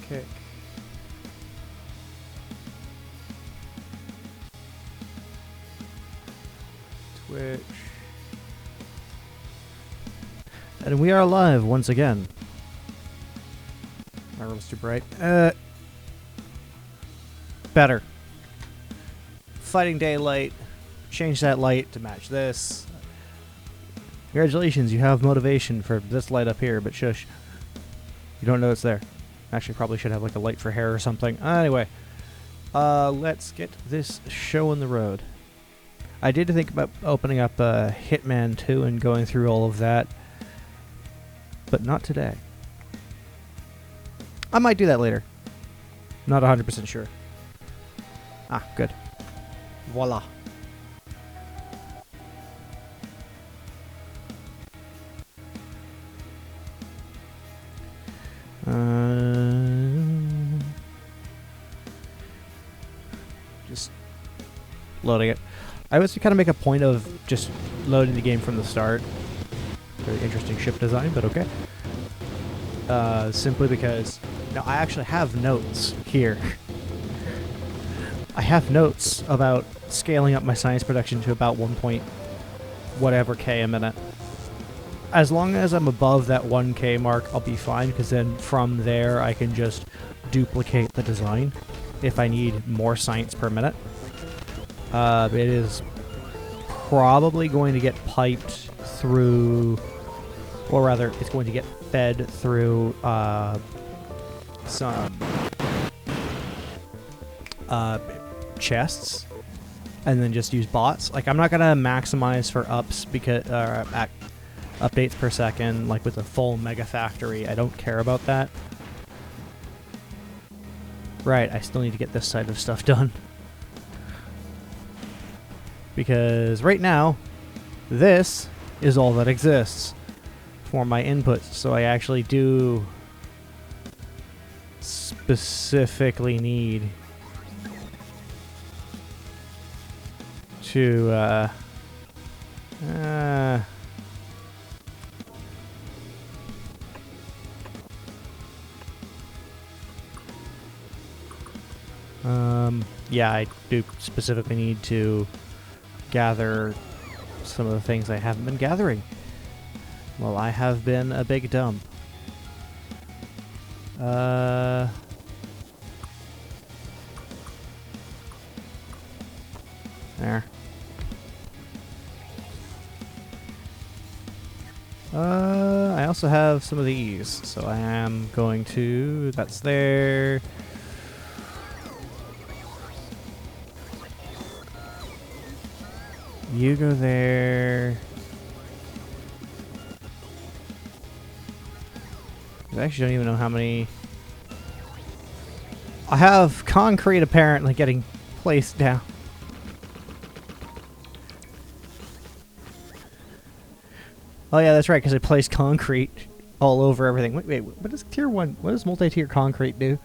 kick. Twitch. And we are live once again. My room's too bright. Better. Fighting daylight. Change that light to match this. Congratulations, you have motivation for this light up here, but shush. You don't know it's there. Actually, probably should have like a light for hair or something. Anyway, let's get this show on the road. I did think about opening up Hitman 2 and going through all of that, but not today. I might do that later. Not 100% sure. Ah, good. Voila. Just loading it. I always kind of make a point of just loading the game from the start. Very interesting ship design, but okay. Simply because now I actually have notes here. I have notes about scaling up my science production to about 1 point whatever K a minute. As long as I'm above that 1K mark, I'll be fine, because then from there I can just duplicate the design if I need more science per minute. It is probably going to get piped through, or rather, it's going to get fed through some chests, and then just use bots. Like, I'm not gonna maximize for ups because updates per second, like with a full mega factory. I don't care about that. Right, I still need to get this side of stuff done. Because right now, this is all that exists for my inputs. So I actually do specifically need to yeah, I do specifically need to gather some of the things I haven't been gathering. Well, I have been a big dump. There. I also have some of these, so I am going to... That's there. You go there. I actually don't even know how many... I have concrete apparently getting placed down. Oh yeah, that's right, because I placed concrete all over everything. Wait, what does tier 1... What does multi-tier concrete do?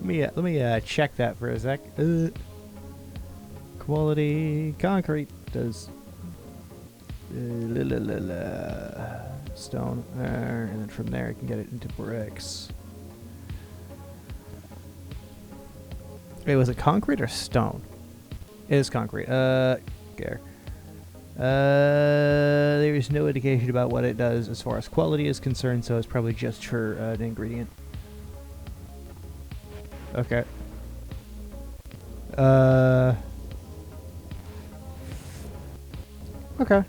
Let me check that for a sec. Quality concrete does stone there, and then from there I can get it into bricks. Wait, was it concrete or stone? It is concrete. There. There is no indication about what it does as far as quality is concerned, so it's probably just for an ingredient. Okay. Okay.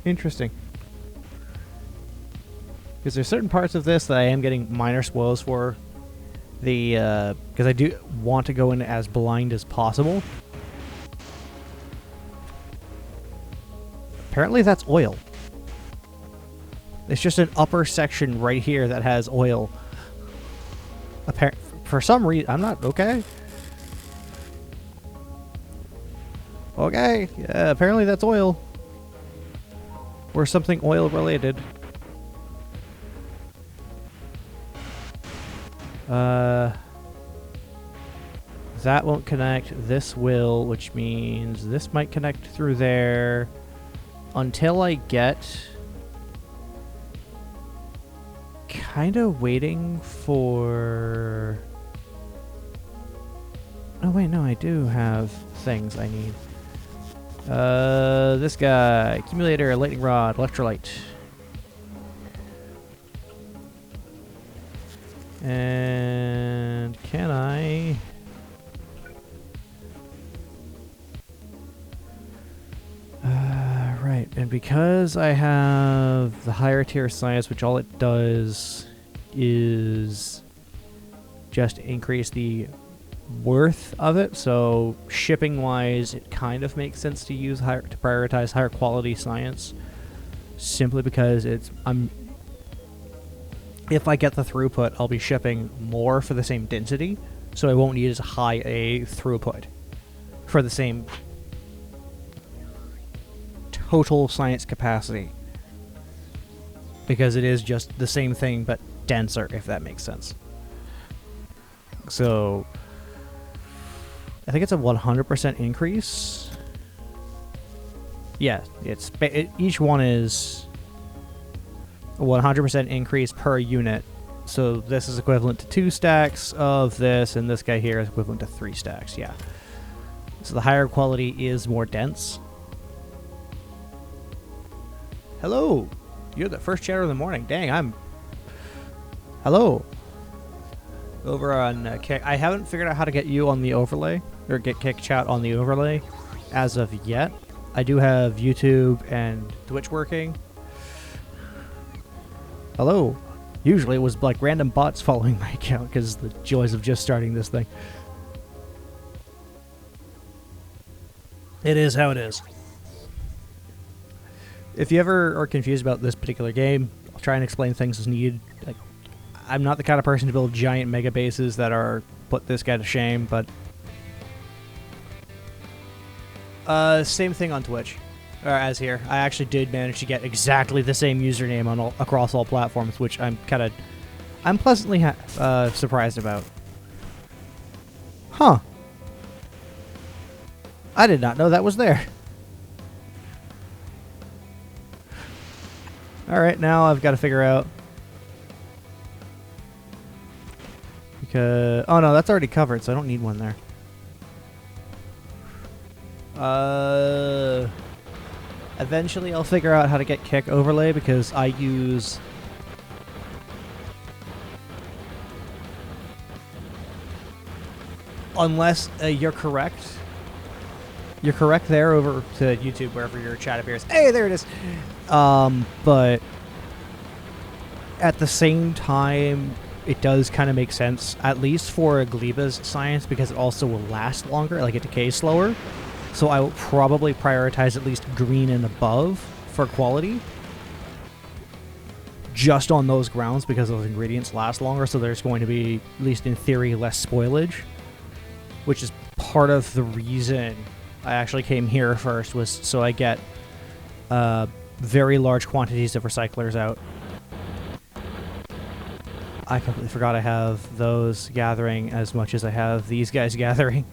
Interesting. Because there's certain parts of this that I am getting minor spoils for. Because I do want to go in as blind as possible. Apparently that's oil. It's just an upper section right here that has oil. For some reason, I'm not... Okay. Okay. Yeah, apparently that's oil. Or something oil related. That won't connect. This will, which means this might connect through there. until I get kind of waiting for... Oh wait, no, I do have things I need. This guy, accumulator, lightning rod, electrolyte. And can I... Right, and because I have the higher tier science, which all it does is just increase the worth of it, so shipping wise it kind of makes sense to use to prioritize higher quality science, simply because if I get the throughput, I'll be shipping more for the same density, so I won't need as high a throughput for the same total science capacity, because it is just the same thing but denser, if that makes sense. So I think it's a 100% increase. Yeah, each one is a 100% increase per unit. So this is equivalent to 2 stacks of this, and this guy here is equivalent to 3 stacks. Yeah. So the higher quality is more dense. Hello! You're the first chatter of the morning. Dang, Hello! Over on Kick. I haven't figured out how to get you on the overlay, or get Kick Chat on the overlay as of yet. I do have YouTube and Twitch working. Hello! Usually it was like random bots following my account, because the joys of just starting this thing. It is how it is. If you ever are confused about this particular game, I'll try and explain things as needed. Like, I'm not the kind of person to build giant mega bases that are put this guy to shame, but same thing on Twitch, or as here. I actually did manage to get exactly the same username on across all platforms, which I'm pleasantly surprised about. Huh? I did not know that was there. Alright, now I've got to figure out... Because... Oh no, that's already covered, so I don't need one there. Eventually I'll figure out how to get Kick overlay, because I use... Unless you're correct. You're correct there over to YouTube, wherever your chat appears. Hey, there it is! But at the same time, it does kind of make sense, at least for a Gleba's science, because it also will last longer, like it decays slower. So I will probably prioritize at least green and above for quality, just on those grounds, because those ingredients last longer, so there's going to be, at least in theory, less spoilage, which is part of the reason I actually came here first, was so I get very large quantities of recyclers out. I completely forgot I have those gathering as much as I have these guys gathering.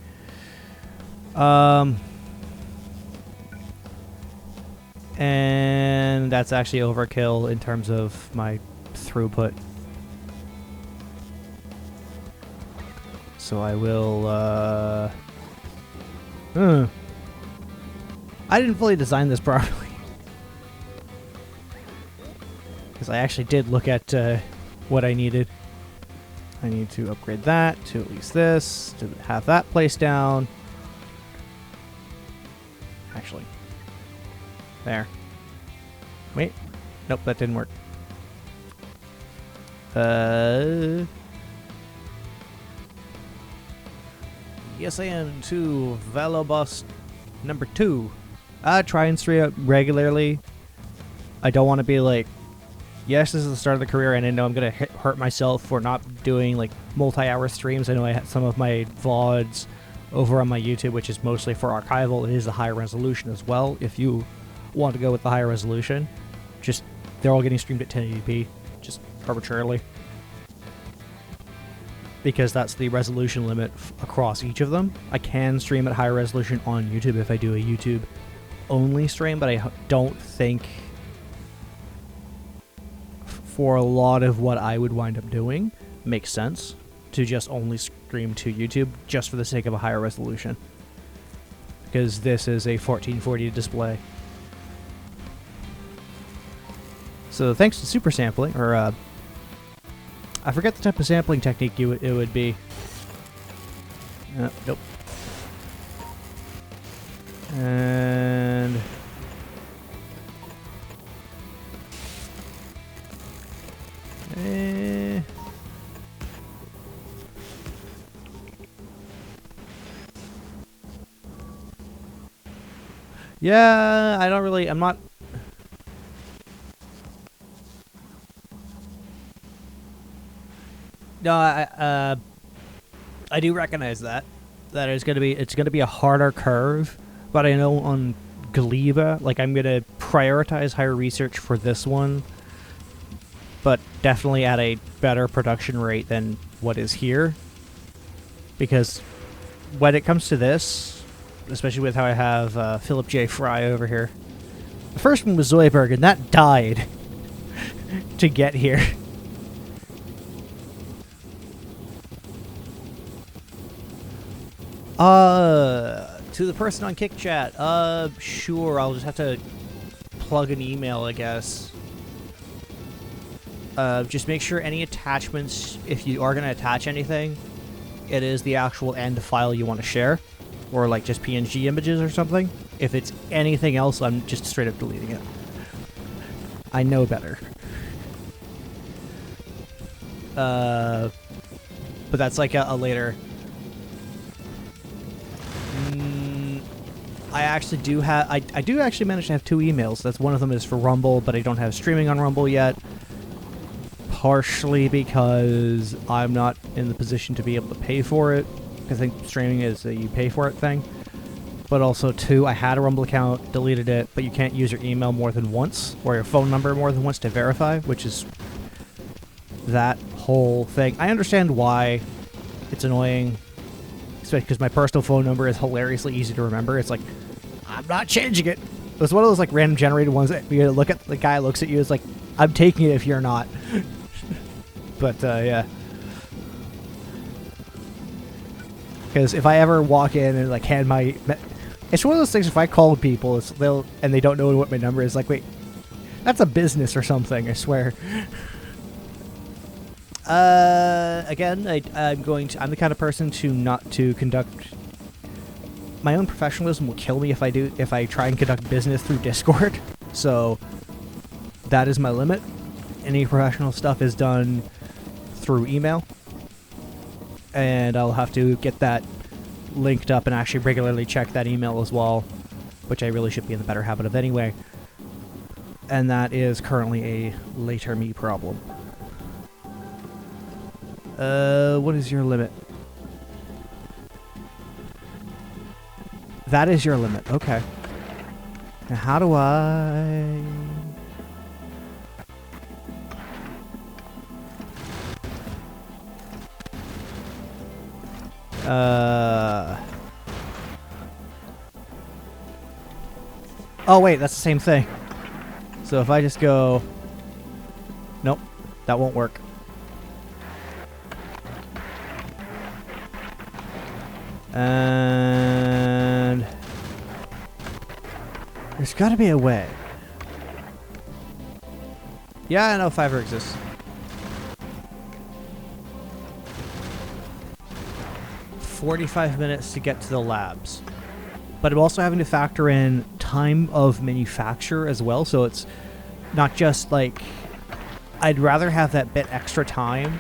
And that's actually overkill in terms of my throughput. So I will, I didn't fully design this properly. Because I actually did look at what I needed. I need to upgrade that to at least this, to have that placed down. Actually. There. Wait. Nope, that didn't work. Yes, and to Velobus number 2. Try and stream it regularly. I don't want to be like, yes, this is the start of the career, and I know I'm going to hurt myself for not doing like multi-hour streams. I know I had some of my VoDs over on my YouTube, which is mostly for archival. It is a higher resolution as well, if you want to go with the higher resolution. Just, they're all getting streamed at 1080p, just arbitrarily. Because that's the resolution limit across each of them. I can stream at higher resolution on YouTube if I do a YouTube only stream, but I don't think for a lot of what I would wind up doing makes sense to just only stream to YouTube just for the sake of a higher resolution. Because this is a 1440 display. So thanks to super sampling, or I forget the type of sampling technique it would be. Nope. And yeah, I'm not. No, I do recognize that it's gonna be a harder curve, but I know on Gleba, like, I'm gonna prioritize higher research for this one, but definitely at a better production rate than what is here, because when it comes to this, especially with how I have Philip J. Fry over here, the first one was Zoidberg, and that died to get here. To the person on Kick Chat, sure, I'll just have to plug an email, I guess. Just make sure any attachments, if you are going to attach anything, it is the actual end file you want to share, or like just PNG images or something. If it's anything else, I'm just straight up deleting it. I know better. But that's like a later... I actually do have... I do actually manage to have 2 emails. That's one of them is for Rumble, but I don't have streaming on Rumble yet. Partially because I'm not in the position to be able to pay for it. I think streaming is a you pay for it thing. But also, 2, I had a Rumble account, deleted it, but you can't use your email more than once, or your phone number more than once to verify, which is that whole thing. I understand why it's annoying, especially because my personal phone number is hilariously easy to remember. It's like, I'm not changing it. It's one of those like random generated ones that you look at, the guy looks at you, it's like, I'm taking it if you're not. But, yeah. Because if I ever walk in and like hand my... It's one of those things, if I call people and they don't know what my number is, like, wait, that's a business or something, I swear. Again, I'm the kind of person to not to conduct... My own professionalism will kill me if I try and conduct business through Discord. So, that is my limit. Any professional stuff is done through email. And I'll have to get that linked up and actually regularly check that email as well, which I really should be in the better habit of anyway. And that is currently a later me problem. What is your limit? That is your limit. Okay. Now how do I... Oh wait, that's the same thing. So if I just go... Nope, that won't work. And... There's gotta be a way. Yeah, I know Fiverr exists. $45 minutes to get to the labs. But I'm also having to factor in time of manufacture as well, so it's not just like... I'd rather have that bit extra time.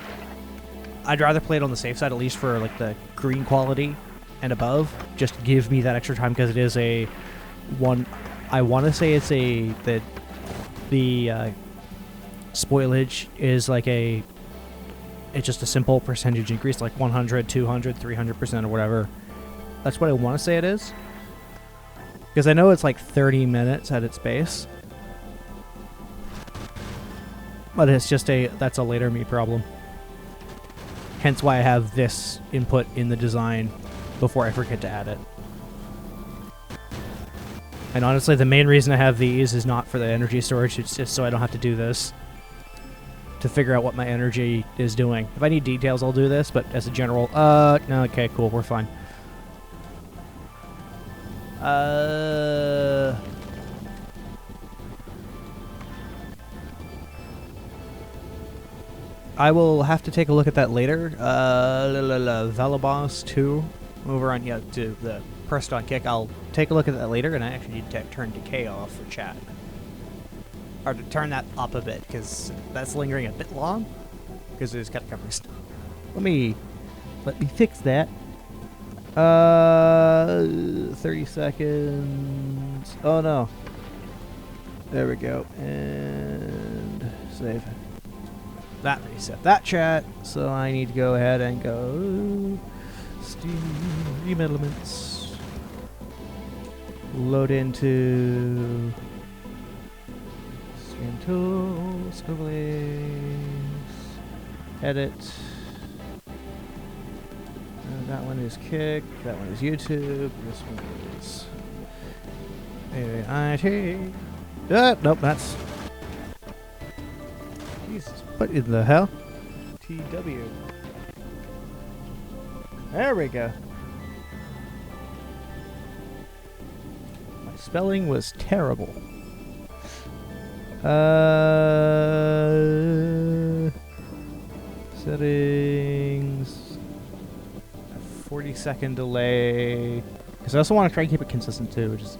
I'd rather play it on the safe side, at least for like the green quality and above. Just give me that extra time, because it is a one... I want to say it's a... The spoilage is like a... It's just a simple percentage increase, like 100, 200, 300% or whatever. That's what I want to say it is. Because I know it's like 30 minutes at its base. But it's just that's a later me problem. Hence why I have this input in the design before I forget to add it. And honestly, the main reason I have these is not for the energy storage, it's just so I don't have to do this to figure out what my energy is doing. If I need details, I'll do this, but as a general, no, okay, cool, we're fine. I will have to take a look at that later. Velobos 2 over on, to the pressed on kick. I'll take a look at that later, and I actually need to turn decay off for chat. Or to turn that up a bit, because that's lingering a bit long. Because it's kind of covering stuff. Let me fix that. 30 seconds. Oh no. There we go. And save. That reset that chat. So I need to go ahead and go Steam Elements. Load into Stream Tools, overlays, edit. That one is Kick, that one is YouTube, this one is AIT. Nope, that's... Jesus, what in the hell? TW. There we go. My spelling was terrible. Settings... 40-second delay, because I also want to try and keep it consistent too, which is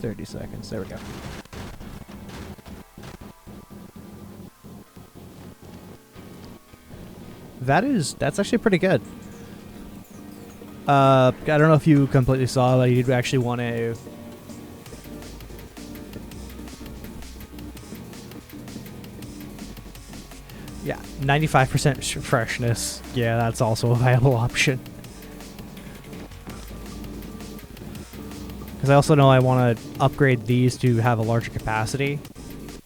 30 seconds. There we go. That's actually pretty good. I don't know if you completely saw that you'd actually want to. Yeah, 95% freshness. Yeah, that's also a viable option. Because I also know I want to upgrade these to have a larger capacity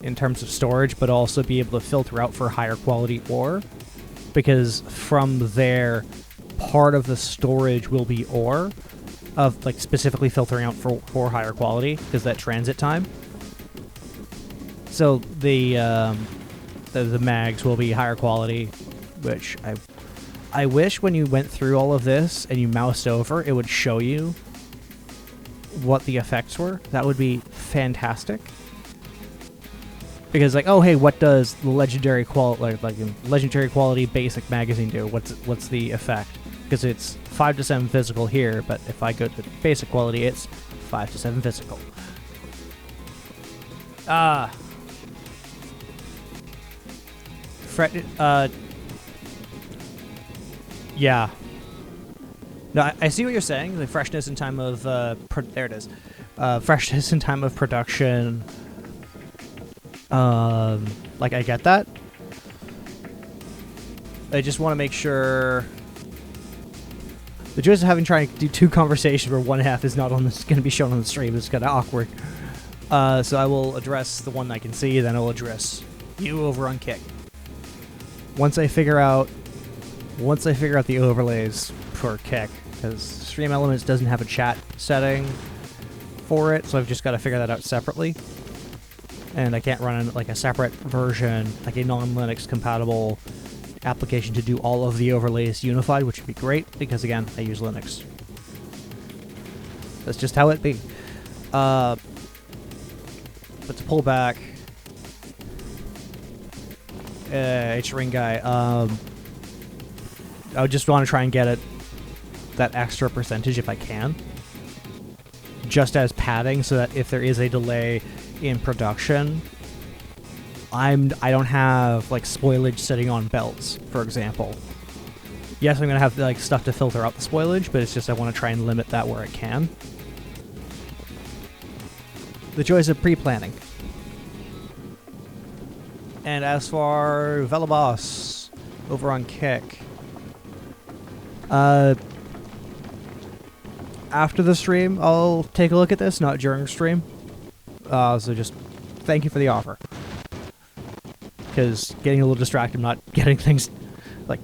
in terms of storage, but also be able to filter out for higher quality ore. Because from there, part of the storage will be ore, of like specifically filtering out for higher quality, because that transit time. So the mags will be higher quality, which I wish when you went through all of this and you moused over, it would show you what the effects were. That would be fantastic. Because like, oh hey, what does the legendary legendary quality basic magazine do? What's the effect? Because it's 5 to 7 physical here, but if I go to basic quality, it's 5 to 7 physical. Yeah. No, I see what you're saying. The freshness in time of there it is. Freshness in time of production. Like I get that. I just want to make sure. The choice of trying to do two conversations where one half is not on this, going to be shown on the stream is kind of awkward. So I will address the one I can see, then I'll address you over on Kick. Once I figure out the overlays for Kick, because Stream Elements doesn't have a chat setting for it, so I've just got to figure that out separately. And I can't run like a separate version, like a non-Linux compatible application to do all of the overlays unified, which would be great, because again, I use Linux. That's just how it be. But to pull back, H-Ring guy, I would just want to try and get it that extra percentage if I can, just as padding, so that if there is a delay in production, I don't have like spoilage sitting on belts, for example. Yes, I'm gonna have like stuff to filter out the spoilage, but it's just I want to try and limit that where I can. The joys of pre-planning. And as for Velobos over on Kick, after the stream, I'll take a look at this, not during stream. So just thank you for the offer. Because getting a little distracted, not getting things, like,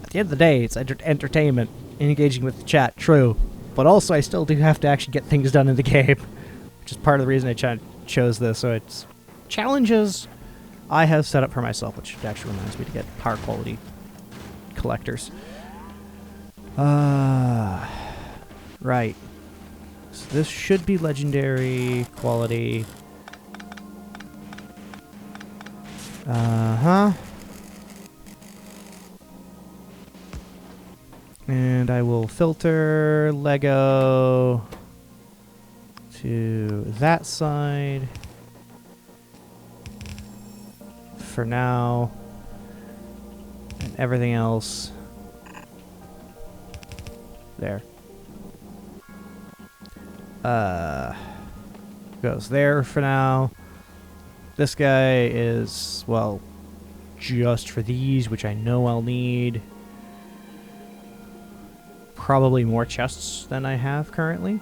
at the end of the day, it's entertainment. engaging with the chat, true. But also, I still do have to actually get things done in the game, which is part of the reason I chose this. So it's challenges I have set up for myself, which actually reminds me to get higher quality collectors. Right. So this should be legendary quality. And I will filter Lego to that side for now, and everything else there. Goes there for now. This guy is, well, just for these, which I know I'll need. Probably more chests than I have currently.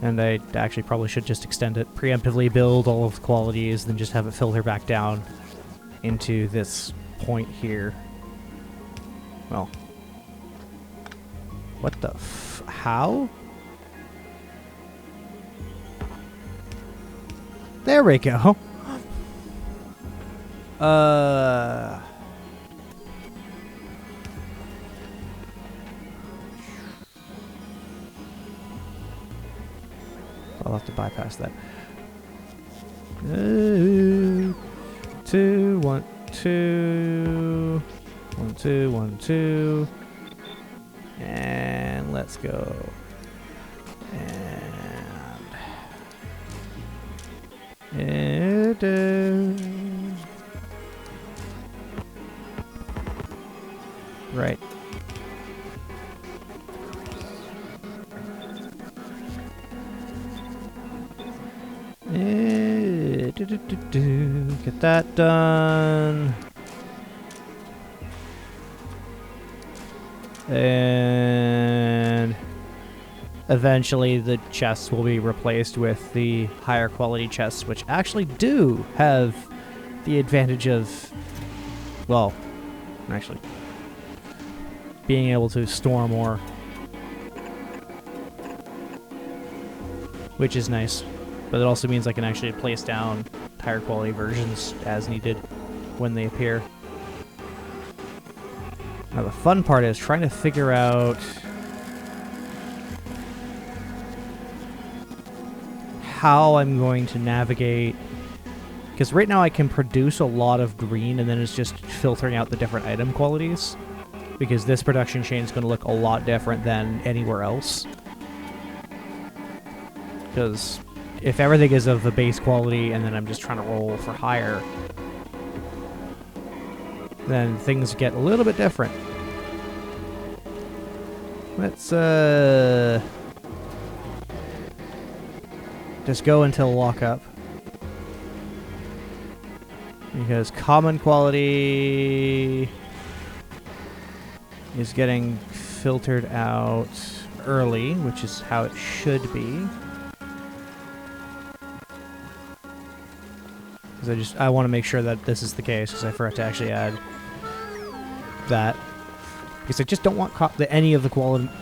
And I actually probably should just extend it, preemptively build all of the qualities, then just have it filter back down into this point here. Well, what the how? There we go. I'll have to bypass that. 2, 1, 2, 1, 2, 1, 2, and let's go. And right. Get that done. And eventually the chests will be replaced with the higher quality chests, which actually do have the advantage of, well, actually being able to store more, which is nice. But it also means I can actually place down higher quality versions as needed when they appear. Now the fun part is trying to figure out how I'm going to navigate, because right now I can produce a lot of green and then it's just filtering out the different item qualities, because this production chain is going to look a lot different than anywhere else. Because if everything is of the base quality and then I'm just trying to roll for higher, then things get a little bit different. Let's just go until lockup, because common quality is getting filtered out early, which is how it should be. Because I want to make sure that this is the case, because I forgot to actually add that. Because I just don't want any of the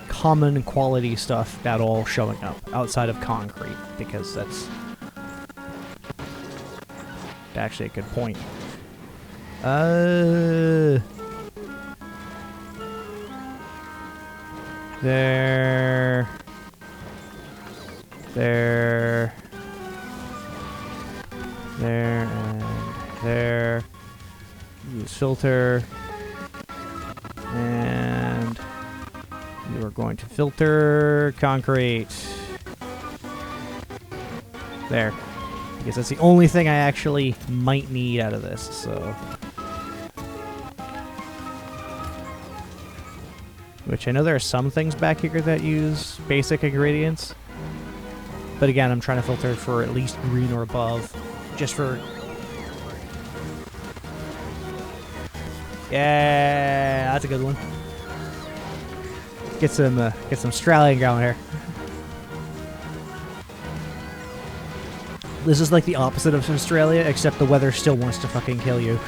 common quality stuff at all showing up outside of concrete, because that's actually a good point. There. There. There and there. Use filter. And you are going to filter concrete. There. Because that's the only thing I actually might need out of this, so. Which I know there are some things back here that use basic ingredients. But again, I'm trying to filter for at least green or above. Just for... Yeah, that's a good one. Get some Australian going here. This is like the opposite of Australia, except the weather still wants to fucking kill you.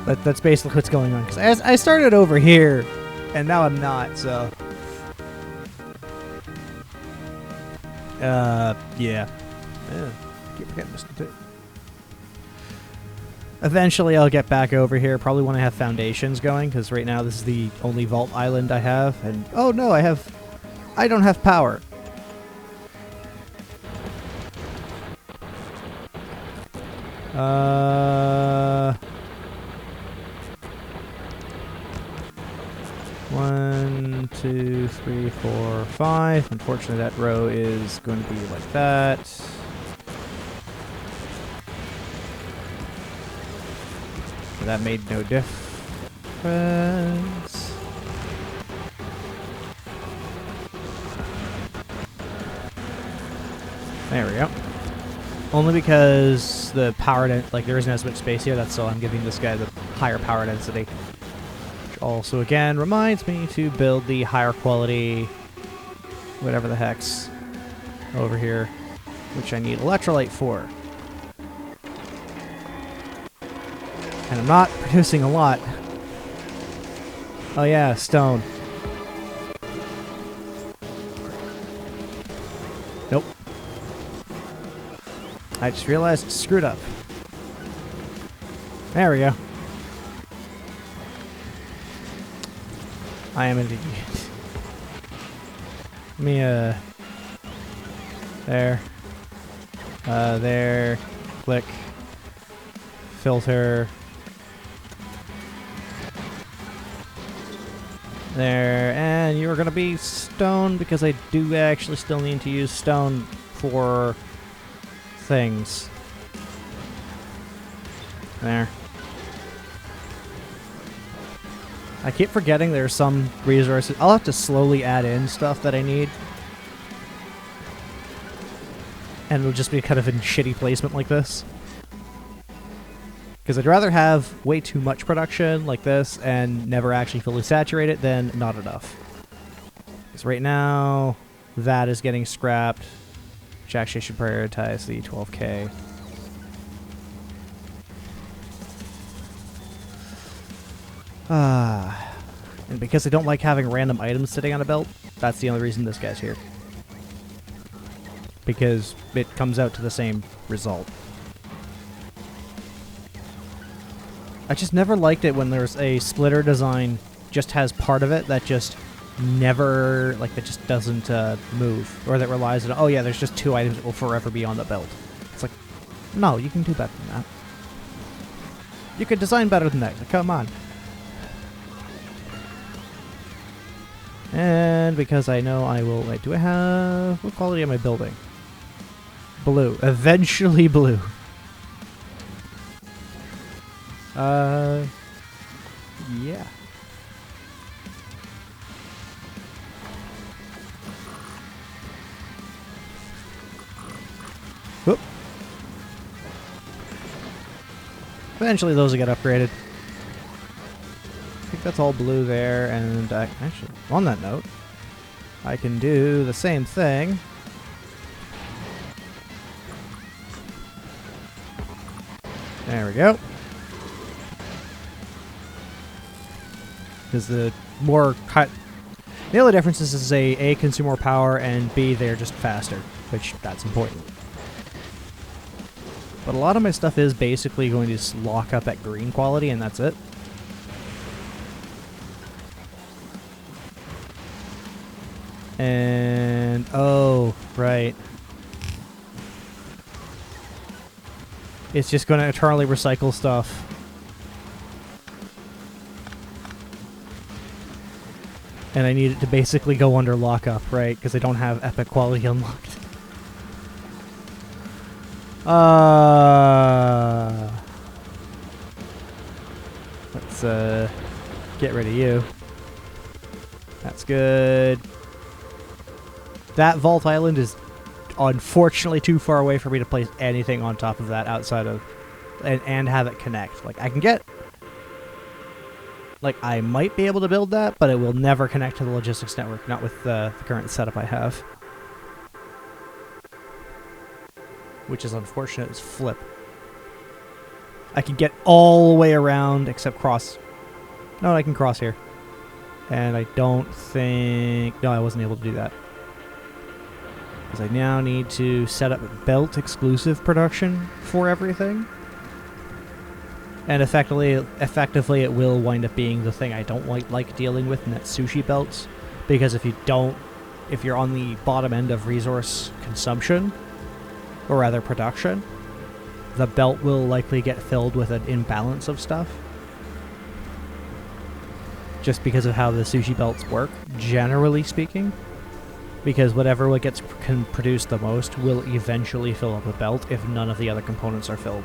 That's basically what's going on. Because I started over here, and now I'm not, so... yeah. Keep forgetting this too. Eventually I'll get back over here, probably when I have foundations going, because right now this is the only vault island I have, and... Oh no, I don't have power. One, two, three, four, five. Unfortunately, that row is going to be like that. So that made no difference. There we go. Only because the power like there isn't as much space here, that's all I'm giving this guy the higher power density. Which also again reminds me to build the higher quality whatever the heck's over here, which I need electrolyte for. And I'm not producing a lot. Oh yeah, stone. Nope. I just realized it's screwed up. There we go. I am an idiot. Let me, there. There. Click. Filter. There. And you're gonna be stone because I do actually still need to use stone for things. There. I keep forgetting there's some resources. I'll have to slowly add in stuff that I need. And it'll just be kind of in shitty placement like this. Because I'd rather have way too much production like this and never actually fully saturate it than not enough. Because right now, that is getting scrapped. Which actually should prioritize the 12K. And because I don't like having random items sitting on a belt, that's the only reason this guy's here. Because it comes out to the same result. I just never liked it when there's a splitter design just has part of it that just never, like, that just doesn't move. Or that relies on, oh yeah, there's just two items that will forever be on the belt. It's like, no, you can do better than that. You could design better than that. Like, come on. And because I know I will... Wait, do I have... What quality am I building? Blue. Eventually blue. Yeah. Whoop. Eventually those will get upgraded. I think that's all blue there, and actually, on that note, I can do the same thing. There we go. Because the more cut... The only difference is A, consume more power, and B, they're just faster, which that's important. But a lot of my stuff is basically going to just lock up at green quality, and that's it. And... oh, right. It's just going to eternally recycle stuff. And I need it to basically go under lockup, right? Because I don't have epic quality unlocked. Let's get rid of you. That's good. That Vault Island is unfortunately too far away for me to place anything on top of that outside of... and have it connect. Like, I can get... Like, I might be able to build that, but it will never connect to the logistics network, not with the current setup I have. Which is unfortunate as flip. I can get all the way around except cross. No, I can cross here. And I don't think... No, I wasn't able to do that. Because I now need to set up belt exclusive production for everything. And effectively it will wind up being the thing I don't like dealing with, and that's sushi belts. Because if you're on the bottom end of resource consumption, or rather production, the belt will likely get filled with an imbalance of stuff. Just because of how the sushi belts work, generally speaking. Because whatever can produce the most will eventually fill up the belt if none of the other components are filled.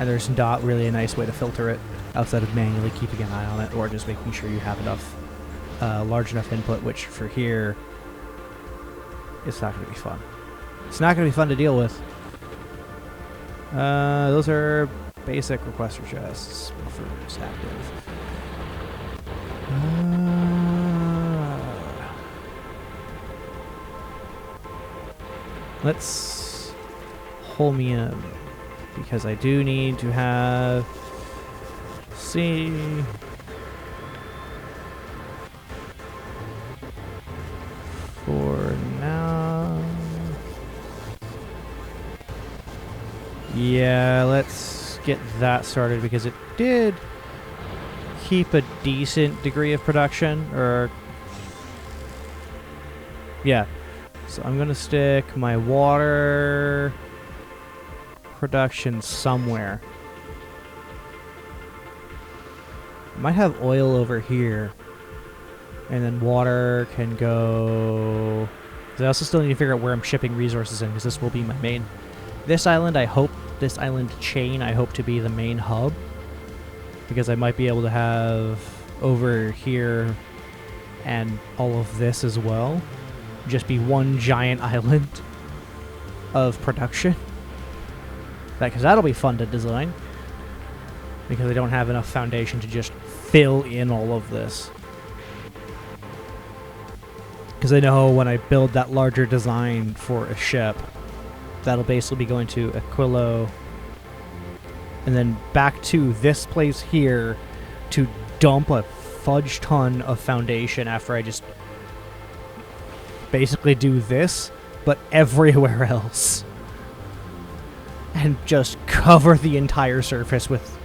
And there's not really a nice way to filter it outside of manually keeping an eye on it or just making sure you have enough, large enough input, which for here, it's not going to be fun. It's not going to be fun to deal with. Those are basic requester chests. Buffers active. Let's holmium, because I do need to have C. For now. Yeah, let's get that started because it did keep a decent degree of production, or yeah. So I'm gonna stick my water production somewhere. I might have oil over here, and then water can go. I also still need to figure out where I'm shipping resources in, because this will be my main. This island chain, I hope to be the main hub. Because I might be able to have over here and all of this as well just be one giant island of production. Because that'll be fun to design. Because I don't have enough foundation to just fill in all of this. Because I know when I build that larger design for a ship, that'll basically be going to Aquilo and then back to this place here to dump a fudge ton of foundation after I just basically do this, but everywhere else. And just cover the entire surface with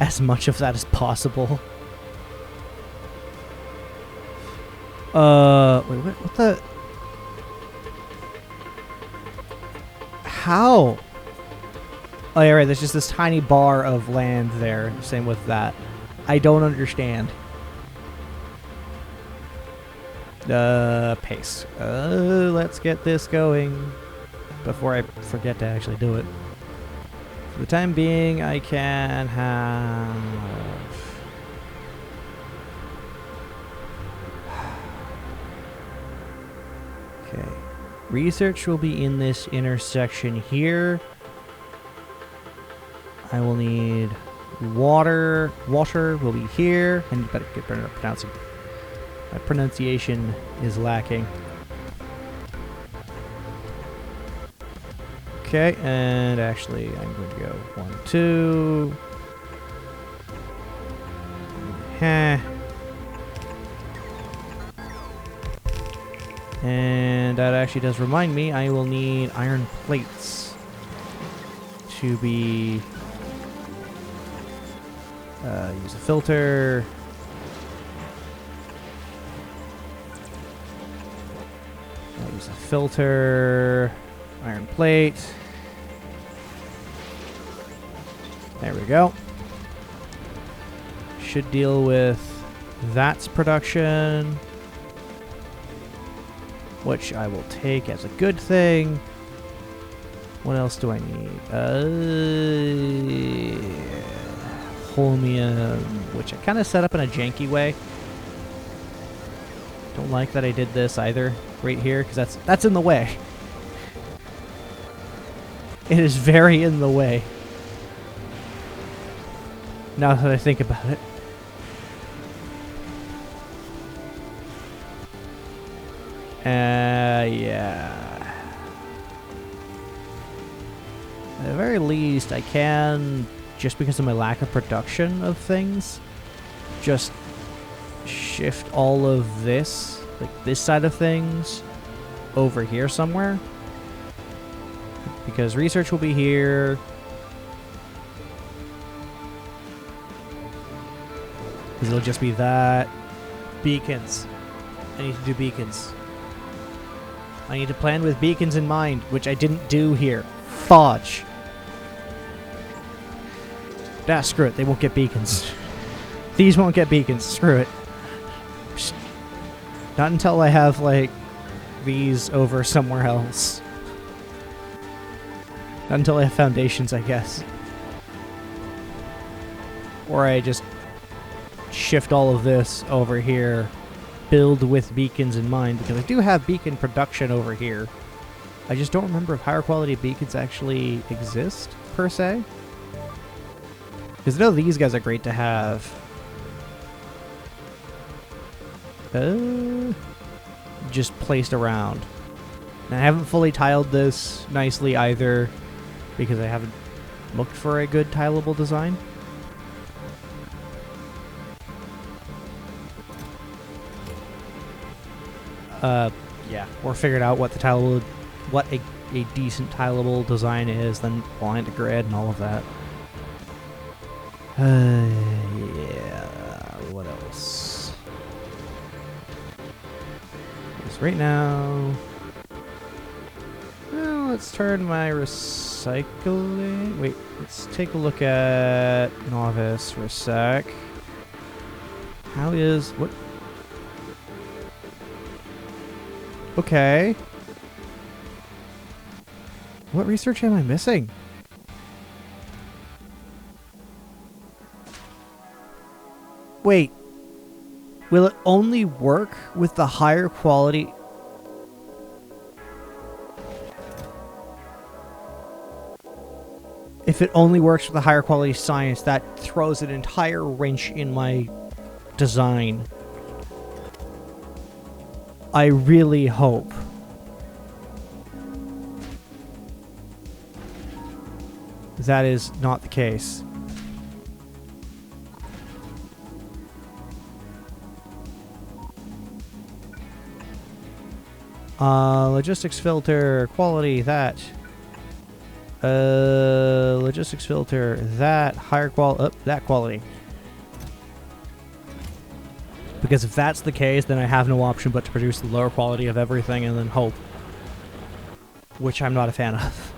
as much of that as possible. Wait, what the... How? Oh, yeah, right, there's just this tiny bar of land there. Same with that. I don't understand. Pace. Let's get this going before I forget to actually do it. For the time being, I can have... Okay. Research will be in this intersection here. I will need water. Water will be here. And you better get better at pronouncing. My pronunciation is lacking. Okay, and actually I'm going to go 1, 2. And that actually does remind me, I will need iron plates to be... use a filter. I'll use a filter. Iron plate. There we go. Should deal with that's production, which I will take as a good thing. What else do I need? Holmium, which I kind of set up in a janky way. Don't like that I did this either, right here, because that's in the way. It is very in the way. Now that I think about it. Yeah. At the very least, I can, just because of my lack of production of things, just shift all of this, like this side of things, over here somewhere. Because research will be here. Because it'll just be that. Beacons. I need to do beacons. I need to plan with beacons in mind, which I didn't do here. Fudge. Nah, screw it. They won't get beacons. These won't get beacons. Screw it. Not until I have, like, these over somewhere else. Not until I have foundations, I guess. Or I just shift all of this over here. Build with beacons in mind, because I do have beacon production over here. I just don't remember if higher quality beacons actually exist, per se. Because I know these guys are great to have. Just placed around. And I haven't fully tiled this nicely either, because I haven't looked for a good tileable design. Yeah, or figured out what the tileable, what a decent tileable design is, then align the grid and all of that. Yeah, what else? Because right now, well, let's turn my recycling. Wait, let's take a look at Novice for a sec. How is what? Okay. What research am I missing? Wait. Will it only work with the higher quality? If it only works with the higher quality science, that throws an entire wrench in my design. I really hope that is not the case. Logistics filter, quality, that. Logistics filter, that. Higher quality, that quality. Because if that's the case, then I have no option but to produce the lower quality of everything and then hope. Which I'm not a fan of.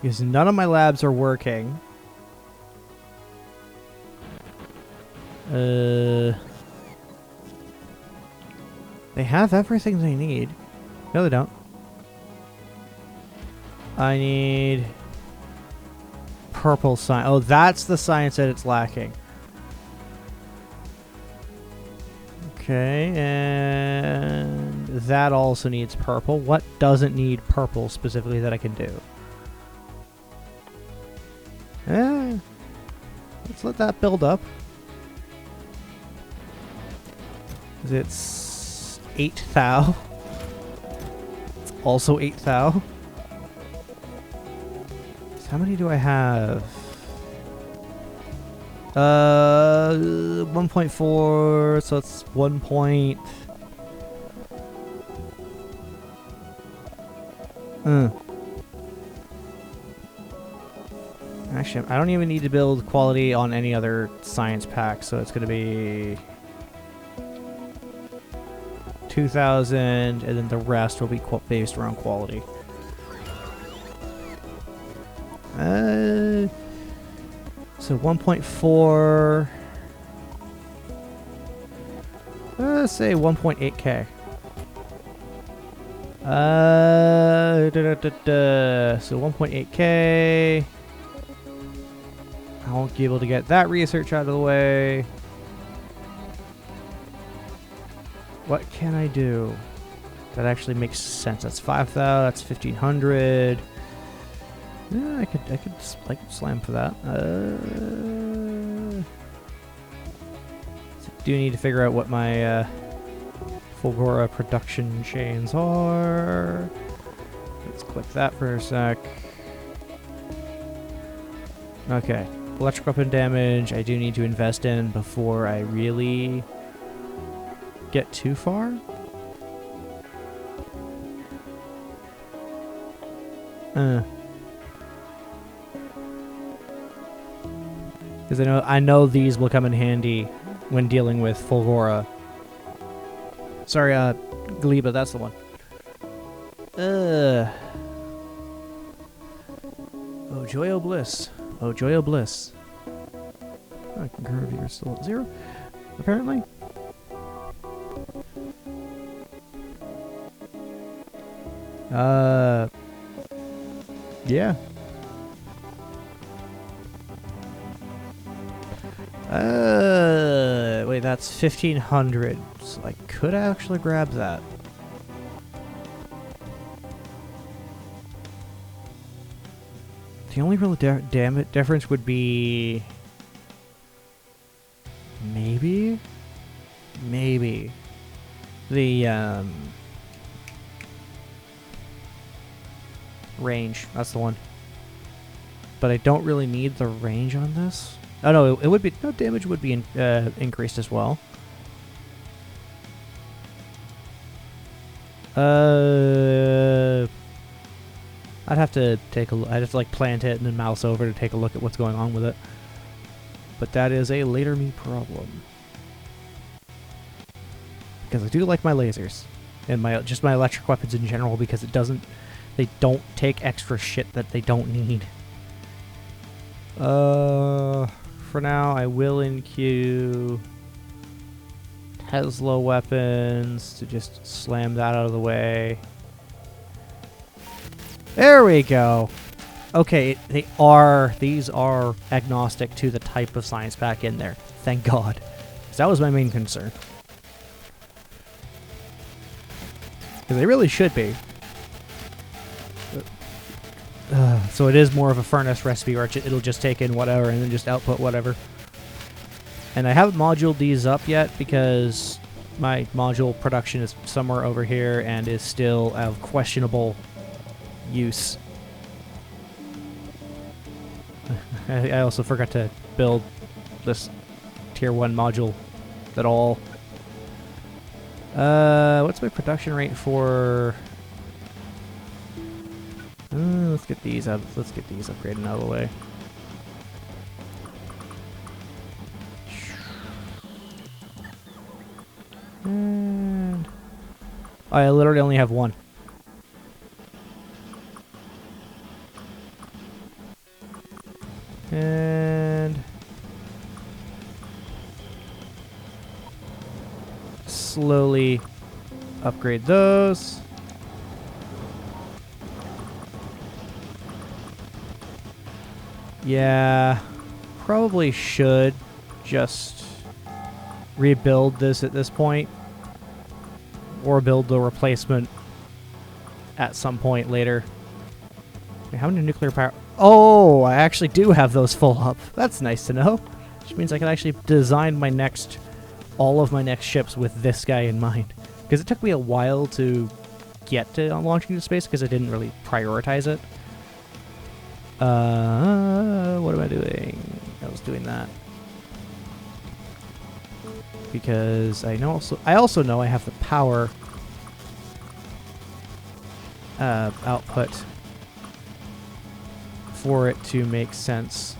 Because none of my labs are working. They have everything they need. No, they don't. I need purple science. Oh, that's the science that it's lacking. Okay, and that also needs purple. What doesn't need purple specifically that I can do? Let's let that build up. It's 8 thou. It's also 8 thou. So how many do I have? 1.4, so it's 1 point. Actually, I don't even need to build quality on any other science pack, so it's going to be 2,000, and then the rest will be based around quality. So 1.4. Let's say 1.8k. So 1.8k. I won't be able to get that research out of the way. What can I do that actually makes sense? That's 5,000. That's 1,500. Yeah, I could slam for that. So do need to figure out what my Fulgora production chains are. Let's click that for a sec. Okay. Electric weapon damage I do need to invest in before I really get too far. Because I know these will come in handy when dealing with Fulgora. Sorry, Gleba, that's the one. Oh, joy, oh bliss. Oh, joy, oh bliss. Oh, concurrent are still at 0, apparently. Yeah. Wait, that's 1,500. So I could actually grab that. The only real difference would be maybe the range. That's the one. But I don't really need the range on this. Oh no, it would be damage would be increased as well. I'd have to take a look. I'd have to like plant it and then mouse over to take a look at what's going on with it. But that is a later me problem. Because I do like my lasers and just my electric weapons in general, because they don't take extra shit that they don't need. For now, I will in-queue Tesla weapons to just slam that out of the way. There we go. Okay, these are agnostic to the type of science pack in there. Thank God. Because that was my main concern. Because they really should be. So it is more of a furnace recipe where it'll just take in whatever and then just output whatever. And I haven't moduled these up yet because my module production is somewhere over here and is still of questionable use. I also forgot to build this tier 1 module at all. What's my production rate for... let's get these up. Let's get these upgraded out of the way. And I literally only have one. And slowly upgrade those. Yeah, probably should just rebuild this at this point, or build the replacement at some point later. Wait, how many nuclear power? Oh, I actually do have those full up. That's nice to know. Which means I can actually design all of my next ships with this guy in mind. Because it took me a while to get to launching into space because I didn't really prioritize it. What am I doing? I was doing that because I also know I have the power output for it to make sense.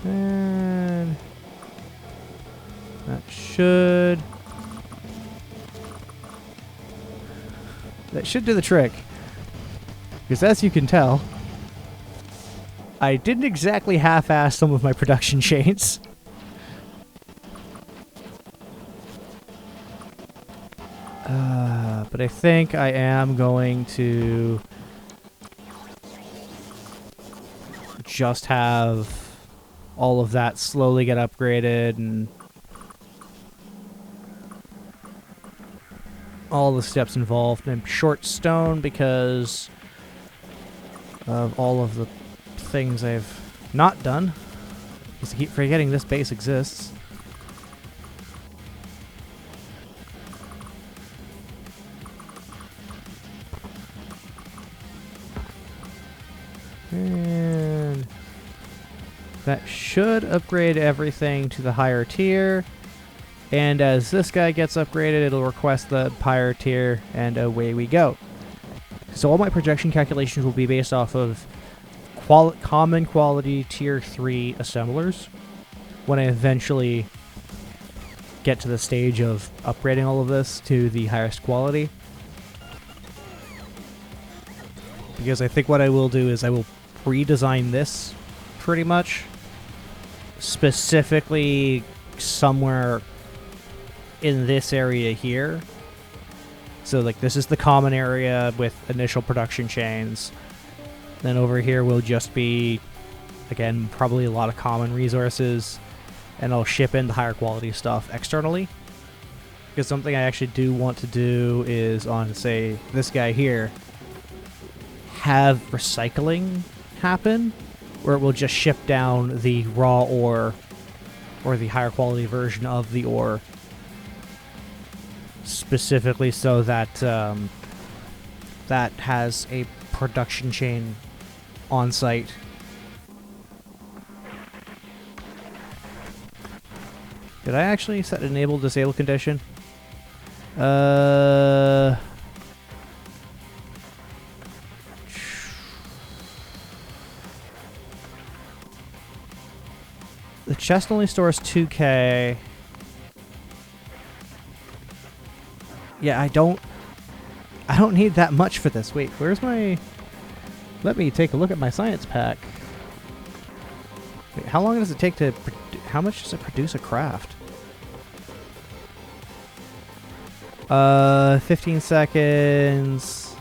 And that should do the trick. Because as you can tell, I didn't exactly half-ass some of my production chains. But I think I am going to just have all of that slowly get upgraded and all the steps involved. And I'm short stone because of all of the things I've not done Because I keep forgetting this base exists. And that should upgrade everything to the higher tier. And as this guy gets upgraded, it'll request the higher tier, and away we go. So all my projection calculations will be based off of common quality tier 3 assemblers when I eventually get to the stage of upgrading all of this to the highest quality. Because I think what I will do is I will redesign this pretty much specifically somewhere in this area here. So like this is the common area with initial production chains. Then over here will just be, again, probably a lot of common resources, and I'll ship in the higher quality stuff externally. Because something I actually do want to do is on, say, this guy here, have recycling happen, where it will just ship down the raw ore or the higher quality version of the ore, specifically so that that has a production chain on site. Did I actually set enable disable condition? The chest only stores 2K. Yeah, I don't need that much for this. Wait, where's my... Let me take a look at my science pack. Wait, how long does it take to... How much does it produce a craft? 15 seconds.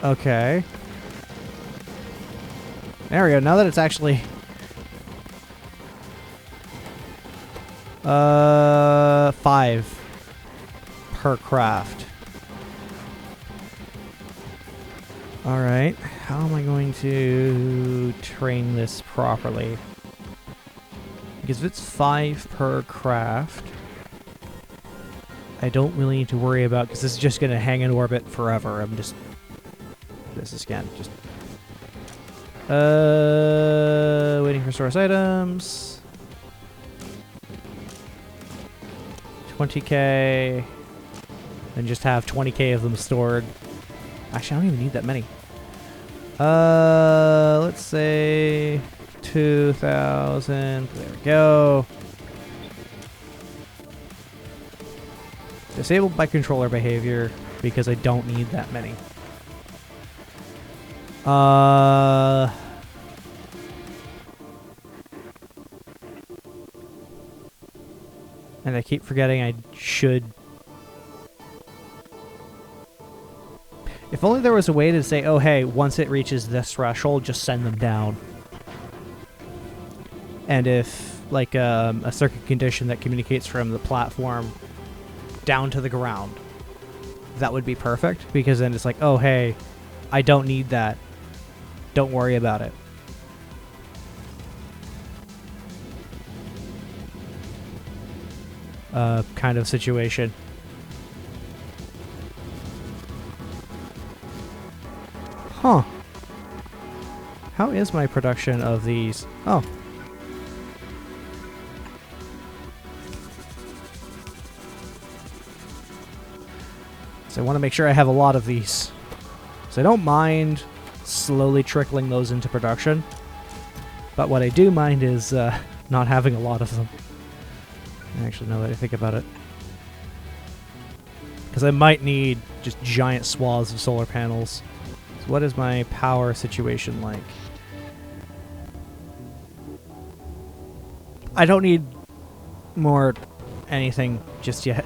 Okay. There we go. Now that it's actually... 5 per craft. Alright. How am I going to train this properly? Because if it's 5 per craft, I don't really need to worry about, because this is just going to hang in orbit forever. I'm just... This is again, just... waiting for source items. 20k. And just have 20k of them stored. Actually, I don't even need that many. Let's say 2,000. There we go. Disabled by controller behavior because I don't need that many. And I keep forgetting I should... If only there was a way to say, oh hey, once it reaches this threshold, just send them down. And if, like, a circuit condition that communicates from the platform down to the ground, that would be perfect, because then it's like, oh hey, I don't need that. Don't worry about it. Kind of situation. Huh. How is my production of these? Oh. So I want to make sure I have a lot of these. So I don't mind slowly trickling those into production. But what I do mind is not having a lot of them. Actually, now that I think about it. Because I might need just giant swaths of solar panels. So what is my power situation like? I don't need more anything just yet.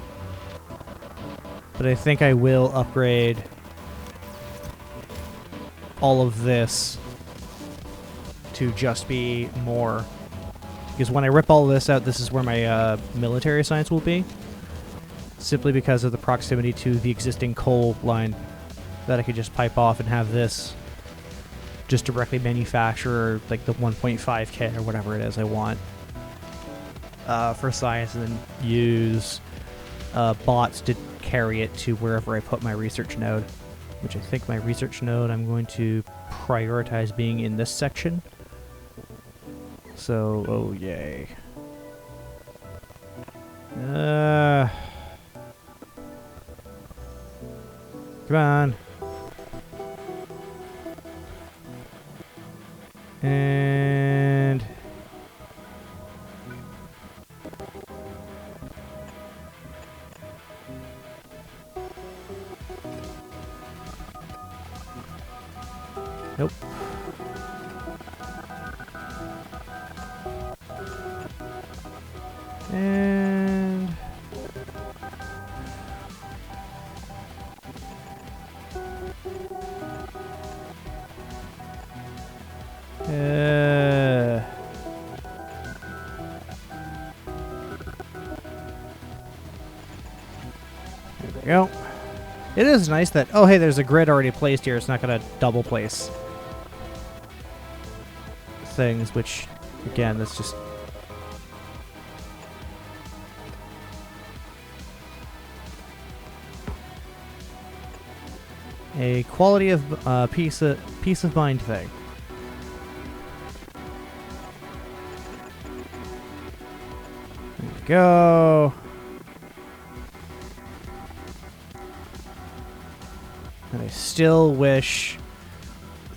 But I think I will upgrade all of this to just be more. Because when I rip all this out, this is where my military science will be. simply because of the proximity to the existing coal line that I could just pipe off and have this just directly manufacture like the 1.5K or whatever it is I want for science, and then use bots to carry it to wherever I put my research node, which I think my research node I'm going to prioritize being in this section. So, oh yay. Come on. And nope. And there we go. It is nice that, oh hey, there's a grid already placed here. It's not going to double place things, which, again, that's just... a quality of peace of mind thing. There we go. And I still wish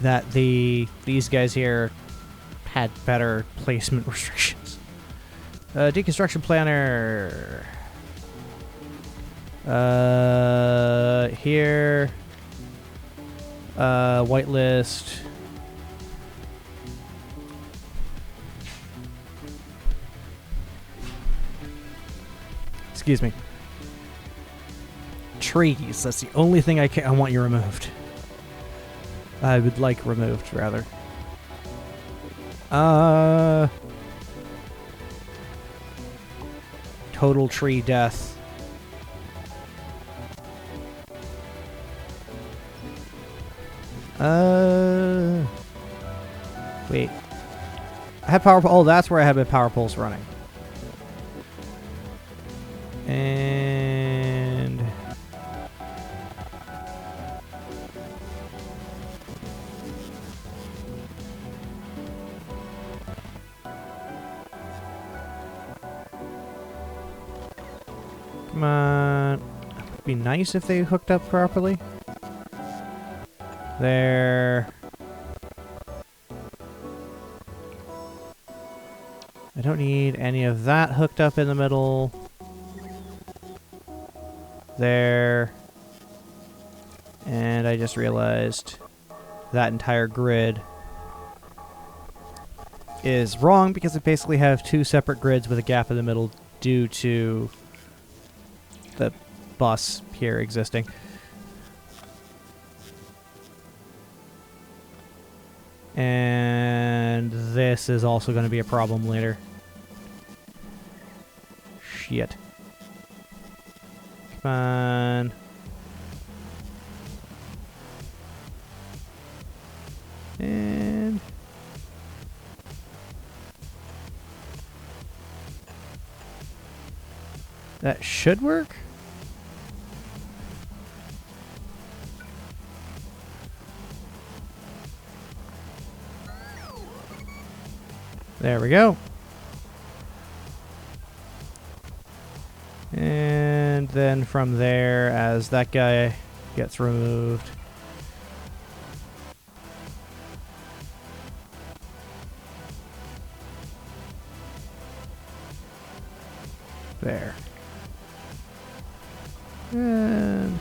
that these guys here had better placement restrictions. Deconstruction planner. Here. Whitelist. Excuse me. Trees. That's the only thing I want you removed. I would like removed, rather. Total tree death. Wait. I had power. Oh, that's where I had my power poles running. And come on. It'd be nice if they hooked up properly. There. I don't need any of that hooked up in the middle. There. And I just realized that entire grid is wrong because I basically have two separate grids with a gap in the middle due to the bus here existing. And this is also going to be a problem later. Shit. Come on. And that should work. There we go. And then from there, as that guy gets removed, there. And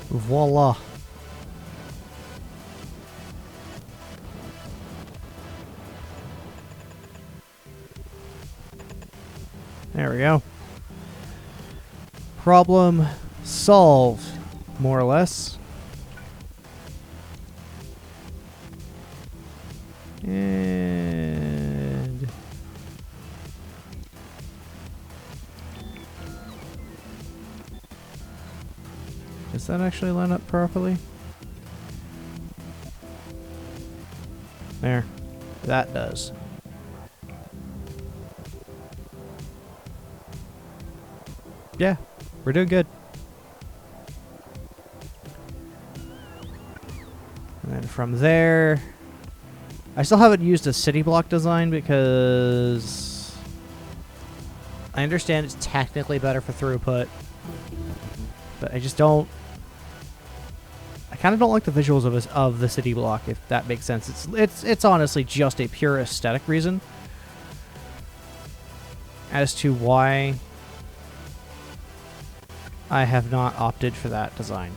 voila. There we go. Problem solved, more or less. And does that actually line up properly? There. That does. Yeah, we're doing good. And then from there, I still haven't used a city block design because I understand it's technically better for throughput, but I just don't. I kind of don't like the visuals of the city block, if that makes sense. It's honestly just a pure aesthetic reason as to why I have not opted for that design.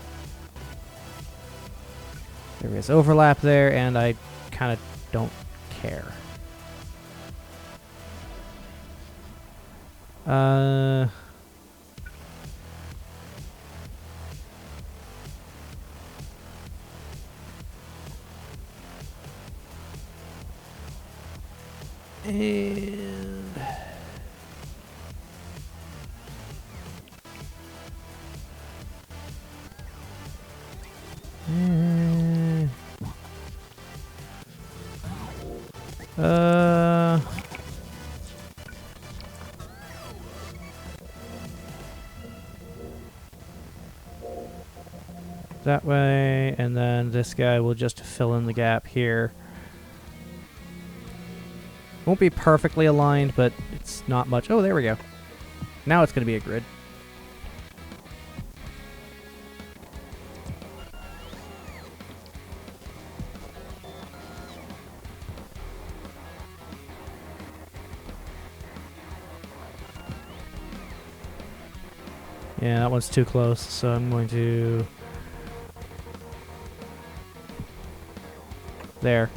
There is overlap there, and I kind of don't care. And that way, and then this guy will just fill in the gap here. Won't be perfectly aligned, but it's not much. Oh, there we go. Now it's going to be a grid. Yeah, that one's too close, so I'm going to... There.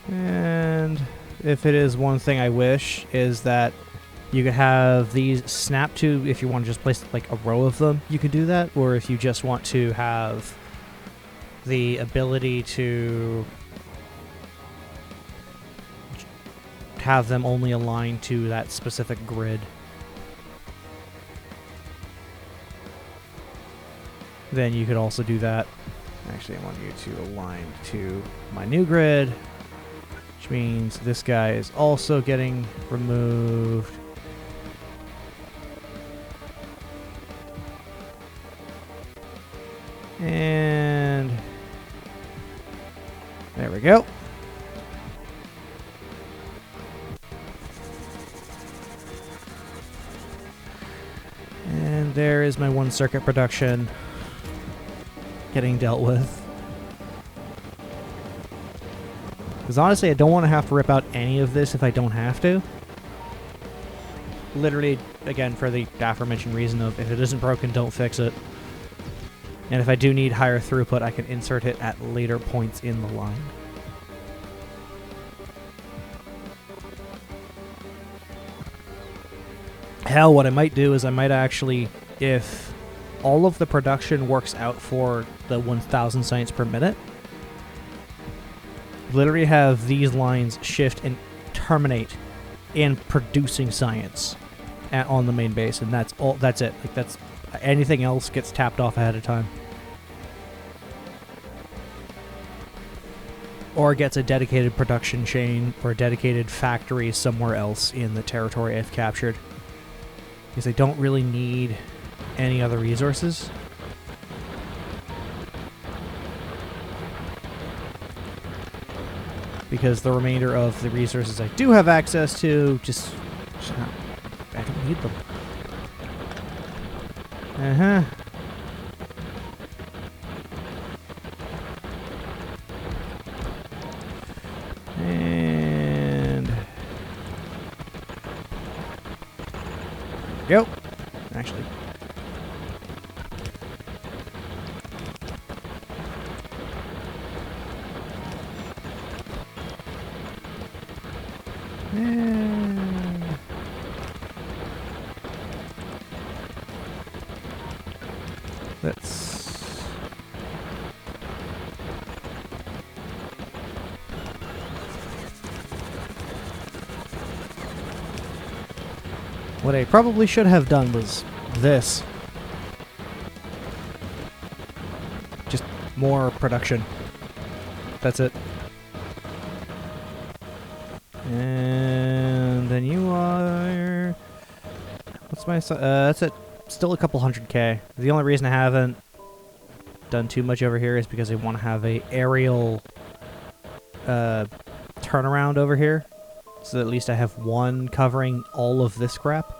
And if it is one thing I wish, is that you could have these snap to, if you want to just place like a row of them, you could do that. Or if you just want to have the ability to have them only align to that specific grid, then you could also do that. Actually, I want you to align to my new grid, which means this guy is also getting removed. And there we go. And there is my one circuit production getting dealt with. Because honestly, I don't want to have to rip out any of this if I don't have to. Literally, again, for the aforementioned reason of if it isn't broken, don't fix it. And if I do need higher throughput, I can insert it at later points in the line. Hell, what I might do is I might actually, if all of the production works out for the 1,000 science per minute, literally have these lines shift and terminate in producing science on the main base, and that's all. That's it. Like that's anything else gets tapped off ahead of time, or gets a dedicated production chain or a dedicated factory somewhere else in the territory I've captured, because I don't really need any other resources. Because the remainder of the resources I do have access to, just I don't need them. And go. Actually. And let's What I probably should have done was this. Just more production. That's it. And then you are... What's my... that's it. Still a couple 100K. The only reason I haven't done too much over here is because I want to have a aerial turnaround over here. So at least I have one covering all of this crap.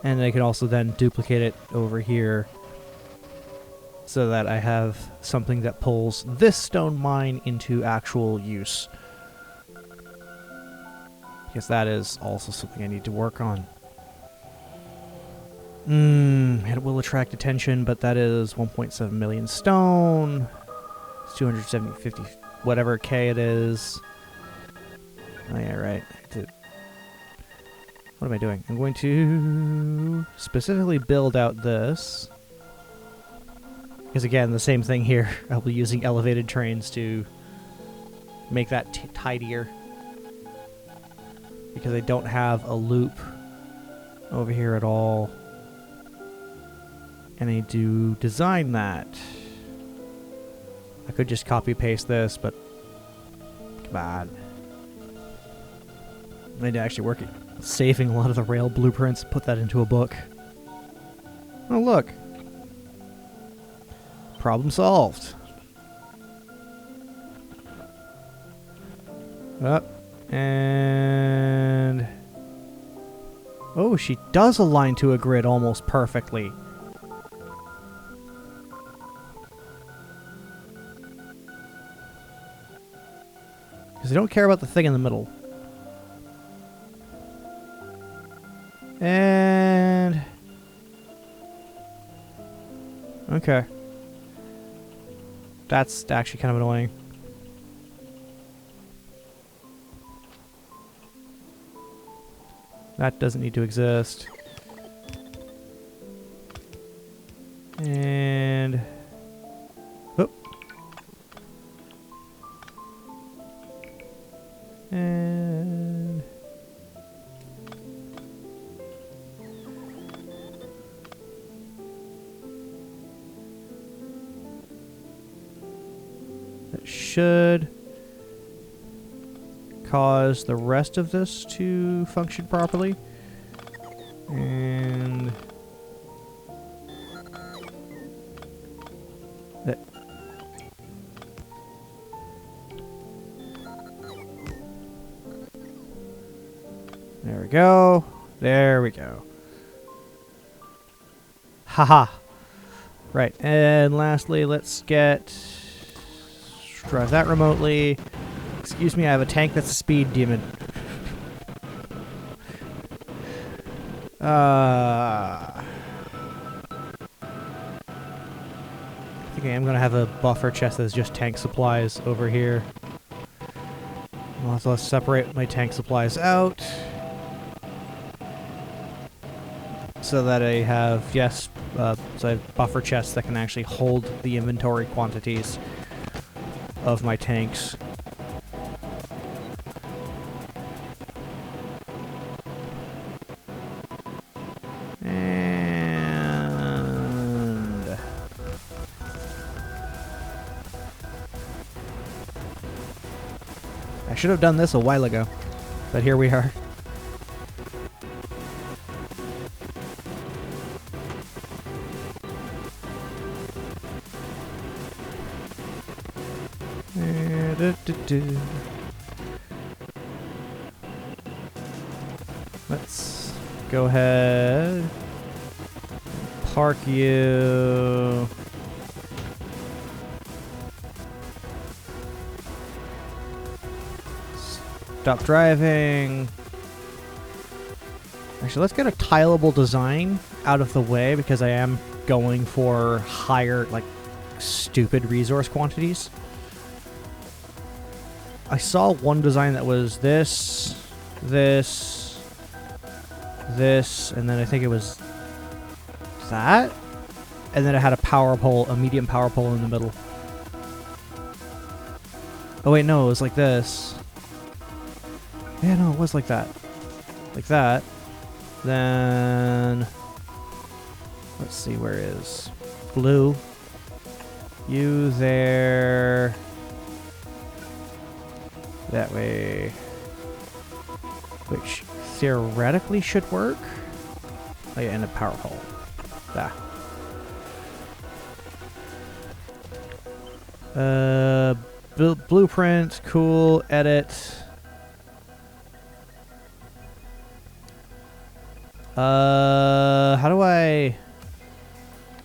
And I can also then duplicate it over here so that I have something that pulls this stone mine into actual use. Because that is also something I need to work on. It will attract attention, but that is 1.7 million stone. It's 250, whatever K it is. Oh yeah, right. What am I doing? I'm going to specifically build out this. Because again, the same thing here. I'll be using elevated trains to make that tidier. Because I don't have a loop over here at all. And I do design that. I could just copy paste this, but come on. I need to actually work at saving a lot of the rail blueprints, put that into a book. Oh look. Problem solved. Up. And... oh, she does align to a grid almost perfectly. Because I don't care about the thing in the middle. And... okay. That's actually kind of annoying. That doesn't need to exist. And... oh. And... that should cause the rest of this to function properly. And... that... there we go. There we go. Haha. Right, and lastly, let's drive that remotely. Excuse me, I have a tank that's a speed demon. I think I am going to have a buffer chest that's just tank supplies over here. Well, so let's separate my tank supplies out. So that I have, yes, so I have buffer chests that can actually hold the inventory quantities of my tanks. And... I should have done this a while ago, but here we are. Let's go ahead, park you. Stop driving. Actually, let's get a tileable design out of the way because I am going for higher, like, stupid resource quantities. I saw one design that was this, this, and then I think it was that, and then it had a power pole, a medium power pole in the middle. Oh wait, no, it was like this. Yeah, no, it was like that. Like that. Then let's see, where is blue? You there. That way. Which theoretically should work. Oh yeah, and a power pole. Ah. Blueprint, cool, edit. How do I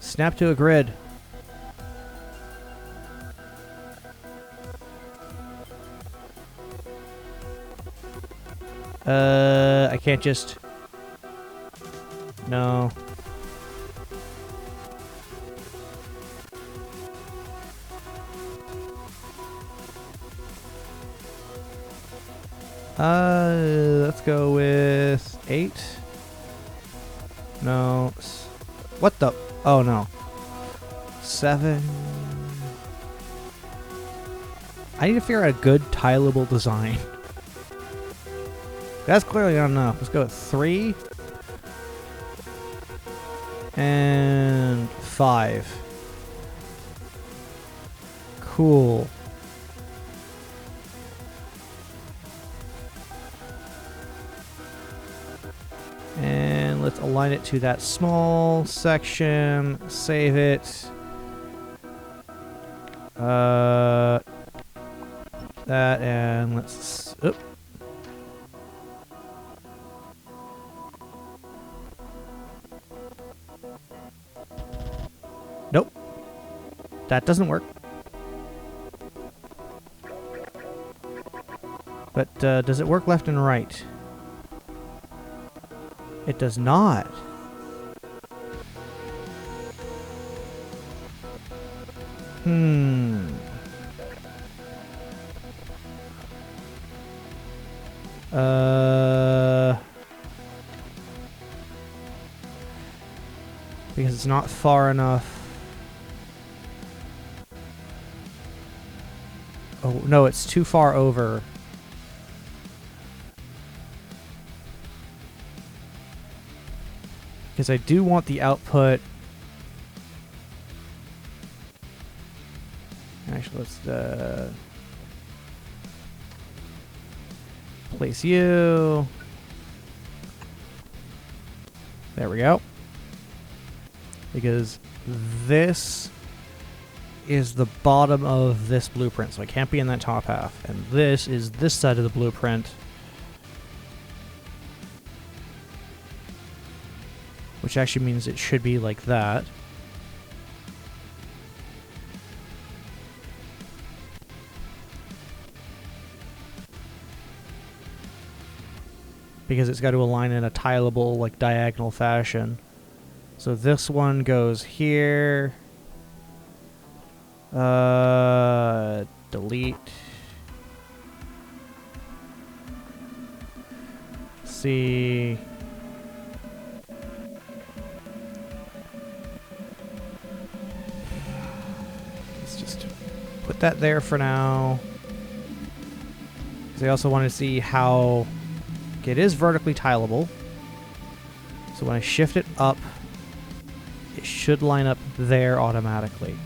snap to a grid? I can't just... No. Let's go with 8. No. What the? Oh, no. 7. I need to figure out a good tileable design. That's clearly not enough. Let's go with 3. And 5. Cool. And let's align it to that small section. Save it. That, and let's... Oop. Nope. That doesn't work. But does it work left and right? It does not. Because it's not far enough. Oh, no, it's too far over. Because I do want the output. Actually, let's place you. There we go. Because this is the bottom of this blueprint, so I can't be in that top half. And this is this side of the blueprint. Which actually means it should be like that. Because it's got to align in a tileable, like, diagonal fashion. So this one goes here. Delete. See. Let's just put that there for now. Because I also want to see how... Okay, it is vertically tileable. So when I shift it up, it should line up there automatically.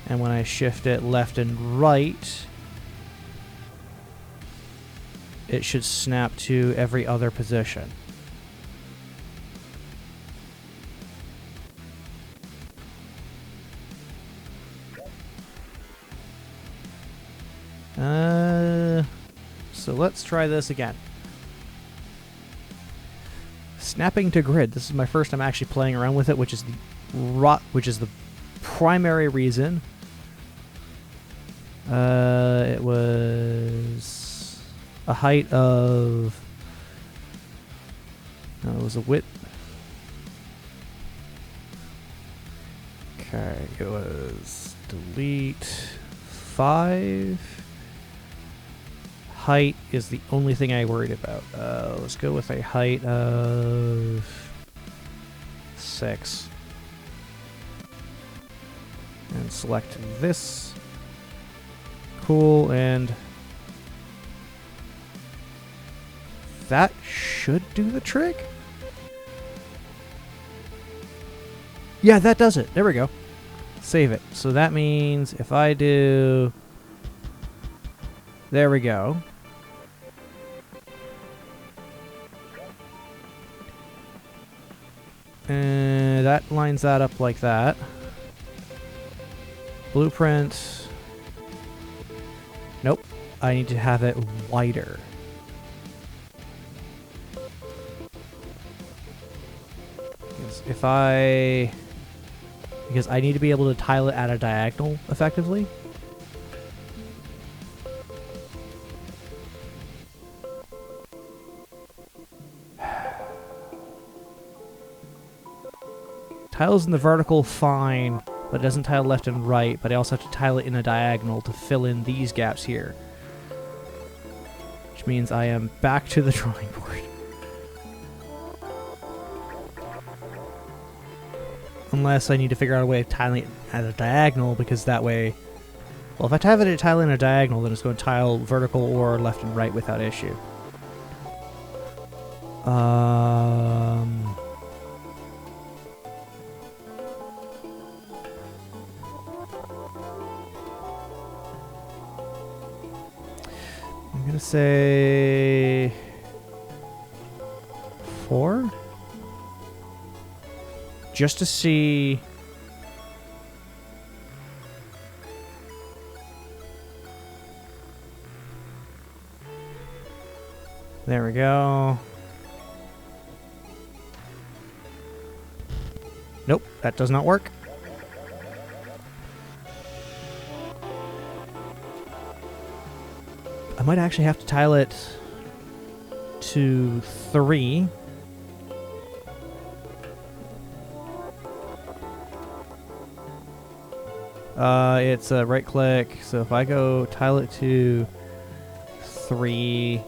And when I shift it left and right, it should snap to every other position. So let's try this again. Snapping to grid. This is my first time actually playing around with it, which is the primary reason. It was a height of... No, it was a width. Okay, it was delete 5. Height is the only thing I worried about. Let's go with a height of 6. And select this. Cool, and that should do the trick. Yeah, that does it. There we go. Save it. So that means if I do... There we go. And that lines that up like that. Blueprint. Nope. I need to have it wider. If I... Because I need to be able to tile it at a diagonal, effectively. Tiles in the vertical, fine, but it doesn't tile left and right, but I also have to tile it in a diagonal to fill in these gaps here. Which means I am back to the drawing board. Unless I need to figure out a way of tiling it at a diagonal, because that way... Well, if I tile in a diagonal, then it's going to tile vertical or left and right without issue. I'm going to say... 4? Just to see... There we go. Nope, that does not work. I might actually have to tile it to 3. It's a right click, so if I go tile it to 3,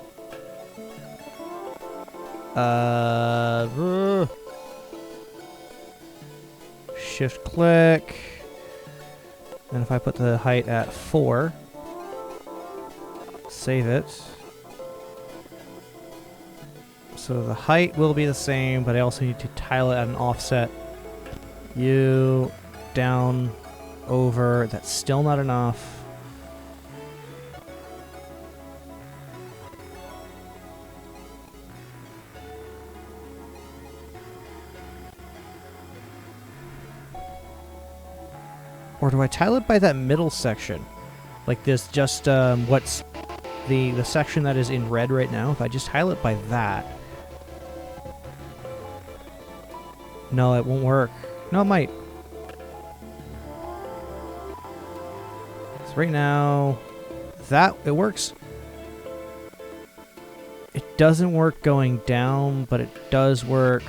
shift click, and if I put the height at 4, save it. So the height will be the same, but I also need to tile it at an offset. U down over. That's still not enough. Or do I tile it by that middle section? Like this, just what's the section that is in red right now? If I just tile it by that. No, it won't work. No, it might. So right now, that, it works. It doesn't work going down, but it does work.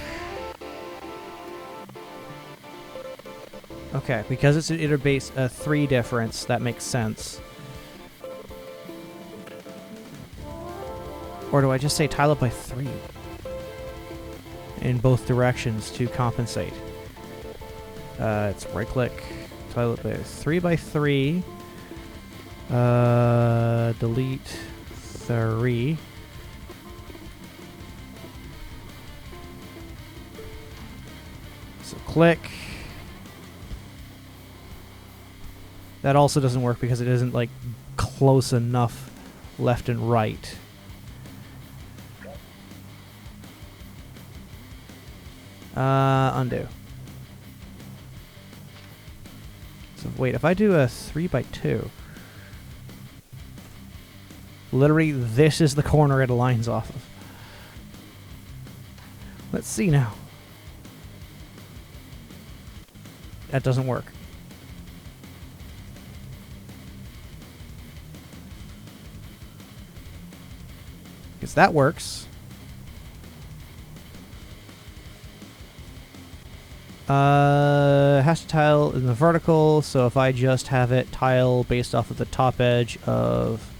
Okay, because it's an interbase 3 difference, that makes sense. Or do I just say tile it by 3? In both directions to compensate. It's right click, tile it by 3 by 3. Delete 3. So click. That also doesn't work because it isn't like close enough left and right. Undo. So wait, if I do a 3 by 2, literally this is the corner it aligns off of. Let's see now. That doesn't work. Because that works. Has to tile in the vertical, so if I just have it tile based off of the top edge of...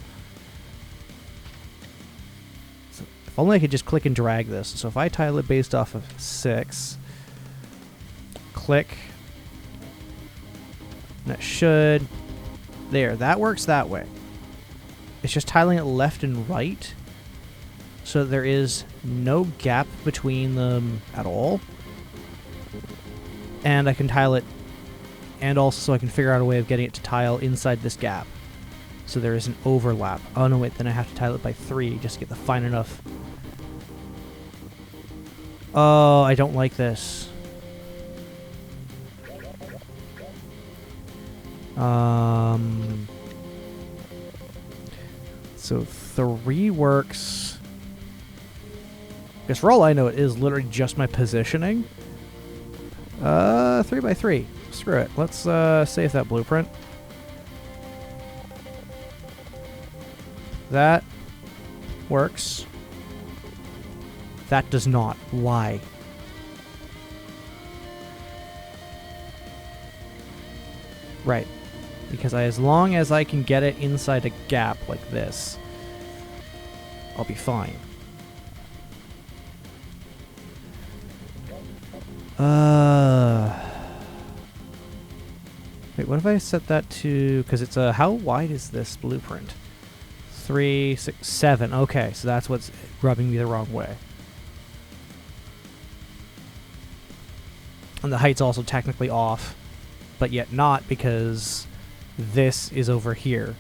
So if only I could just click and drag this. So if I tile it based off of 6, click, that should... There, that works that way. It's just tiling it left and right. so there is no gap between them at all. And I can tile it, and also so I can figure out a way of getting it to tile inside this gap. So there is an overlap. Oh no, wait, then I have to tile it by 3 just to get the fine enough. Oh, I don't like this. So 3 works. Because for all I know, it is literally just my positioning. 3 by 3. Screw it. Let's save that blueprint. That works. That does not. Why? Right. Because as long as I can get it inside a gap like this, I'll be fine. Wait, what if I set that to... Because it's a... How wide is this blueprint? 3, 6, 7. Okay, so that's what's rubbing me the wrong way. And the height's also technically off, but yet not, because this is over here.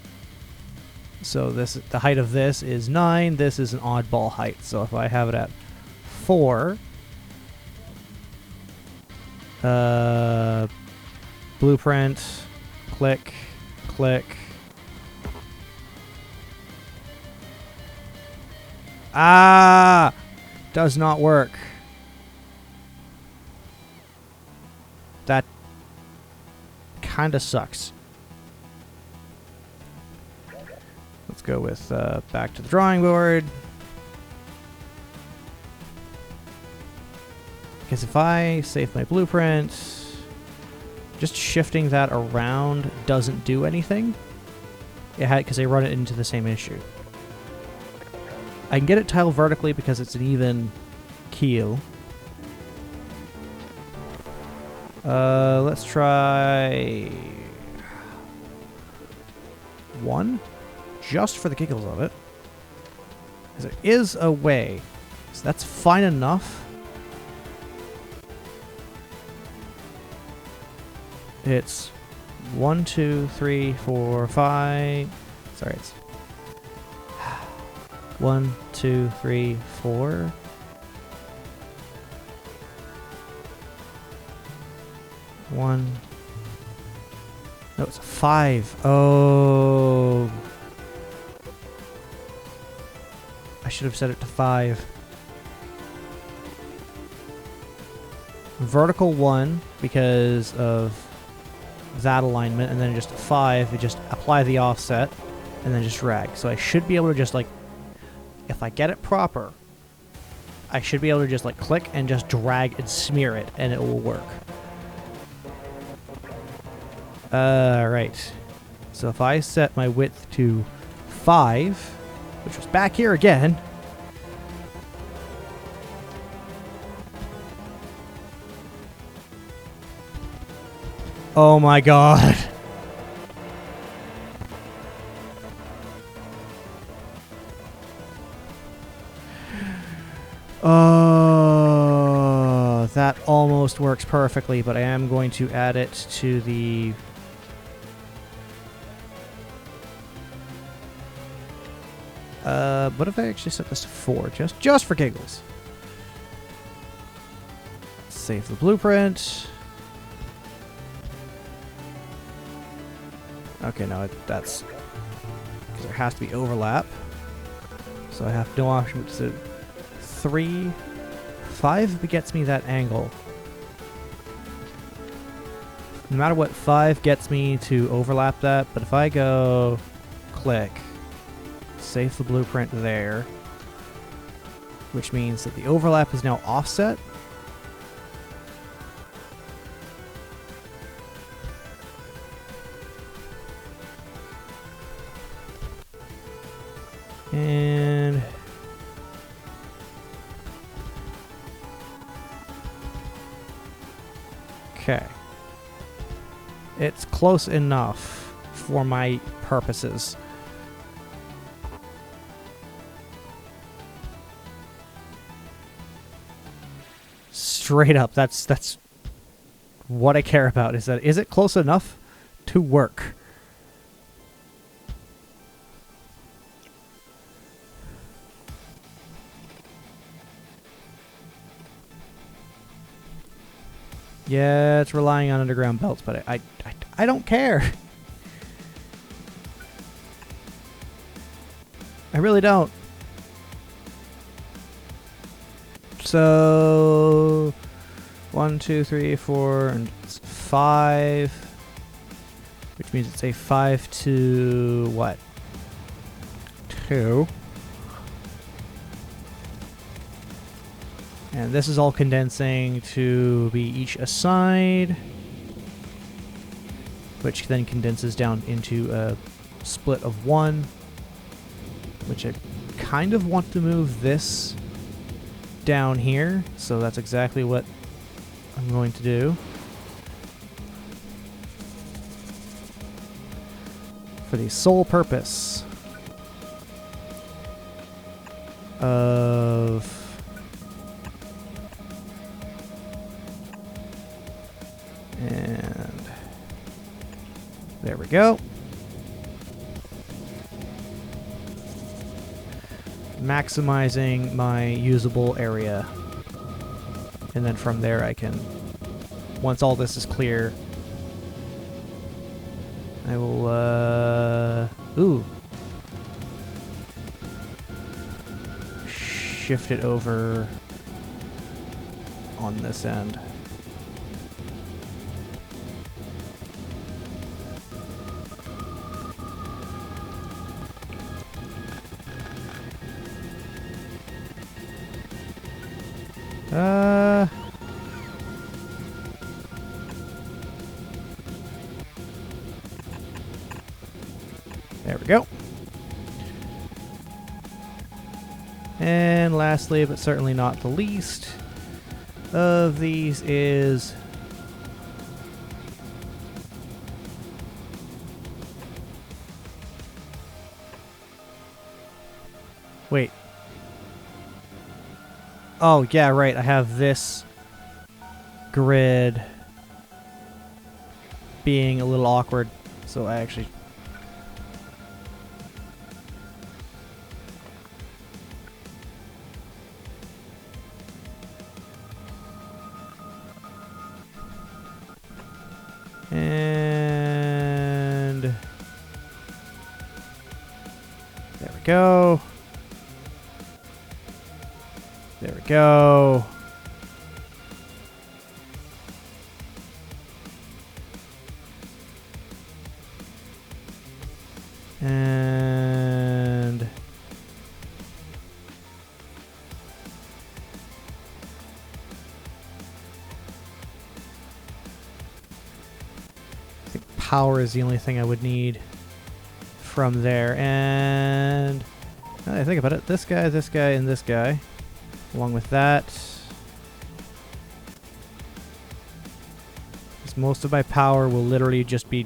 So this, the height of this is 9. This is an oddball height. So if I have it at 4, blueprint, click, click. Ah, does not work. That kind of sucks. Let's go with back to the drawing board. Because if I save my blueprint, just shifting that around doesn't do anything. It had, because I run it into the same issue. I can get it tiled vertically because it's an even keel. Let's try 1, just for the giggles of it. Because there is a way, so that's fine enough. It's 1, 2, 3, 4, 5. Sorry, it's 1, 2, 3, 4. One. No, it's 5. Oh. I should have set it to 5. Vertical 1 because of that alignment, and then just 5, you just apply the offset and then just drag. So I should be able to just, like, if I get it proper, I should be able to just, like, click and just drag and smear it, and it will work. Right. So if I set my width to 5, which was back here again. Oh my god. Oh, that almost works perfectly, but I am going to add it to the... what if I actually set this to 4, just for giggles? Save the blueprint. Okay, no, that's because there has to be overlap. So I have no option but to 3, 5 gets me that angle. No matter what, 5 gets me to overlap that, but if I go click, save the blueprint there, which means that the overlap is now offset. And okay. It's close enough for my purposes. Straight up, that's what I care about, is it close enough to work? Yeah, it's relying on underground belts, but I don't care. I really don't. So 1, 2, 3, 4, and it's 5, which means it's a 5 to what? 2. And this is all condensing to be each a side, which then condenses down into a split of 1, which I kind of want to move this down here, so that's exactly what I'm going to do. For the sole purpose of and there we go. Maximizing my usable area. And then from there I can, once all this is clear, I will, shift it over on this end. There we go. And lastly, but certainly not the least of these is wait. Oh, yeah, right. I have this grid being a little awkward, so I actually... And... there we go. There we go. And I think power is the only thing I would need from there. And now that I think about it, this guy, and this guy. Along with that, because most of my power will literally just be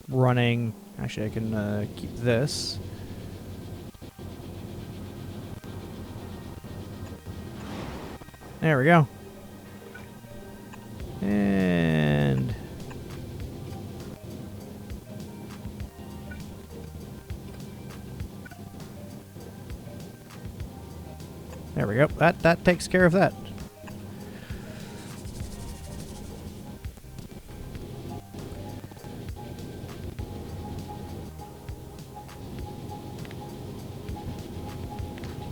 running. Actually, I can keep this. There we go. And there we go. That takes care of that.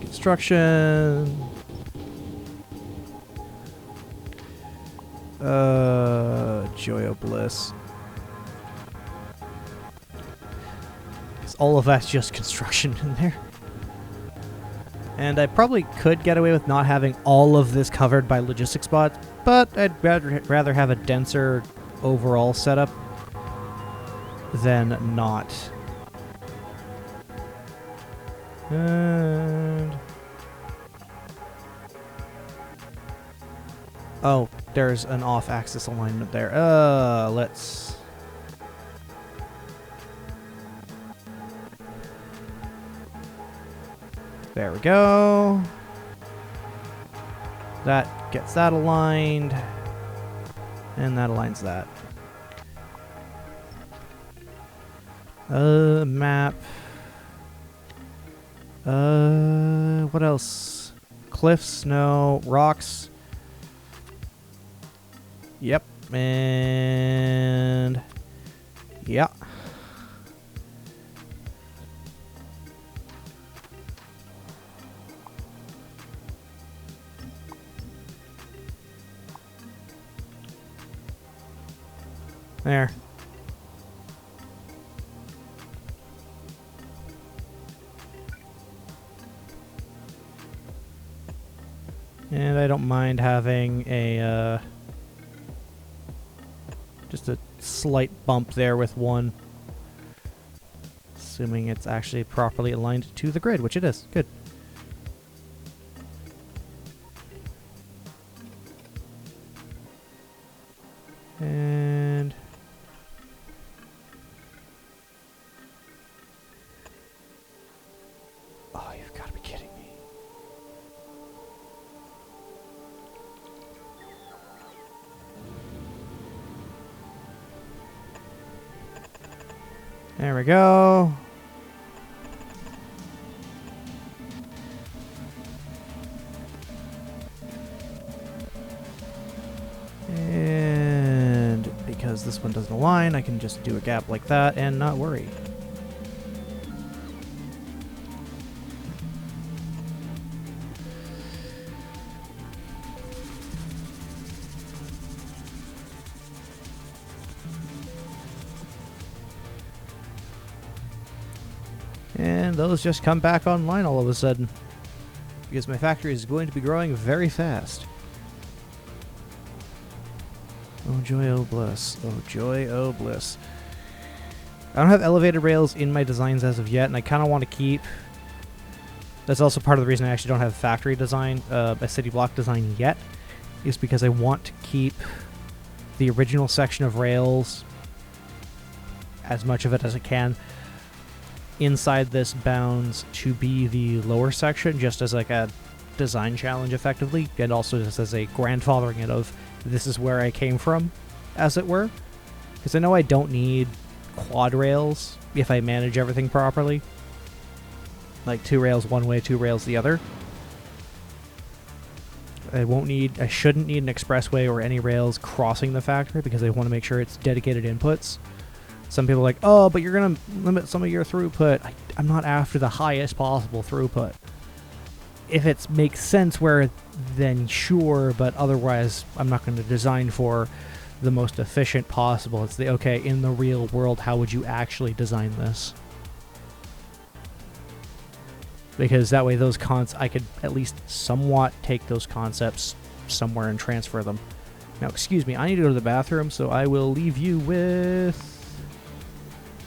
Construction. Joy of Bliss. All of that's just construction in there. And I probably could get away with not having all of this covered by logistics spots, but I'd rather have a denser overall setup than not. And oh, there's an off-axis alignment there. Let's... There we go. That gets that aligned. And that aligns that. Map. What else? Cliffs, no. Rocks. Yep. And... yeah. There. And I don't mind having a, just a slight bump there with one. Assuming it's actually properly aligned to the grid, which it is. Good. And... oh, you've got to be kidding me. There we go. And because this one doesn't align, I can just do a gap like that and not worry. And those just come back online all of a sudden. Because my factory is going to be growing very fast. Oh joy, oh bliss. Oh joy, oh bliss. I don't have elevated rails in my designs as of yet, and I kind of want to keep... that's also part of the reason I actually don't have factory design, a city block design yet, is because I want to keep the original section of rails, as much of it as I can, inside this bounds to be the lower section, just as like a design challenge effectively, and also just as a grandfathering it of this is where I came from, as it were. Because I know I don't need quad rails if I manage everything properly. Like 2 rails one way, 2 rails the other. I shouldn't need an expressway or any rails crossing the factory because I want to make sure it's dedicated inputs. Some people are like, oh, but you're going to limit some of your throughput. I'm not after the highest possible throughput. If it makes sense where, then sure, but otherwise I'm not going to design for the most efficient possible. It's the, okay, in the real world, how would you actually design this? Because that way I could at least somewhat take those concepts somewhere and transfer them. Now, excuse me, I need to go to the bathroom, so I will leave you with...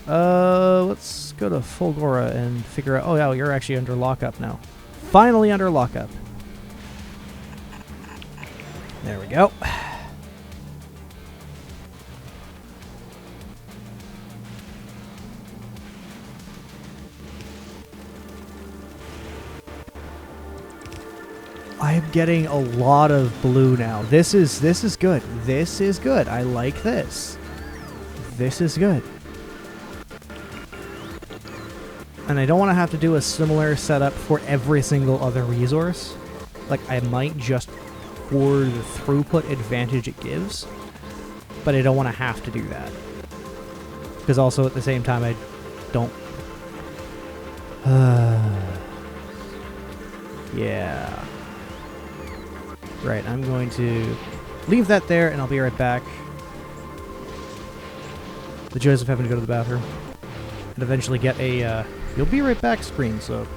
let's go to Fulgora and figure out... oh, yeah, you're actually under lockup now. Finally under lockup. There we go. I'm getting a lot of blue now. This is good. This is good. I like this. This is good. And I don't want to have to do a similar setup for every single other resource. Like, I might just for the throughput advantage it gives, but I don't want to have to do that. Because also at the same time, I don't... yeah. Right, I'm going to leave that there, and I'll be right back. The joys of having to go to the bathroom. And eventually get a, you'll be right back screen, so...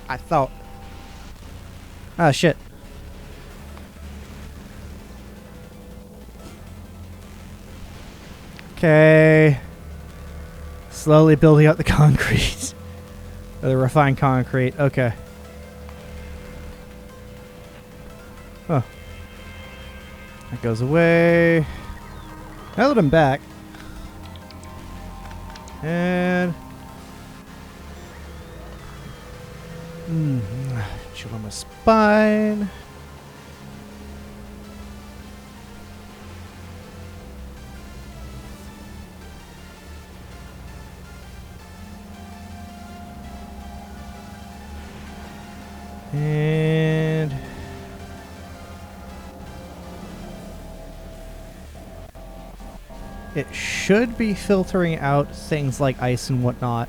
I thought. Ah, shit. Okay. Slowly building out the concrete. Or the refined concrete. Okay. Huh. That goes away. Now that I'm back. And... chill on my spine. And... it should be filtering out things like ice and whatnot.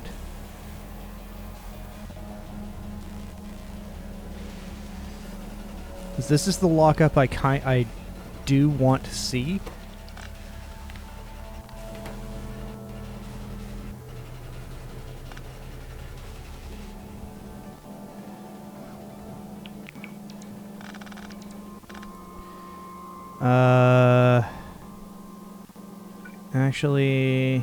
This is the lockup I do want to see. Actually...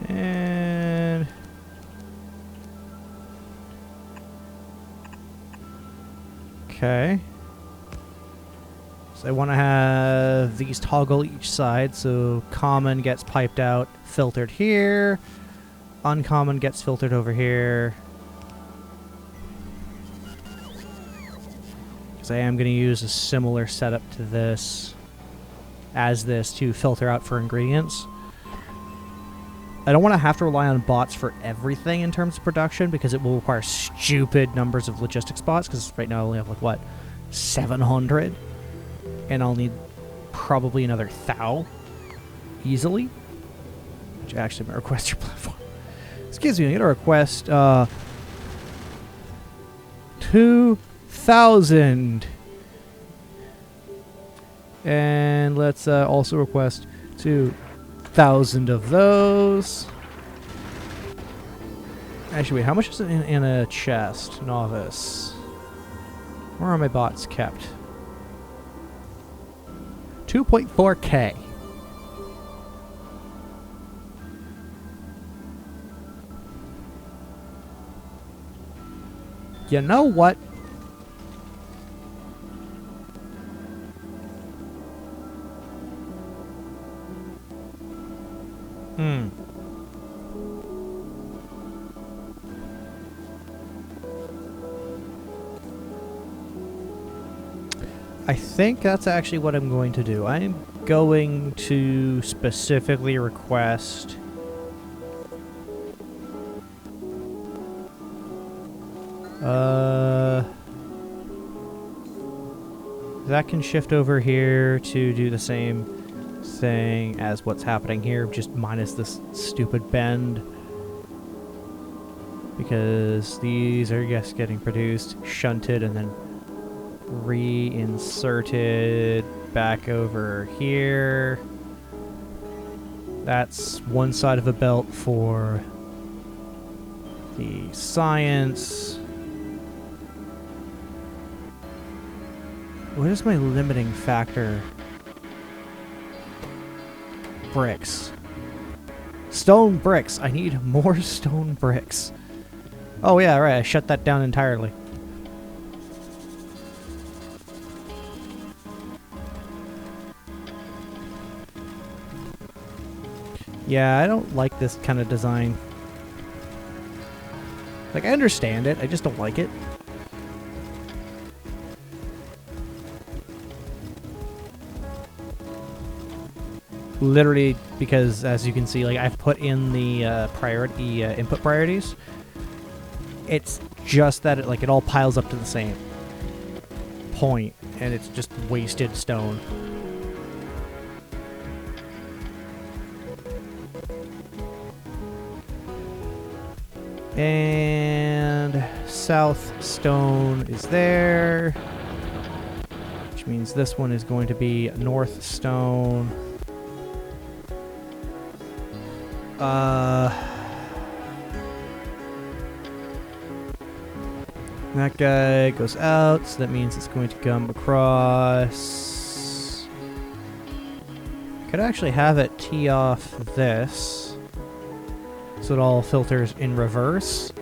and... okay. So I want to have these toggle each side, so common gets piped out, filtered here. Uncommon gets filtered over here. Because I am going to use a similar setup to this, as this, to filter out for ingredients. I don't want to have to rely on bots for everything in terms of production, because it will require stupid numbers of logistics bots, because right now I only have, like, what, 700? And I'll need probably another 1,000 easily. Which actually might request your platform. Excuse me, I'm going to request 2,000. And let's also request 2,000 of those. Actually, wait, how much is it in a chest? Novice. Where are my bots kept? 2.4K. You know what? I think that's actually what I'm going to do. I'm going to specifically request that can shift over here to do the same thing as what's happening here, just minus this stupid bend. Because these are, yes, getting produced, shunted, and then reinserted back over here. That's one side of the belt for the science. What is my limiting factor? Bricks. Stone bricks. I need more stone bricks. Oh yeah, right, I shut that down entirely. Yeah, I don't like this kind of design. Like, I understand it, I just don't like it. Literally, because as you can see, like, I've put in the input priorities. It's just that it all piles up to the same point, and it's just wasted stone. And south stone is there, which means this one is going to be north stone. That guy goes out, so that means it's going to come across. Could actually have it tee off this, so it all filters in reverse,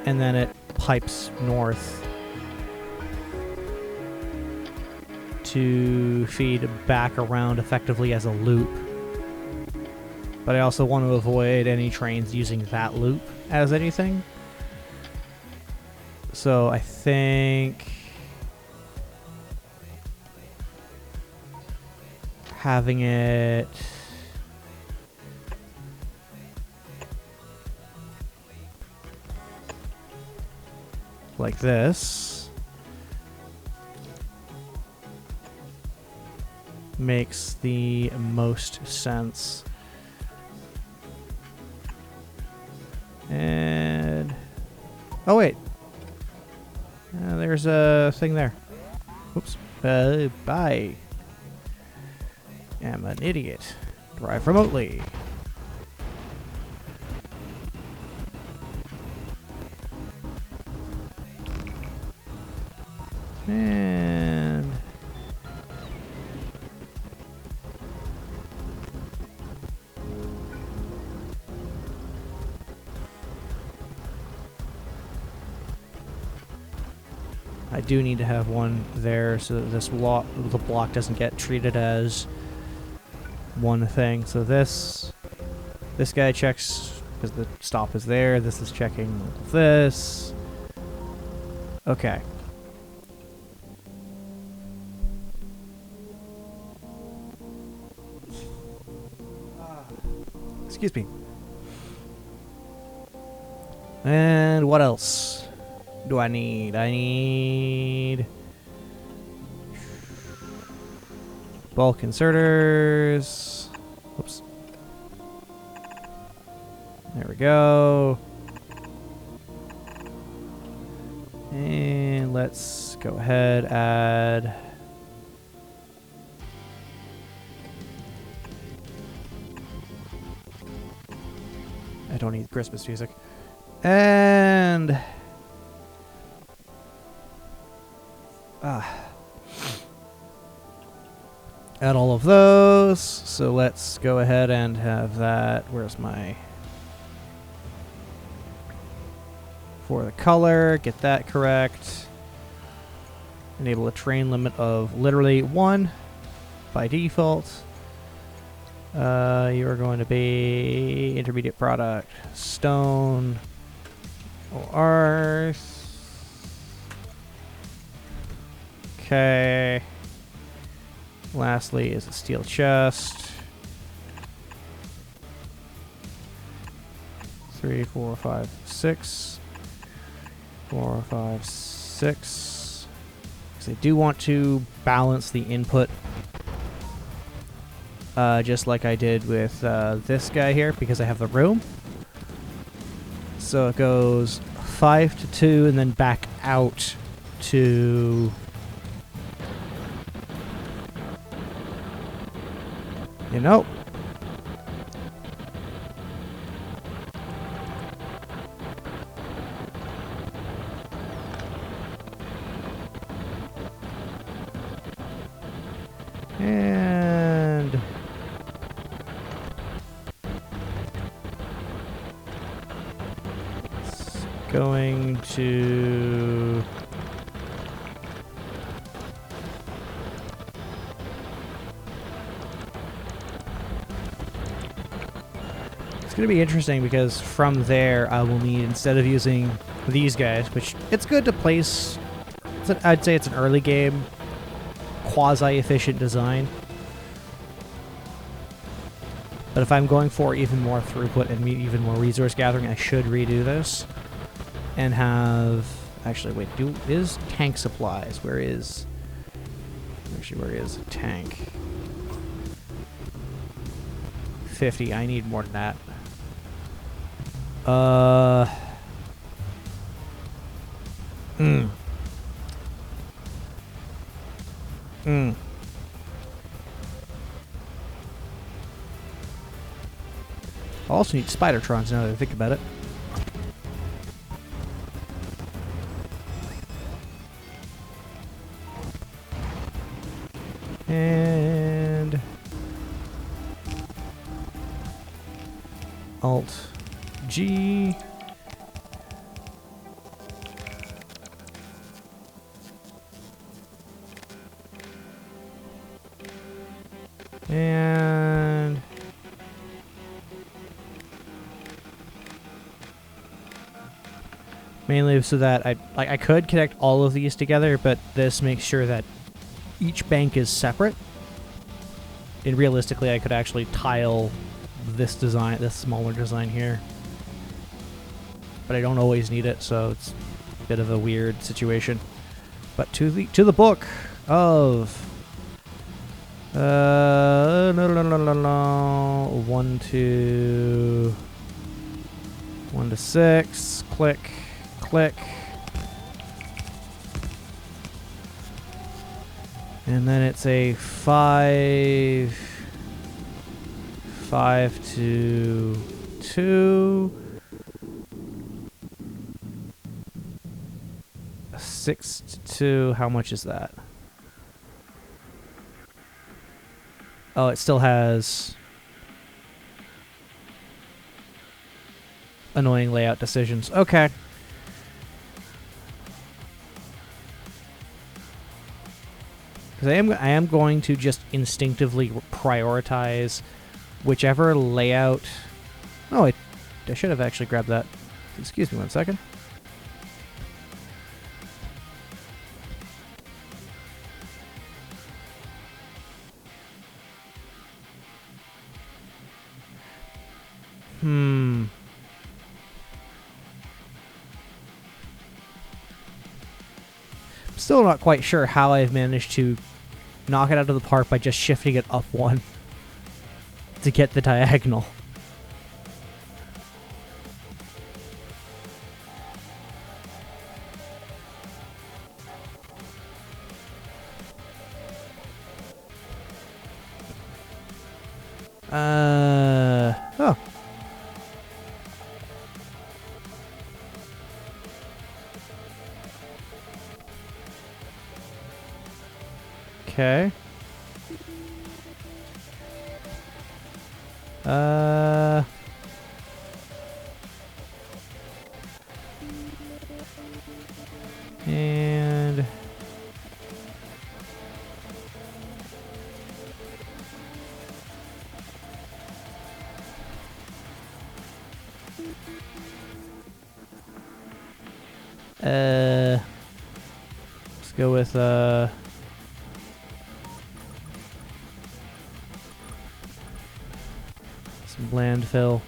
and then it pipes north to feed back around effectively as a loop. But I also want to avoid any trains using that loop as anything. So I think having it like this makes the most sense. And oh wait, there's a thing there. Oops. Bye. I'm an idiot. Drive remotely. And I do need to have one there so that the block doesn't get treated as one thing. So this guy checks because the stop is there. This is checking this. Okay. Excuse me. And what else do I need? I need bulk inserters. Oops. There we go. And let's go ahead, add I don't need Christmas music. And add all of those. So let's go ahead and have that. Where's my for the color? Get that correct. Enable a train limit of literally 1 by default. You are going to be intermediate product, stone, or okay. Lastly is a steel chest. 3, 4, 5, 6. 4, 5, 6. Because I do want to balance the input. Just like I did with this guy here, because I have the room. So it goes 5 to 2 and then back out to you know. And it's going to it's going to be interesting because from there I will need, instead of using these guys, which it's good to place, I'd say it's an early game quasi-efficient design. But if I'm going for even more throughput and even more resource gathering, I should redo this and have... Actually, wait, is tank supplies? Where is tank? 50, I need more than that. Uh. Mm. Mm. I also need Spidertrons now that I think about it. And Alt G. And mainly so that I could connect all of these together, but this makes sure that each bank is separate. And realistically, I could actually tile this design, this smaller design here. But I don't always need it, so it's a bit of a weird situation. But to the book of no, 1 to 6, click, click. And then it's a 5 to 2, 6 to 2. How much is that? Oh, it still has annoying layout decisions. Okay. Because I am going to just instinctively prioritize whichever layout. Oh, I should have actually grabbed that. Excuse me 1 second. Still not quite sure how I've managed to knock it out of the park by just shifting it up 1 to get the diagonal. Oh. Okay. And let's go with some landfill.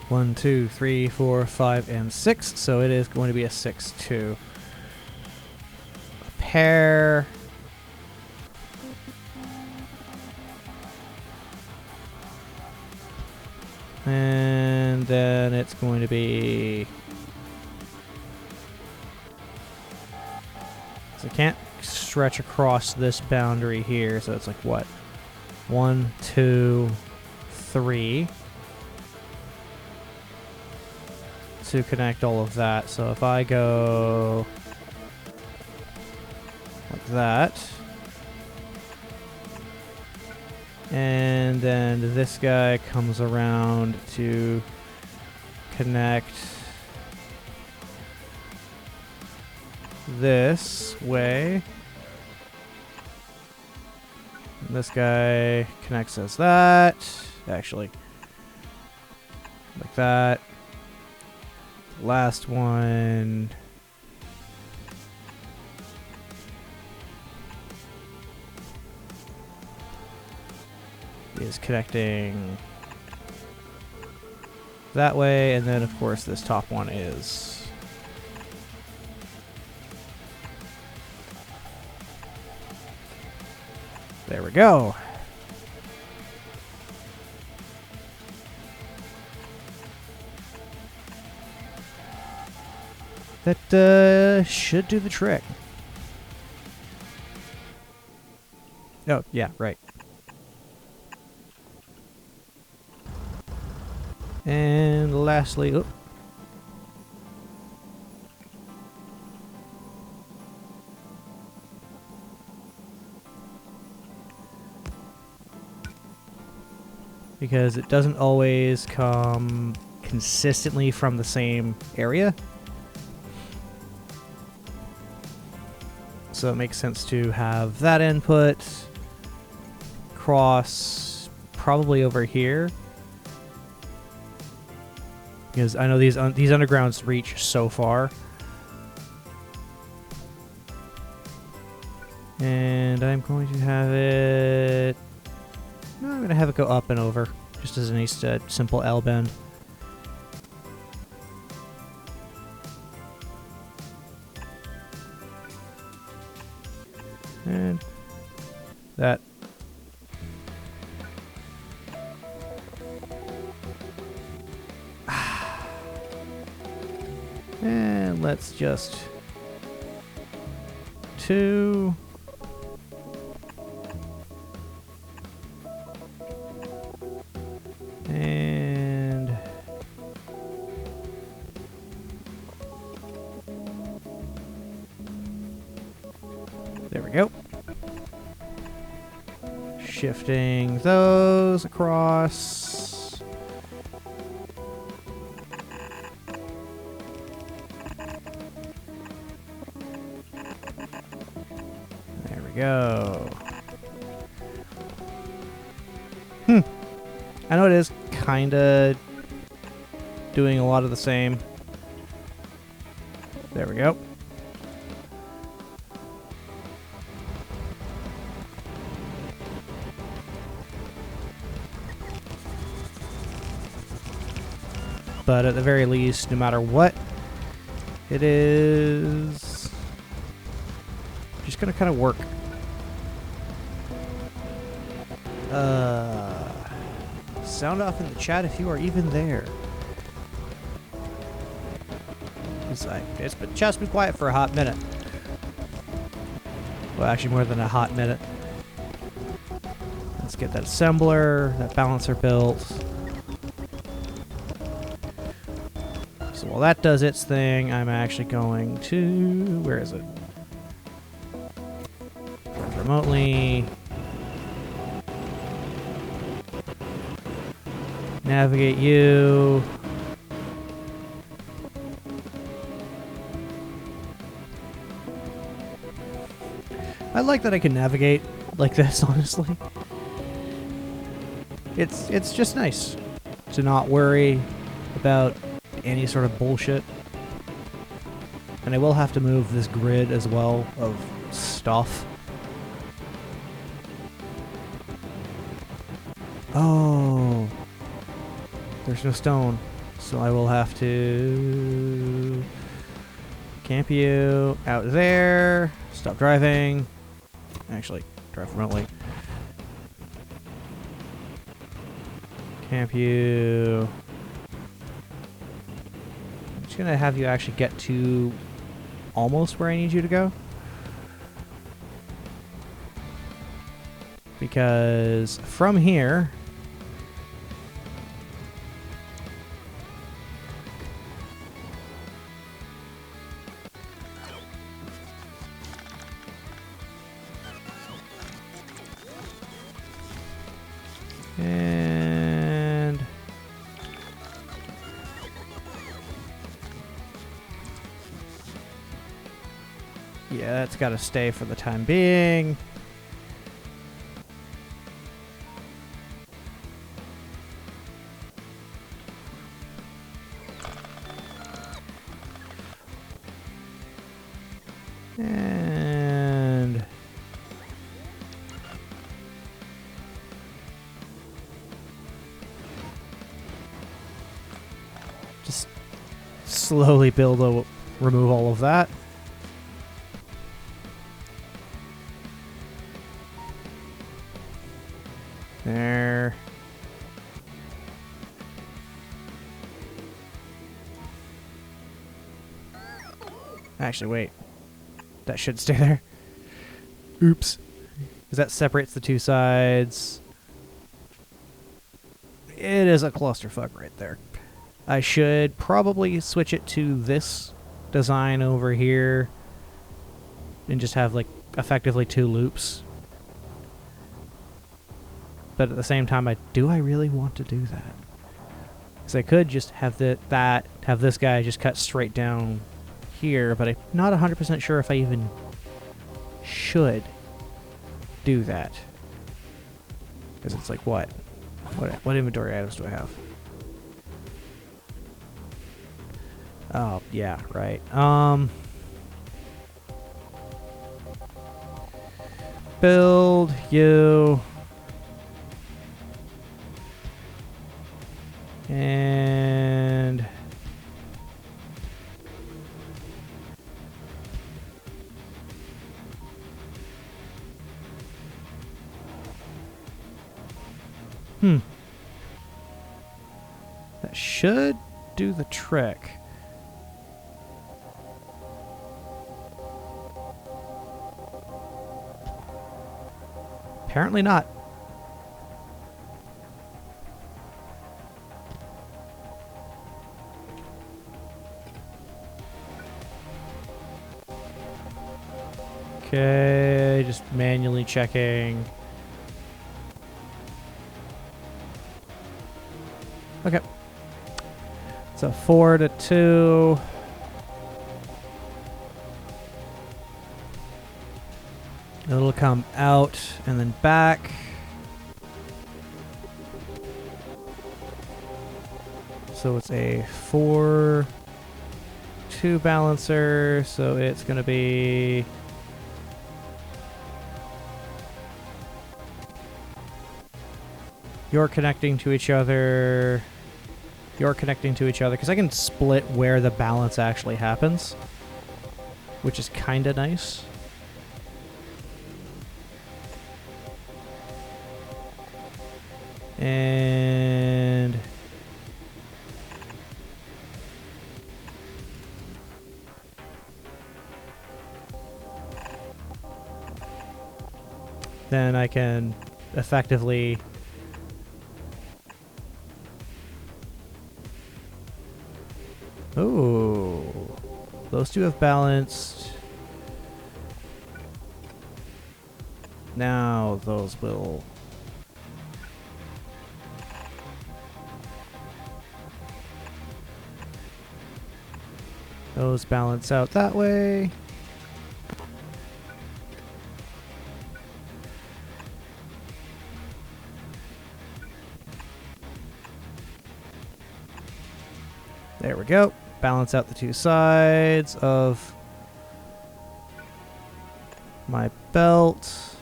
1, 2, 3, 4, 5, and 6. So it is going to be a 6-2. A pair. And then it's going to be... So I can't stretch across this boundary here, so it's like what? 1, 2, 3. To connect all of that. So if I go like that, and then this guy comes around to connect this way. And this guy connects as that. Actually, like that. Last one. Is connecting that way, and then of course this top one is there. We go. That should do the trick. Oh, yeah, right. And lastly, oh. Because it doesn't always come consistently from the same area. So it makes sense to have that input cross probably over here. Because I know these undergrounds reach so far. And I'm going to have it... No, I'm going to have it go up and over. Just as a nice simple L bend. And that. And let's just... 2... And... There we go. Shifting those across. There we go. I know it is kinda doing a lot of the same. There we go. But at the very least, no matter what it is, just gonna kind of work. Sound off in the chat if you are even there. Chat's been quiet for a hot minute. Well, actually more than a hot minute. Let's get that assembler, that balancer built. So while that does its thing, I'm actually going to... Where is it? Remotely... Navigate you. I like that I can navigate like this, honestly. It's just nice to not worry about any sort of bullshit. And I will have to move this grid as well of stuff. Oh. There's no stone, so I will have to camp you out there. Stop driving. Actually, drive remotely. Camp you. I'm just gonna have you actually get to almost where I need you to go. Because from here... And yeah, that's got to stay for the time being. And just slowly remove all of that. There. Actually, wait. That should stay there. Oops. Because that separates the two sides. It is a clusterfuck right there. I should probably switch it to this design over here and just have, like, effectively 2 loops. But at the same time, do I really want to do that? Because I could just have have this guy just cut straight down here, but I'm not 100% sure if I even should do that. Because it's like, what inventory items do I have? Oh, yeah, right. Build you. And that should do the trick. Apparently not. Okay, just manually checking. Okay. So 4 to 2. It'll come out and then back. So it's a 4-2 balancer, so it's going to be you're connecting to each other. You're connecting to each other, because I can split where the balance actually happens, which is kind of nice. And then I can effectively those two have balanced. Now those will balance out that way. There we go. Balance out the two sides of my belt.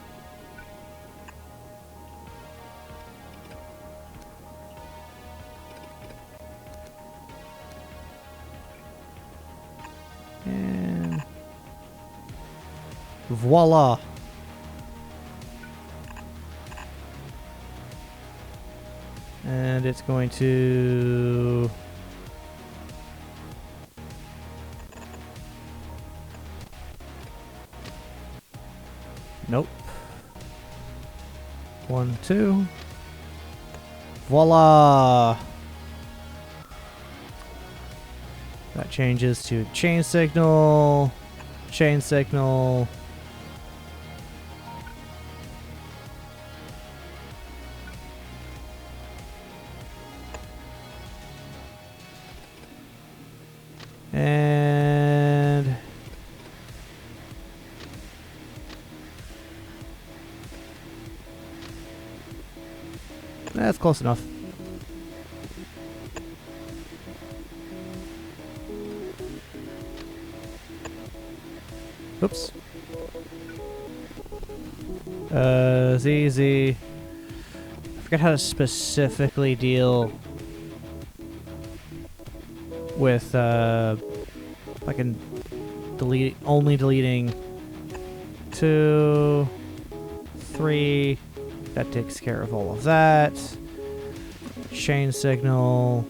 And voila. And it's going to nope. 1, 2. Voila. That changes to chain signal, chain signal. And that's close enough. Oops. ZZ. I forgot how to specifically deal with I can only deleting 2, 3. That takes care of all of that. Chain signal.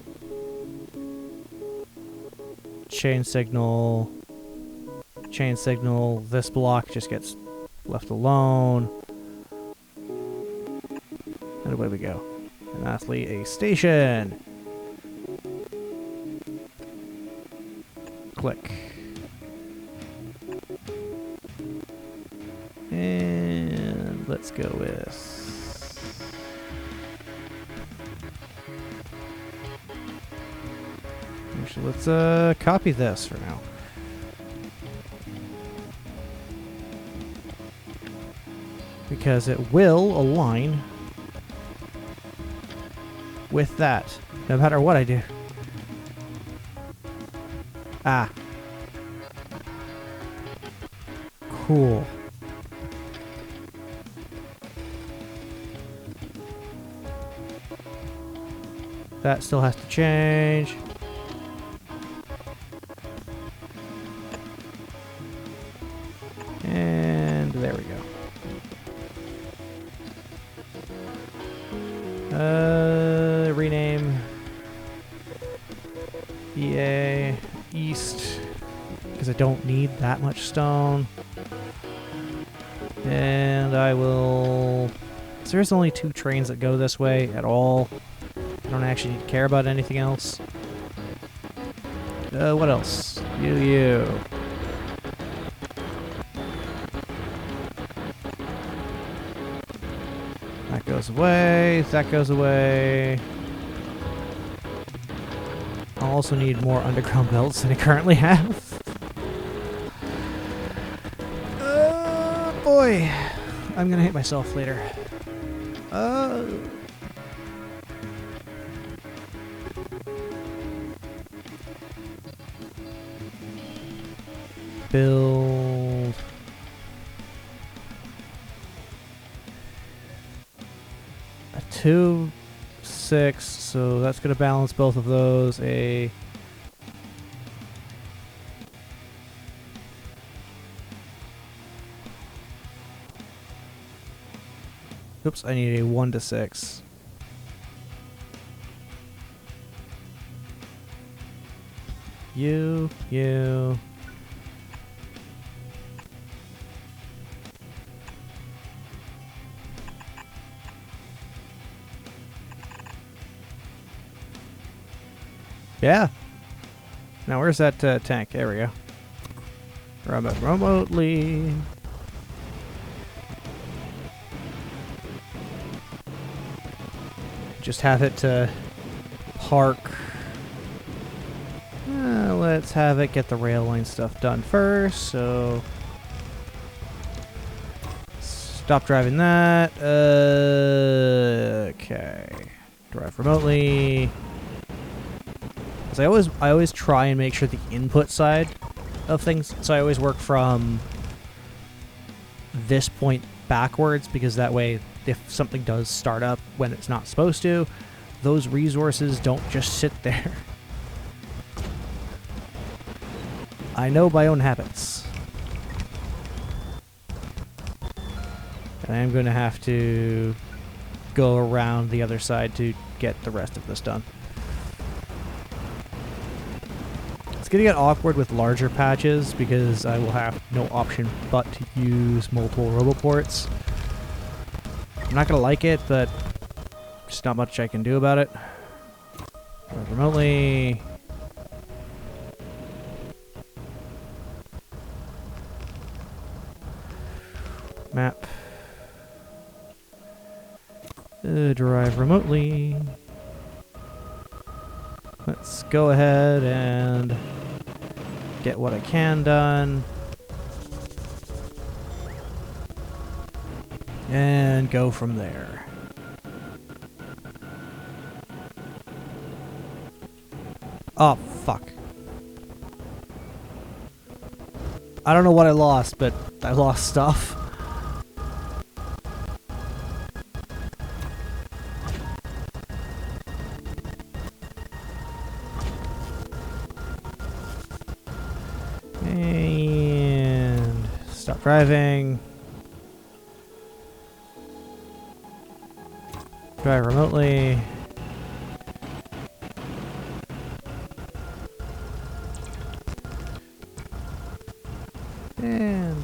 Chain signal. chain signal. This block just gets left alone. And away we go. And lastly, a station. Click. And let's go with... Actually, let's copy this for now. Because it will align with that, no matter what I do. Ah. Cool. That still has to change. And there we go. Rename EA East because I don't need that much stone. And I will... So there's only 2 trains that go this way at all. I don't actually care about anything else. What else? You. That goes away. That goes away. I'll also need more underground belts than I currently have. Boy. I'm gonna hit myself later. Build... a 2, 6, so that's going to balance both of those. Oops, I need a 1 to 6. You. Yeah. Now where's that tank? There we go. Remotely. Just have it park. Let's have it get the rail line stuff done first. So stop driving that. Okay. Drive remotely. I always try and make sure the input side of things, so I always work from this point backwards, because that way if something does start up when it's not supposed to, those resources don't just sit there. I know my own habits. And I am going to have to go around the other side to get the rest of this done. It's going to get awkward with larger patches because I will have no option but to use multiple roboports. I'm not going to like it, but there's not much I can do about it. Remotely. Map. Drive remotely. Let's go ahead and get what I can done. And go from there. Oh, fuck. I don't know what I lost, but I lost stuff. And stop driving. Drive remotely. And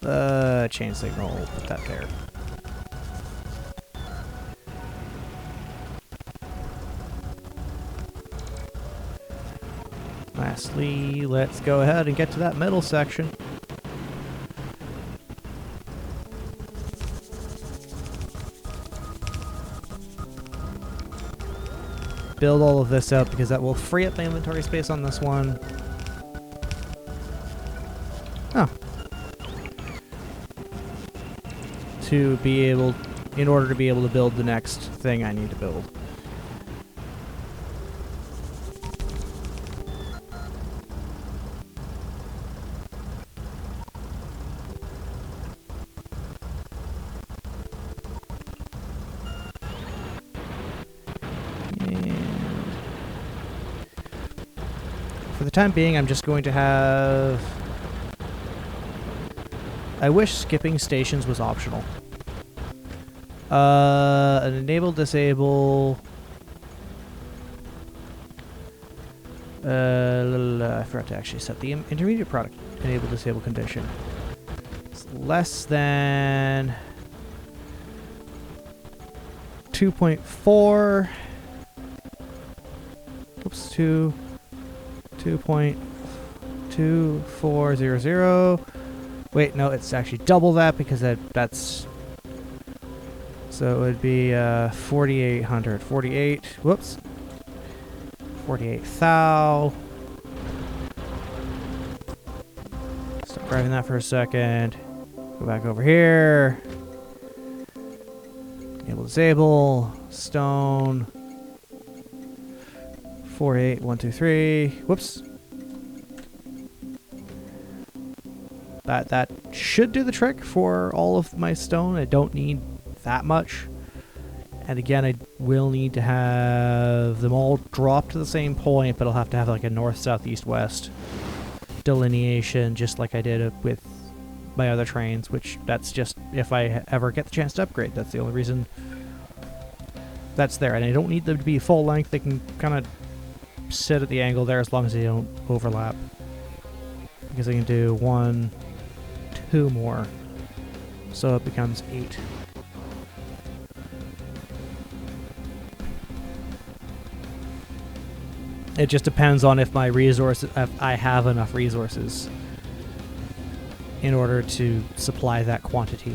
the chain signal, put that there. Lastly, let's go ahead and get to that middle section. Build all of this up because that will free up my inventory space on this one. Oh. To be able, in order to be able to build the next thing I need to build. For the time being, I'm just going to have... I wish skipping stations was optional. An enable, disable... I forgot to actually set the intermediate product enable, disable condition. It's less than... 2.4... Oops, 2.2400. Wait, no, it's actually double that because that's... So it would be 4,800. 48, whoops. 48 thou. Stop driving that for a second. Go back over here. Enable, disable. Stone. 48123. Whoops. That should do the trick for all of my stone. I don't need that much. And again, I will need to have them all drop to the same point, but I'll have to have like a north, south, east, west delineation, just like I did with my other trains, which that's just if I ever get the chance to upgrade. That's the only reason that's there. And I don't need them to be full length. They can kind of sit at the angle there as long as they don't overlap. Because I can do 1, 2 more. So it becomes 8. It just depends on if my resources, if I have enough resources in order to supply that quantity.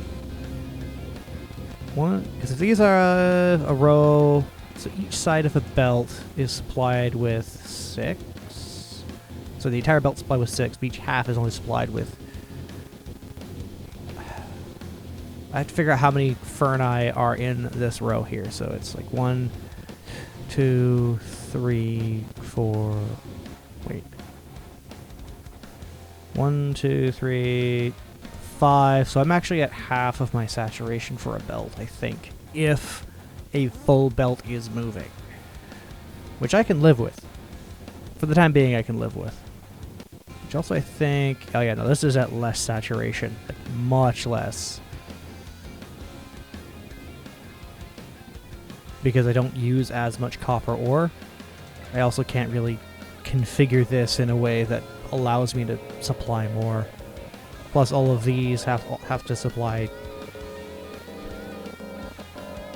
One, because if these are a row, so each side of a belt is supplied with 6. So the entire belt supplied with 6, but each half is only supplied with... I have to figure out how many ferni are in this row here. So it's like 1, 2, 3, 4... Wait. 1, 2, 3, 5. So I'm actually at half of my saturation for a belt, I think. If a full belt is moving. Which I can live with. For the time being, I can live with. Which also I think... Oh yeah, no, this is at less saturation. Like, much less. Because I don't use as much copper ore. I also can't really configure this in a way that allows me to supply more. Plus all of these have to supply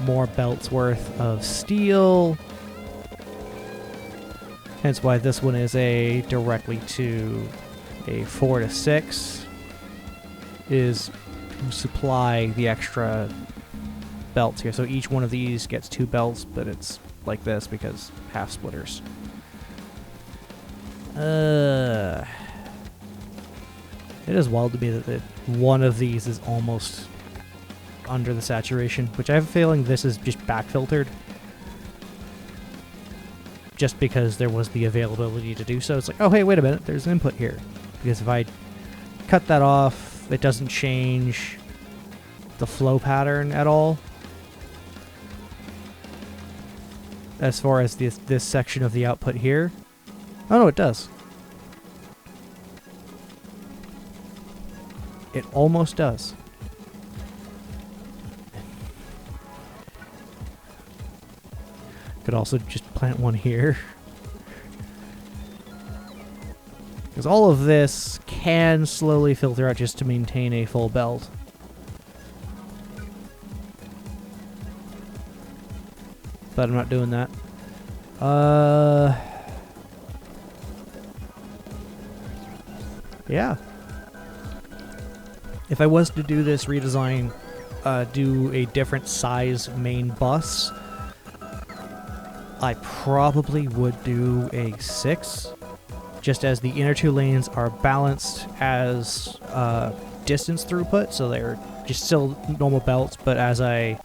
more belts worth of steel. Hence why this one is a directly to a 4 to 6 is to supply the extra belts here. So each one of these gets 2 belts, but it's like this because half splitters. It is wild to me that one of these is almost under the saturation, which I have a feeling this is just back filtered. Just because there was the availability to do so. It's like, oh hey, wait a minute, there's an input here. Because if I cut that off, it doesn't change the flow pattern at all. As far as this section of the output here. Oh no, it does. It almost does. Could also just plant one here. Because all of this can slowly filter out just to maintain a full belt. But I'm not doing that. Yeah. If I was to do this redesign, do a different size main bus, I probably would do a 6, just as the inner 2 lanes are balanced as distance throughput, so they're just still normal belts, but as I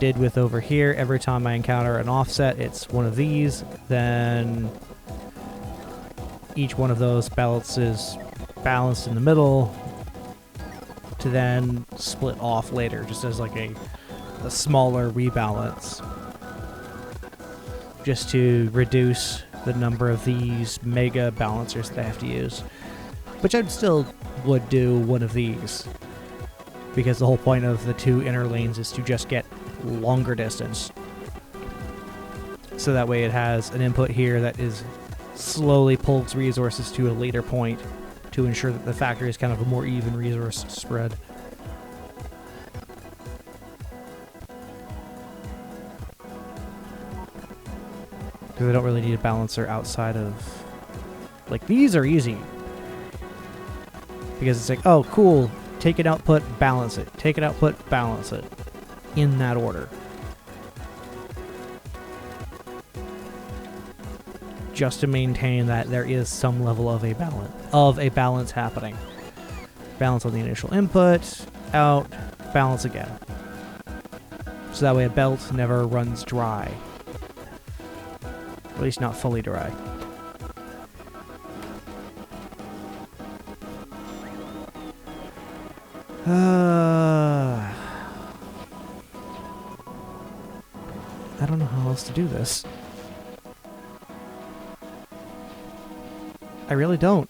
did with over here, every time I encounter an offset, it's one of these, then each one of those belts is balanced in the middle to then split off later, just as like a smaller rebalance, just to reduce the number of these mega balancers that I have to use. Which I still would do one of these, because the whole point of the 2 inner lanes is to just get longer distance. So that way it has an input here that is slowly pulls resources to a later point to ensure that the factory is kind of a more even resource spread. Because I don't really need a balancer outside of... Like, these are easy. Because it's like, oh, cool, take an output, balance it. Take an output, balance it. In that order. Just to maintain that there is some level of a balance happening. Balance on the initial input, out, balance again. So that way a belt never runs dry. At least not fully dry. I don't know how else to do this. I really don't.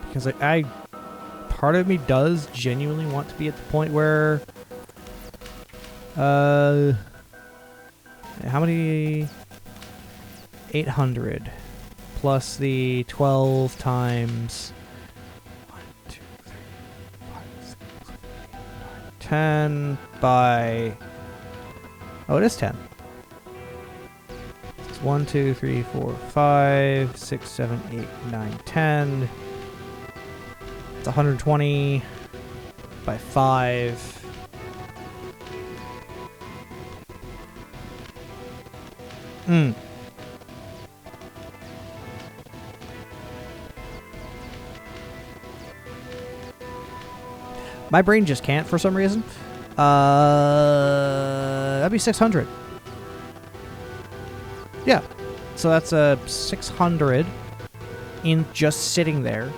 Because I part of me does genuinely want to be at the point where how many 800 plus the 12 times 1, 2, 3, 4, 5, 6, 7, 8, 9, 10 by... Oh, it is 10. It's 1, 2, 3, 4, 5, 6, 7, 8, 9, 10. It's 120 by 5. My brain just can't for some reason. That'd be 600. Yeah. So that's a 600 in just sitting there.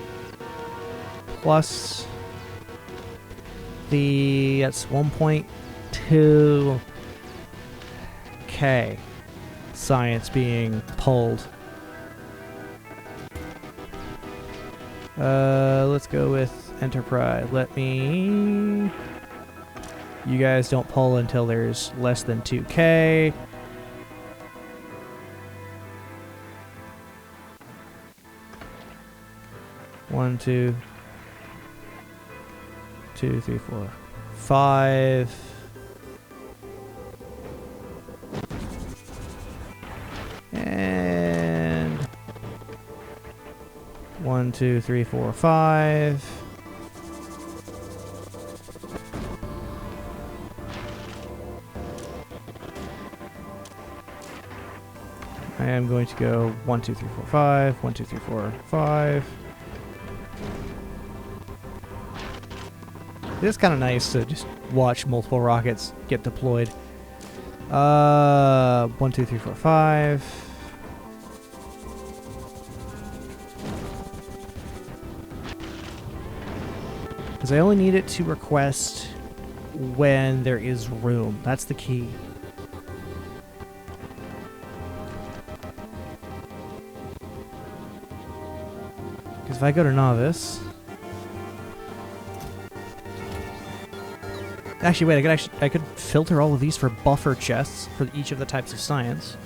Plus that's 1.2 K science being pulled. Let's go with Enterprise. You guys don't pull until there's less than 2K. One, two, 2, 3, 4, 5. And 1, 2, 3, 4, 5. I am going to go 1, 2, 3, 4, 5. 1, 2, 3, 4, 5. It's kind of nice to just watch multiple rockets get deployed. 1, 2, 3, 4, 5. Because I only need it to request when there is room. That's the key. Because if I go to novice... Actually, wait, I could filter all of these for buffer chests for each of the types of science.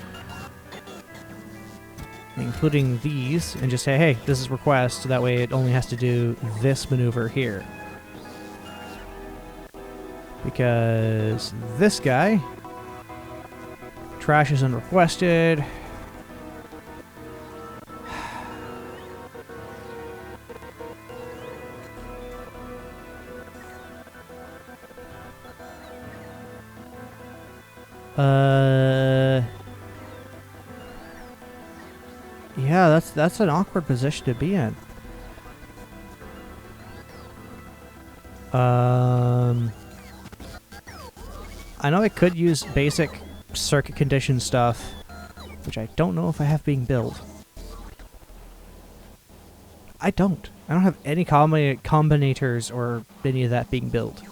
Including these, and just say, hey, this is request, so that way it only has to do this maneuver here. Because this guy, trash is unrequested. Yeah, that's an awkward position to be in. I know I could use basic circuit condition stuff, which I don't know if I have being built. I don't have any combinators or any of that being built.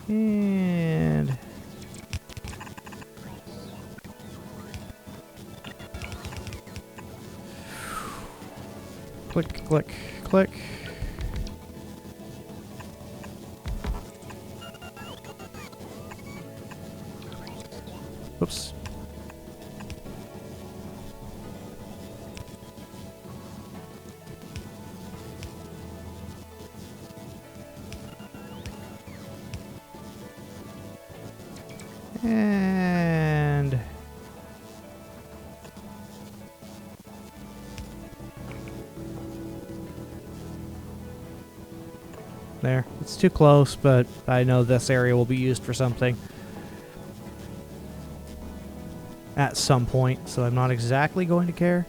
And click, click, click. Whoops. And there. It's too close, but I know this area will be used for something at some point, so I'm not exactly going to care.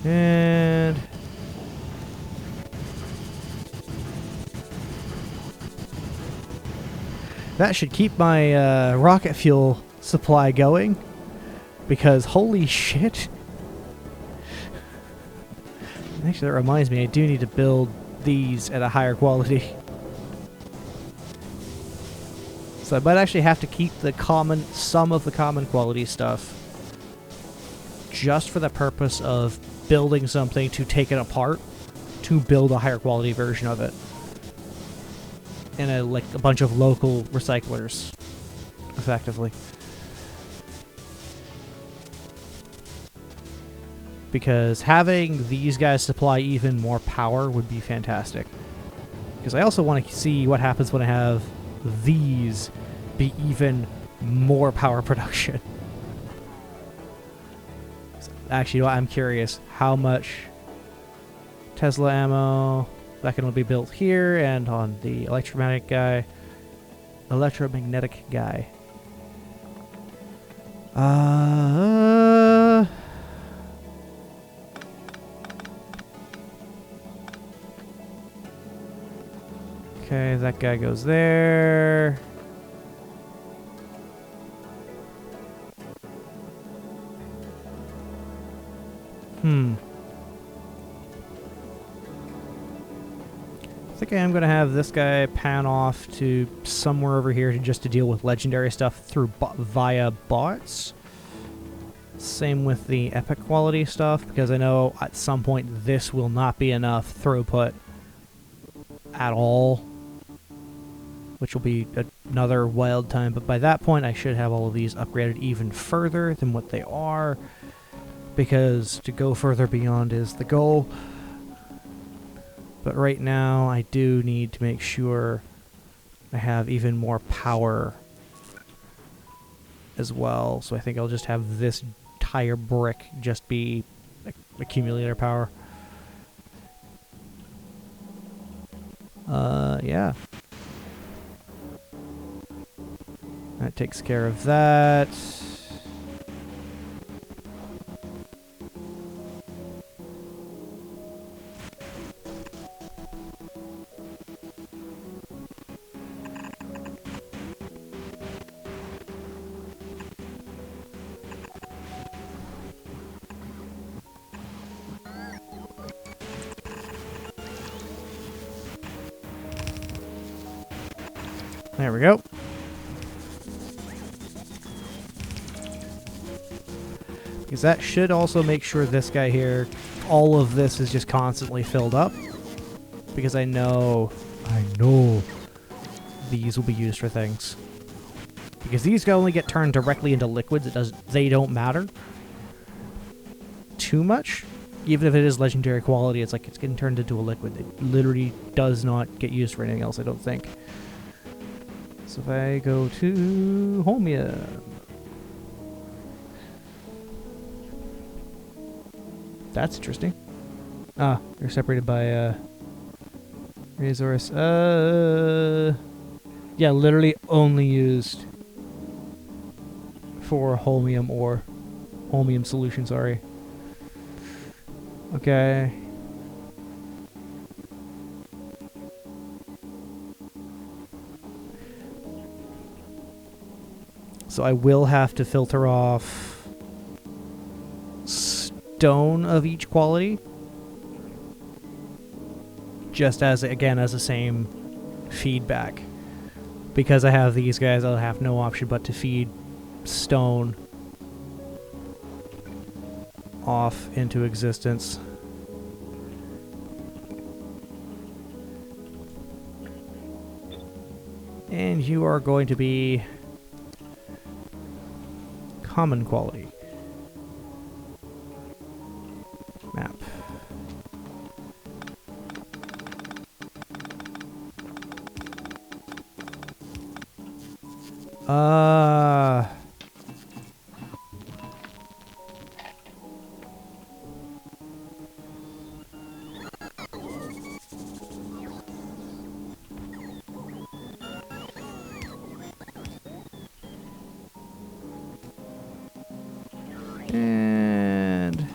And that should keep my rocket fuel supply going, because holy shit. Actually, that reminds me, I do need to build these at a higher quality. So I might actually have to keep the some of the common quality stuff just for the purpose of building something to take it apart to build a higher quality version of it. And like a bunch of local recyclers, effectively. Because having these guys supply even more power would be fantastic. Because I also want to see what happens when I have these be even more power production. Actually, I'm curious how much Tesla ammo that can be built here and on the electromagnetic guy. Okay, that guy goes there. I think I am going to have this guy pan off to somewhere over here just to deal with legendary stuff via bots. Same with the epic quality stuff, because I know at some point this will not be enough throughput at all, which will be another wild time. But by that point, I should have all of these upgraded even further than what they are, because to go further beyond is the goal. But right now, I do need to make sure I have even more power as well. So I think I'll just have this entire brick just be accumulator power. Yeah. That takes care of that. There we go. Because that should also make sure this guy here, all of this is just constantly filled up. Because I know these will be used for things. Because these can only get turned directly into liquids. They don't matter too much. Even if it is legendary quality, it's like it's getting turned into a liquid. It literally does not get used for anything else, I don't think. So if I go to Holmium. That's interesting. Ah, they're separated by resource. Yeah, literally only used for Holmium ore. Holmium solution, sorry. Okay. So I will have to filter off stone of each quality. Just as, again, as the same feedback. Because I have these guys, I'll have no option but to feed stone off into existence. And you are going to be common quality. Map. And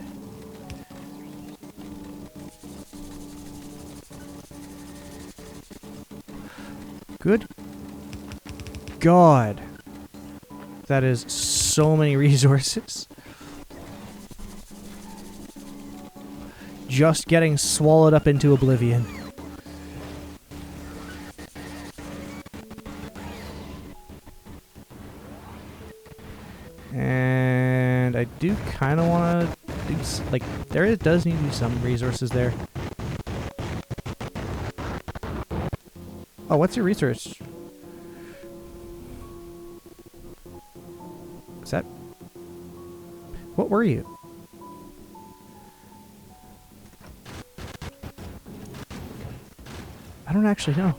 good God. That is so many resources. Just getting swallowed up into oblivion. And I do kind of want to do, like, does need to be some resources there. Oh, what's your research? Is that... What were you? I don't actually know.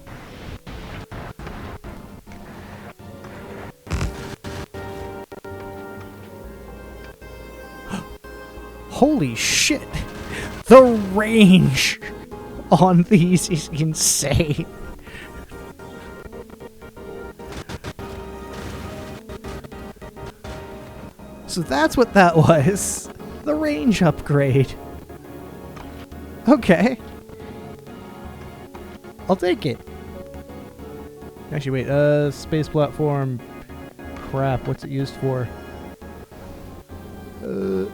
Holy shit! The range on these is insane. So that's what that was. The range upgrade. Okay. I'll take it. Actually, wait. Space platform. Crap, what's it used for? Because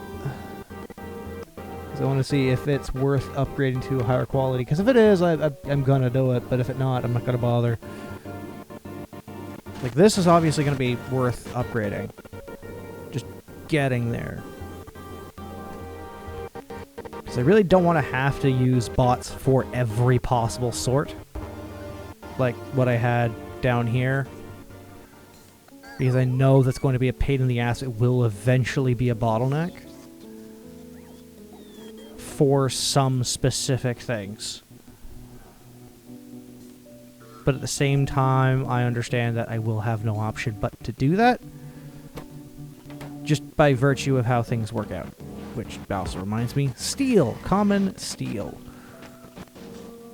I want to see if it's worth upgrading to a higher quality. Because if it is, I'm gonna do it. But if it not, I'm not gonna bother. Like, this is obviously gonna be worth upgrading. Just getting there. Because I really don't want to have to use bots for every possible sort. Like what I had down here. Because I know that's going to be a pain in the ass. It will eventually be a bottleneck. For some specific things. But at the same time, I understand that I will have no option but to do that. Just by virtue of how things work out. Which also reminds me, steel. Common steel.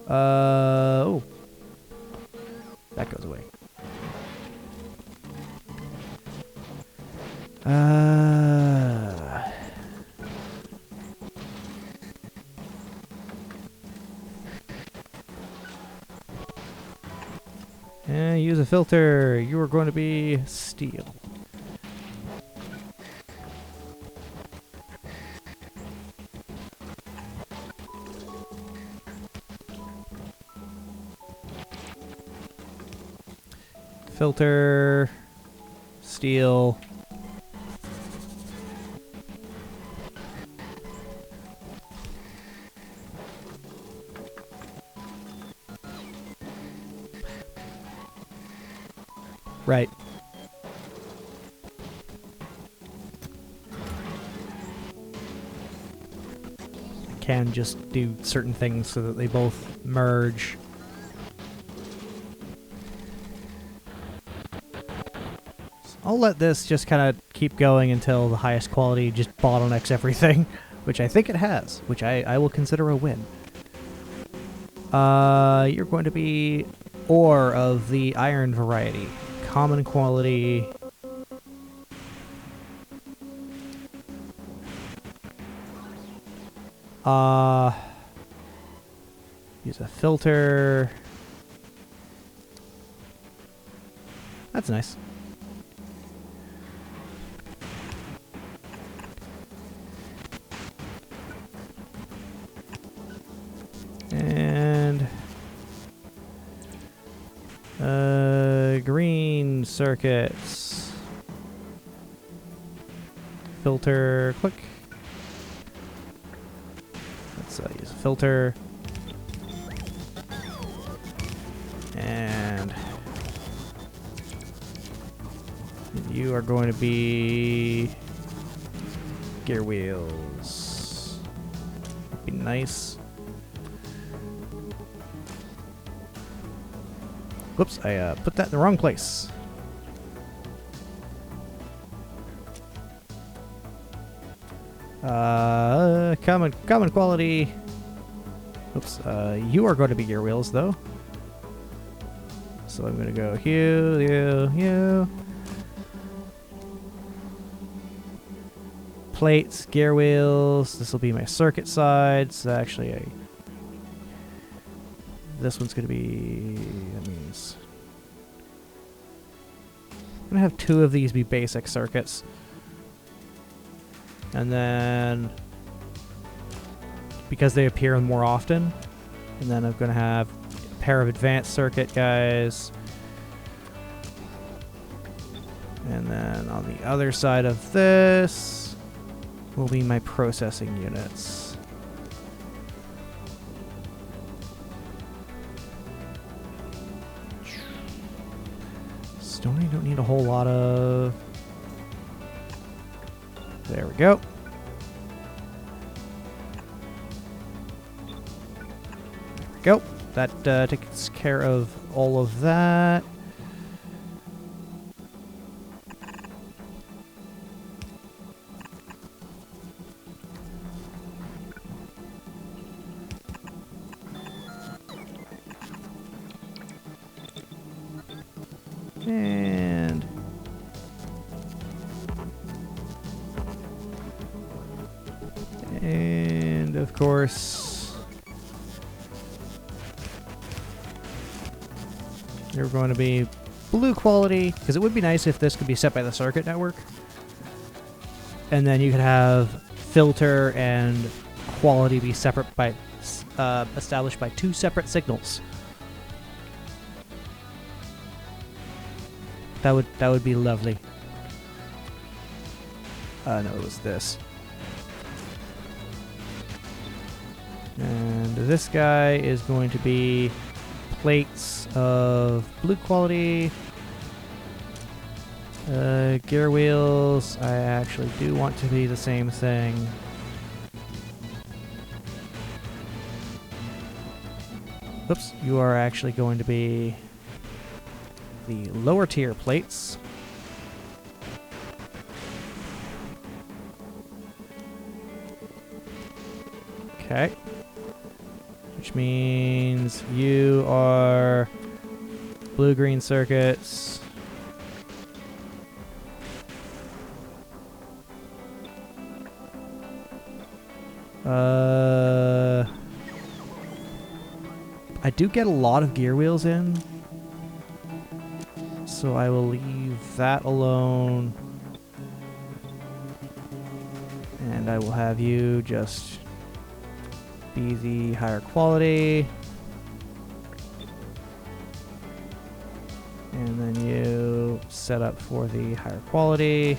Oh. That goes away. And use a filter. You are going to be steel. Filter, steel. Right. Can just do certain things so that they both merge. So I'll let this just kind of keep going until the highest quality just bottlenecks everything, which I think it has, which I will consider a win. You're going to be ore of the iron variety. Common quality. Use a filter. That's nice. And green circuits. Filter, click. Let's use a filter. And you are going to be gear wheels. Be nice. Whoops, I put that in the wrong place. Common quality. Oops, you are going to be gear wheels though. So I'm going to go you. Plates, gear wheels. This will be my circuit sides. So actually, this one's going to be. That means I'm going to have two of these be basic circuits, and then because they appear more often, and then I'm going to have a pair of advanced circuit guys. And then on the other side of this will be my processing units. Stony don't need a whole lot of... There we go. There we go. That takes care of all of that. And of course, you're going to be blue quality, because it would be nice if this could be set by the circuit network. And then you could have filter and quality be separate by established by two separate signals. That would be lovely. No, it was this. And this guy is going to be plates of blue quality. Gear wheels, I actually do want to be the same thing. Oops, you are actually going to be the lower tier plates. Okay. Which means you are blue-green circuits. I do get a lot of gear wheels in, so I will leave that alone. And I will have you just be the higher quality. And then you set up for the higher quality.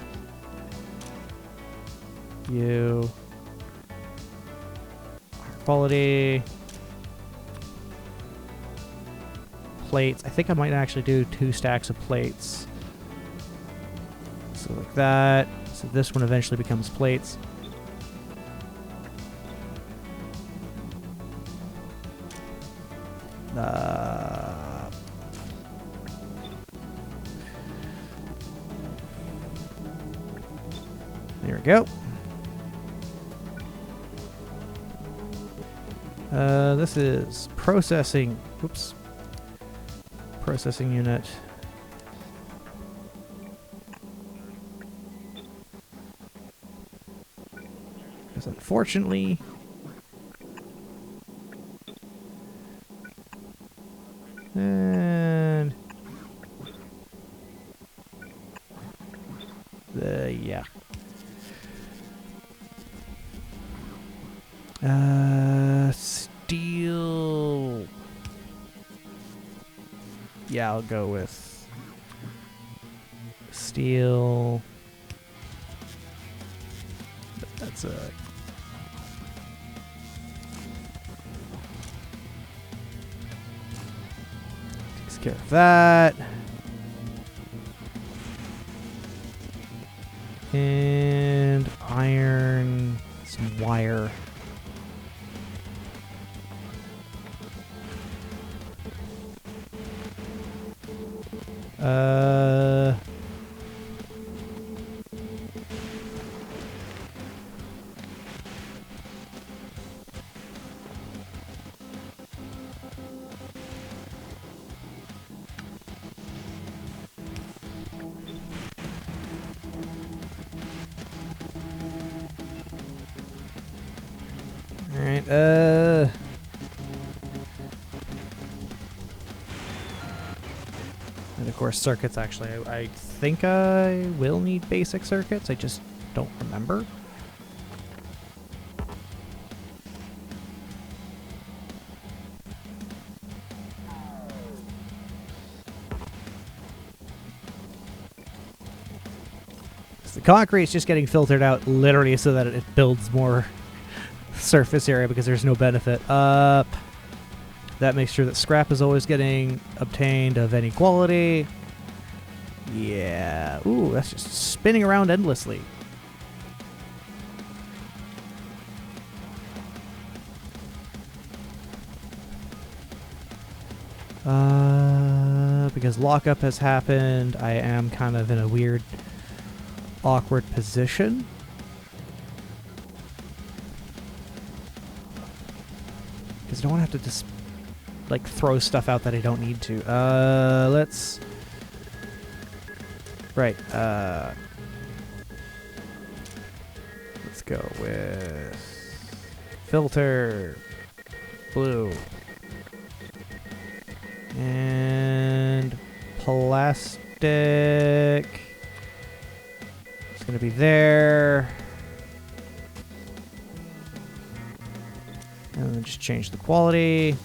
You higher quality. Plates. I think I might actually do 2 stacks of plates. So like that. So this one eventually becomes plates. There we go. This is processing. Oops. Processing unit. Because unfortunately, and yeah. Steel. Yeah, I'll go with steel. That's a takes care of that. And iron, some wire. Alright, and of course circuits, actually. I think I will need basic circuits, I just don't remember. The concrete's just getting filtered out literally so that it builds more surface area because there's no benefit. That makes sure that scrap is always getting obtained of any quality. Yeah. Ooh, that's just spinning around endlessly. Because lockup has happened, I am kind of in a weird, awkward position. Because I don't want to have to just, like, throw stuff out that I don't need to. Let's... Right, let's go with... filter... blue... and... plastic... it's gonna be there... and then just change the quality.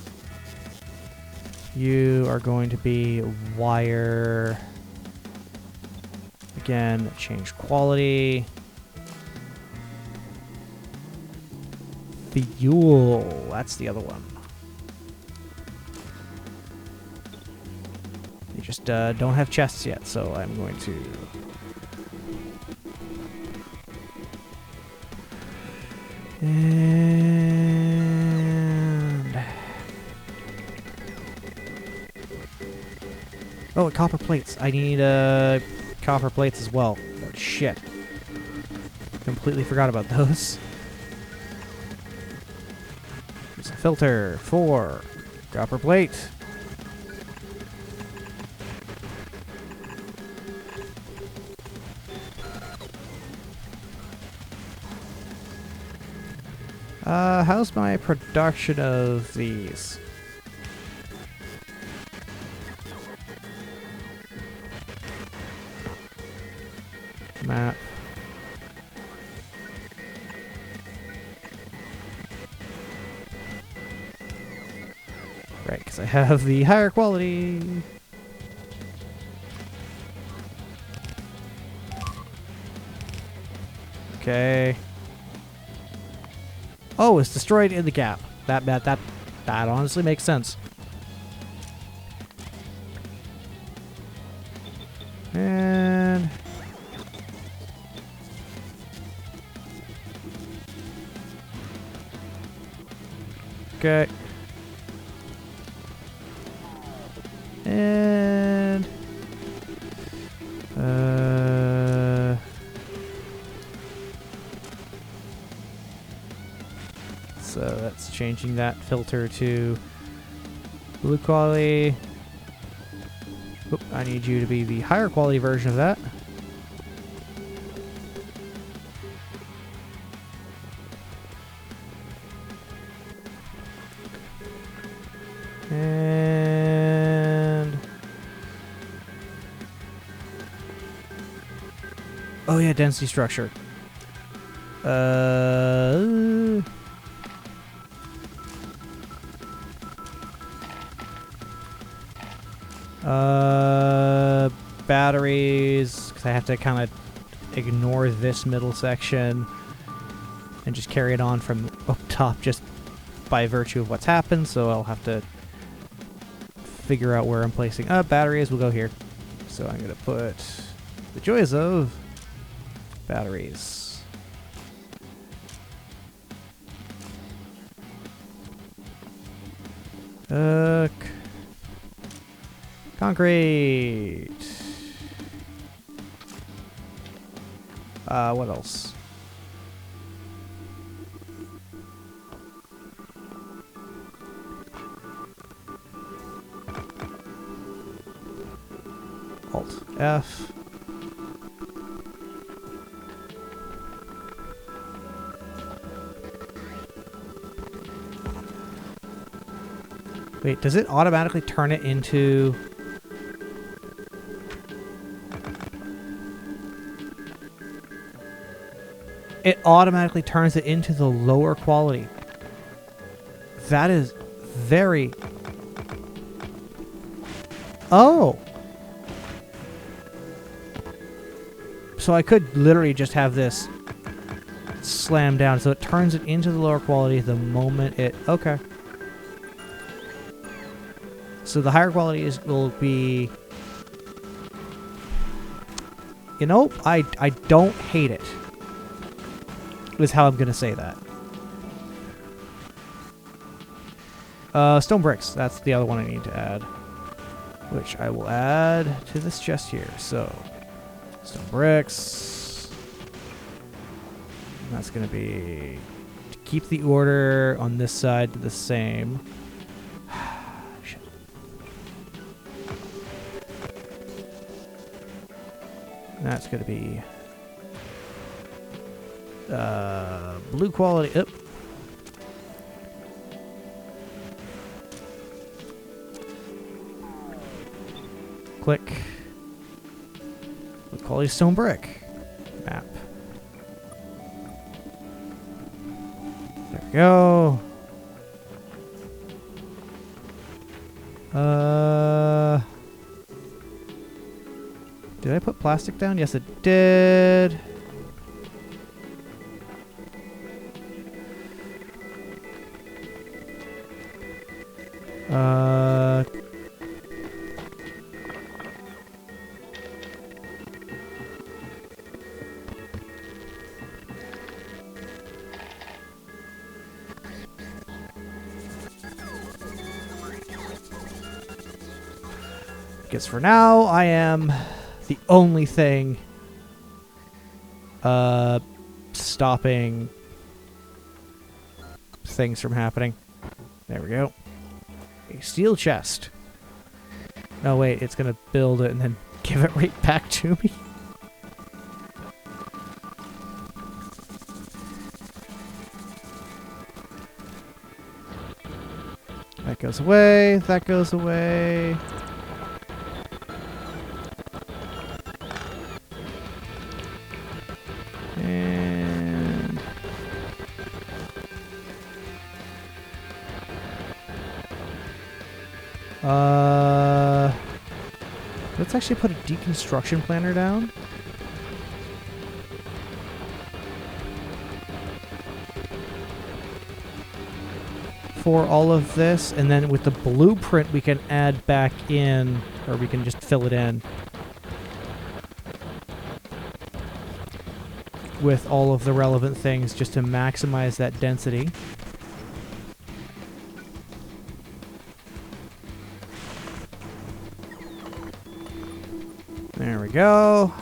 You are going to be wire. Again, change quality. Fuel. That's the other one. You just don't have chests yet, so I'm going to... And... oh, copper plates. I need copper plates as well. Oh, shit. Completely forgot about those. There's a filter for copper plate. How's my production of these? Map. Right, because I have the higher quality. Okay. Oh, it's destroyed in the gap. That honestly makes sense. And okay. And so that's changing that filter to blue quality. Oop, I need you to be the higher quality version of that. And oh yeah, density structure. Batteries, because I have to kind of ignore this middle section and just carry it on from up top just by virtue of what's happened, so I'll have to figure out where I'm placing. Batteries will go here. So I'm going to put the joys of batteries. Concrete. What else? Alt F. Wait, does it automatically turn it into... It automatically turns it into the lower quality. That is very... Oh! So I could literally just have this slam down, so it turns it into the lower quality the moment it... Okay. So the higher quality will be... You know, I don't hate it. Is how I'm going to say that. Stone bricks. That's the other one I need to add. Which I will add to this chest here. So, stone bricks. And that's going to be... to keep the order on this side the same. Shit. That's going to be... blue quality. Up. Click. Blue quality stone brick. Map. There we go. Did I put plastic down? Yes, it did. Because for now, I am the only thing stopping things from happening. There we go. A steel chest. No, wait, it's going to build it and then give it right back to me. That goes away. That goes away. And... let's actually put a deconstruction planner down. for all of this, and then with the blueprint we can add back in, or we can just fill it in with all of the relevant things just to maximize that density. There we go.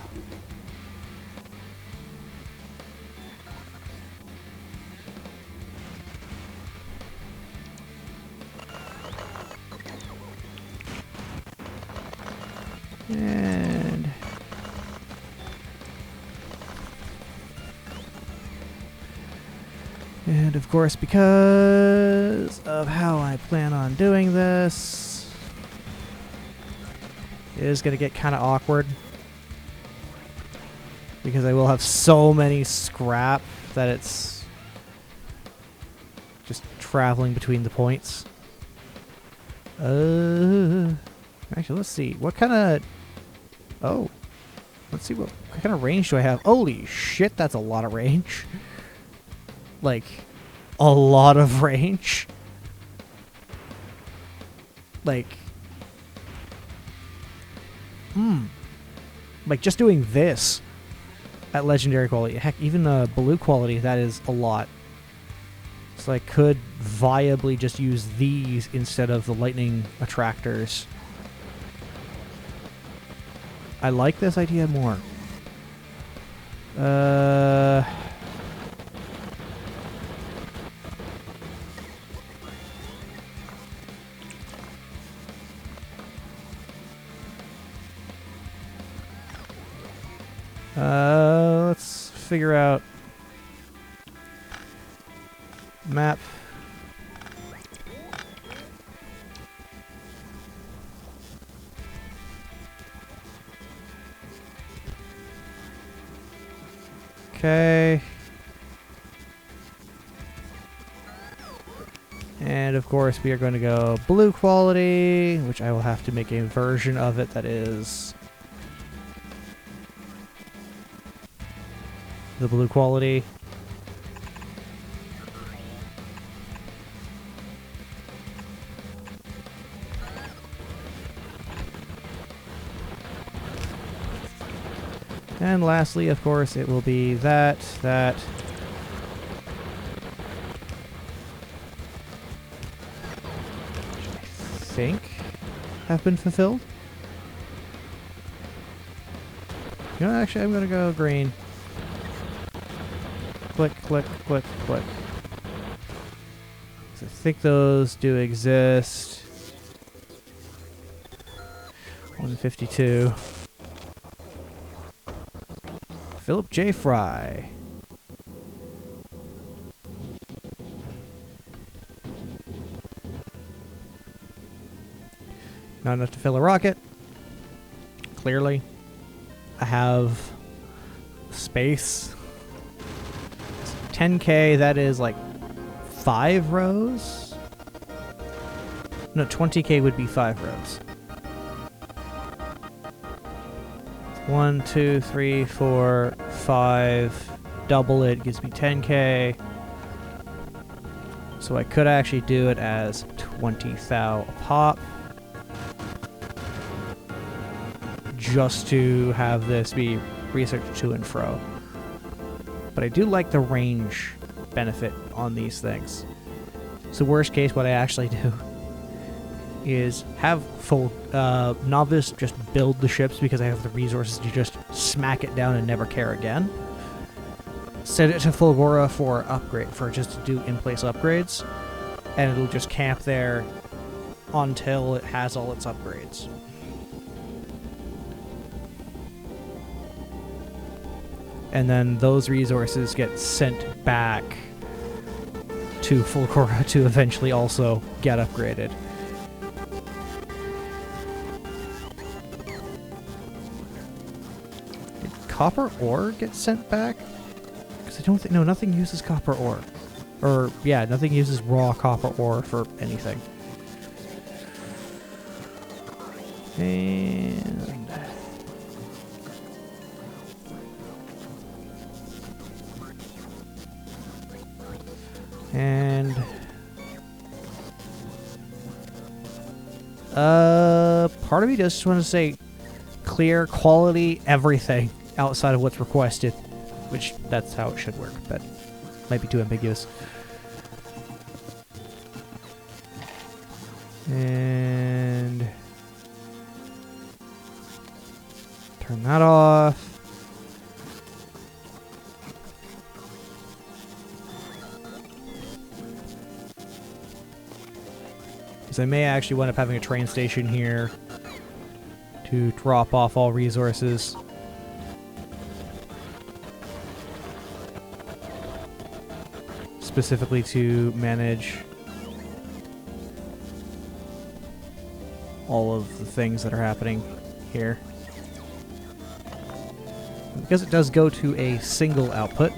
And of course, because of how I plan on doing this, it is going to get kind of awkward. Because I will have so many scrap that it's just traveling between the points. Actually, let's see. What kind of... Oh. Let's see what kind of range do I have. Holy shit, that's a lot of range. Like, a lot of range. Like... Like, just doing this at legendary quality. Heck, even blue quality, that is a lot. So I could viably just use these instead of the lightning attractors. I like this idea more. Let's figure out map. Okay. And of course we are going to go blue quality, which I will have to make a version of it that is the blue quality. And lastly, of course, it will be that. I think have been fulfilled. You know, actually, I'm going to go green. Click, click, click, click. So I think those do exist. 152. Philip J. Fry. Not enough to fill a rocket. Clearly. I have space. 10K, that is like 5 rows? No, 20K would be 5 rows. 1, 2, 3, 4, 5. Double it gives me 10K. So I could actually do it as 20 thou a pop. Just to have this be researched to and fro. But I do like the range benefit on these things. So worst case, what I actually do is have full novice just build the ships because I have the resources to just smack it down and never care again. Set it to Fulgora for upgrade, for just to do in-place upgrades, and it'll just camp there until it has all its upgrades. And then those resources get sent back to Fulgora to eventually also get upgraded. Did copper ore get sent back? Because I don't think... No, nothing uses copper ore. Or, yeah, nothing uses raw copper ore for anything. And part of me does just want to say clear, quality, everything outside of what's requested, which that's how it should work, but might be too ambiguous. And turn that off. Because I may actually wind up having a train station here to drop off all resources. Specifically to manage all of the things that are happening here. Because it does go to a single output.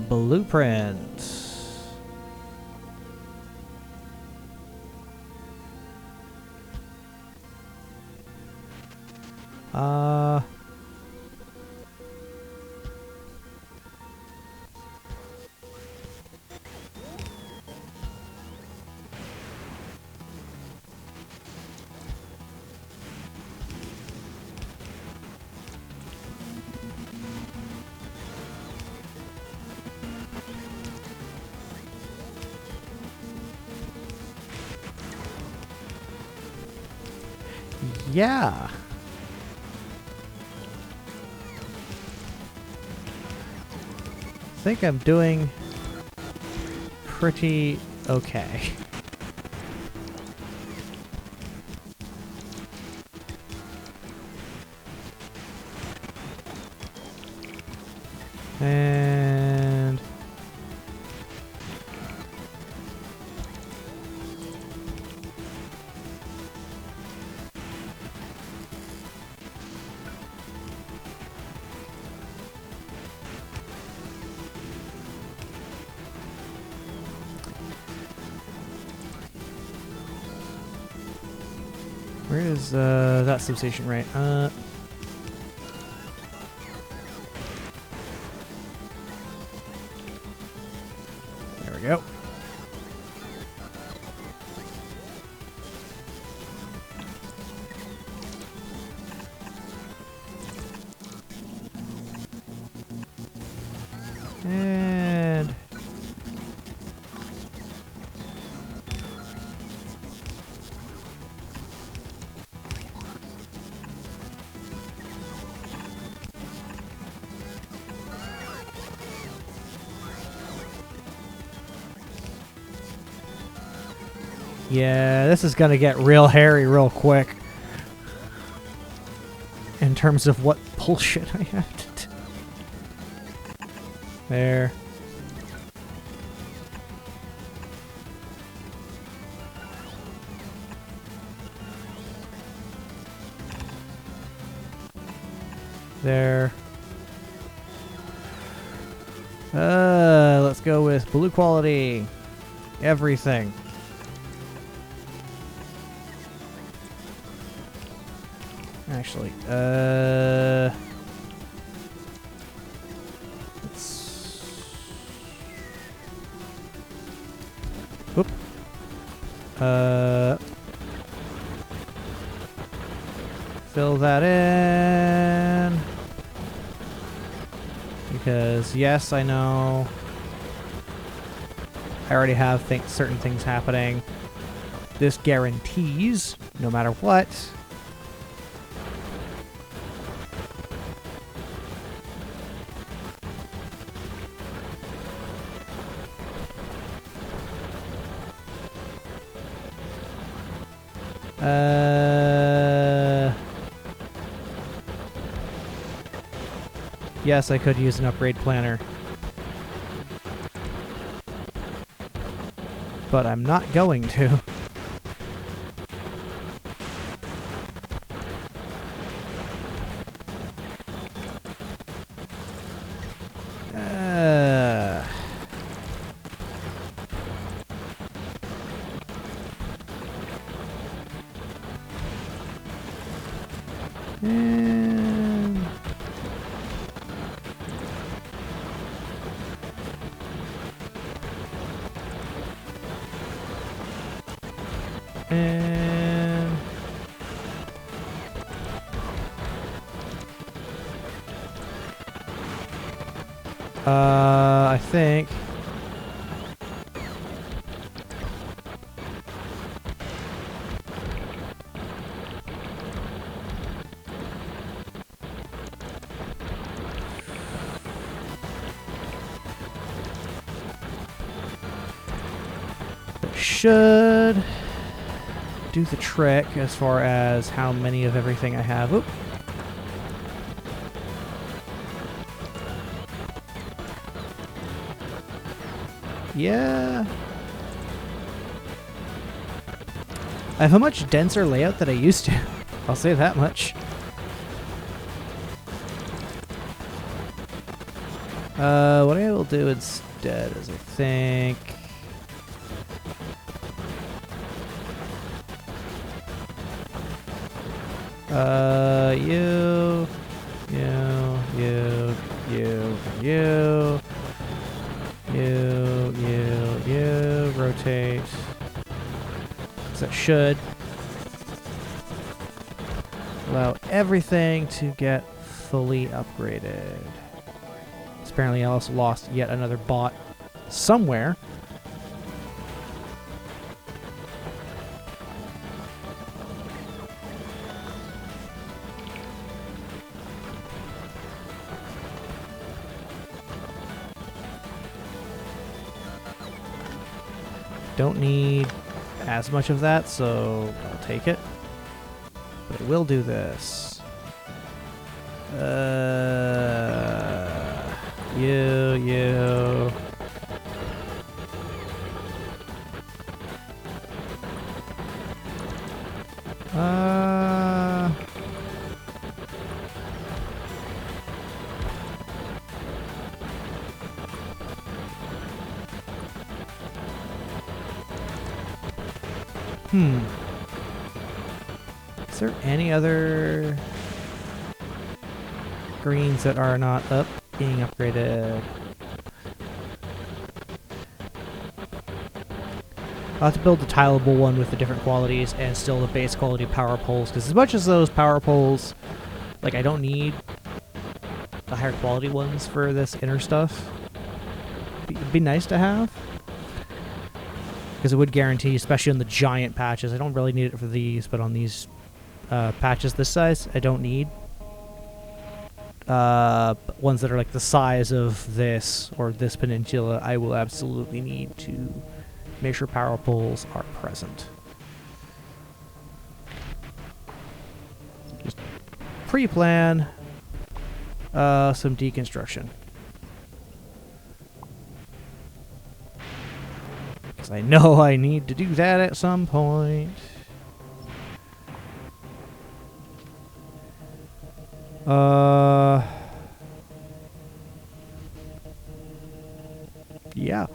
Blueprint. Yeah. I think I'm doing pretty okay. And where is that substation, right? There we go. And yeah, this is gonna get real hairy real quick in terms of what bullshit I have to do. There. There. Let's go with blue quality. Everything. Actually, let's... Whoop. Fill that in. Because, yes, I know I already have certain things happening. This guarantees, no matter what, yes, I could use an upgrade planner. But I'm not going to. And And I think should do the trick as far as how many of everything I have. Oop. Yeah. I have a much denser layout than I used to. I'll say that much. What I will do instead is I think... you, rotate. So that should allow everything to get fully upgraded. Apparently I also lost yet another bot somewhere. Don't need as much of that, so I'll take it. But I will do this. You. Is there any other greens that are not being upgraded? I'll have to build the tileable one with the different qualities and still the base quality power poles, because as much as those power poles, like, I don't need the higher quality ones for this inner stuff. It'd be nice to have, because it would guarantee, especially on the giant patches. I don't really need it for these, but on these patches this size, I don't need ones that are like the size of this or this peninsula. I will absolutely need to make sure power poles are present. Just pre-plan some deconstruction. Because I know I need to do that at some point. Yeah.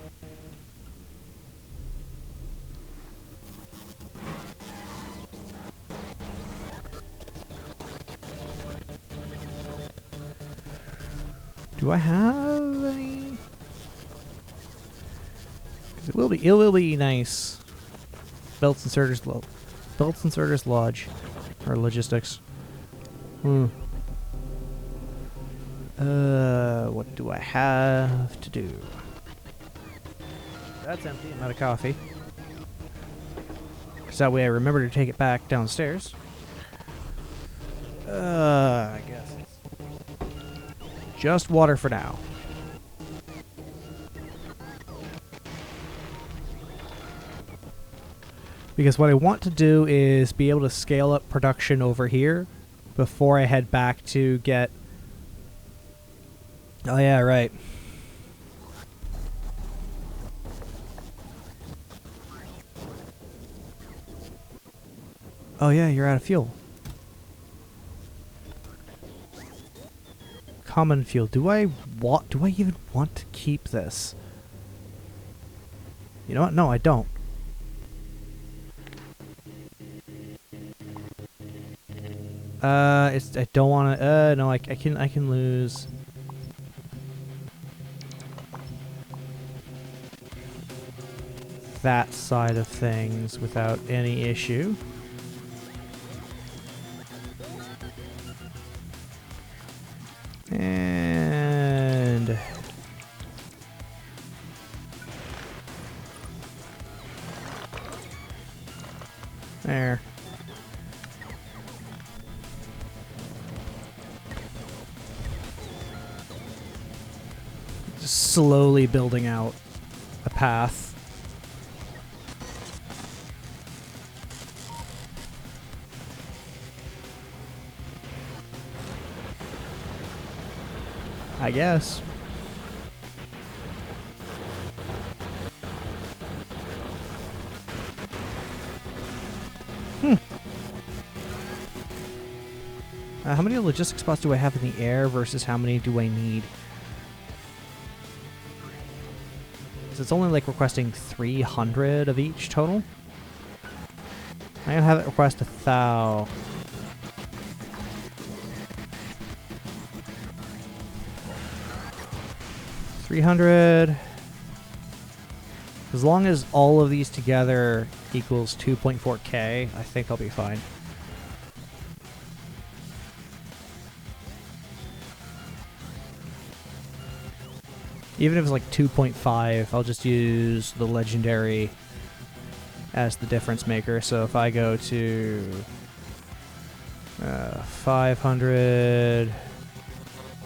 Do I have any? It will be nice. Belts inserters lodge, or logistics. What do I have to do? That's empty. I'm out of coffee. Because that way I remember to take it back downstairs. I guess it's just water for now. Because what I want to do is be able to scale up production over here before I head back to get... Oh yeah, right. Oh yeah, you're out of fuel. Common fuel. Do I even want to keep this? You know what? No, I don't. I don't want to. No, I can lose. that side of things without any issue. And there. Just slowly building out a path. I guess. How many logistics spots do I have in the air versus how many do I need? So it's only like requesting 300 of each total. I'm gonna have it request 1,000. 300. As long as all of these together equals 2.4k, I think I'll be fine. Even if it's like 2.5, I'll just use the legendary as the difference maker. So if I go to 500,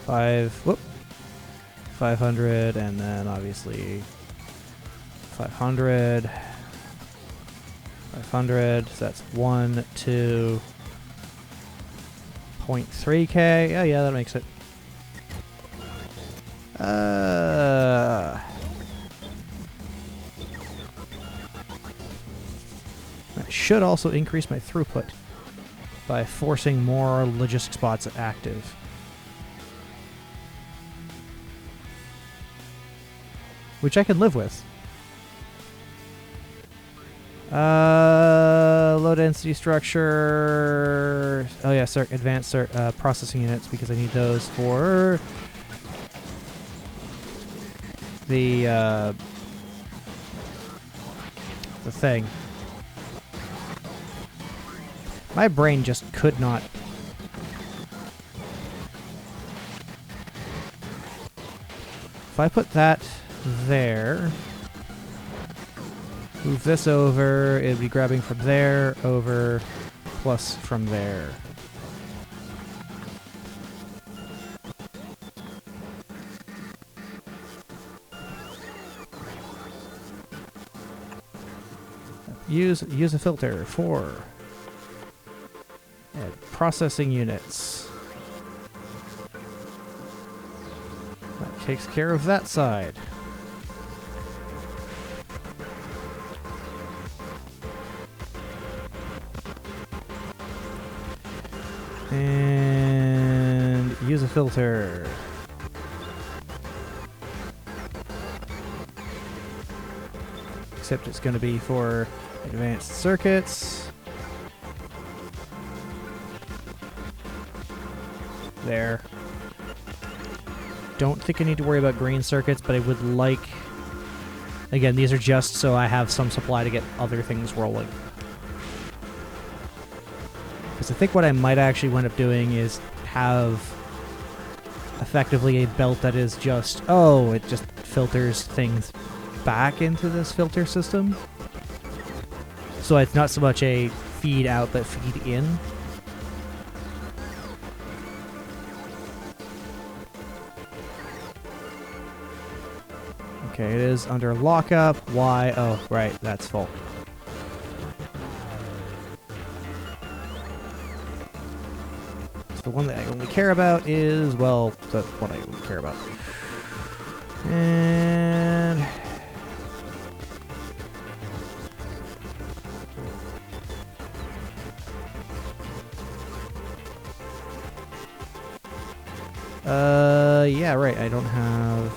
500, and then obviously 500, 500, so that's 2.3k. Yeah, that makes it. That should also increase my throughput by forcing more logistic spots active. Which I can live with. Low density structure. Oh yeah, advanced processing units, because I need those for the thing. My brain just could not. If I put that there, move this over, it'd be grabbing from there over plus from there. Use a filter for processing units. That takes care of that side. And use a filter. Except it's going to be for advanced circuits. There. Don't think I need to worry about green circuits, but I would like... Again, these are just so I have some supply to get other things rolling. Because I think what I might actually wind up doing is have effectively a belt that is just... Oh, it just filters things back into this filter system. So it's not so much a feed out, but feed in. Okay, it is under lockup. Why? Oh, right, that's full. So the one that I only care about is, well, the one I only care about. And... yeah, right, I don't have...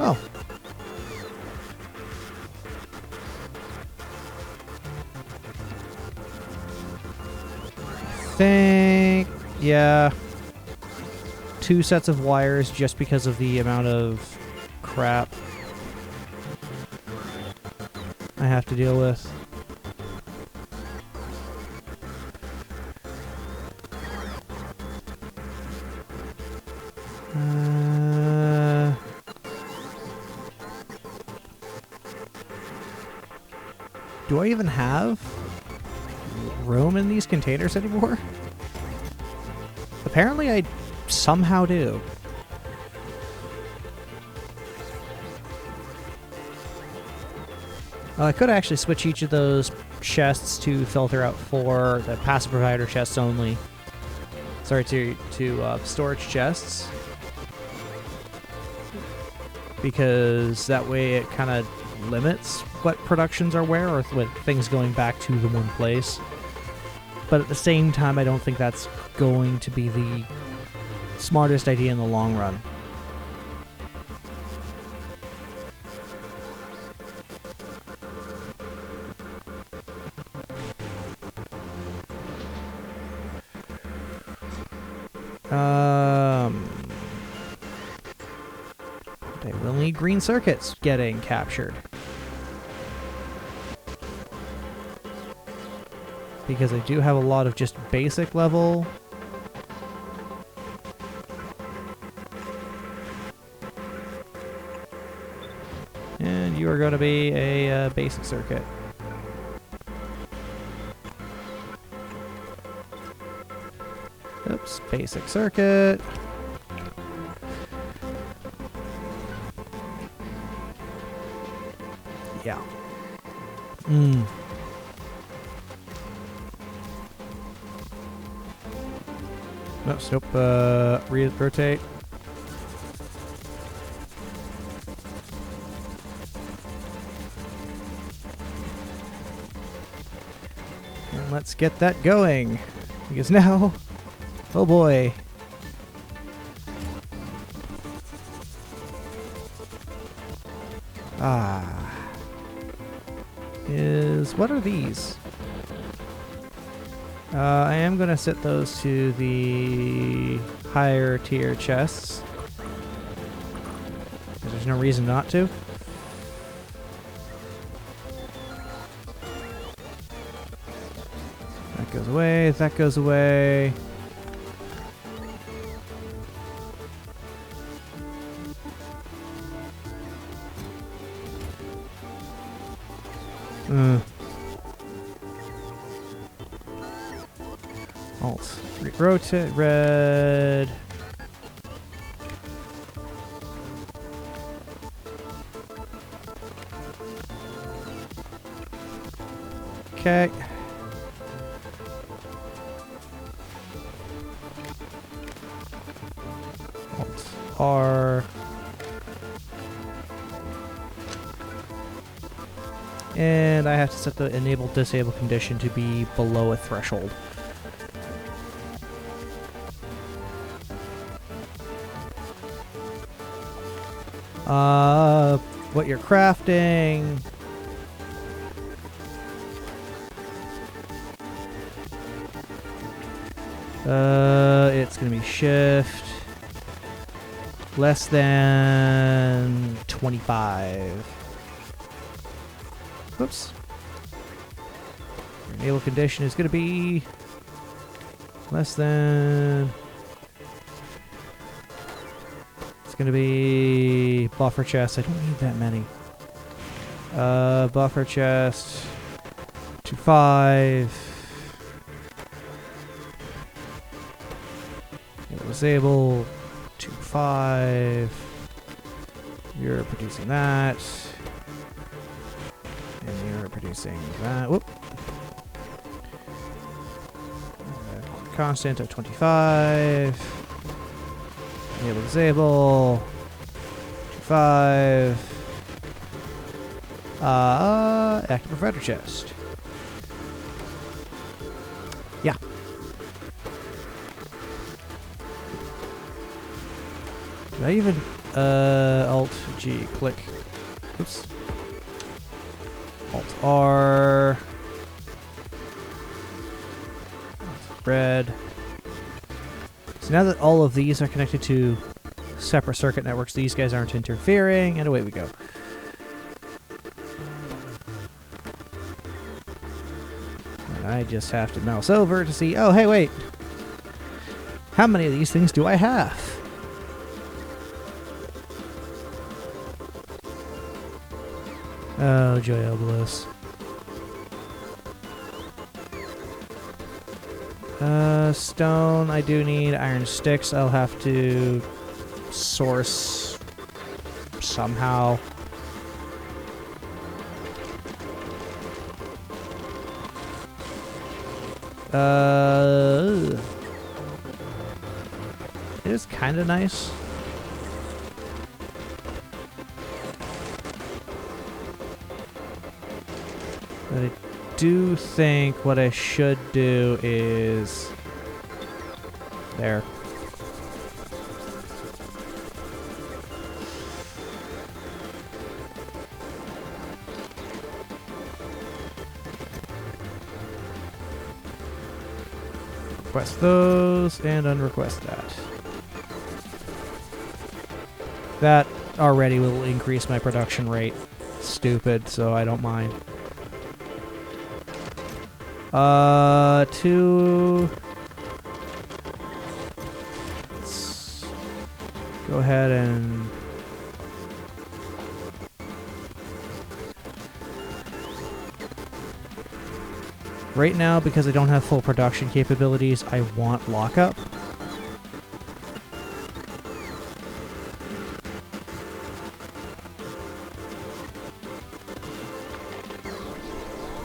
Oh. Think, yeah. 2 sets of wires just because of the amount of crap I have to deal with. Do I even have room in these containers anymore? Apparently I somehow do. Well, I could actually switch each of those chests to filter out for the passive provider chests only. Sorry, to storage chests. Because that way it kind of limits what productions are where, or with things going back to the one place. But at the same time, I don't think that's going to be the smartest idea in the long run. They will need green circuits getting captured. Because I do have a lot of just basic level. And you are going to be a basic circuit. Oops, basic circuit. Yeah. Nope, rotate. And let's get that going. Because now, oh boy. What are these? I am going to set those to the higher tier chests. There's no reason not to. That goes away, that goes away. Alt. Rotate red. Okay. Alt R. And I have to set the enable disable condition to be below a threshold. What you're crafting. It's gonna be shift less than 25. Whoops. Your enable condition is gonna be less than. It's gonna be buffer chest. I don't need that many. Buffer chest to 5. Disable to 5. You're producing that. And you're producing that. Whoop. Constant of 25. Enable disable. 5. Active provider chest. Yeah. Did I even Alt G, click. Oops. Alt R. Red. So now that all of these are connected to separate circuit networks, these guys aren't interfering, and away we go. And I just have to mouse over to see, oh, hey, wait. How many of these things do I have? Oh, joy, oh, bliss. Stone, I do need iron sticks. I'll have to source somehow. It is kind of nice. But I do think what I should do is there. Request those and unrequest that. That already will increase my production rate. Stupid, so I don't mind. Let's go ahead and right now, because I don't have full production capabilities, I want lockup.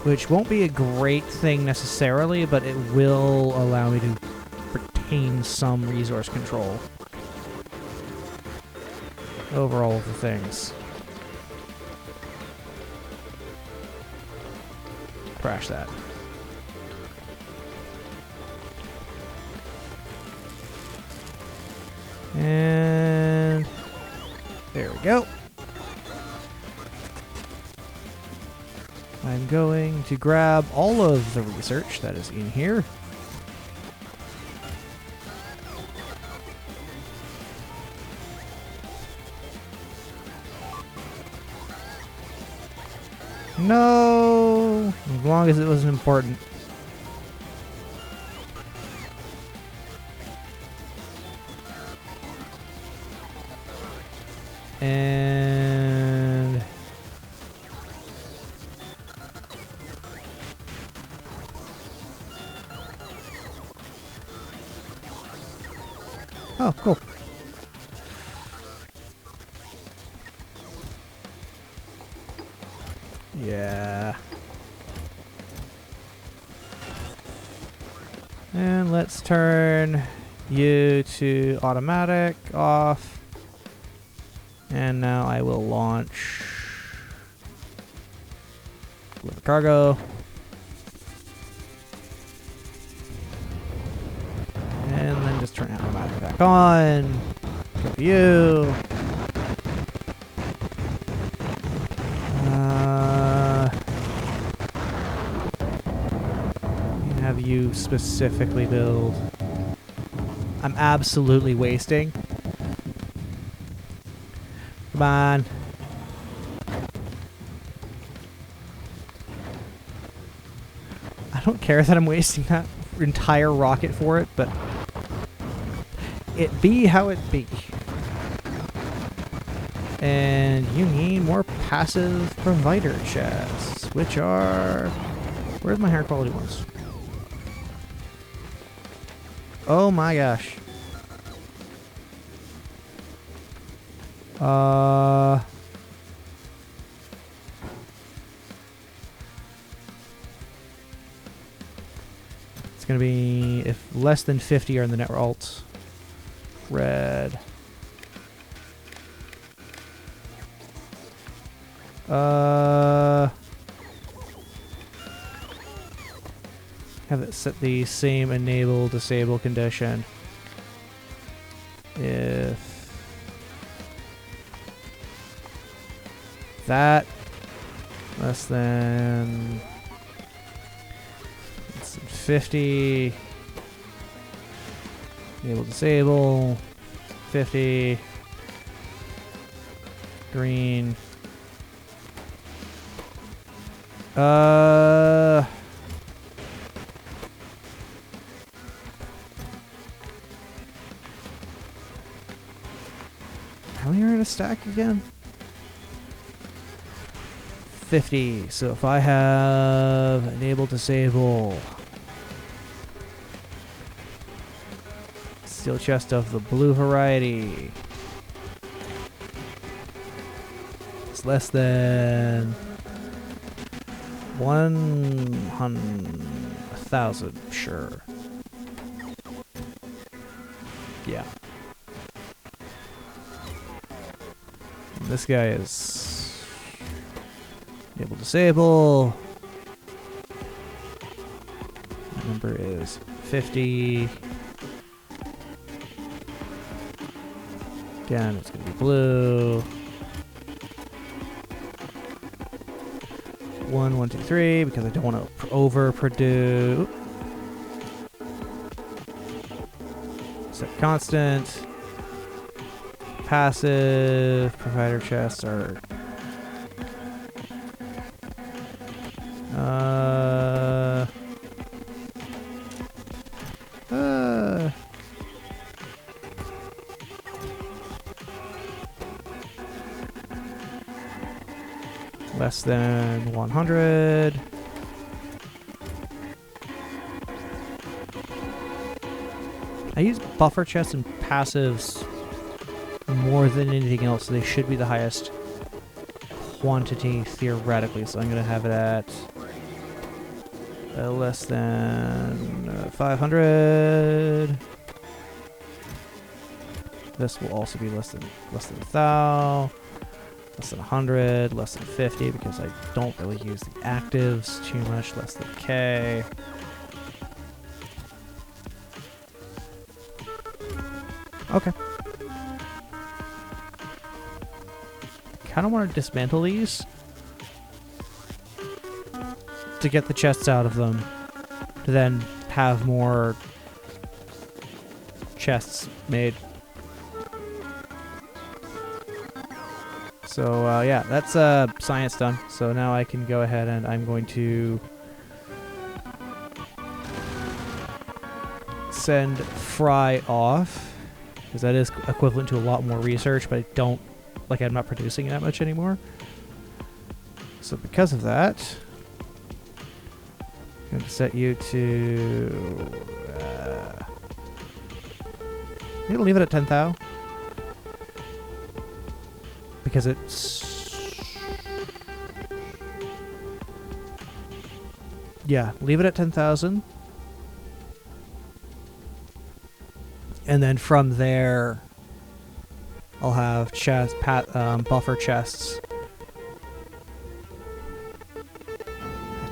Which won't be a great thing necessarily, but it will allow me to retain some resource control over all of the things. Crash that. And there we go. I'm going to grab all of the research that is in here. No, as long as it wasn't important. And oh, cool. Yeah. And let's turn you to automatic off. And now I will launch with cargo. And then just turn automatic back on. Go to you. Have you specifically build. I'm absolutely wasting. Come on. I don't care that I'm wasting that entire rocket for it, but it be how it be. And you need more passive provider chests, which are... Where's my higher quality ones? Oh my gosh. It's gonna be if less than 50 are in the network alt. Red. Have it set the same enable disable condition. If that. Less than 50. Enable disable. 50. Green. How many are in a stack again? 50. So if I have enable disable. Steel chest of the blue variety. It's less than 1,000. Sure. Yeah. This guy is enable disable. That number is 50. Again, it's going to be blue. 1, 1, 2, 3, because I don't want to overproduce. Set constant. Passive. Provider chests are. Less than 100. I use buffer chests and passives more than anything else, so they should be the highest quantity theoretically. So I'm going to have it at less than 500. This will also be less than 1,000. Less than 100, less than 50, because I don't really use the actives too much, less than K. Okay. Kind of want to dismantle these to get the chests out of them, to then have more chests made. So yeah, that's science done. So now I can go ahead and I'm going to send Fry off, because that is equivalent to a lot more research, but I'm not producing that much anymore. So because of that, I'm going to set you to I'm going to leave it at 10,000. Because it's... Yeah, leave it at 10,000. And then from there, I'll have buffer chests.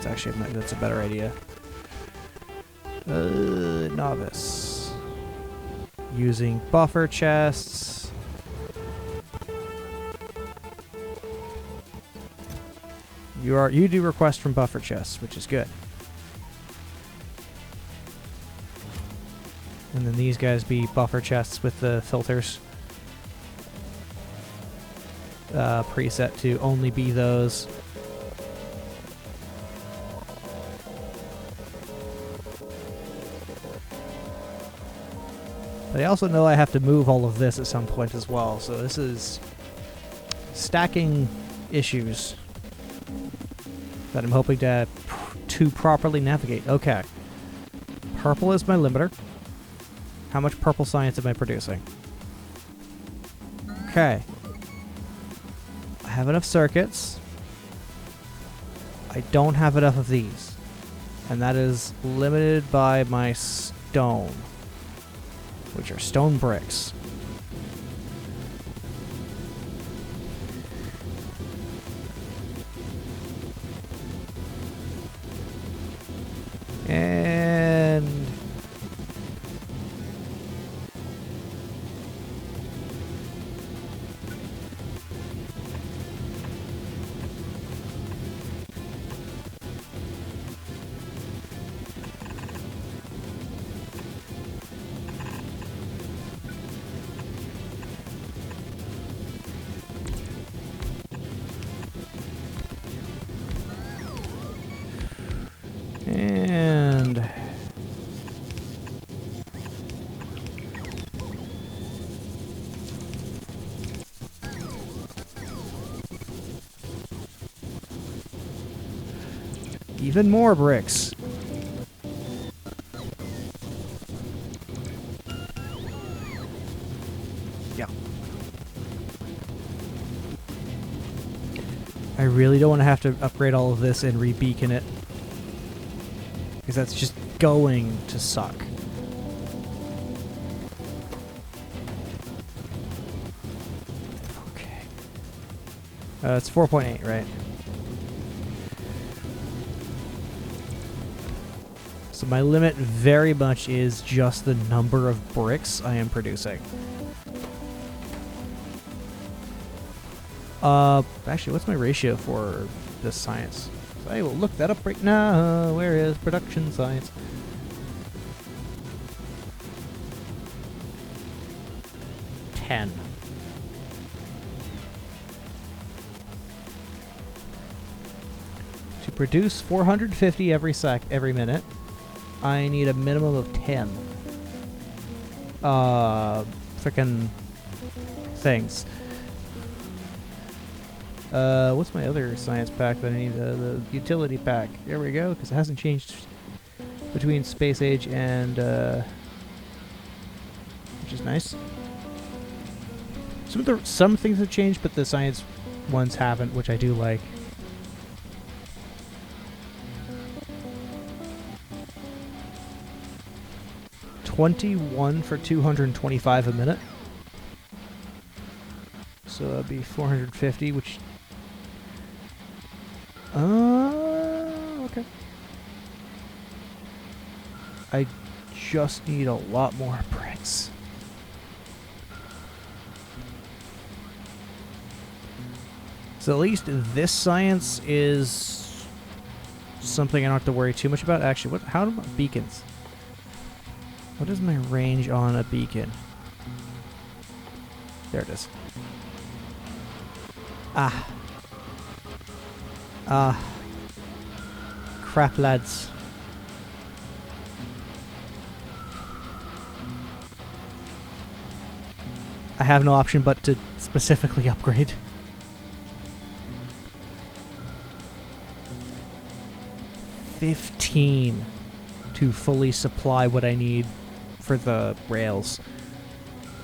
That's a better idea. Novice. Using buffer chests. You do request from buffer chests, which is good. And then these guys be buffer chests with the filters preset to only be those. But I also know I have to move all of this at some point as well, so this is stacking issues that I'm hoping to properly navigate. Okay. Purple is my limiter. How much purple science am I producing? Okay. I have enough circuits. I don't have enough of these. And that is limited by my stone, which are stone bricks. And Even more bricks. Yeah. I really don't want to have to upgrade all of this and re-beacon it. Because that's just going to suck. Okay. It's 4.8, right? So my limit very much is just the number of bricks I am producing. Actually, what's my ratio for this science? I will look that up right now. Where is production science? $10. To produce 450 every minute, I need a minimum of 10. Frickin' things. What's my other science pack that I need? The utility pack. There we go, because it hasn't changed between Space Age and, which is nice. Some things have changed, but the science ones haven't, which I do like. $21 for 225 a minute. So that'd be 450, which... okay. I just need a lot more bricks. So at least this science is something I don't have to worry too much about. Actually, how about beacons? What is my range on a beacon? There it is. Crap, lads. I have no option but to specifically upgrade. $15 to fully supply what I need for the rails.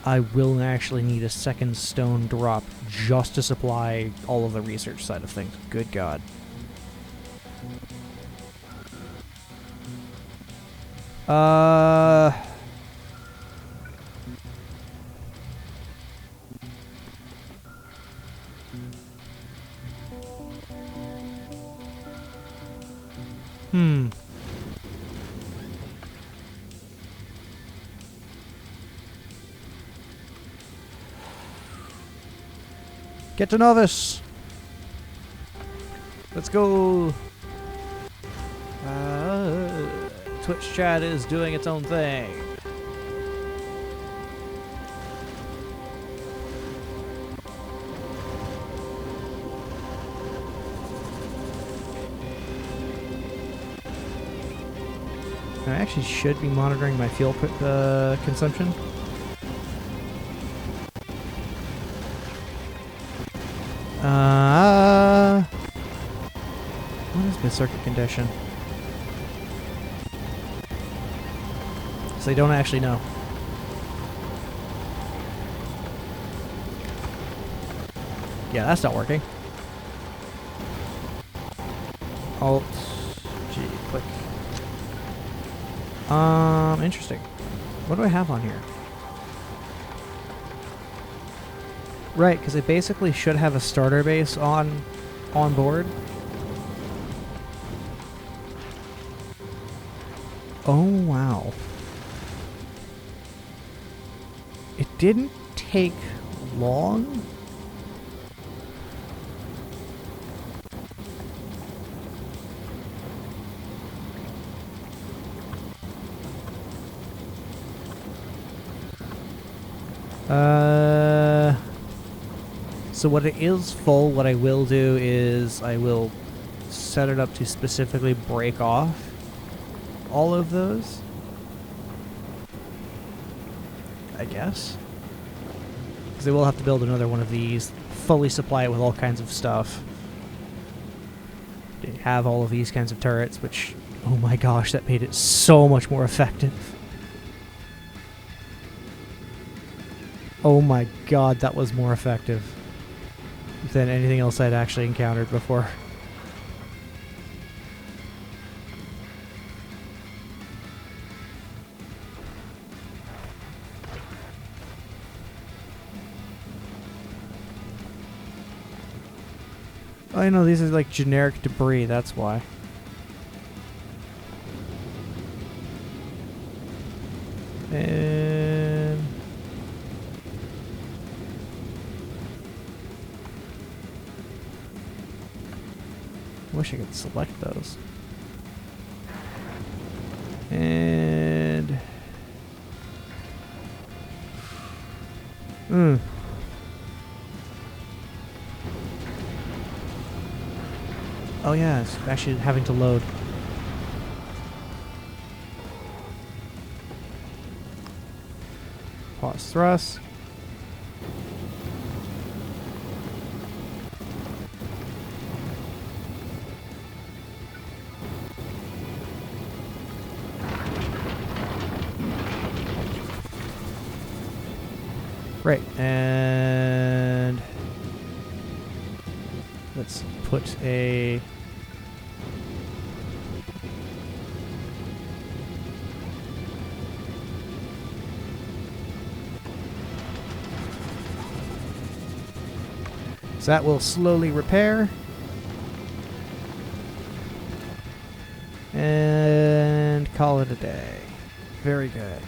I will actually need a second stone drop just to supply all of the research side of things. Good God. Get to novice. Let's go. Twitch chat is doing its own thing. I actually should be monitoring my fuel consumption. What is my circuit condition? So I don't actually know. Yeah, that's not working. Alt G, click. Interesting. What do I have on here? Right, because it basically should have a starter base on board. Oh, wow. It didn't take long. So when it is full, what I will do is I will set it up to specifically break off all of those, I guess. Because they will have to build another one of these, fully supply it with all kinds of stuff. have all of these kinds of turrets, which, oh my gosh, that made it so much more effective. Oh my god, that was more effective than anything else I'd actually encountered before. Oh, I know, these are like generic debris, that's why. And... wish I could select those. And... oh yeah, it's actually having to load. Pause thrust. Right, and let's put a so that will slowly repair. And call it a day. Very good.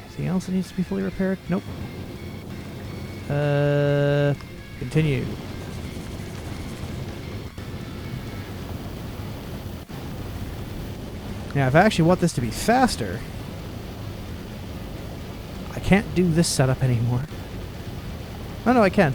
Anything else that needs to be fully repaired? Nope. Continue. Now, if I actually want this to be faster, I can't do this setup anymore. Oh no, I can.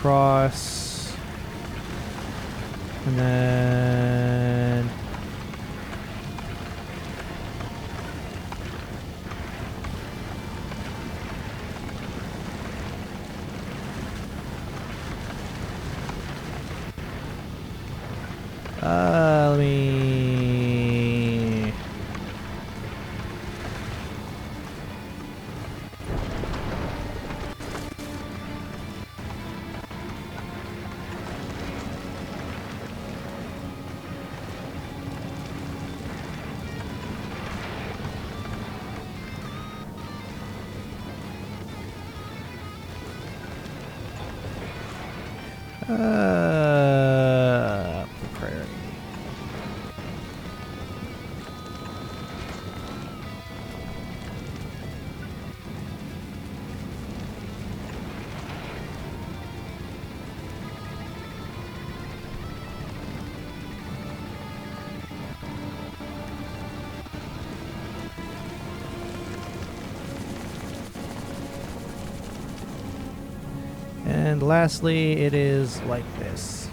Cross, and then let me priority. And lastly, it is like this.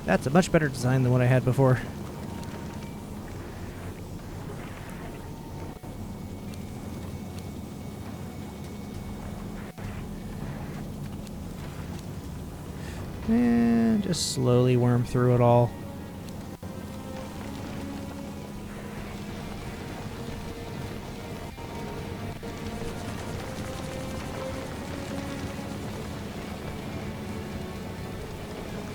That's a much better design than what I had before. And just slowly worm through it all.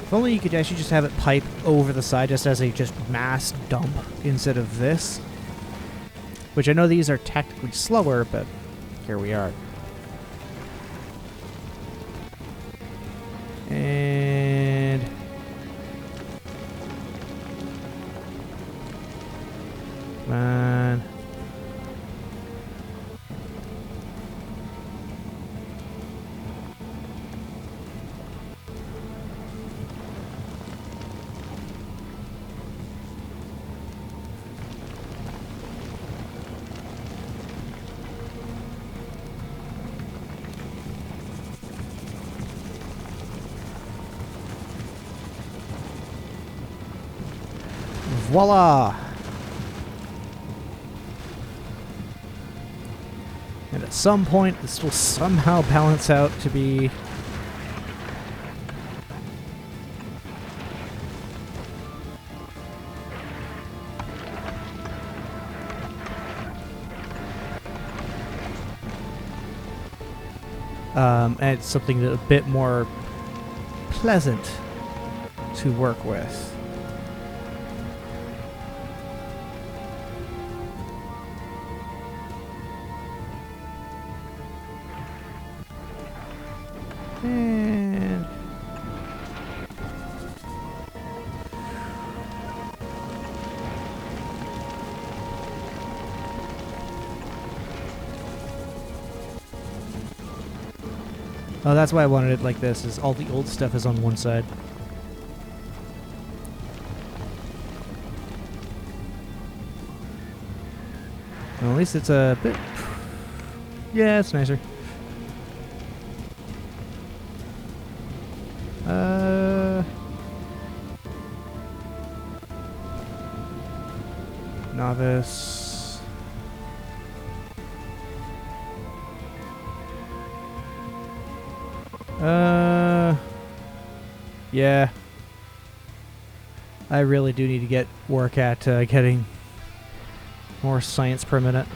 If only you could actually just have it pipe over the side just as a just mass dump instead of this. Which I know these are technically slower, but here we are. And come on. Voila! And at some point, this will somehow balance out to be... and it's something a bit more pleasant to work with. And oh, that's why I wanted it like this, is all the old stuff is on one side. Well, at least it's a bit... Yeah, it's nicer. Novice. Yeah. I really do need to get work at getting more science per minute.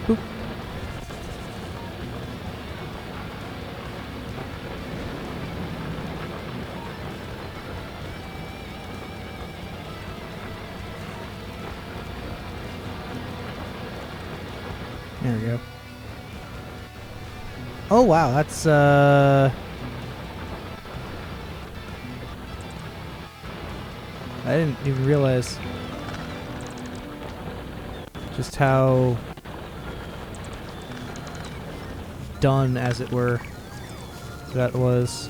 Boop. There we go. Oh wow, that's I didn't even realize just how done, as it were, that was.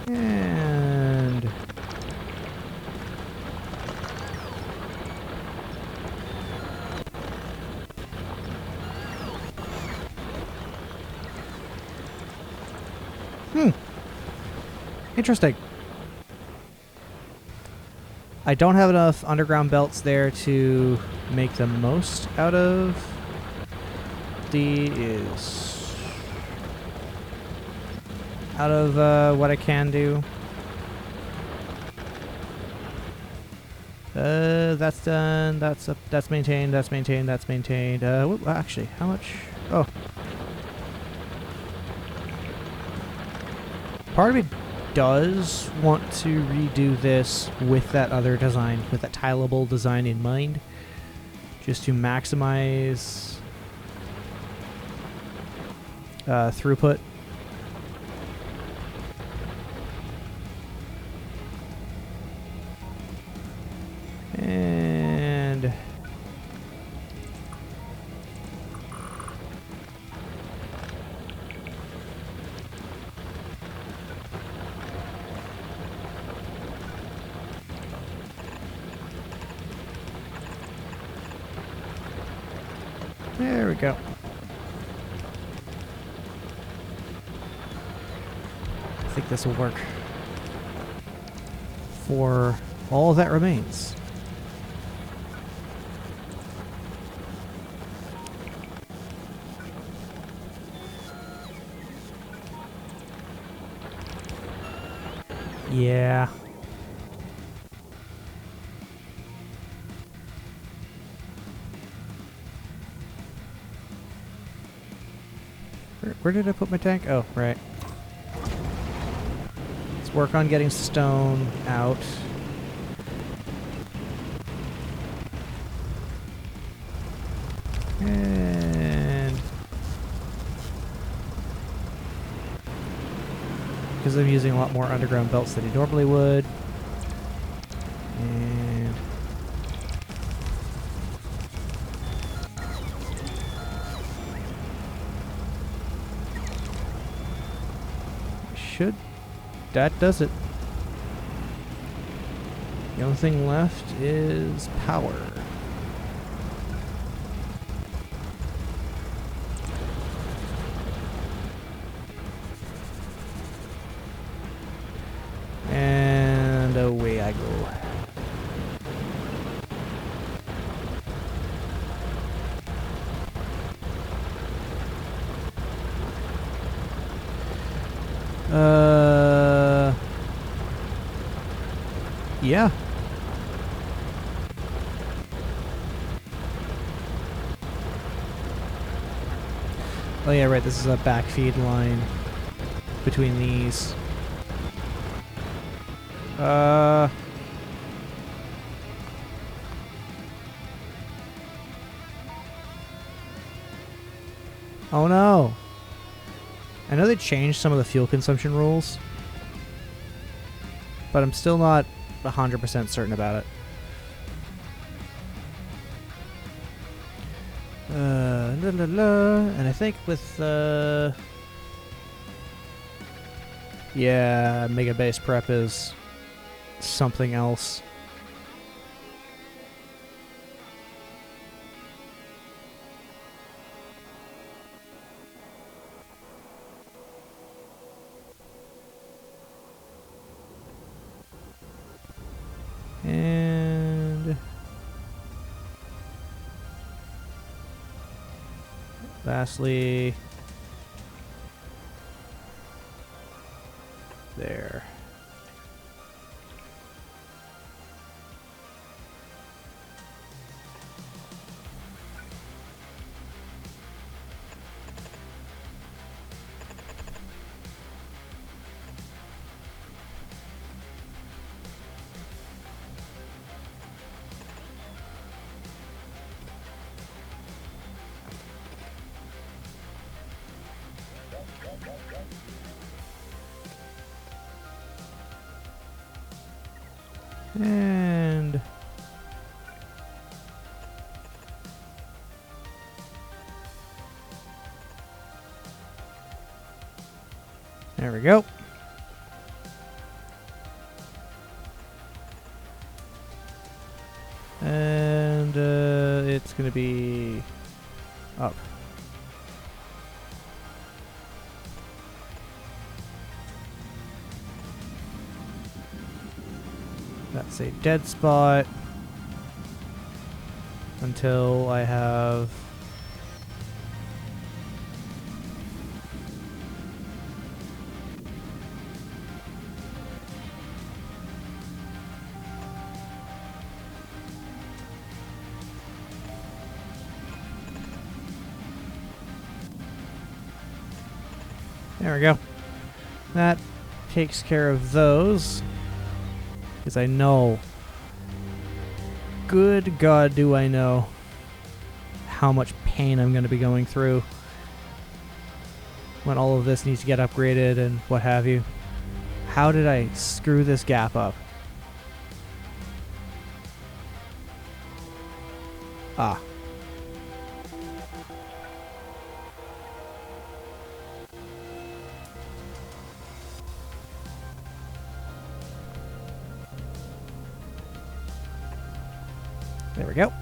And interesting. I don't have enough underground belts there to make the most out of what I can do. That's done. That's up. That's maintained. That's maintained. That's maintained. Actually, how much? Oh, part of me does want to redo this with that other design, with that tileable design in mind, just to maximize throughput. And there we go. I think this will work for all that remains. Yeah. Where did I put my tank? Oh, right. Let's work on getting stone out. And because I'm using a lot more underground belts than he normally would. And should that does it. The only thing left is power. And away I go. Yeah. Oh yeah, right, this is a backfeed line between these. Oh no! I know they changed some of the fuel consumption rules, but I'm still not 100% certain about it. And I think with yeah, Mega Base Prep is something else. And lastly, there. And there we go. And it's going to be up. That's a dead spot until I have there we go. That takes care of those. Because I know, good God do I know, how much pain I'm going to be going through when all of this needs to get upgraded and what have you. How did I screw this gap up? Ah. There we go.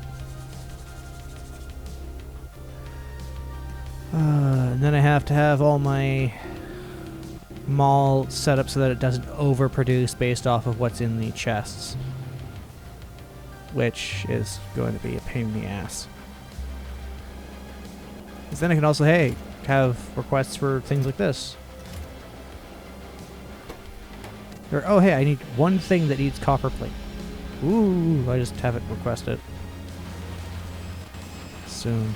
And then I have to have all my mall set up so that it doesn't overproduce based off of what's in the chests, which is going to be a pain in the ass. Because then I can also, hey, have requests for things like this. Or, oh, hey, I need one thing that needs copper plate. Ooh, I just have it requested. Soon.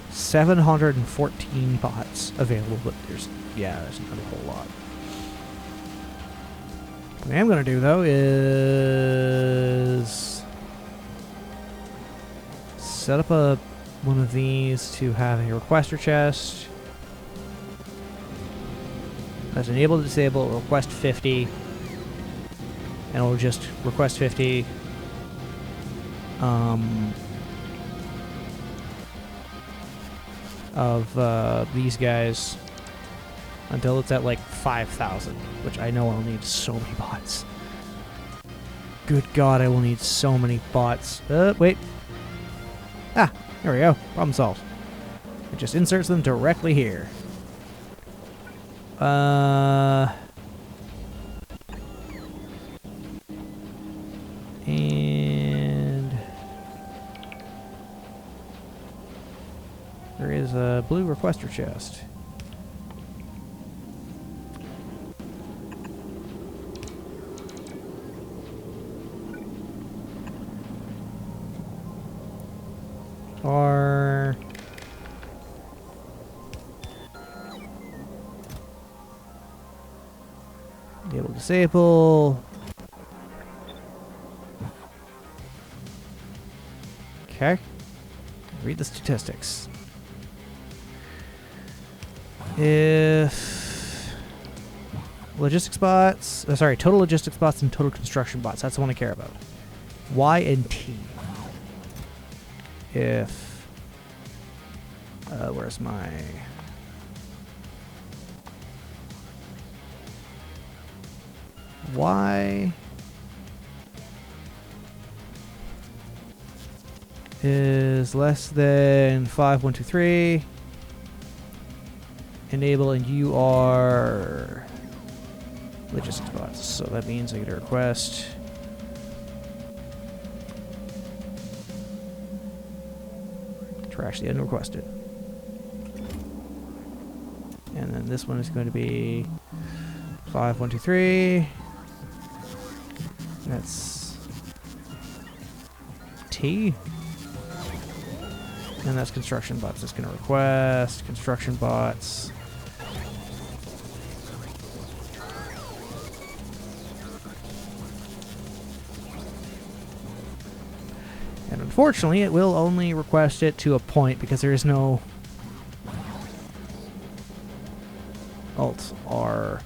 714 pots available, but there's not a whole lot. What I am going to do, though, is set up one of these to have a requester chest. Let's enable disable, request 50. And we'll just request 50. Of these guys until it's at like 5,000, which I know I'll need so many bots. Good God, I will need so many bots. Wait. Ah, there we go. Problem solved. It just inserts them directly here. And there is a blue requester chest. Or enable disable. Okay. Read the statistics. If logistics bots, sorry, total logistics bots and total construction bots, that's the one I care about. Y and T. If, where's my, Y is less than 5123. Enable, and you are logistics bots. So that means I get a request. Trash the unrequested. And then this one is going to be 5123. That's T. And that's construction bots. It's going to request construction bots. And unfortunately, it will only request it to a point because there is no Alt R.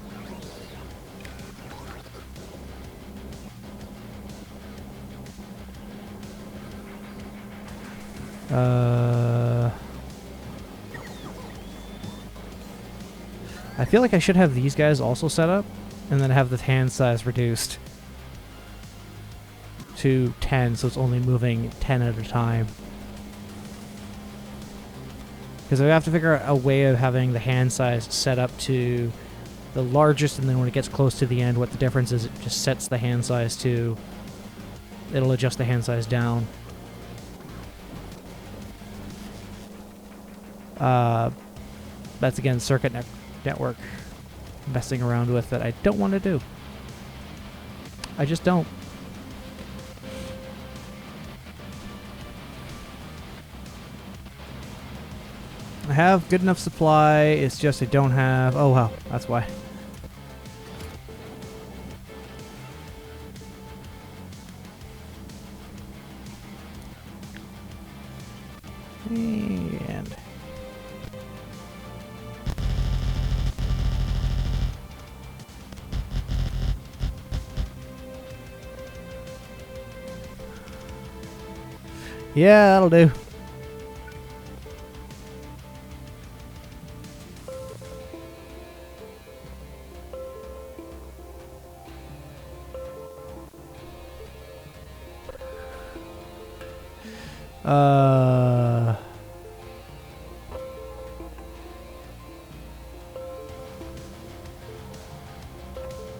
I feel like I should have these guys also set up and then have the hand size reduced to 10, so it's only moving 10 at a time. Because I have to figure out a way of having the hand size set up to the largest, and then when it gets close to the end, what the difference is, it just sets the hand size to... It'll adjust the hand size down. That's again circuit network messing around with that I don't want to do. I just don't. I have good enough supply, it's just I don't have... Oh wow, that's why. And... yeah, that'll do.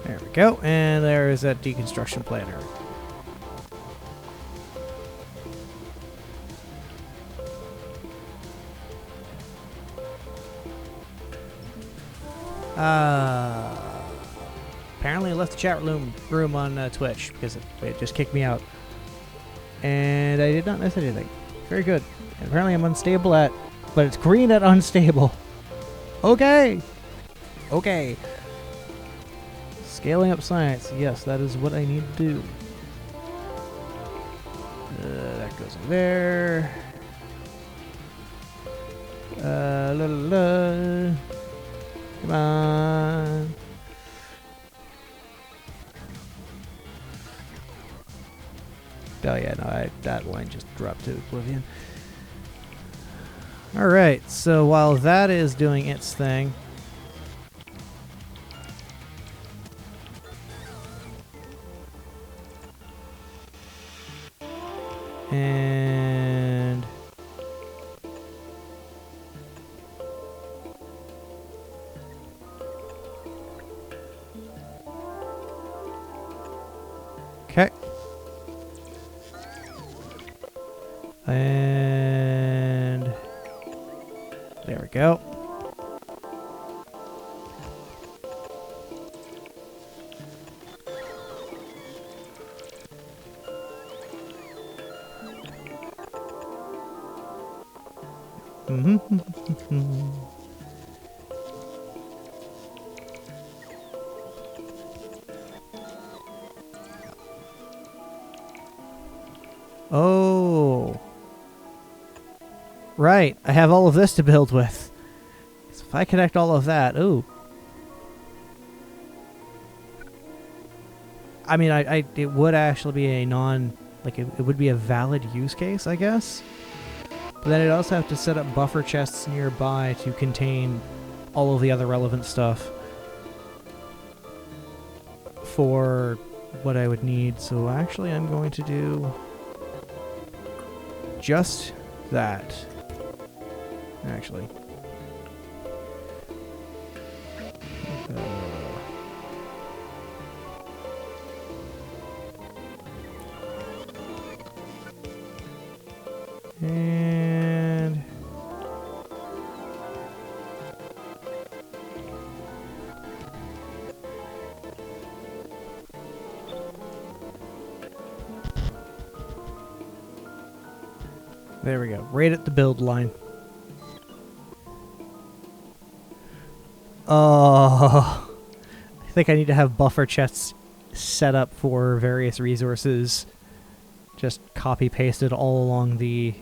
There we go, and there is that deconstruction planner. Apparently I left the chat room on Twitch because it just kicked me out. And I did not miss anything. Very good. And apparently I'm unstable at... But it's green at unstable. Okay. Okay. Scaling up science. Yes, that is what I need to do. That goes in there. La la la. Come on. Oh yeah, no, that line just dropped to oblivion. Alright, so while that is doing its thing... And... Okay. And... There we go. Oh. Right, I have all of this to build with. So if I connect all of that, ooh. I mean, it would actually be a it would be a valid use case, I guess. But then I'd also have to set up buffer chests nearby to contain all of the other relevant stuff for what I would need. So actually, I'm going to do just that. Actually. And... There we go. Right at the build line. Oh, I think I need to have buffer chests set up for various resources. Just copy pasted all along the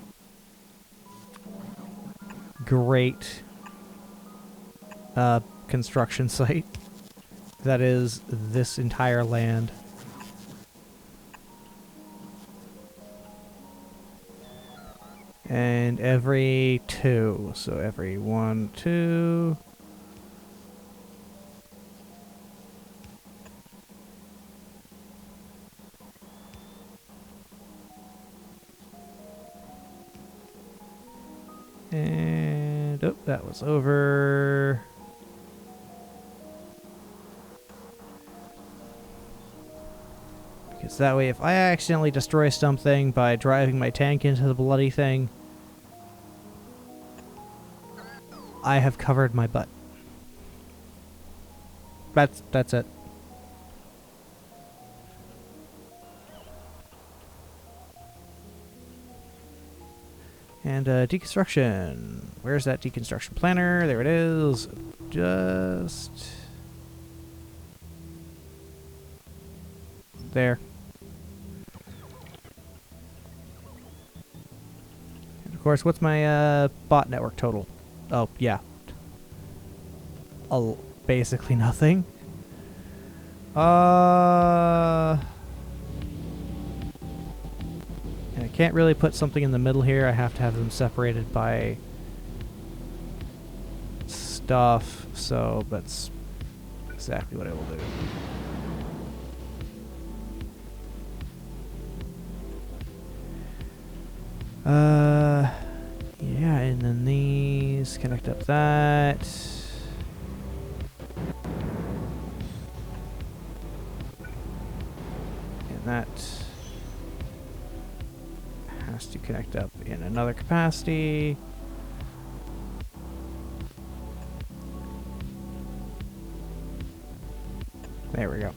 great construction site that is this entire land. And every 2, so every 1, 2. And, oh, that was over. Because that way, if I accidentally destroy something by driving my tank into the bloody thing, I have covered my butt. That's it. And deconstruction. Where's that deconstruction planner? There it is. Just there. And of course, what's my bot network total? Oh, yeah. Basically nothing. And I can't really put something in the middle here. I have to have them separated by stuff, so that's exactly what I will do. Yeah, and then these connect up that. And that has to connect up in another capacity. There we go.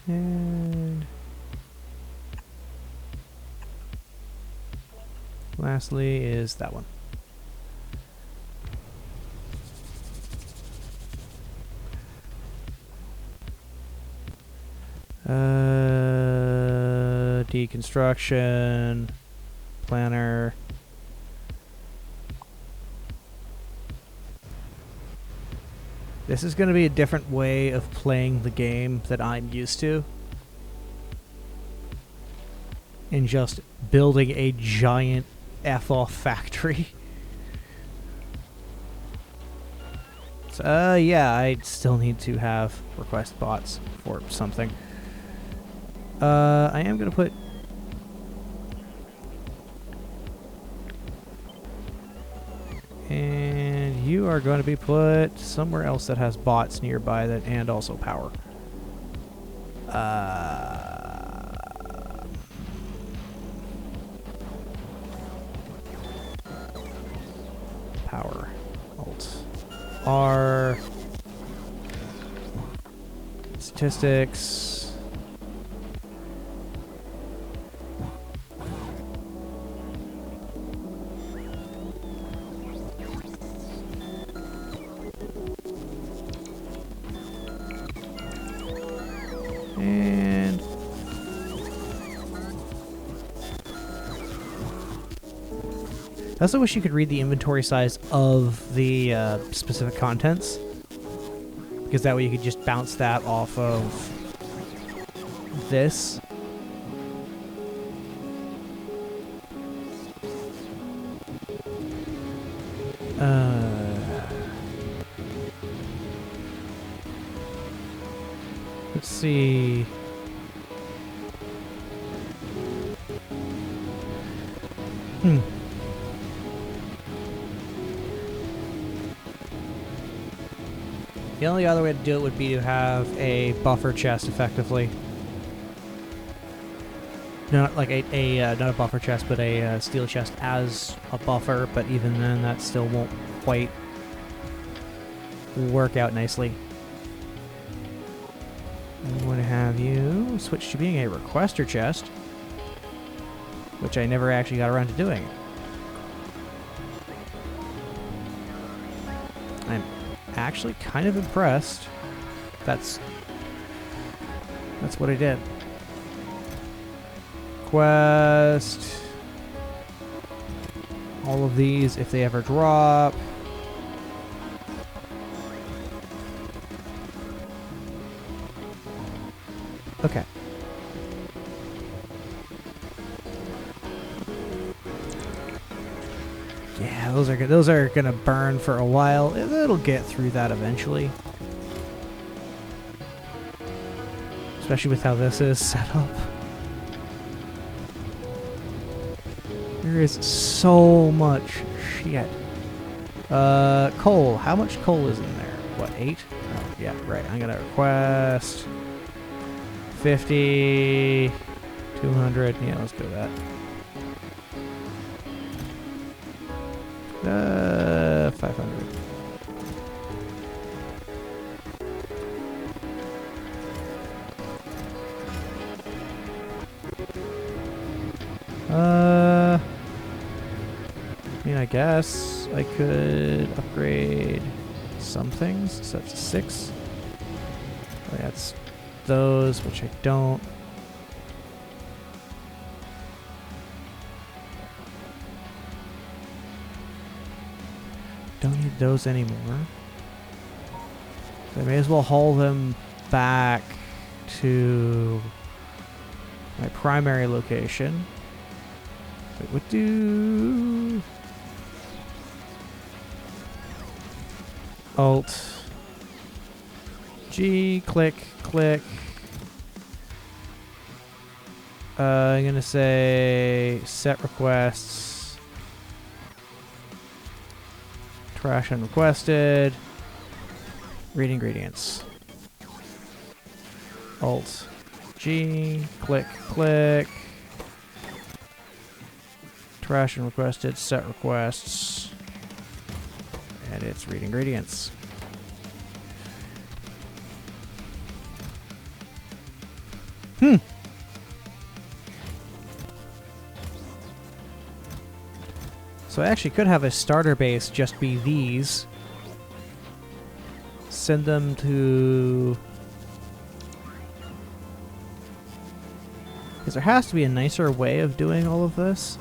And lastly is that one. Deconstruction planner. This is going to be a different way of playing the game that I'm used to. In just building a giant F-off factory. So, yeah, I still need to have request bots for something. I am going to put... And you are going to be put somewhere else that has bots nearby that and also power. Power. Alt. R. Statistics. And I also wish you could read the inventory size of the specific contents, because that way you could just bounce that off of this. Let's see. The only other way to do it would be to have a buffer chest, effectively. Not like not a buffer chest, but a steel chest as a buffer. But even then, that still won't quite work out nicely. I'm going to have you switch to being a requester chest, which I never actually got around to doing. I'm actually kind of impressed. That's what I did. Quest. All of these, if they ever drop. Okay. Yeah, those are good. Those are gonna burn for a while. It'll get through that eventually. Especially with how this is set up. There is so much shit. Coal. How much coal is in there? What, 8? Oh, yeah, right. I'm gonna request 50, 200. Yeah, let's go with that. 500. I mean, I guess I could upgrade some things. So that's 6. Oh, yeah, that's those, which I don't. Don't need those anymore. So I may as well haul them back to my primary location. It would do Alt G, click, click. I'm gonna say set requests. Trash unrequested. Read ingredients. Alt G, click, click. Trash unrequested, set requests. And it's read ingredients. So I actually could have a starter base just be these. Send them to... Because there has to be a nicer way of doing all of this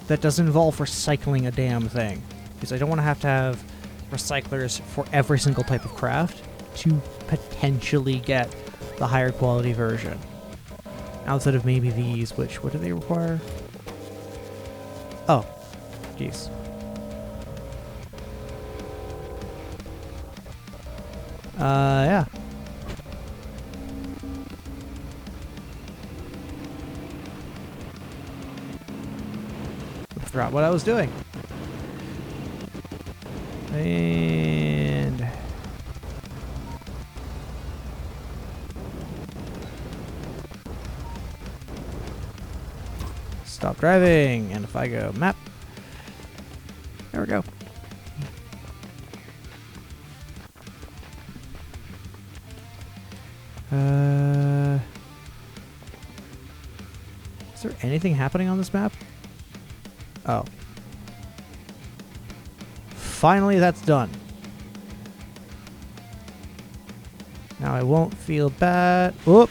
that doesn't involve recycling a damn thing. Because I don't want to have recyclers for every single type of craft to potentially get the higher quality version. Outside of maybe these, which, what do they require? Oh, jeez. Yeah. I forgot what I was doing. And stop driving. And if I go map, there we go. Is there anything happening on this map? Oh. Finally, that's done. Now I won't feel bad. Whoop.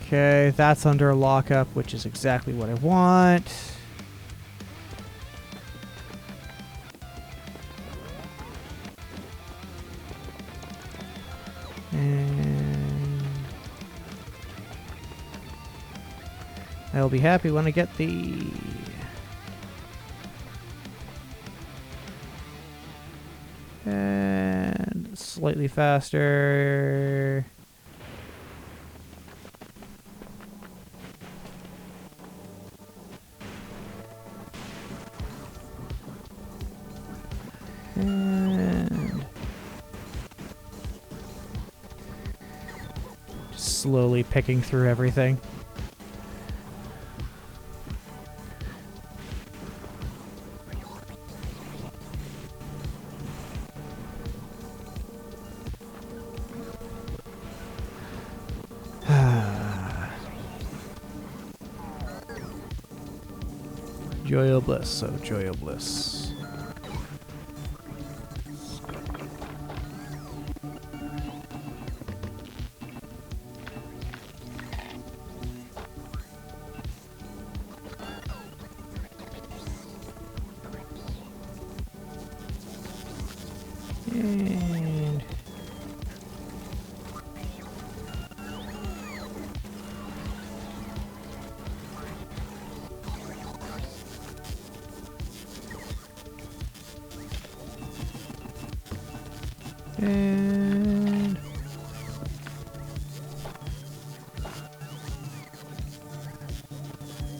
Okay, that's under lockup, which is exactly what I want. And I'll be happy when I get the... And slightly faster. And just slowly picking through everything. Joyo bliss, so joyo bliss. And and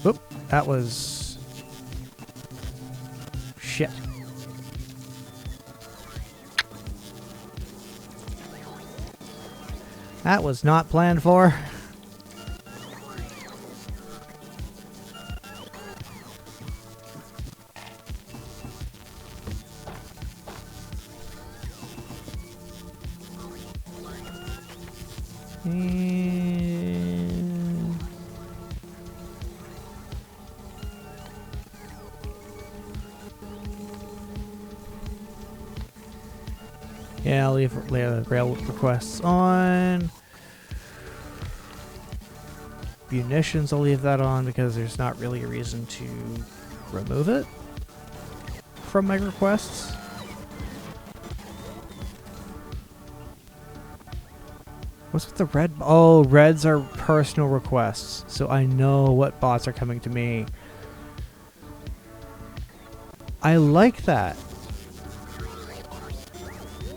whoop, that was shit. That was not planned for. And yeah, I'll leave rail requests on. Munitions, I'll leave that on because there's not really a reason to remove it from my requests. What's with the red? Oh, reds are personal requests, so I know what bots are coming to me. I like that.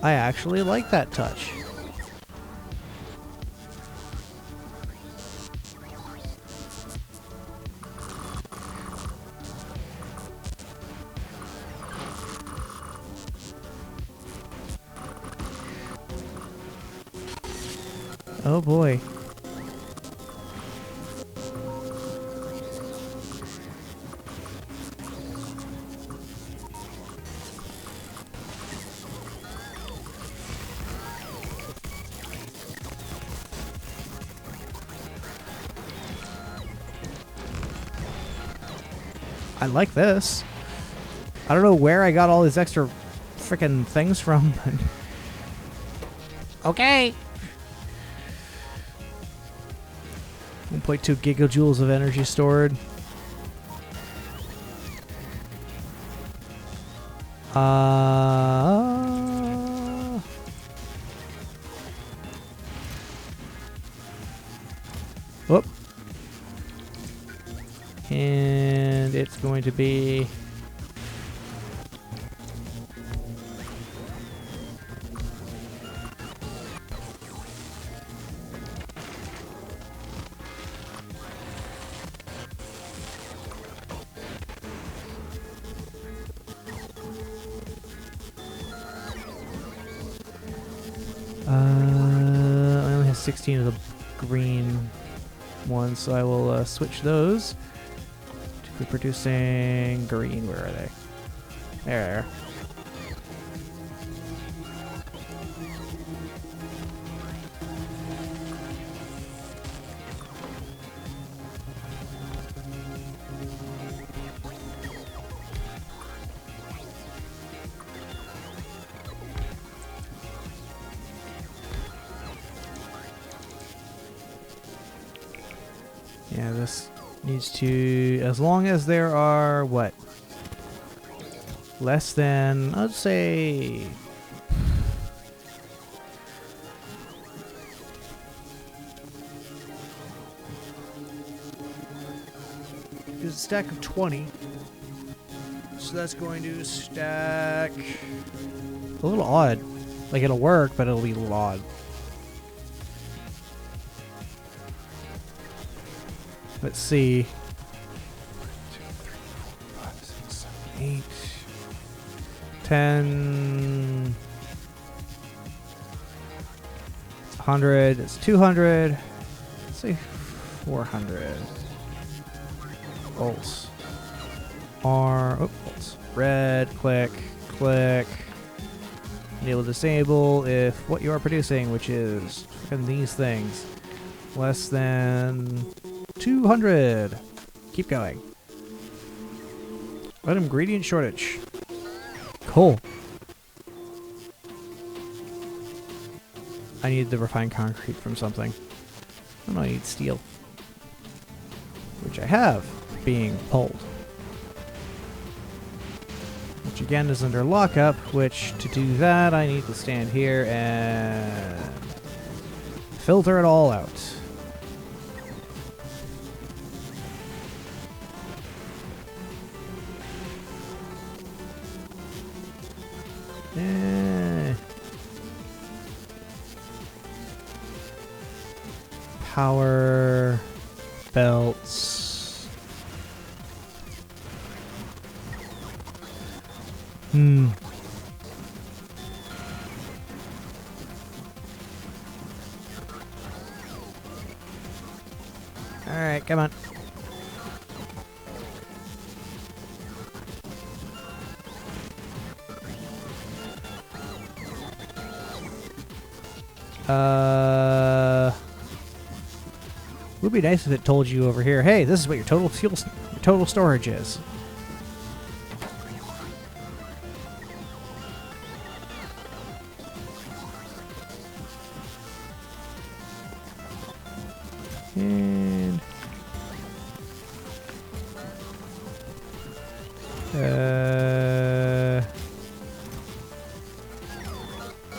I actually like that touch. Oh boy. I like this. I don't know where I got all these extra freaking things from. Okay. 1.2 gigajoules of energy stored. Whoop. And it's going to be... I only have 16 of the green ones, so I will switch those to be producing green. Where are they? There. Yeah, this needs to, as long as there are, what? Less than, I'd say... There's a stack of 20. So that's going to stack... A little odd. Like, it'll work, but it'll be a little odd. Let's see. 2, 3, 4, 5, 6, 7, 8, 10. It's 100. It's 200. Let's say 400. Bolts. Bolts. Red. Click. Click. Enable disable if what you are producing, which is fucking these things, less than 200. Keep going. Item ingredient shortage. Cool. I need the refined concrete from something. I don't need steel. Which I have being pulled. Which again is under lockup, which to do that I need to stand here and filter it all out. Power belts. All right, come on. Would be nice if it told you over here, hey, this is what your total fuel, your total storage is. And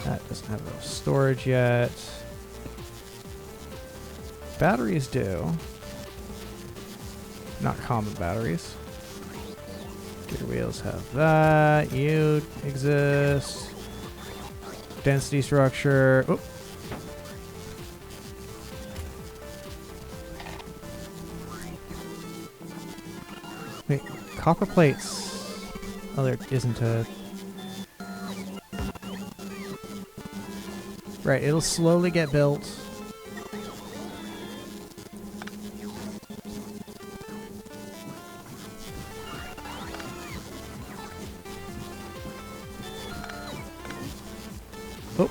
that doesn't have enough storage yet. Batteries do. Not common batteries. Gear wheels have that. You exist. Density structure. Oh. Wait, copper plates. Oh, there isn't a... Right, it'll slowly get built. Oh.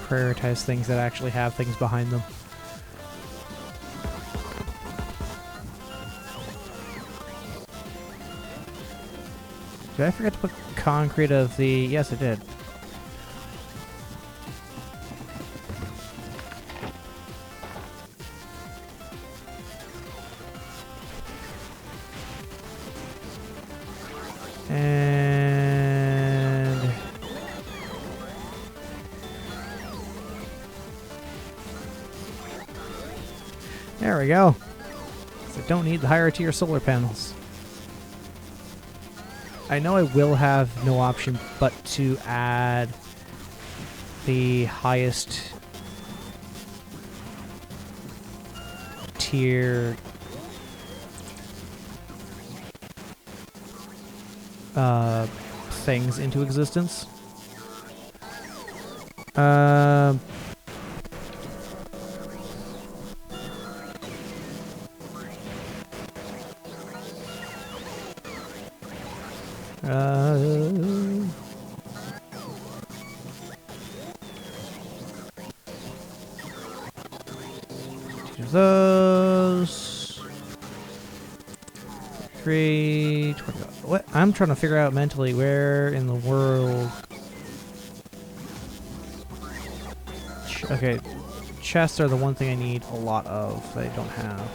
Prioritize things that actually have things behind them. Did I forget to put concrete of the... Yes, I did. And... there we go. So don't need the higher tier solar panels. I know I will have no option but to add the highest tier things into existence. Those 3 20. What? I'm trying to figure out mentally where in the world. Okay, chests are the one thing I need a lot of that I don't have.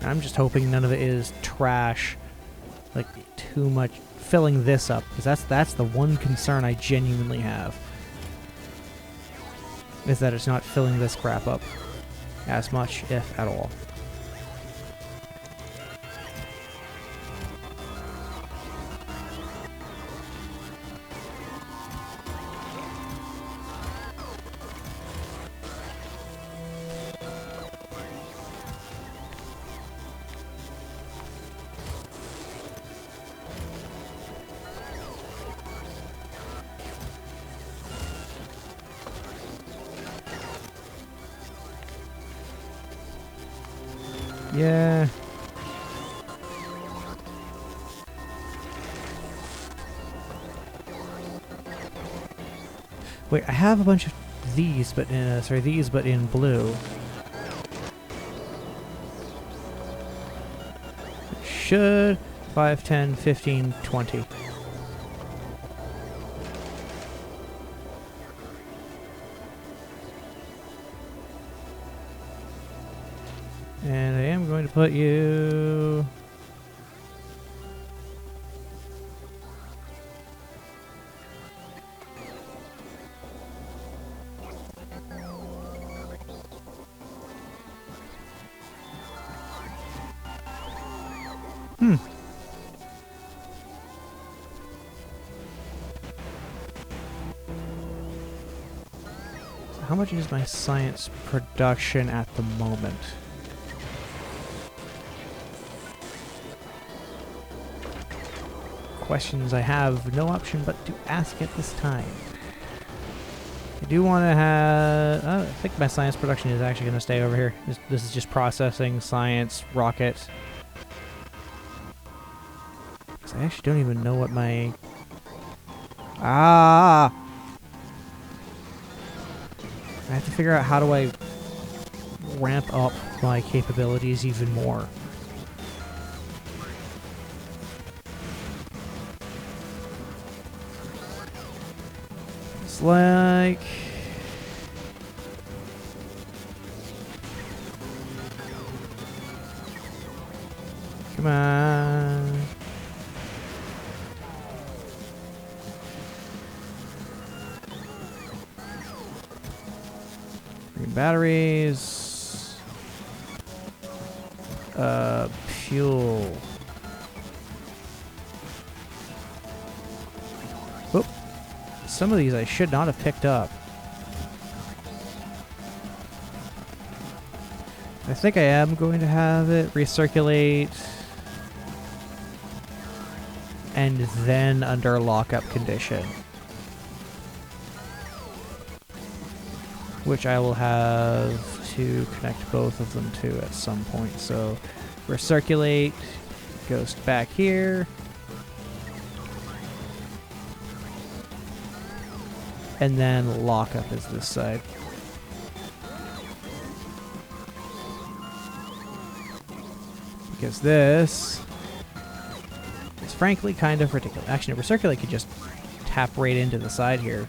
I'm just hoping none of it is trash, like too much filling this up, because that's the one concern I genuinely have, is that it's not filling this crap up as much, if at all. Yeah. Wait, I have a bunch of these, but these, but in blue. Should 5, 10, 15, 20. And I am going to put you... So how much is my science production at the moment? Questions I have no option but to ask at this time. I do want to have... I think my science production is actually going to stay over here. This is just processing, science, rocket. Because I actually don't even know what my... I have to figure out how do I ramp up my capabilities even more. It's like... come on. Green batteries. Fuel. Whoop. Some of these I should not have picked up. I think I am going to have it recirculate and then under lockup condition, which I will have to connect both of them to at some point. So recirculate goes back here. And then lockup is this side. Because this is frankly kind of ridiculous. Actually, recirculate could just tap right into the side here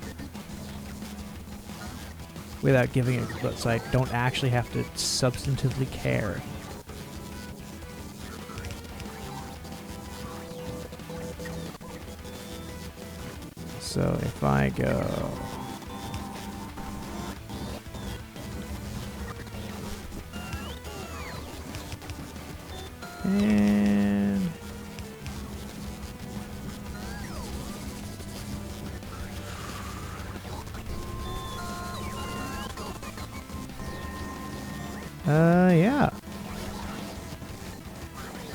without giving it, so I don't actually have to substantively care. So if I go... And... yeah.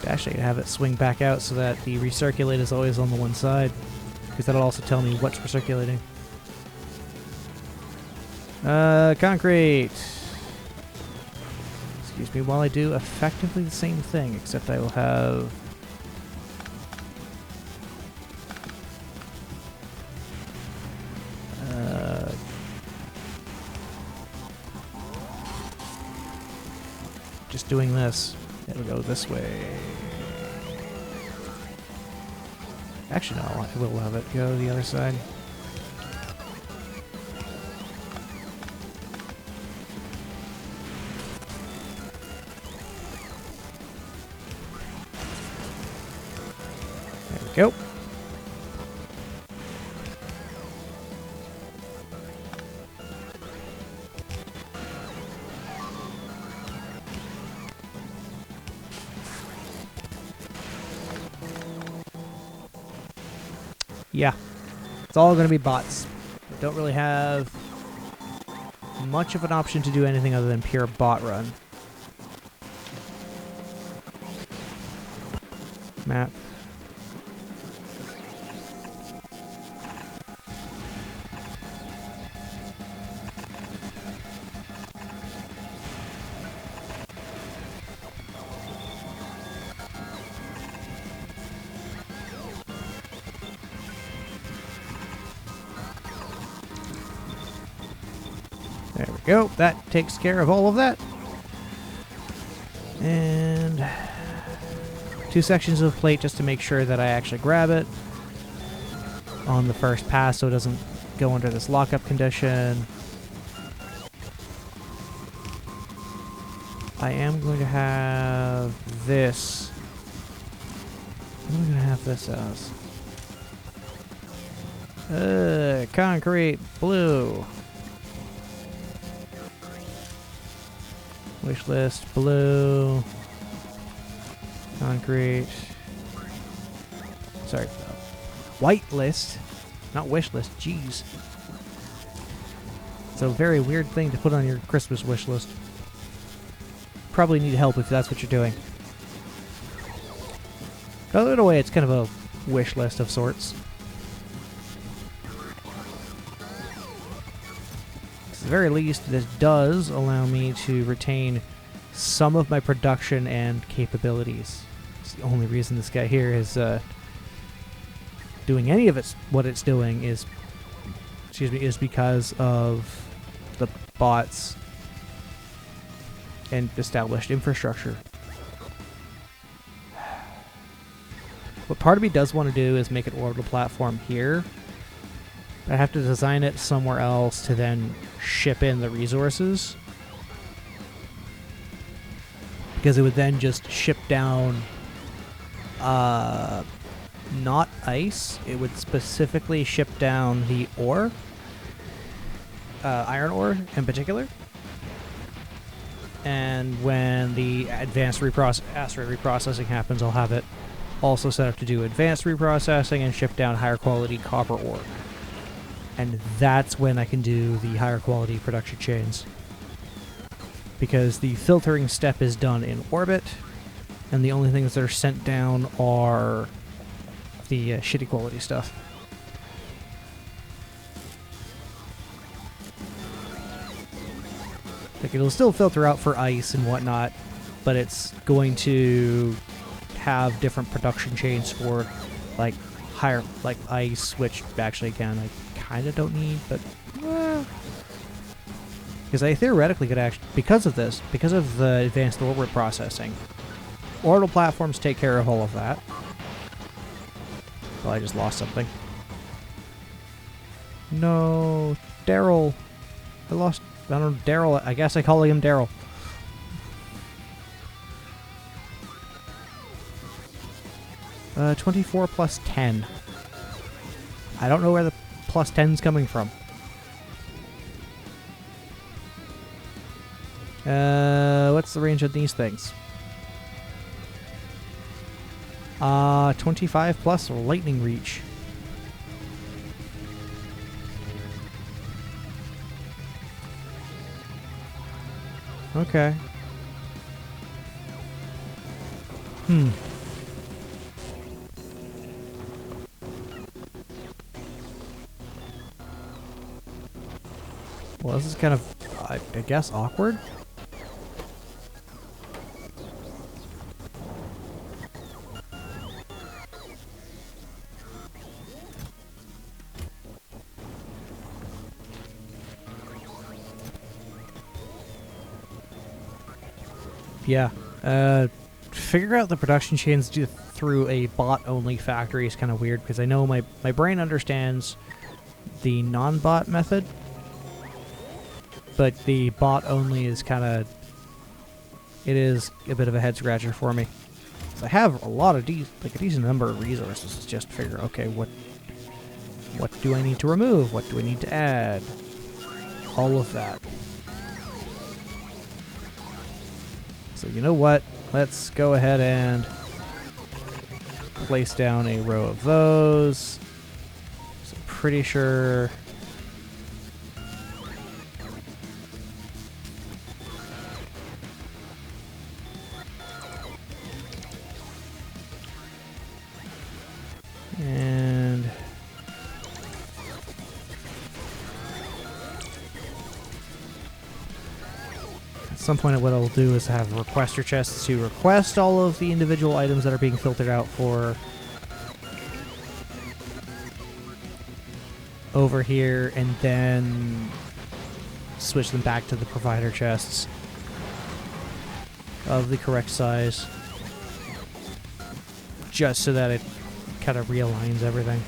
Actually, I could have it swing back out so that the recirculate is always on the one side, because that'll also tell me what's recirculating. Concrete. Excuse me while I do effectively the same thing, except I will have... just doing this. It'll go this way. Actually, no, I will have it go the other side. There we go. Yeah, it's all going to be bots. I don't really have much of an option to do anything other than pure bot run. Map. There we go. That takes care of all of that. And 2 sections of plate just to make sure that I actually grab it on the first pass so it doesn't go under this lockup condition. I am going to have this. What am I going to have this as? Concrete blue. Wish list blue. Concrete. Sorry. White list. Not wish list. Jeez. It's a very weird thing to put on your Christmas wish list. Probably need help if that's what you're doing. But in a way, it's kind of a wish list of sorts. At the very least, this does allow me to retain some of my production and capabilities. It's the only reason this guy here is doing any of what it's doing is, is because of the bots and established infrastructure. What part of me does want to do is make an orbital platform here. I have to design it somewhere else to then ship in the resources. Because it would then just ship down not ice, it would specifically ship down the ore. Iron ore in particular. And when the advanced asteroid reprocessing happens, I'll have it also set up to do advanced reprocessing and ship down higher quality copper ore. And that's when I can do the higher quality production chains. Because the filtering step is done in orbit, and the only things that are sent down are the shitty quality stuff. Like, it'll still filter out for ice and whatnot, but it's going to have different production chains for like higher, like ice, which actually again I kind of don't need, but Because I theoretically could actually, because of this, because of the advanced orbit processing, orbital platforms take care of all of that. Well, I just lost something. No, Daryl. I don't know, Daryl. I guess I call him Daryl. Uh, 24 plus 10. I don't know where the plus 10's coming from. What's the range of these things? 25 plus lightning reach. Okay. Well, this is kind of, I guess, awkward. Yeah. Figure out the production chains through a bot-only factory is kind of weird, because I know my brain understands the non-bot method, but the bot-only is kind of... It is a bit of a head-scratcher for me. So I have a lot of a decent number of resources to just figure, okay, what do I need to remove? What do I need to add? All of that. So you know what? Let's go ahead and place down a row of those. So I'm pretty sure... And... At some point what I'll do is have requester chests to request all of the individual items that are being filtered out for over here, and then switch them back to the provider chests of the correct size, just so that it kind of realigns everything.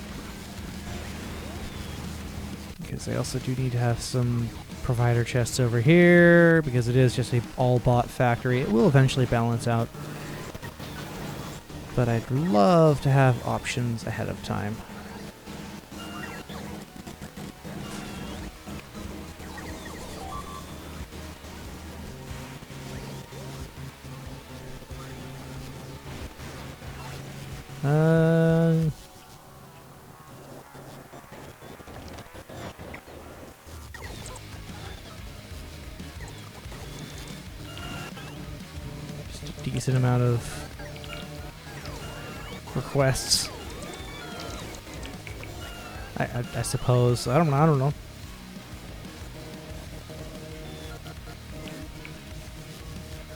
Because I also do need to have some provider chests over here, because it is just a all-bot factory. It will eventually balance out, but I'd love to have options ahead of time. Just a decent amount of requests. I suppose. I don't know.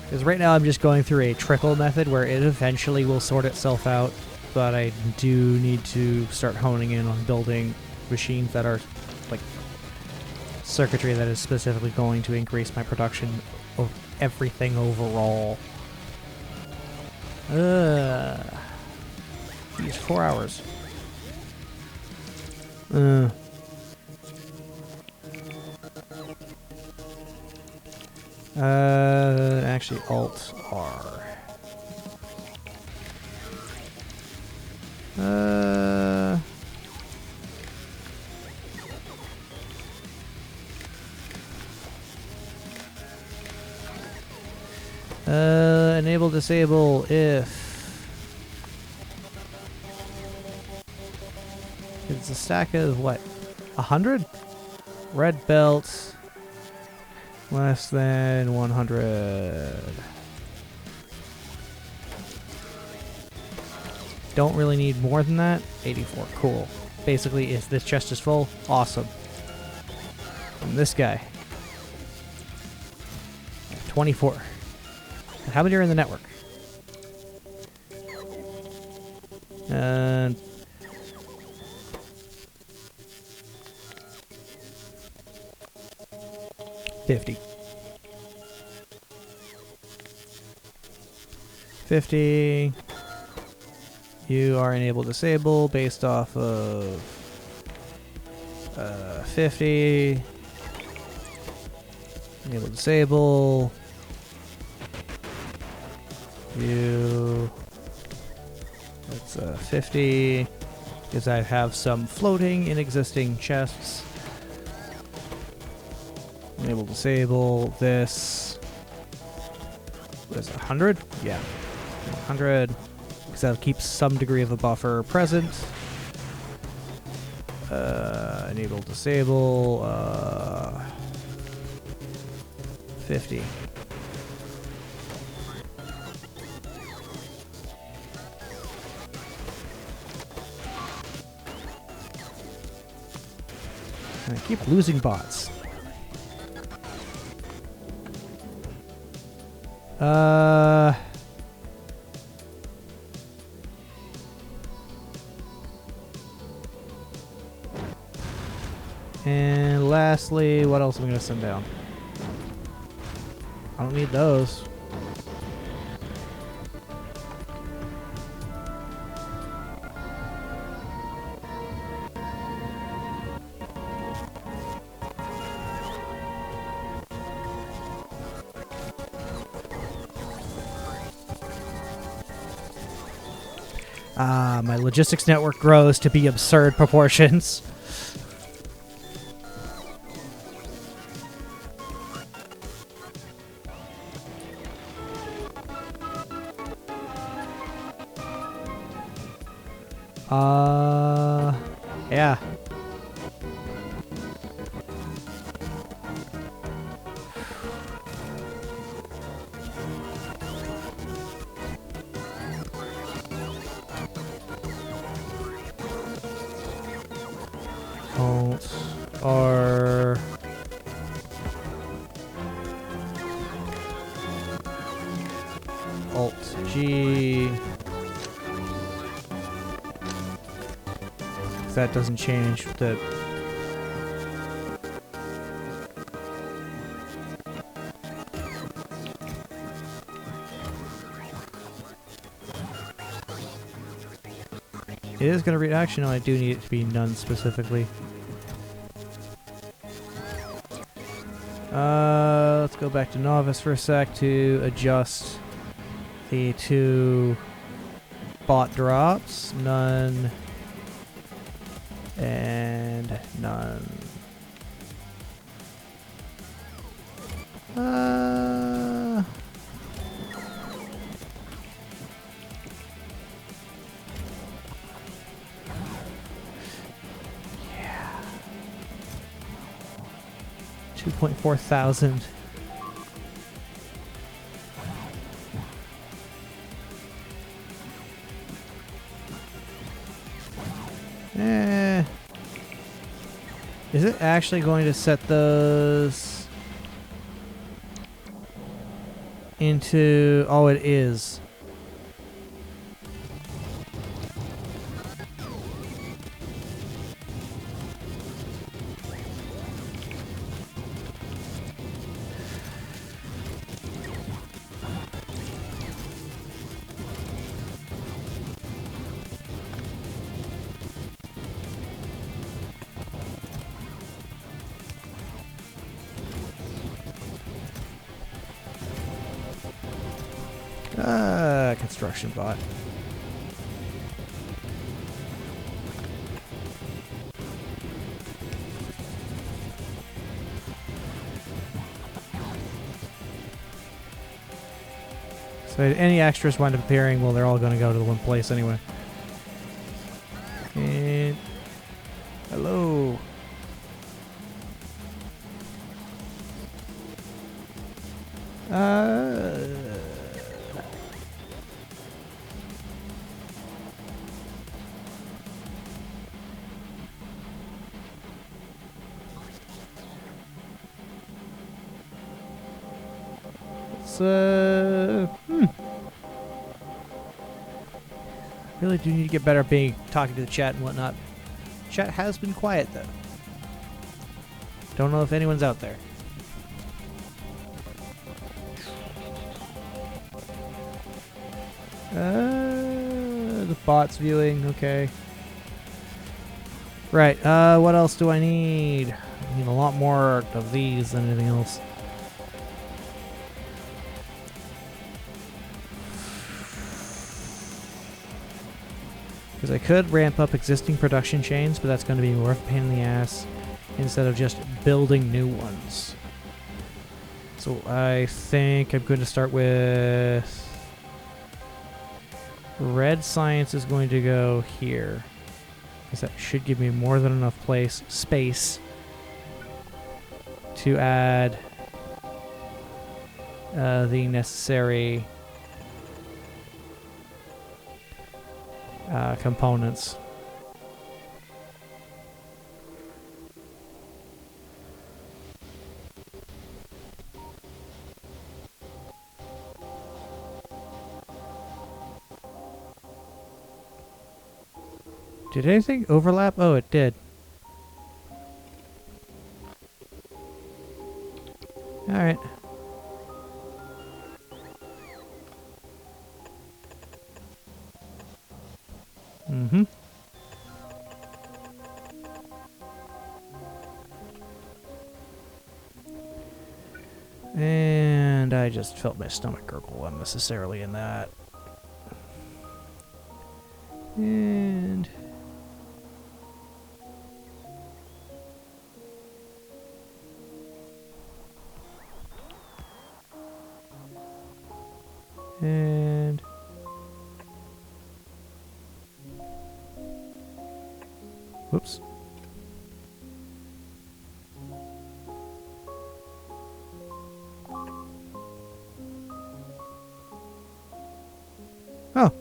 Because right now I'm just going through a trickle method where it eventually will sort itself out, but I do need to start honing in on building machines that are like circuitry that is specifically going to increase my production of everything overall. Geez, 4 hours. Actually, Alt R. Enable disable if it's a stack of what? 100? Red belt less than 100. Don't really need more than that. 84, cool. Basically, if this chest is full, awesome. And this guy, 24. How many are in the network? And 50. 50. You are enable disable based off of 50. Enable disable. You. That's 50. Because I have some floating in existing chests. Enable disable this. What is it, 100? Yeah. 100. Because that'll keep some degree of a buffer present. Enable disable 50. And I keep losing bots. And lastly, what else am I going to send down? I don't need those. My logistics network grows to be absurd proportions. Yeah. Alt R Alt G. That doesn't change the it is going to read. Actually, no, I do need it to be none specifically. Let's go back to novice for a sec to adjust the two bot drops. None and none. Yeah. 2.4 thousand. Is it actually going to set those into... Oh, it is. Construction bot. So any extras wind up appearing, well, they're all going to go to the one place anyway. And hello. Really do need to get better at talking to the chat and whatnot. Chat has been quiet though. Don't know if anyone's out there. The bot's viewing, okay. Right, what else do I need? I need a lot more of these than anything else. Because I could ramp up existing production chains, but that's going to be more of a pain in the ass instead of just building new ones. So I think I'm going to start with... Red science is going to go here. Because that should give me more than enough space to add the necessary components. Did anything overlap? Oh, it did. Alright. Mm-hmm. And I just felt my stomach gurgle unnecessarily in that. And... And... Whoops. Oh.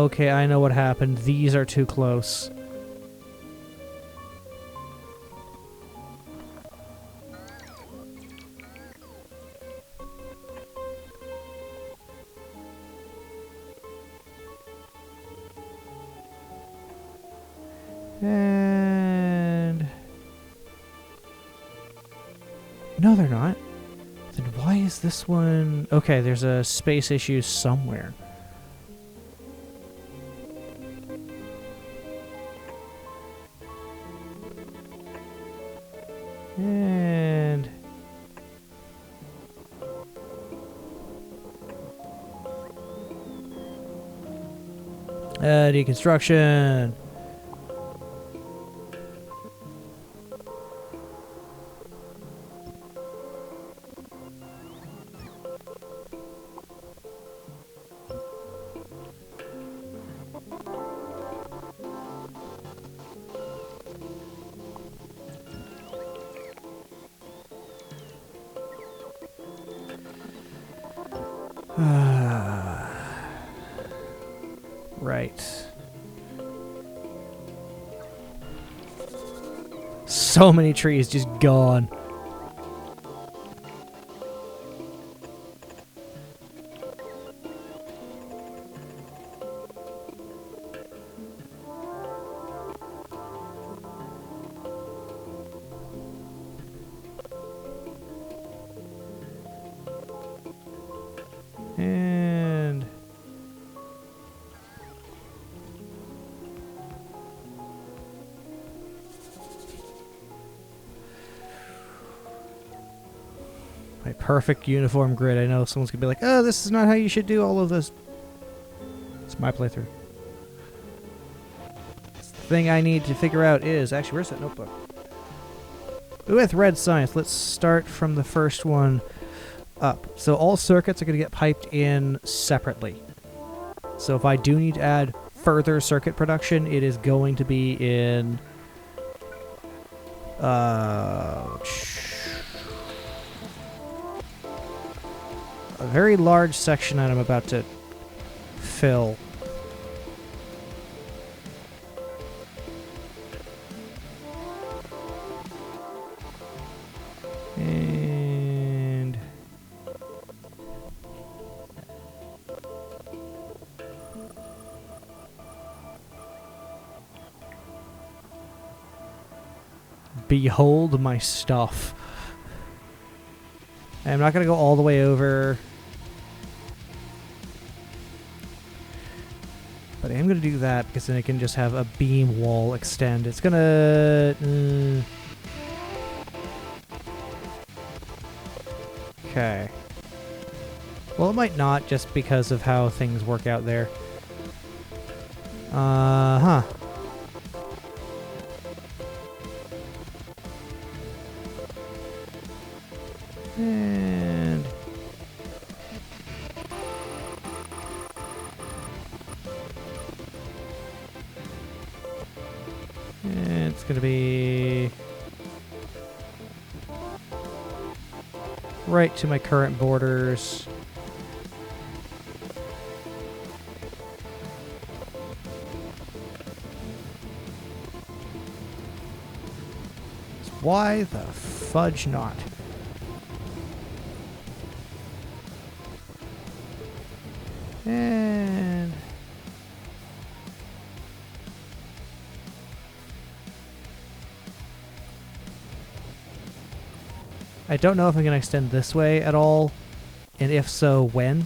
Okay, I know what happened. These are too close. And... No, they're not. Then why is this one... Okay, there's a space issue somewhere. And... deconstruction. Right. So many trees just gone. And... my perfect uniform grid. I know someone's gonna be like, oh, this is not how you should do all of this. It's my playthrough. The thing I need to figure out is... Actually, where's that notebook? With red science, let's start from the first one up. So all circuits are going to get piped in separately. So if I do need to add further circuit production, it is going to be in... a very large section that I'm about to fill. And... Behold my stuff. I'm not going to go all the way over. But I am going to do that because then I can just have a beam wall extend. It's going to... Okay. Well, it might not just because of how things work out there. Huh. And... it's gonna be... right to my current borders. Why the fudge not? And... I don't know if I'm going to extend this way at all, and if so, when.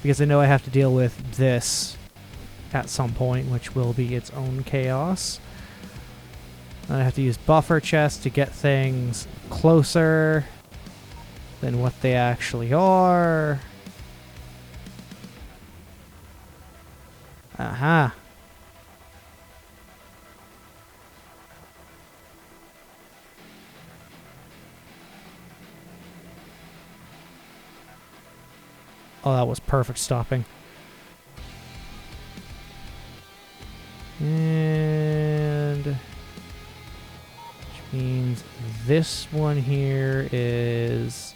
Because I know I have to deal with this at some point, which will be its own chaos. I have to use buffer chests to get things closer than what they actually are. Aha. Oh, that was perfect stopping. And... which means this one here is...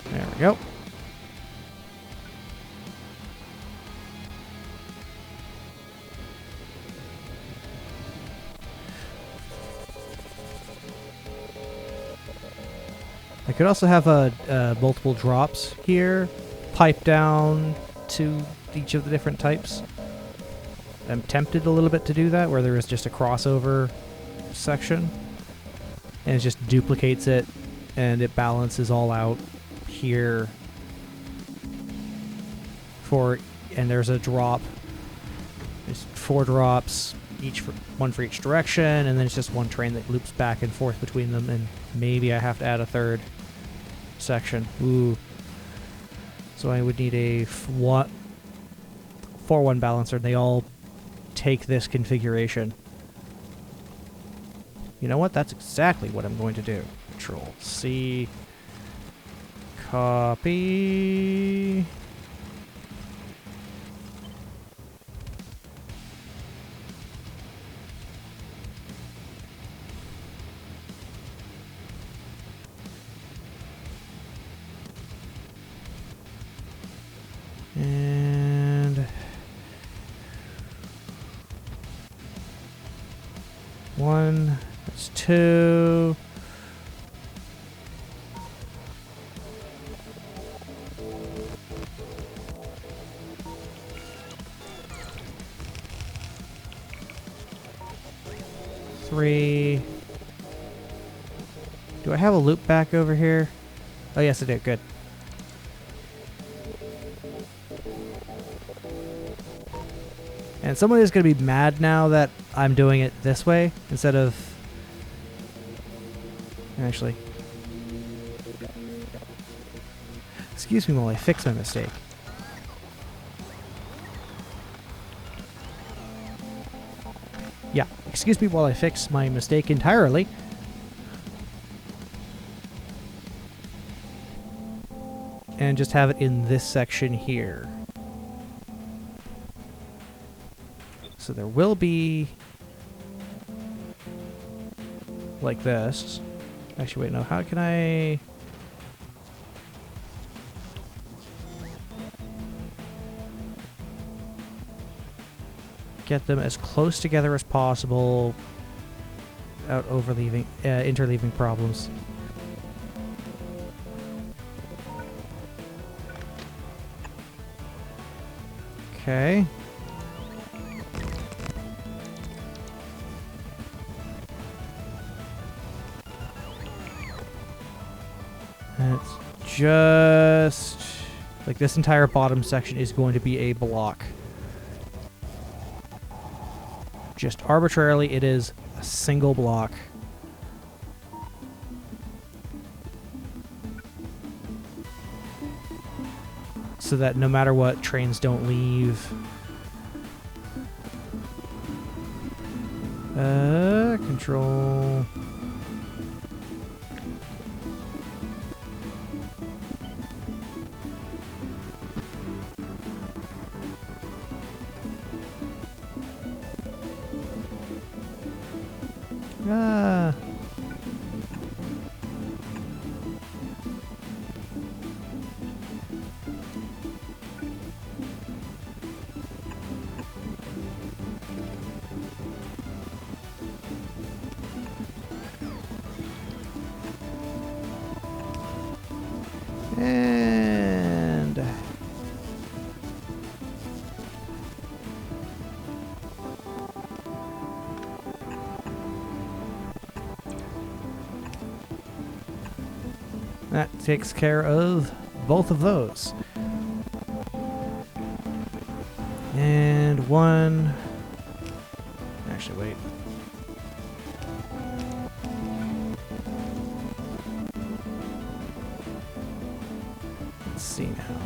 there we go. I could also have multiple drops here, pipe down to each of the different types. I'm tempted a little bit to do that, where there is just a crossover section, and it just duplicates it, and it balances all out here. And there's a drop. There's 4 drops, one for each direction, and then it's just one train that loops back and forth between them, and maybe I have to add a third section. Ooh. So I would need a 4-1 balancer. They all take this configuration. You know what? That's exactly what I'm going to do. Control C. Copy. And 1, that's 2. Three. Do I have a loop back over here? Oh yes I do, good. And someone is going to be mad now that I'm doing it this way instead of... actually... excuse me while I fix my mistake. Yeah, excuse me while I fix my mistake entirely. And just have it in this section here. So there will be... like this. Actually, wait, no. How can I... get them as close together as possible without interleaving problems? Okay. And it's just like this entire bottom section is going to be a block. Just arbitrarily, it is a single block. So that no matter what, trains don't leave. Control. Ah. And that takes care of both of those. And one. Actually, wait. Let's see now.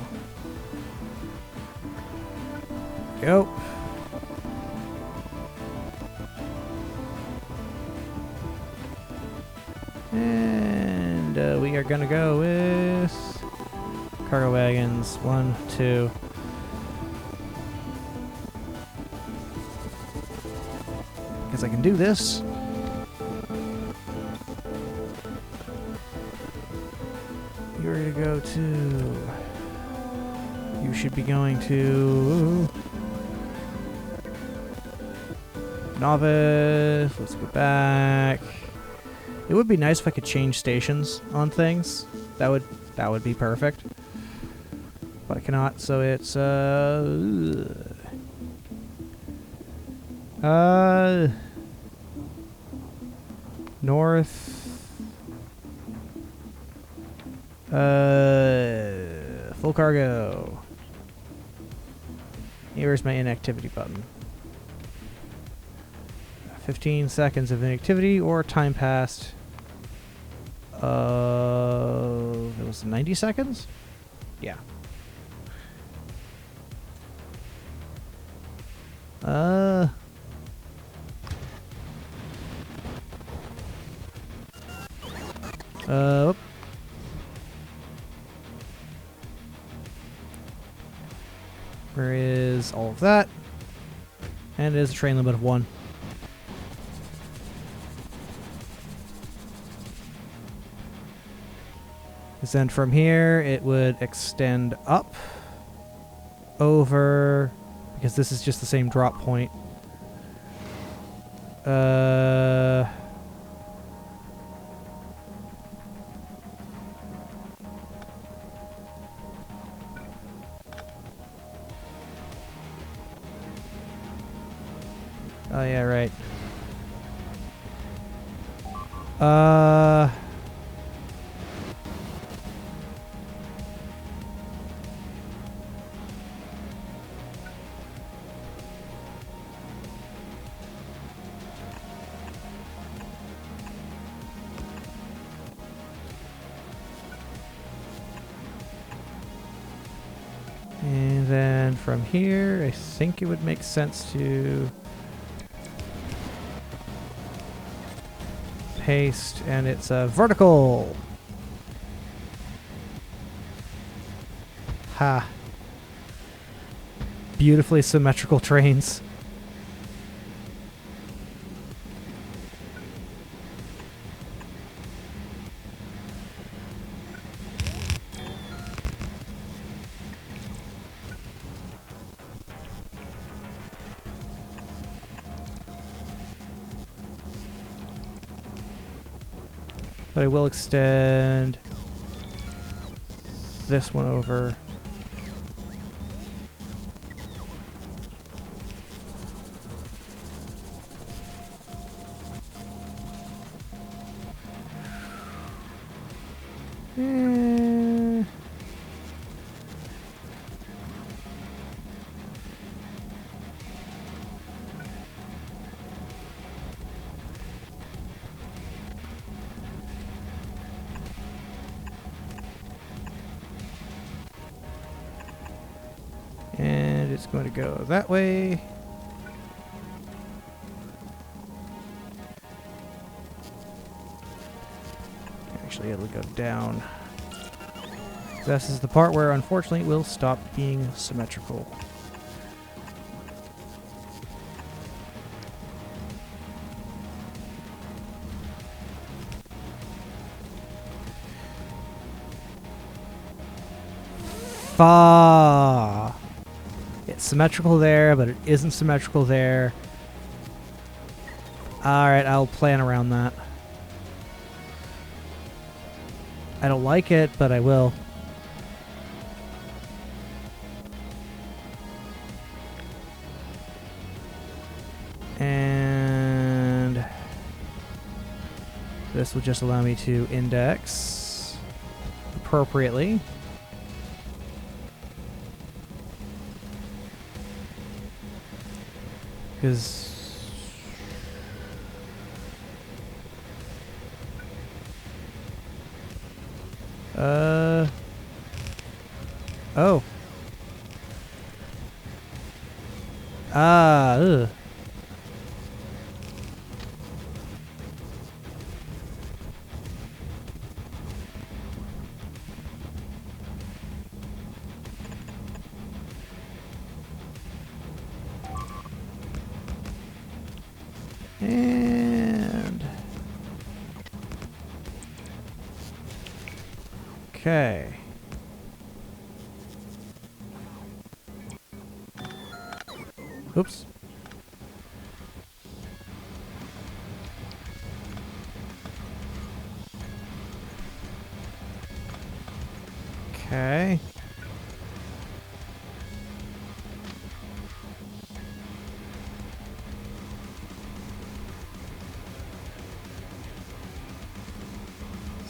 Go. And we are gonna go with cargo wagons. 1, 2. Because I can do this. You're gonna go to. You should be going to. Novice. Let's go back. It would be nice if I could change stations on things. That would be perfect. But I cannot, so it's north. Full cargo. Here's my inactivity button. 15 seconds of inactivity or time passed. It was 90 seconds? Yeah. Whoop. Where is all of that? And it is a train limit of 1. Because then from here, it would extend up over, because this is just the same drop point. Oh yeah, right. And then from here, I think it would make sense to paste, and it's a vertical. Ha. Beautifully symmetrical trains. But I will extend this one over. Eh. And it's going to go that way. Actually, it'll go down. This is the part where, unfortunately, it will stop being symmetrical. It's symmetrical there, but it isn't symmetrical there. Alright, I'll plan around that. I don't like it, but I will. And this will just allow me to index appropriately. Because oh. Ugh. And okay. Oops. Okay.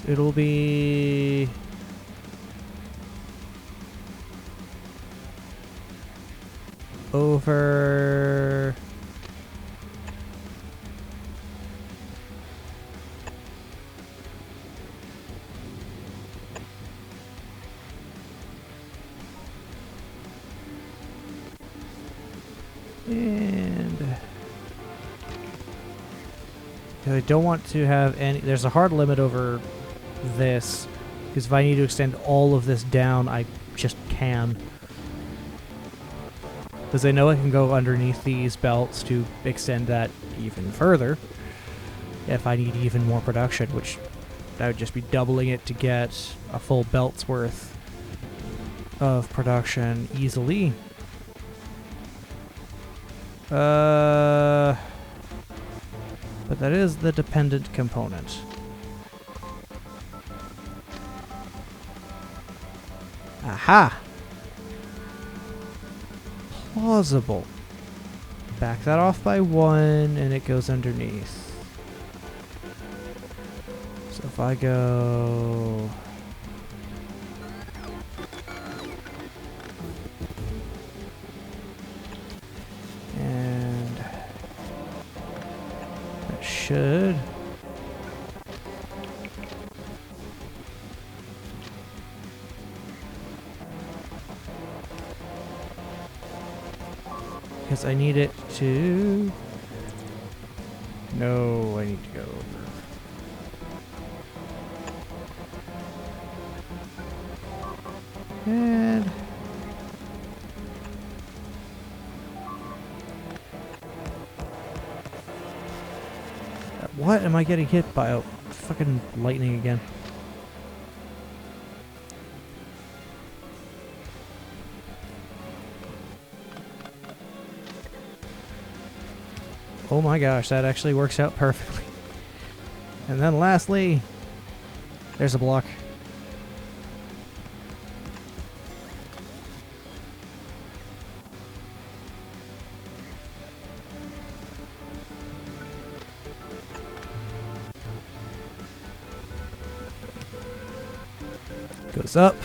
So it'll be over and I don't want to have any. There's a hard limit over this because if I need to extend all of this down, I just can. Because I know I can go underneath these belts to extend that even further if I need even more production, which that would just be doubling it to get a full belt's worth of production easily. But that is the dependent component. Aha! Plausible. Back that off by 1 and it goes underneath. So if I go... and that should... because I need it to... No, I need to go over. And... what am I getting hit by? Oh, fucking lightning again. Oh my gosh, that actually works out perfectly. And then lastly, there's a block. Goes up,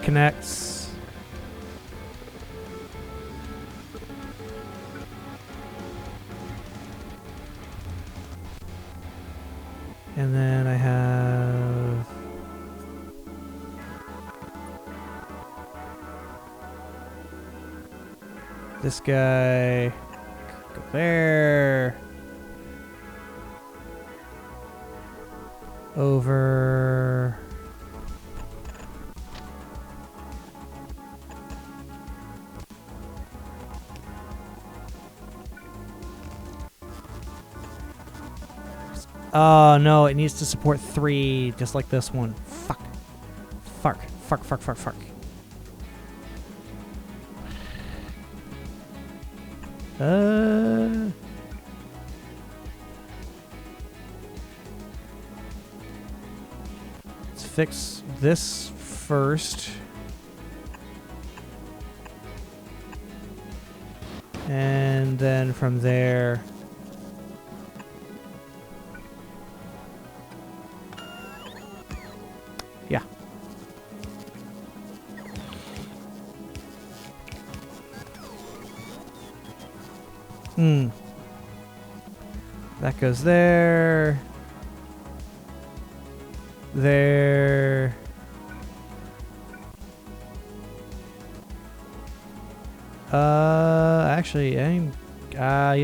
connects. And then I have this guy go there. Over. Oh no, it needs to support 3, just like this one. Fuck. Fuck. Fuck, fuck, fuck, fuck. Let's fix this first. And then from there... Yeah. That goes there. There. Actually, you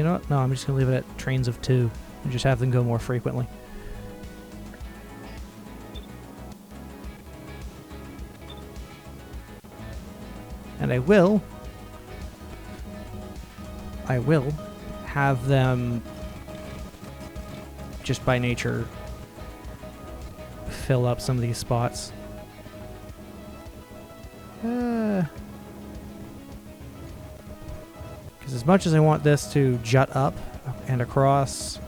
know what? No, I'm just gonna leave it at trains of 2 and just have them go more frequently. And I will have them just by nature fill up some of these spots. Because as much as I want this to jut up and across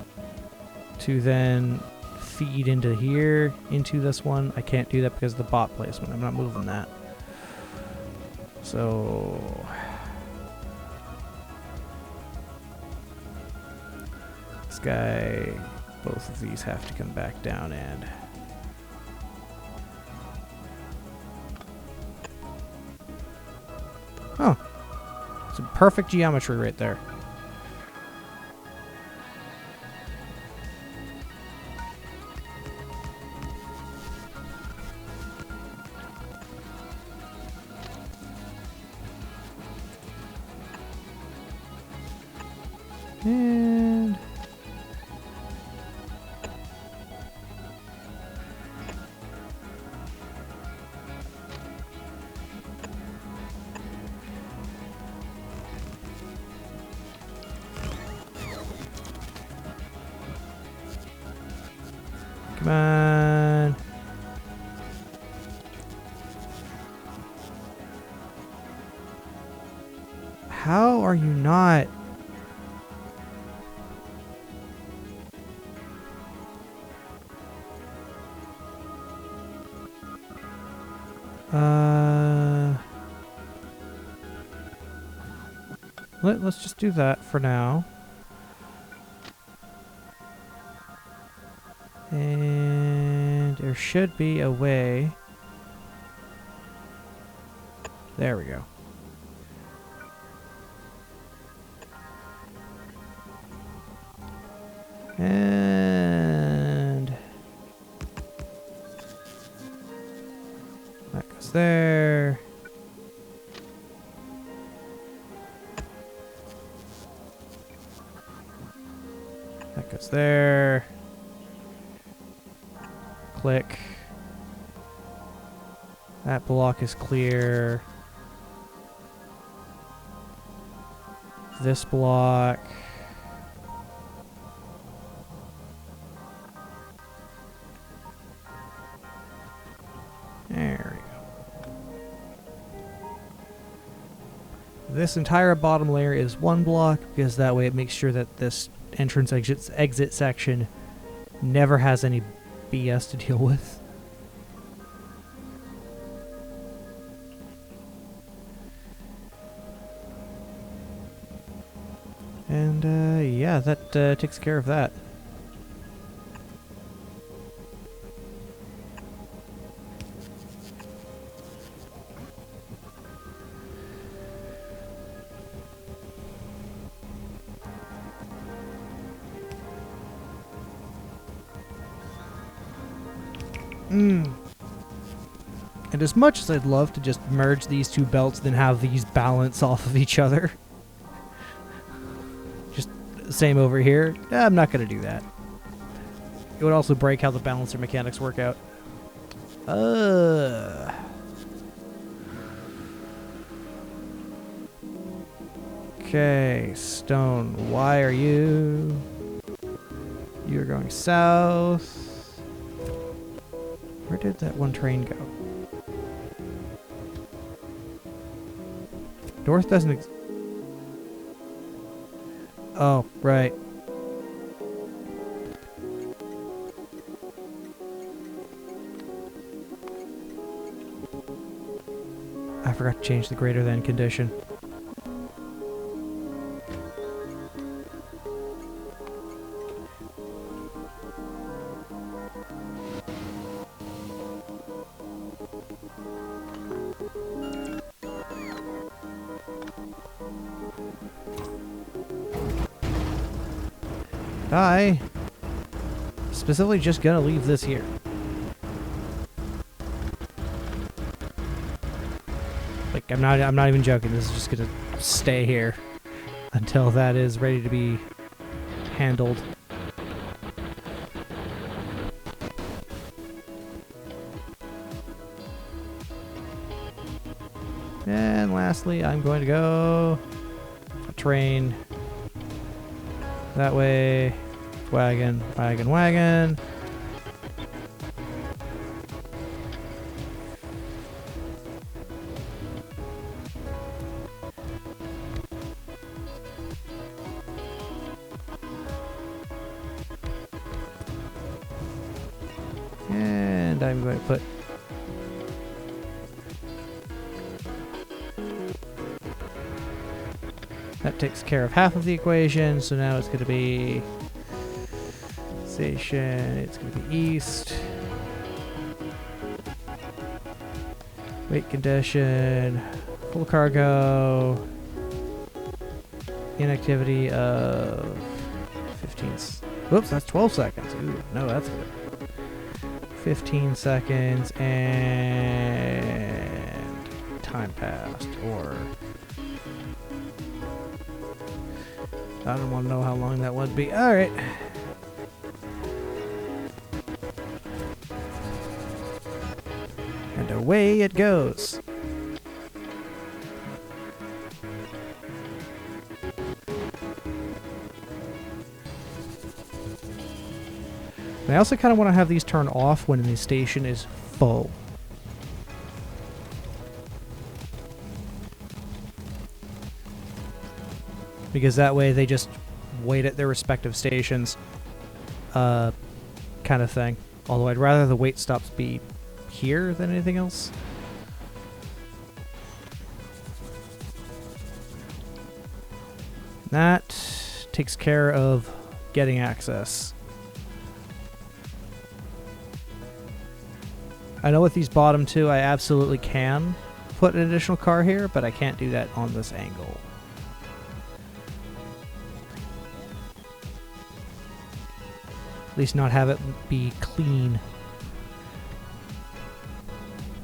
to then feed into here, into this one, I can't do that because of the bot placement. I'm not moving that. So... this guy, both of these have to come back down and... oh. It's a perfect geometry right there. And... come on. How are you not? Let's just do that for now. And there should be a way. There we go. And that goes there. That goes there. Click. That block is clear. This block. There we go. This entire bottom layer is one block because that way it makes sure that this entrance exit section never has any BS to deal with. And yeah, that takes care of that. And as much as I'd love to just merge these two belts, then have these balance off of each other. Just same over here. I'm not going to do that. It would also break how the balancer mechanics work out. Okay, stone. Why are you? You're going south. Where did that one train go? North doesn't oh, right. I forgot to change the greater than condition. I specifically just gonna leave this here. Like I'm not even joking. This is just gonna stay here until that is ready to be handled. And lastly, I'm going to go a train that way. Wagon, wagon, wagon. And I'm going to put that takes care of half of the equation, so now it's going to be station, it's going to be east. Weight condition, full cargo, inactivity of 15. Whoops, that's 12 seconds. Ooh, no, that's good. 15 seconds and time passed, or I don't want to know how long that would be. All right. And away it goes. I also kind of want to have these turn off when the station is full. Because that way they just wait at their respective stations, kind of thing. Although I'd rather the wait stops be here than anything else. That takes care of getting access. I know with these bottom two, I absolutely can put an additional car here, but I can't do that on this angle. At least not have it be clean.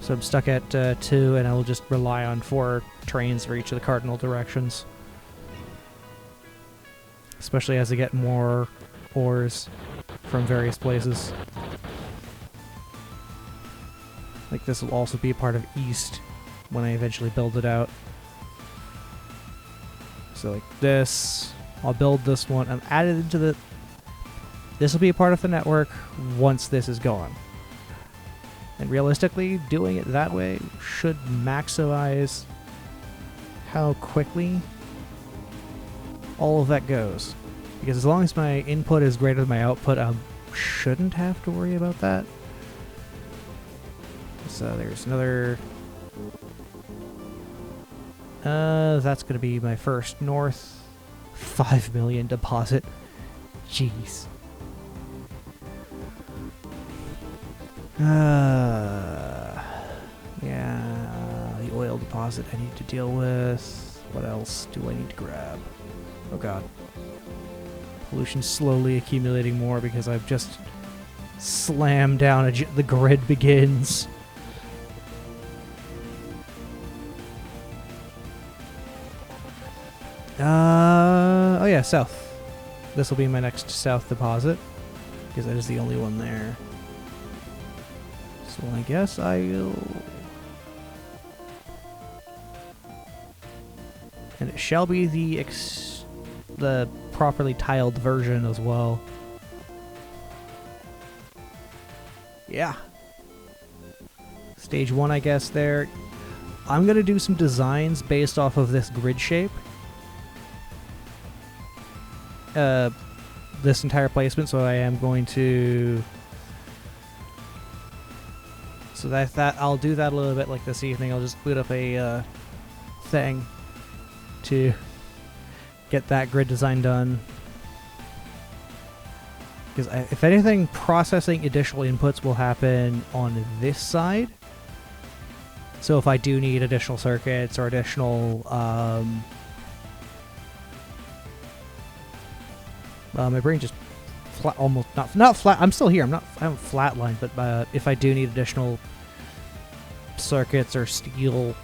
So I'm stuck at 2, and I will just rely on 4 trains for each of the cardinal directions. Especially as I get more ores from various places. Like this will also be a part of East when I eventually build it out. So like this, I'll build this one and add it into the... This will be a part of the network once this is gone. And realistically, doing it that way should maximize how quickly all of that goes. Because as long as my input is greater than my output, I shouldn't have to worry about that. So there's another... that's going to be my first north 5 million deposit. Jeez. Yeah, the oil deposit I need to deal with. What else do I need to grab? Oh god. Pollution's slowly accumulating more because I've just Slam down, the grid begins. Oh yeah, south. This will be my next south deposit, because that is the only one there. So I guess I'll... And it shall be the properly tiled version as well. Yeah. Stage 1, I guess, there. I'm going to do some designs based off of this grid shape. This entire placement, so I am going to... So that I'll do that a little bit like this evening. I'll just boot up a thing to get that grid design done. Because if anything, processing additional inputs will happen on this side. So if I do need additional circuits or additional... my brain just almost not flat. I'm still here. I haven't flatlined, but if I do need additional circuits or steel,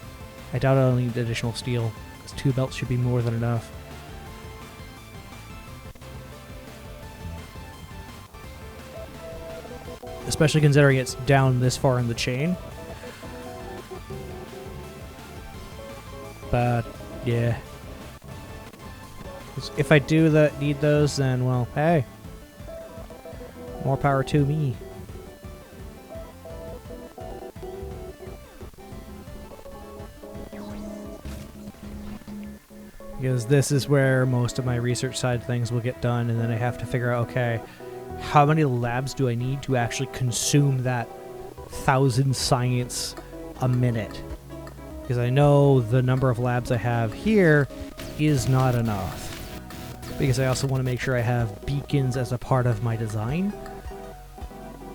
I doubt I'll need additional steel, because 2 belts should be more than enough. Especially considering it's down this far in the chain. But yeah. If I do need those, then, well, hey. More power to me. Because this is where most of my research side things will get done, and then I have to figure out, okay, how many labs do I need to actually consume that 1,000 science a minute? Because I know the number of labs I have here is not enough. Because I also want to make sure I have beacons as a part of my design.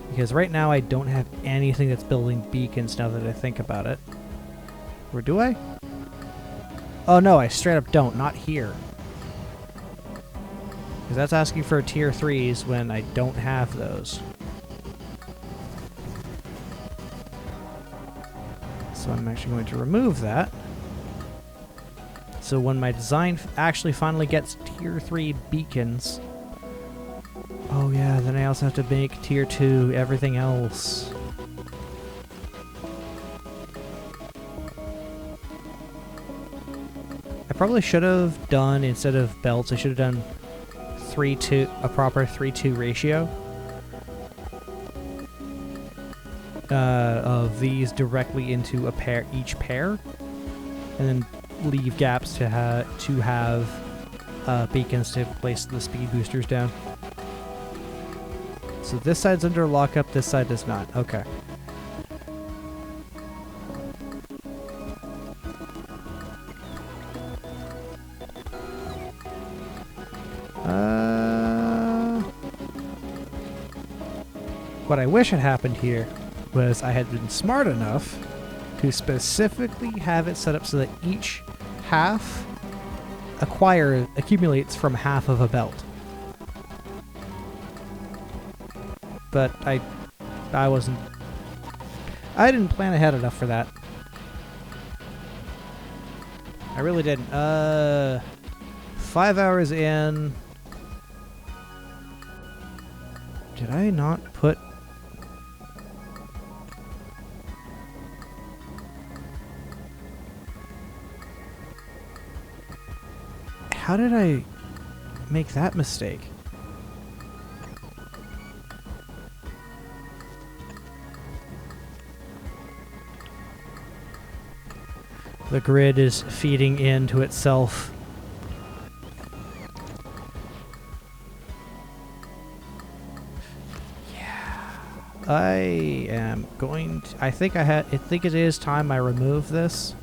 Because right now I don't have anything that's building beacons now that I think about it. Or do I? Oh no, I straight up don't. Not here. Because that's asking for tier 3s when I don't have those. So I'm actually going to remove that. So when my design actually finally gets tier 3 beacons... Oh yeah, then I also have to make tier 2 everything else. I probably should have done, instead of belts, I should have done a proper 3-2 ratio. Of these directly into a pair, each pair. And then leave gaps to have beacons to place the speed boosters down. So this side's under lockup, this side does not. Okay. What I wish had happened here was I had been smart enough to specifically have it set up so that each half accumulates from half of a belt. But I didn't plan ahead enough for that. I really didn't. 5 hours in. Did I not put... How did I make that mistake? The grid is feeding into itself. Yeah. I am going to... I think it is time I remove this.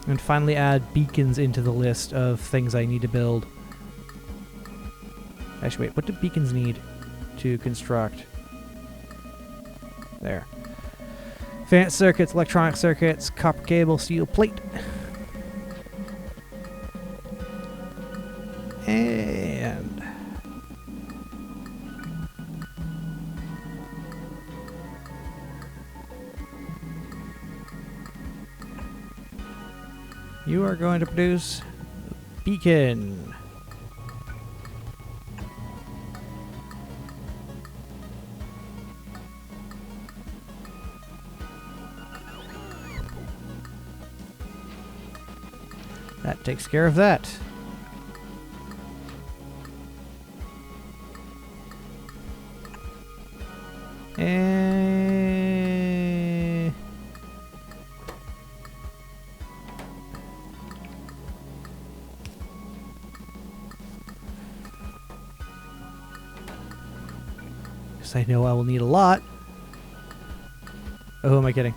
And finally add beacons into the list of things I need to build. Actually, wait, what do beacons need to construct? There. Advanced circuits, electronic circuits, copper cable, steel plate. And You are going to produce beacon. That takes care of that. And because I know I will need a lot. Oh, who am I kidding?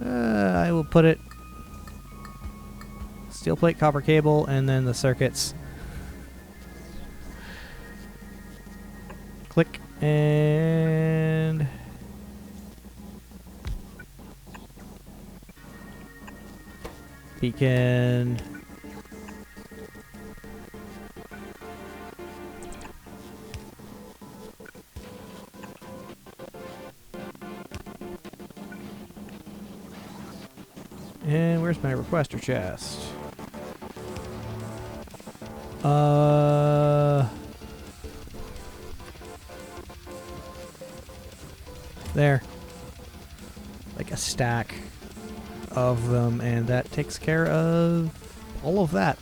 I will put it steel plate, copper cable, and then the circuits. Click and beacon. And where's my requester chest? There. Like a stack of them, and that takes care of all of that.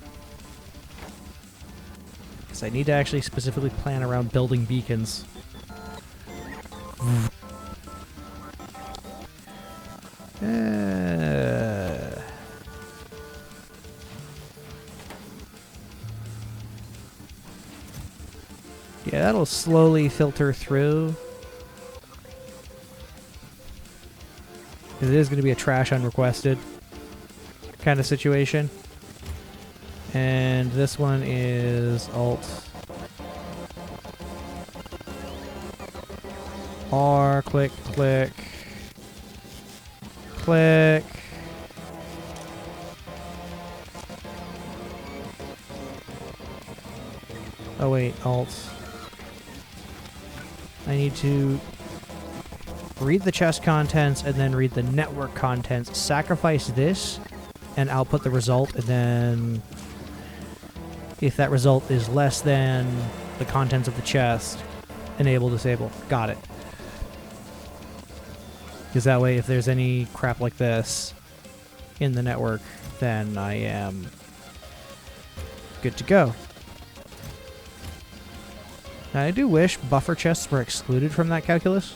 Because I need to actually specifically plan around building beacons. Yeah, that'll slowly filter through. It is going to be a trash unrequested kind of situation. And this one is Alt R, click, click, click. Oh wait, Alt. I need to read the chest contents and then read the network contents. Sacrifice this and output the result, and then if that result is less than the contents of the chest, enable, disable. Got it. Because that way, if there's any crap like this in the network, then I am good to go. Now, I do wish buffer chests were excluded from that calculus.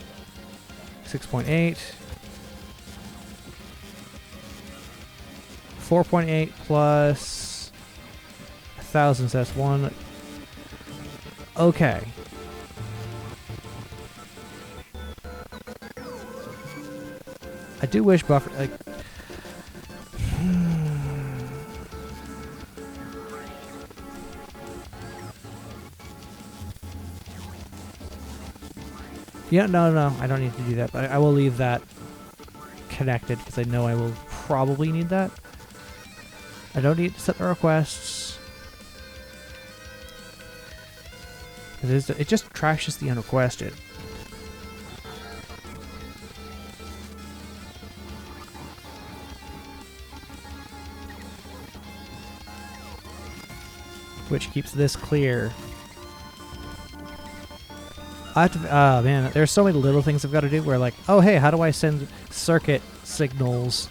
6.8. 4.8 plus 1,000, so that's 1. Okay. I do wish buffer... like, yeah, no, I don't need to do that, but I will leave that connected because I know I will probably need that. I don't need to set the requests. It just trashes the unrequested. Which keeps this clear. I have to, oh man, there's so many little things I've got to do where like, oh hey, how do I send circuit signals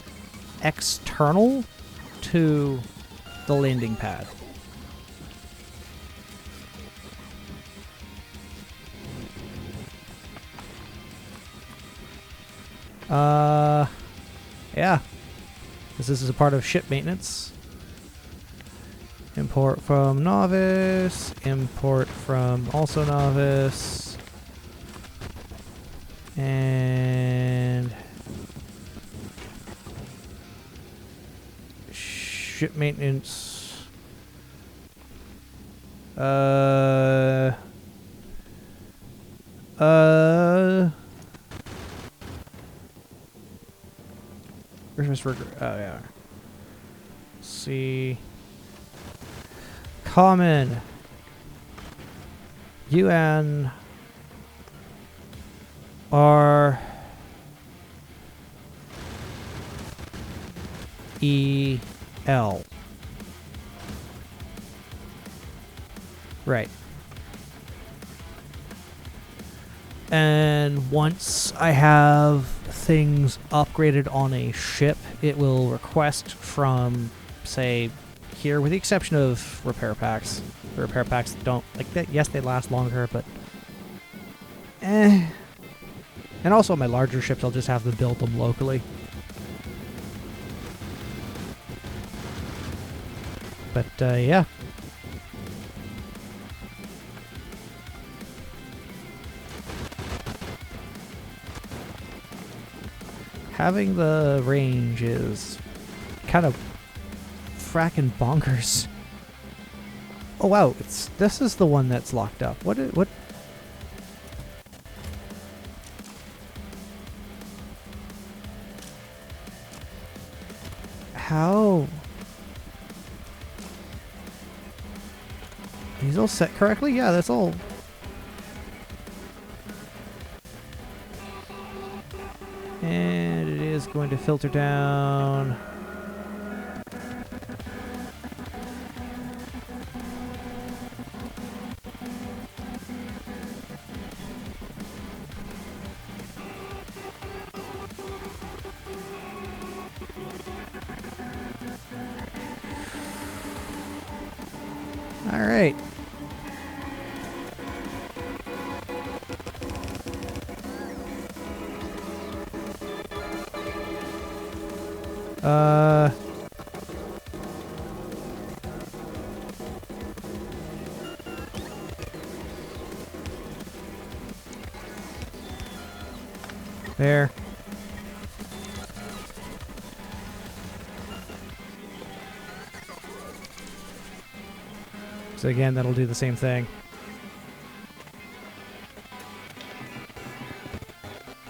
external to the landing pad? Yeah. Because this is a part of ship maintenance. Import from novice, import from also novice, and ship maintenance. Where's Mr. Rigger? Oh yeah. See. Common UN R E L. Right. And once I have things upgraded on a ship, it will request from, say, here, with the exception of repair packs. The repair packs don't, like, that. Yes, they last longer, but And also my larger ships, I'll just have to build them locally. But, yeah. Having the range is kind of frackin' bonkers. Oh wow, this is the one that's locked up. What? How? These all set correctly? Yeah, that's all. And it is going to filter down. All right. There. So again, that'll do the same thing.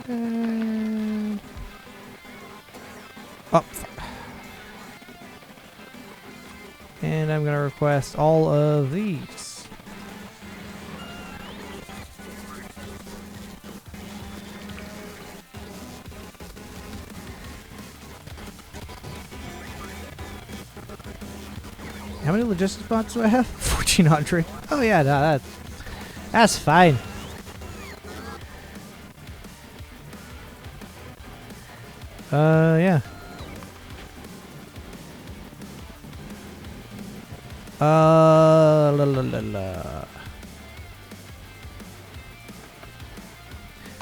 And up. And I'm going to request all of these. How many logistics bots do I have? 1,400. Oh yeah, no, that's fine. Yeah. La la la la.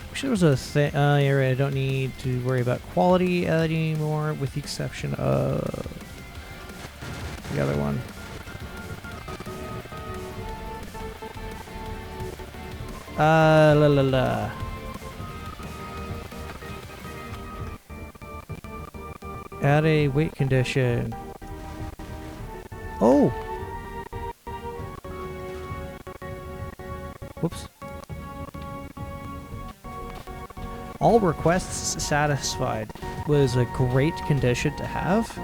Wish there was a thing. Yeah, right. I don't need to worry about quality anymore, with the exception of the other one. La la la. Add a weight condition. Oh! Whoops. All requests satisfied was a great condition to have.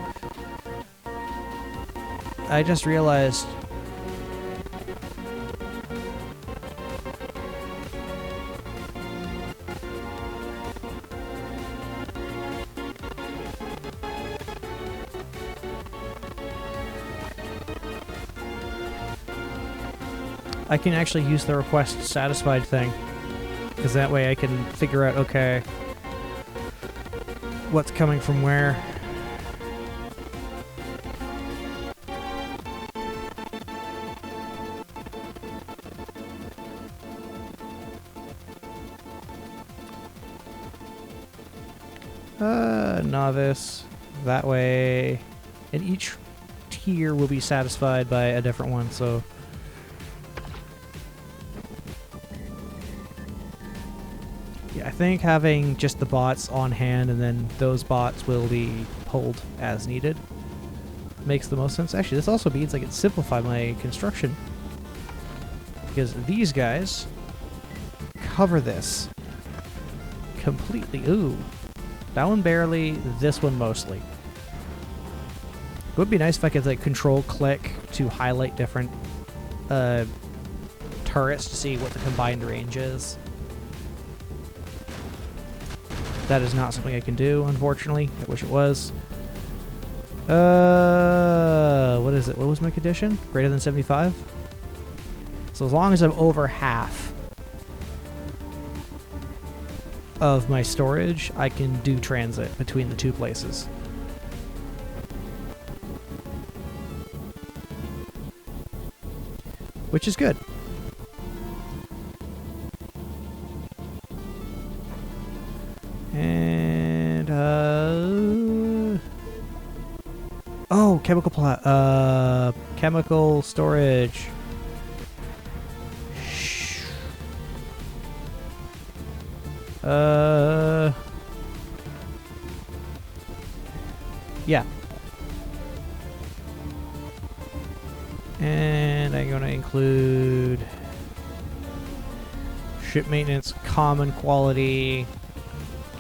I just realized I can actually use the request satisfied thing, because that way I can figure out, okay, what's coming from where. Novice, that way, and each tier will be satisfied by a different one, so yeah, I think having just the bots on hand and then those bots will be pulled as needed makes the most sense. Actually, this also means I can simplify my construction, because these guys cover this completely. Ooh. That one barely, this one mostly. It would be nice if I could like control-click to highlight different turrets to see what the combined range is. That is not something I can do, unfortunately. I wish it was. What is it? What was my condition? Greater than 75? So as long as I'm over half of my storage, I can do transit between the two places. Which is good. And, oh, chemical storage. Yeah. And I'm going to include ship maintenance, common quality,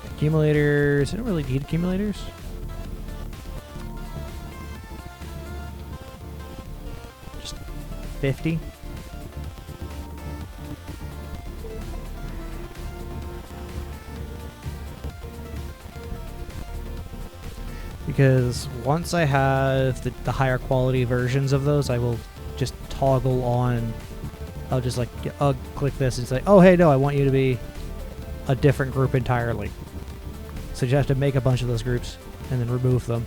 accumulators. I don't really need accumulators. Just 50. Because once I have the higher quality versions of those, I will just toggle on. I'll just like I'll click this and say, oh hey, no, I want you to be a different group entirely. So you have to make a bunch of those groups and then remove them.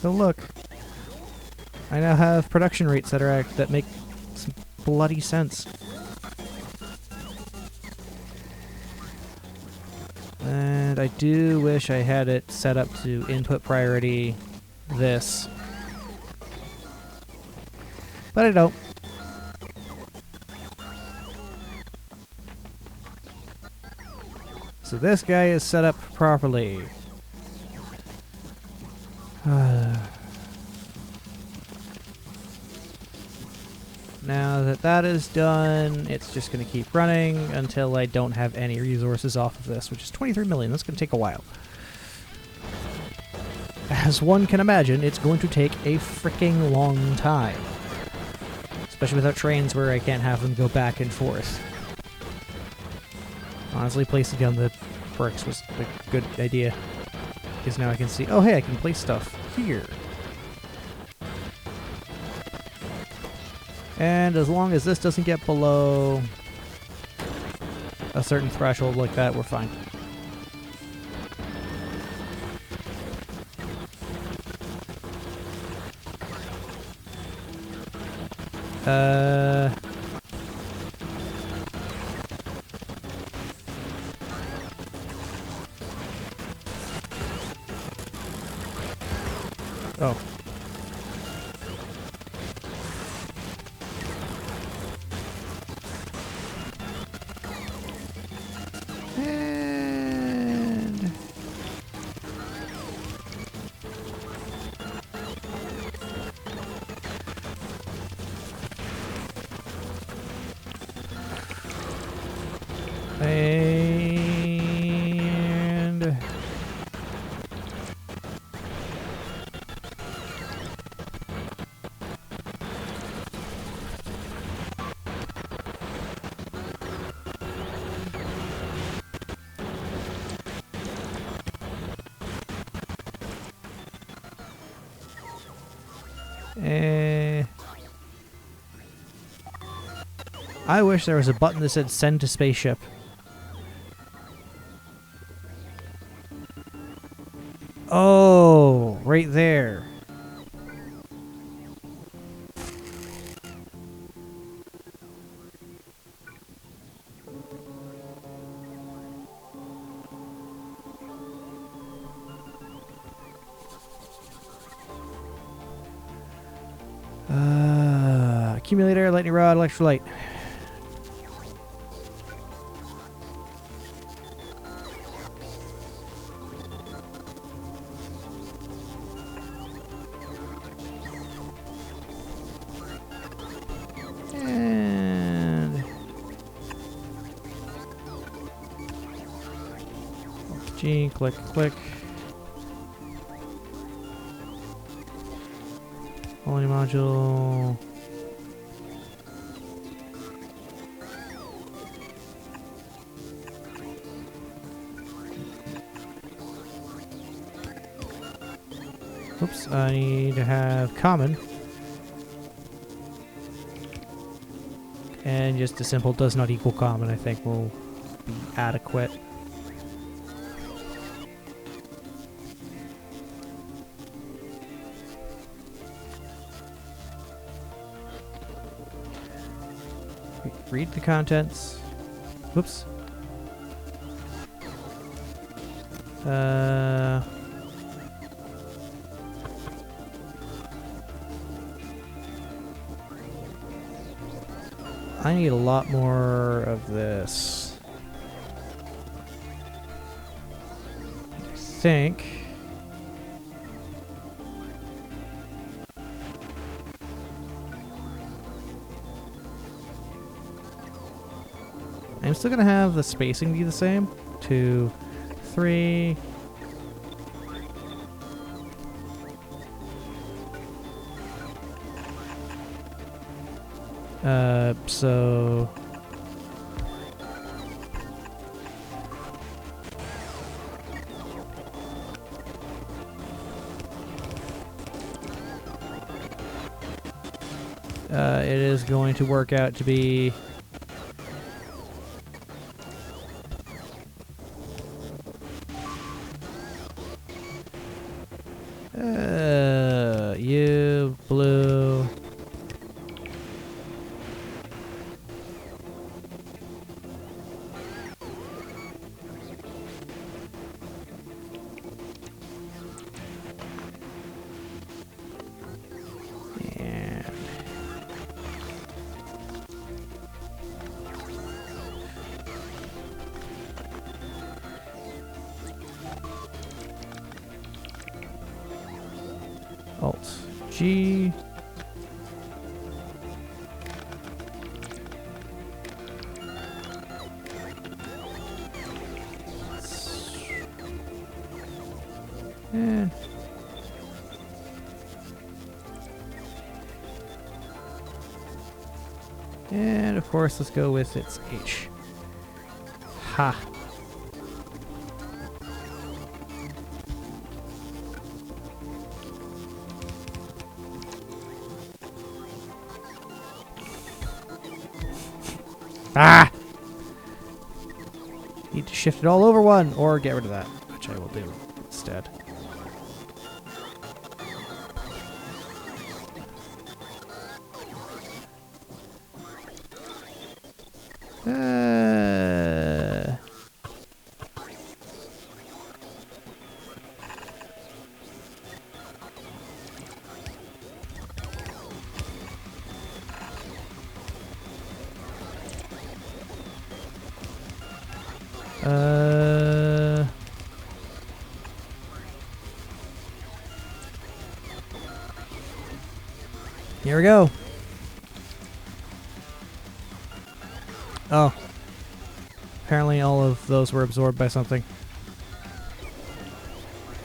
Oh look, I now have production rates that make some bloody sense. And I do wish I had it set up to input priority this, but I don't. So this guy is set up properly. Now that that is done, it's just going to keep running until I don't have any resources off of this, which is 23 million. That's going to take a while. As one can imagine, it's going to take a freaking long time. Especially without trains where I can't have them go back and forth. Honestly, placing down the bricks was a good idea. Because now I can see, oh hey, I can place stuff here. And as long as this doesn't get below a certain threshold like that, we're fine. Oh. I wish there was a button that said send to spaceship. Oh, right there. Accumulator, lightning rod, electrolyte. G, click, click. Only module. Oops, I need to have common. And just a simple does not equal common, I think, will be adequate. Read the contents. Whoops. I need a lot more of this. I think. I'm still gonna have the spacing be the same. 2, 3. So it is going to work out to be you blue. Alt G. And of course, let's go with its H. Ha. Ah! Need to shift it all over one, or get rid of that, which I will do instead. Here we go. Oh. Apparently all of those were absorbed by something.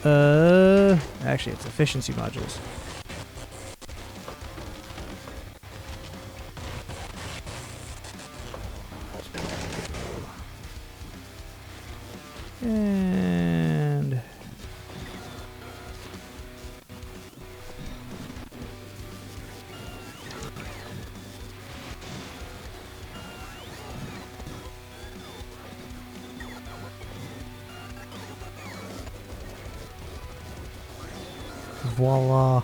Actually, it's efficiency modules. And voila.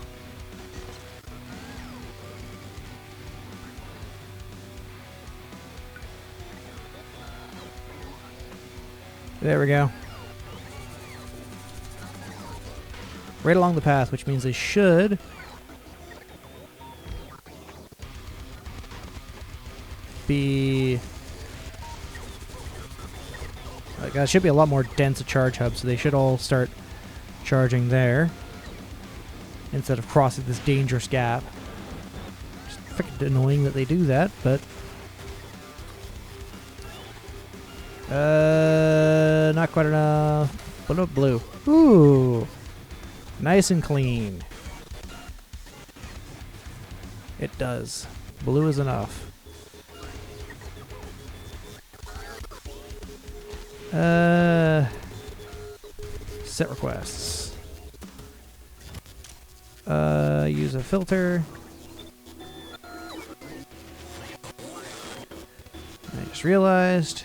There we go. Right along the path, which means they should be... like, that should be a lot more dense a charge hub, so they should all start charging there instead of crossing this dangerous gap. It's freaking annoying that they do that, but... not quite enough. Put up blue. Ooh. Nice and clean. It does. Blue is enough. Set requests. Use a filter. I just realized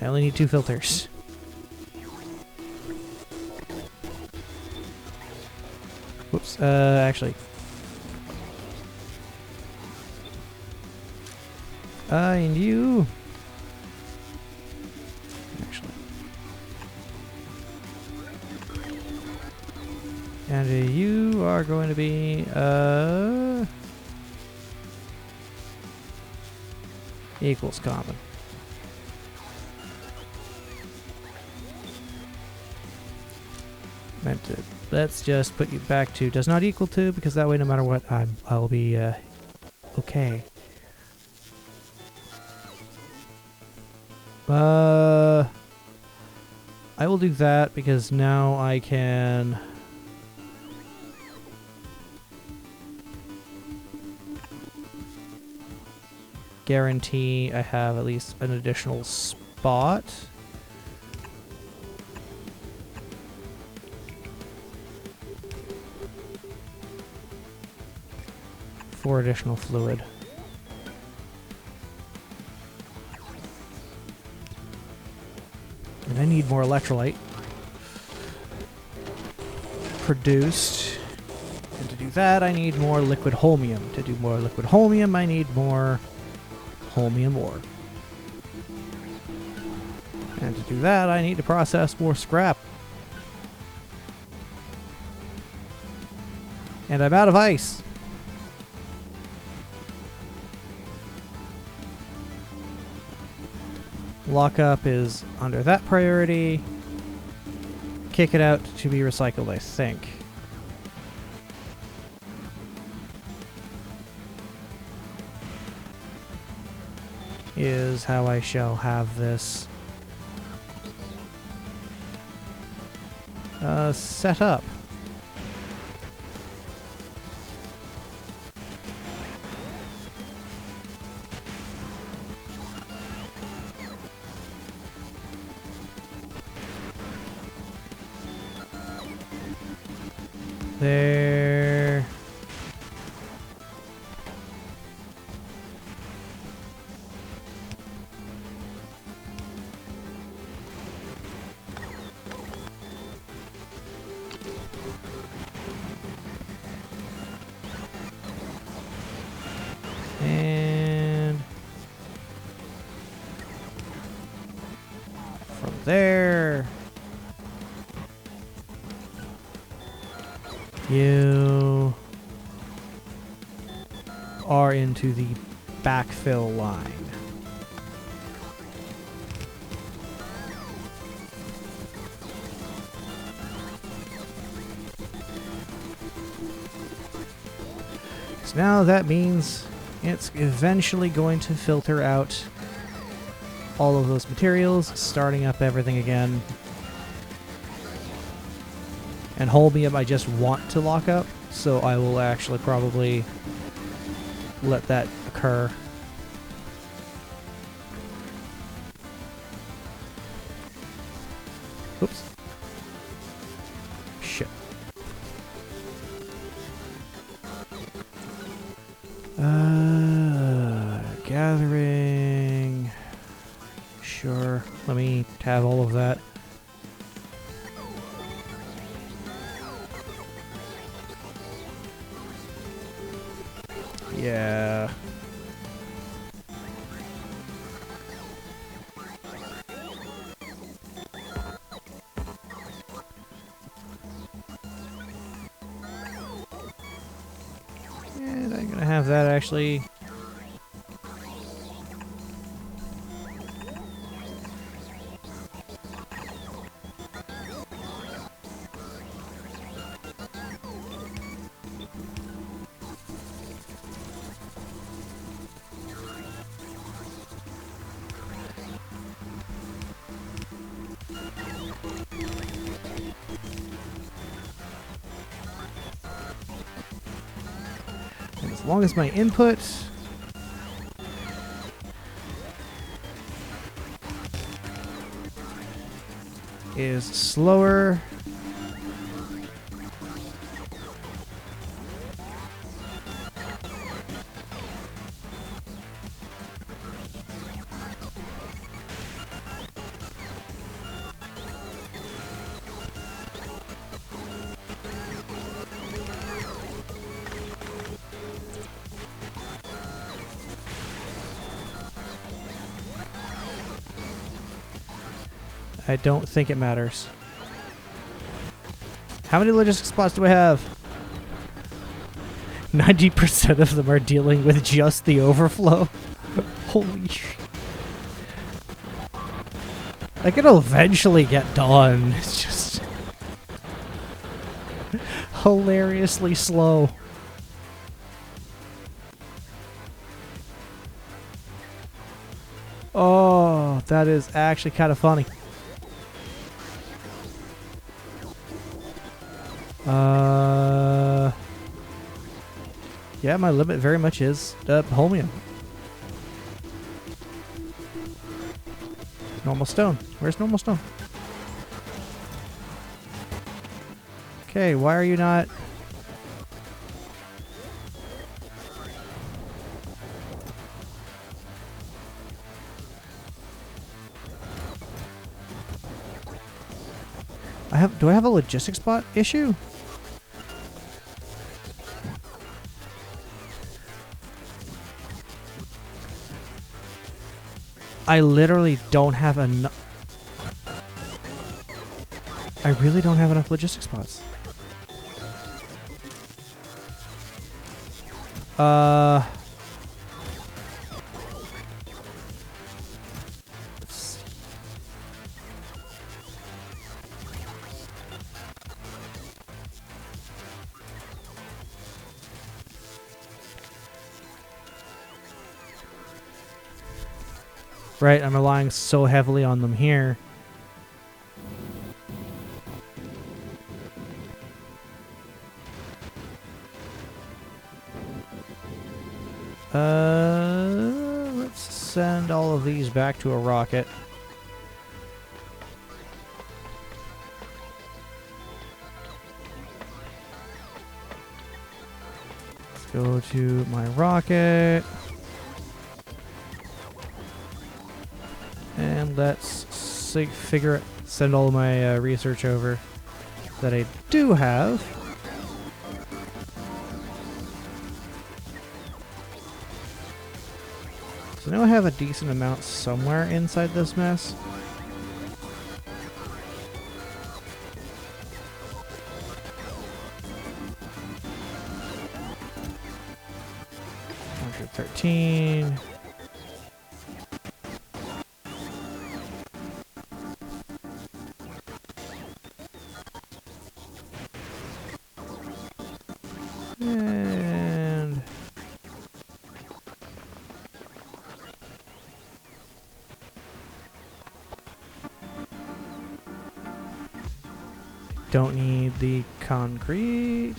I only need 2 filters. Whoops, actually. And you... Actually. And you are going to be, equals common. Meant to. Let's just put you back to does not equal to, because that way no matter what I'll be okay. I will do that because now I can guarantee I have at least an additional spot. For additional fluid. And I need more electrolyte produced. And to do that, I need more liquid holmium. To do more liquid holmium, I need more holmium ore. And to do that, I need to process more scrap. And I'm out of ice. Lockup is under that priority. Kick it out to be recycled, I think. Is how I shall have this set up. There. And from there, you are into the backfill line. So now that means it's eventually going to filter out all of those materials, starting up everything again. And holmium I just want to lock up, so I will actually probably let that occur. Oops. Shit. Gathering. Sure. Let me have all of that. Yeah. And I'm gonna have that actually. long as my input is slower, I don't think it matters. How many logistics spots do I have? 90% of them are dealing with just the overflow. Holy shit. Like, it'll eventually get done. It's just hilariously slow. Oh, that is actually kind of funny. Yeah, my limit very much is Holmium. Normal stone. Where's normal stone? Okay, why are you not... Do I have a logistics spot issue? I literally don't have enough. I really don't have enough logistics spots. Right, I'm relying so heavily on them here. Let's send all of these back to a rocket. Let's go to my rocket. And let's send all of my research over that I do have. So now I have a decent amount somewhere inside this mess. $113. And don't need the concrete.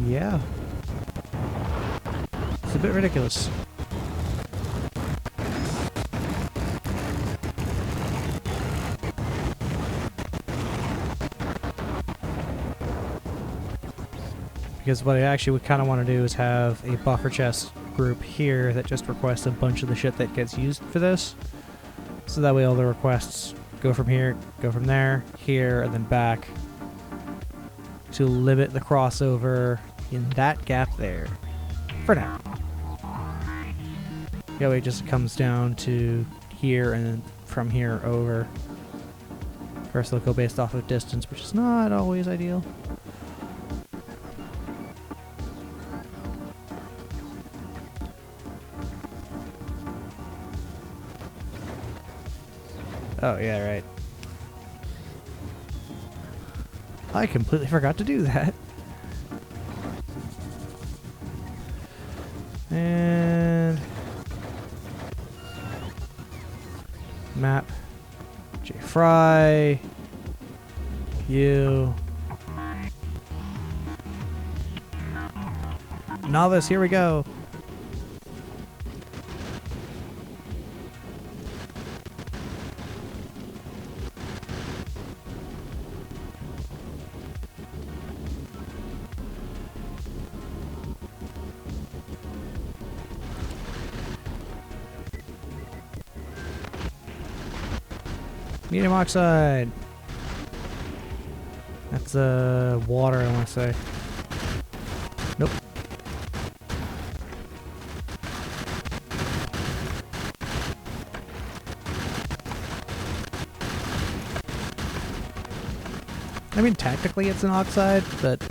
Yeah. It's a bit ridiculous. Because what I actually would kind of want to do is have a buffer chest group here that just requests a bunch of the shit that gets used for this. So that way all the requests go from here, go from there, here, and then back to limit the crossover in that gap there. For now. That way it just comes down to here and then from here over. First they'll go based off of distance, which is not always ideal. Oh, yeah, right. I completely forgot to do that. And Map. J Fry. You. Novice, here we go. Medium oxide. That's water, I want to say. Nope. I mean, technically it's an oxide, but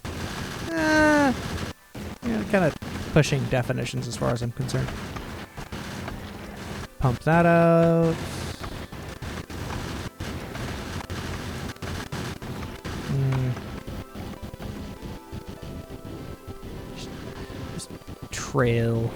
yeah, kind of pushing definitions as far as I'm concerned. Pump that out. Just trail.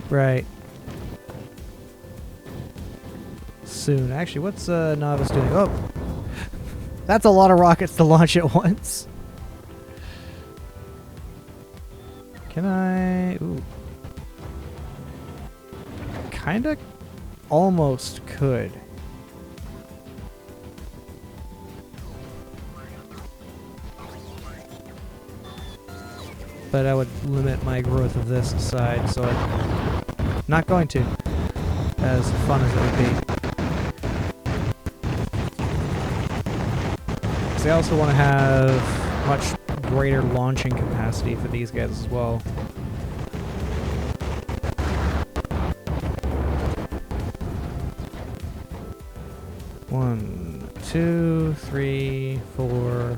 Right. Soon. Actually, what's Novice doing? Oh! That's a lot of rockets to launch at once. Can I... Ooh. Kinda almost could. But I would limit my growth of this aside, so I'm not going to. As fun as it would be. Because I also want to have much greater launching capacity for these guys as well. One, two, three, four.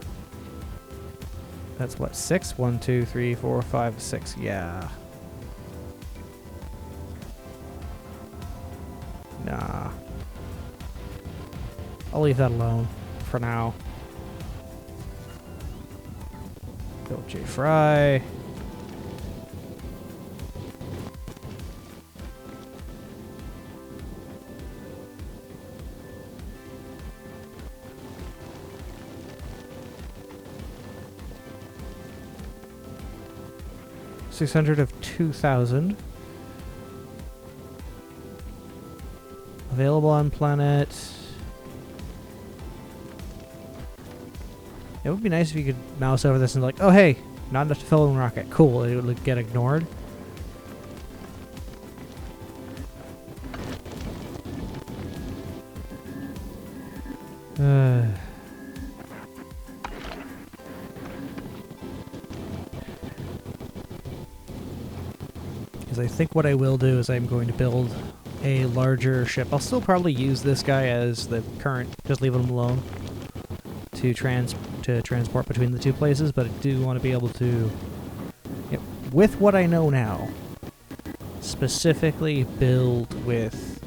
That's what, 6? 1, 2, 3, 4, 5, 6. Yeah. Nah. I'll leave that alone for now. Build J Fry. $600 of 2,000. Available on planet. It would be nice if you could mouse over this and like, oh hey, not enough to fill one rocket. Cool, it would get ignored. I think what I will do is I'm going to build a larger ship. I'll still probably use this guy as the current, just leave him alone to transport between the two places, but I do want to be able to, with what I know now, specifically build with,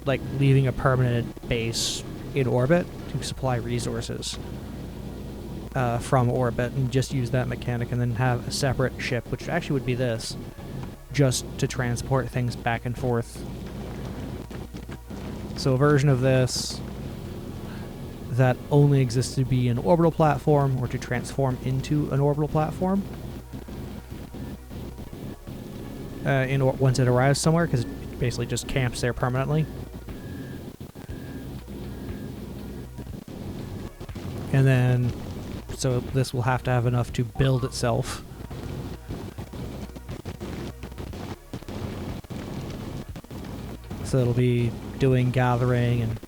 like, leaving a permanent base in orbit to supply resources from orbit, and just use that mechanic, and then have a separate ship, which actually would be this, just to transport things back and forth. So a version of this that only exists to be an orbital platform or to transform into an orbital platform once it arrives somewhere, because it basically just camps there permanently. And then so this will have to have enough to build itself. So it'll be doing gathering and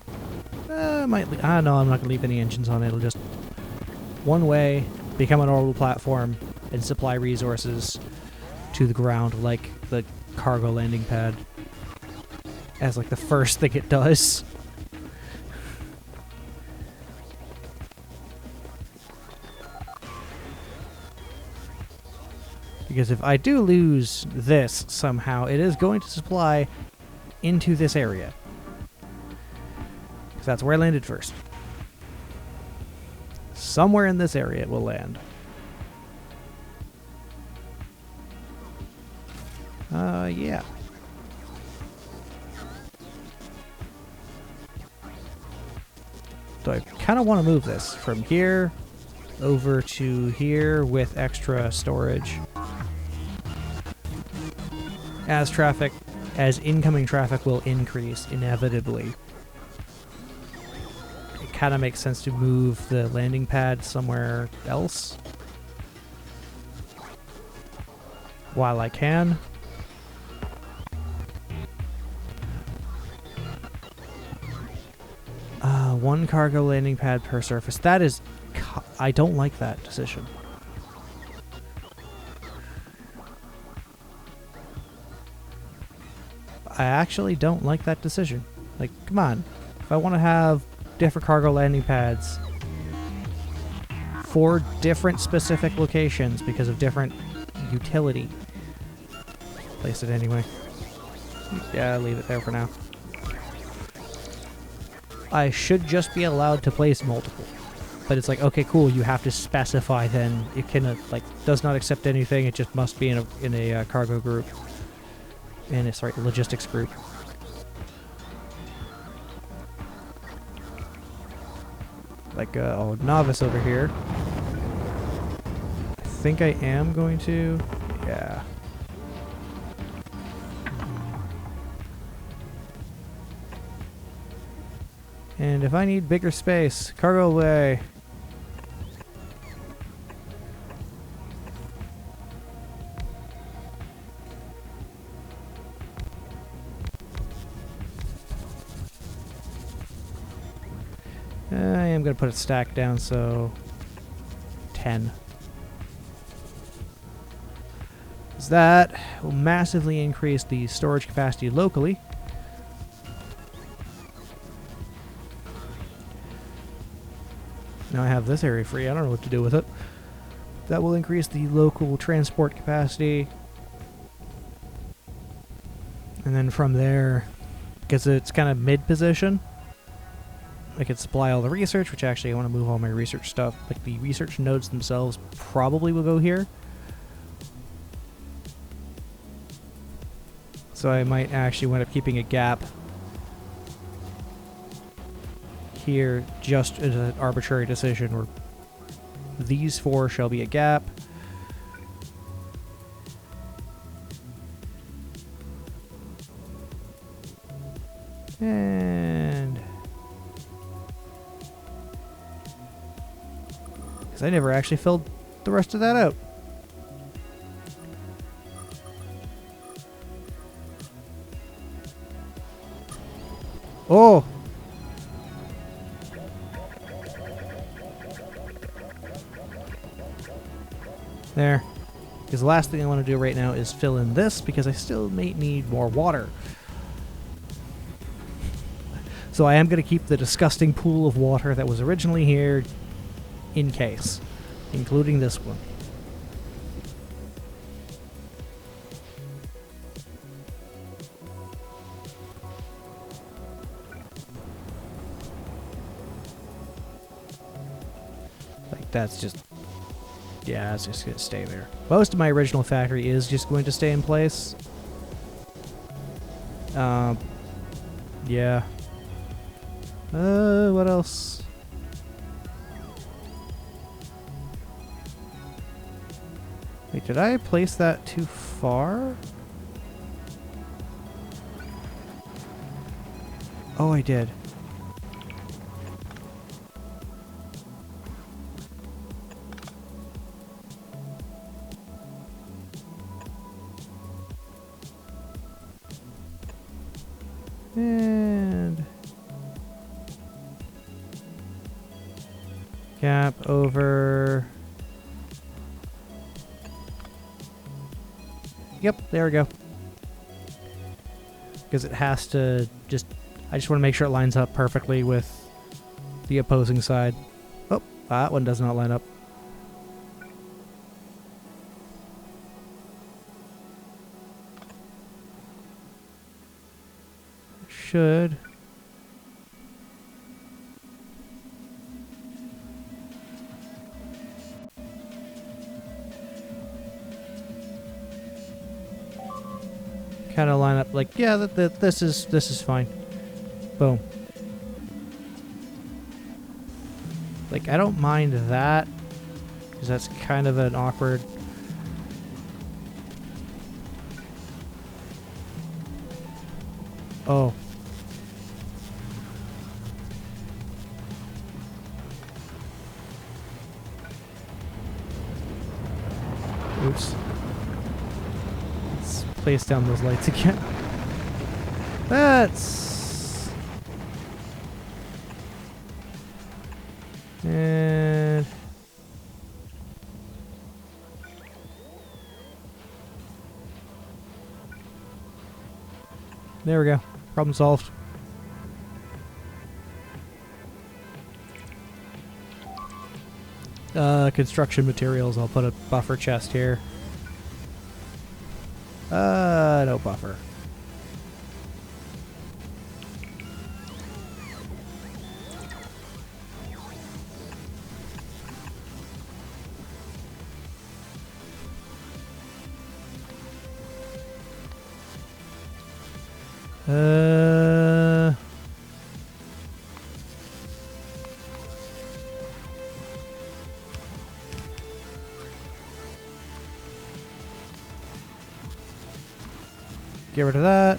no, I'm not gonna leave any engines on it. It'll just one way become an orbital platform and supply resources to the ground, like the cargo landing pad, as like the first thing it does. Because if I do lose this somehow, it is going to supply into this area. Because that's where I landed first. Somewhere in this area it will land. Yeah. So I kind of want to move this from here over to here with extra storage. As incoming traffic will increase inevitably. It kind of makes sense to move the landing pad somewhere else while I can. One cargo landing pad per surface. That is... I don't like that decision. I actually don't like that decision. Like, come on. If I want to have different cargo landing pads for different specific locations because of different utility, place it anyway. Yeah, leave it there for now. I should just be allowed to place multiple. But it's like, okay, cool, you have to specify then. It can, like, does not accept anything, it just must be in a cargo group. In a, sorry, logistics group. Like, oh, novice over here. I think I am going to... Yeah. And if I need bigger space, cargo away. I am going to put a stack down, so 10. That will massively increase the storage capacity locally. Now I have this area free. I don't know what to do with it. That will increase the local transport capacity. And then from there, because it's kind of mid-position, I could supply all the research, which actually I want to move all my research stuff. Like the research nodes themselves probably will go here. So I might actually wind up keeping a gap here just as an arbitrary decision where these four shall be a gap. And because I never actually filled the rest of that out. Oh! There. Because the last thing I want to do right now is fill in this because I still may need more water. So I am going to keep the disgusting pool of water that was originally here in case, including this one. Like that's just... yeah, it's just going to stay there. Most of my original factory is just going to stay in place. Yeah. What else? Wait, did I place that too far? Oh, I did. And gap over. Yep, there we go. Because it has to just... I just want to make sure it lines up perfectly with the opposing side. Oh, that one does not line up. should... kind of line up like, yeah, this is fine. Boom. Like, I don't mind that, because that's kind of an awkward... Oh. Oops. Let's place down those lights again. That's... And... there we go. Problem solved. Construction materials. I'll put a buffer chest here. No buffer. Get rid of that.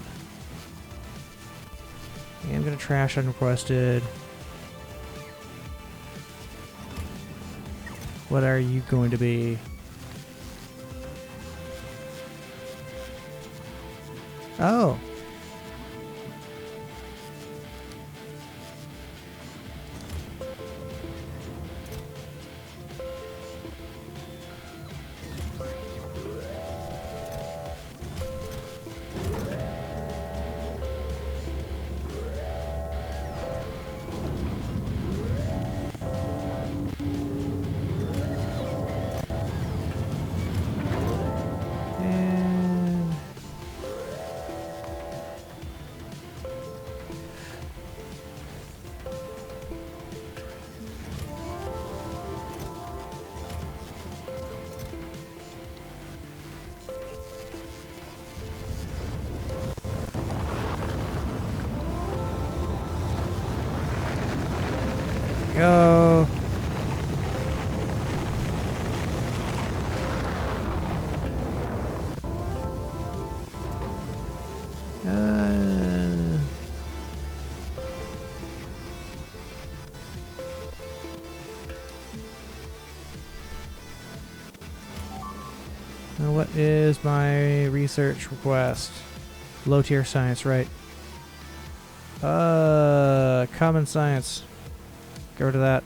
And I'm gonna trash unrequested. What are you going to be? Oh. Go. Now what is my research request? Low tier science, right? Common science. Go to that.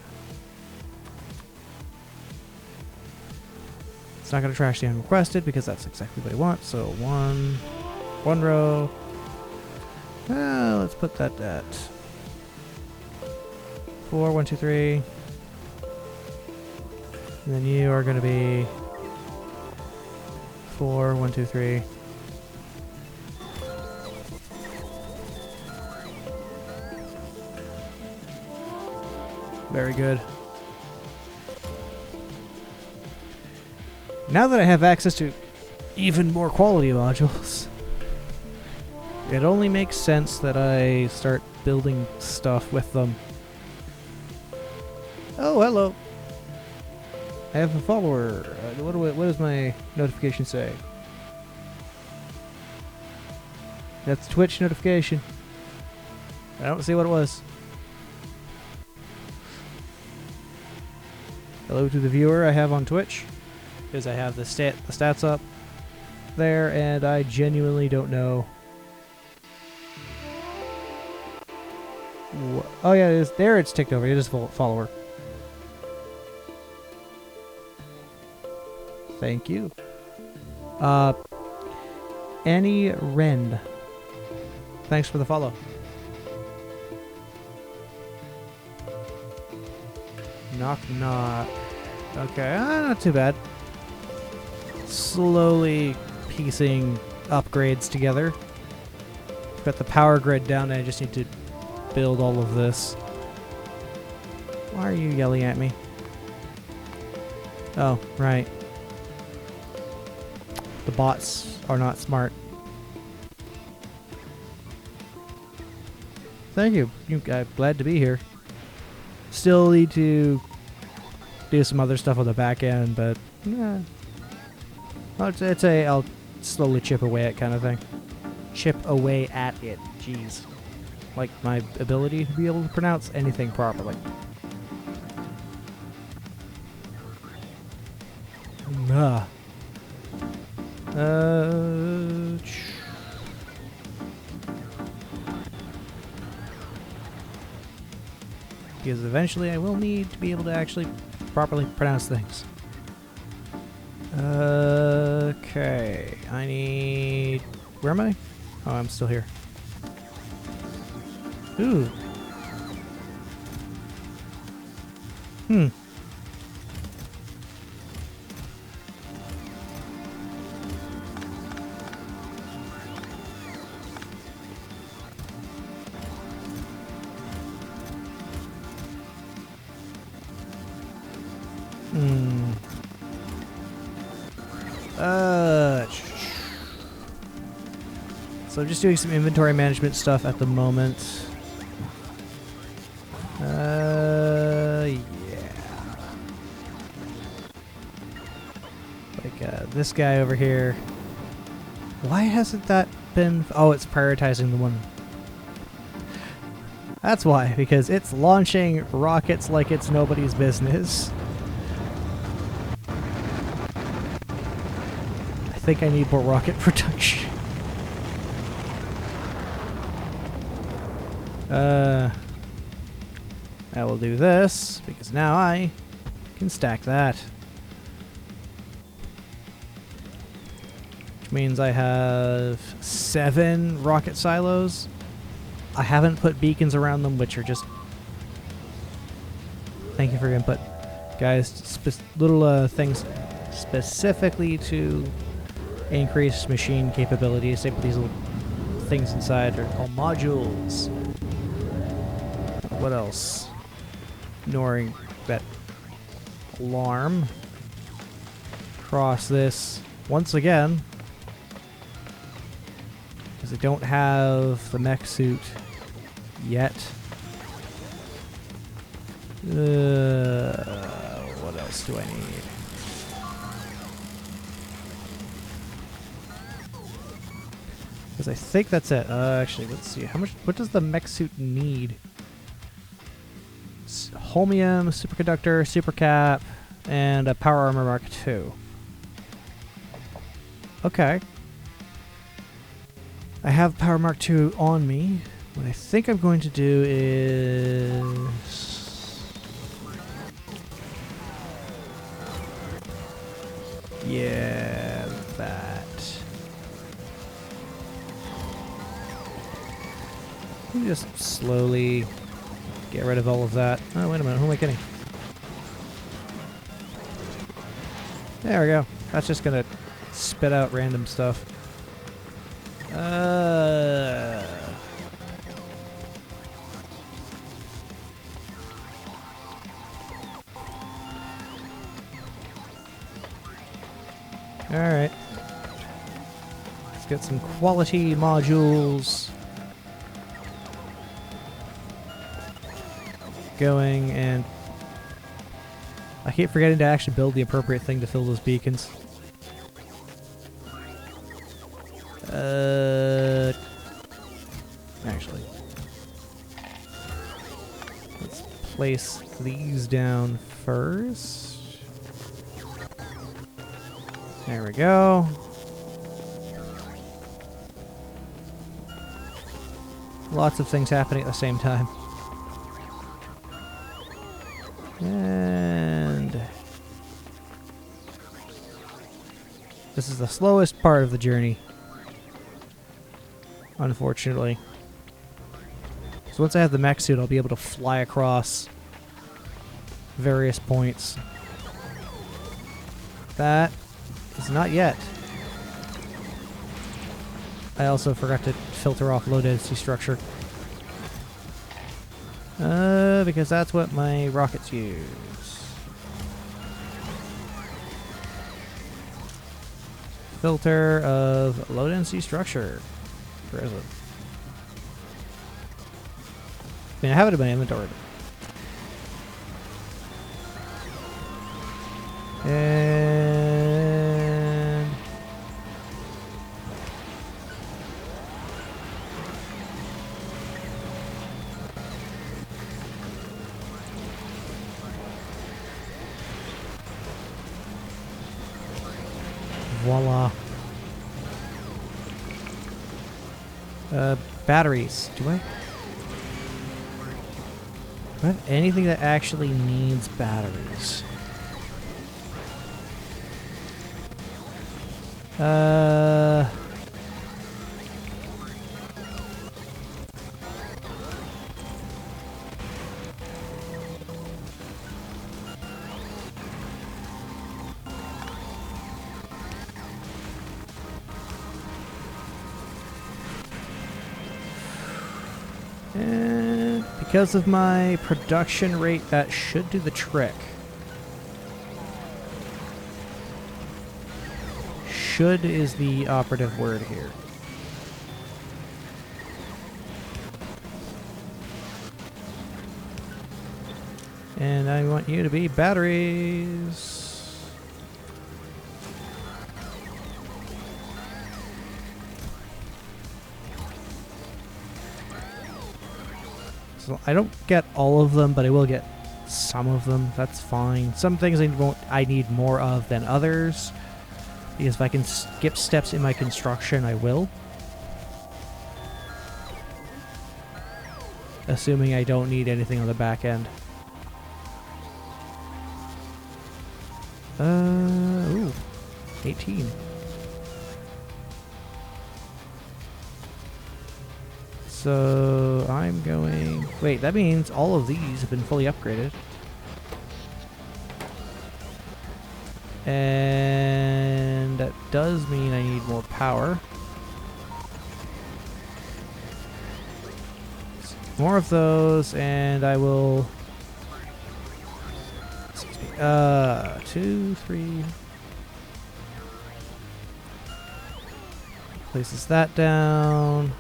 It's not going to trash the unrequested because that's exactly what I want. So one row. Let's put that at 4, 1, 2, 3. And then you are going to be 4, 1, 2, 3. Very good. Now that I have access to even more quality modules, it only makes sense that I start building stuff with them. Oh, hello. I have a follower. What does my notification say? That's Twitch notification. I don't see what it was. Hello to the viewer I have on Twitch, because I have the stats up there, and I genuinely don't know. Oh yeah, it is there. It's ticked over. It is follower. Thank you. Annie Wren. Thanks for the follow. Knock knock. Okay, not too bad. Slowly piecing upgrades together. Got the power grid down, and I just need to build all of this. Why are you yelling at me? Oh, right. The bots are not smart. Thank you. Glad to be here. Still need to do some other stuff on the back end, but well, I'll slowly chip away at kind of thing. Chip away at it. Jeez. Like my ability to be able to pronounce anything properly. Because eventually I will need to be able to actually properly pronounce things. Okay, I need... Where am I? Oh, I'm still here. Ooh. So I'm just doing some inventory management stuff at the moment. Yeah. Like this guy over here. Why hasn't that been... Oh, it's prioritizing the one. That's why, because it's launching rockets like it's nobody's business. I think I need more rocket production. I will do this, because now I can stack that. Which means I have 7 rocket silos. I haven't put beacons around them, which are just... Thank you for your input. Guys, little things specifically to increase machine capabilities. Same with these little things inside are called modules. What else? Ignoring that alarm. Cross this once again. Because I don't have the mech suit yet. What else do I need? Because I think that's it. Actually, let's see. How much? What does the mech suit need? Holmium, superconductor, supercap, and a power armor Mark II. Okay. I have power Mark II on me. What I think I'm going to do is... Yeah, that. Let me just slowly get rid of all of that. Oh, wait a minute. Who am I kidding? There we go. That's just going to spit out random stuff. Alright. Let's get some quality modules going, and I keep forgetting to actually build the appropriate thing to fill those beacons. Actually, let's place these down first. There we go. Lots of things happening at the same time. And this is the slowest part of the journey, unfortunately. So once I have the mech suit, I'll be able to fly across various points. That is not yet. I also forgot to filter off low density structure. Because that's what my rockets use. Filter of low density structure. Where is it? I mean, I have it in my inventory. And voila. Batteries. Do I have anything that actually needs batteries? And because of my production rate, that should do the trick. Should is the operative word here. And I want you to be batteries. So I don't get all of them, but I will get some of them. That's fine. Some things I need more of than others. Because if I can skip steps in my construction, I will. Assuming I don't need anything on the back end. Ooh, 18. So I'm going... Wait, that means all of these have been fully upgraded. And that does mean I need more power. More of those, and I will... 2, 3... Places that down.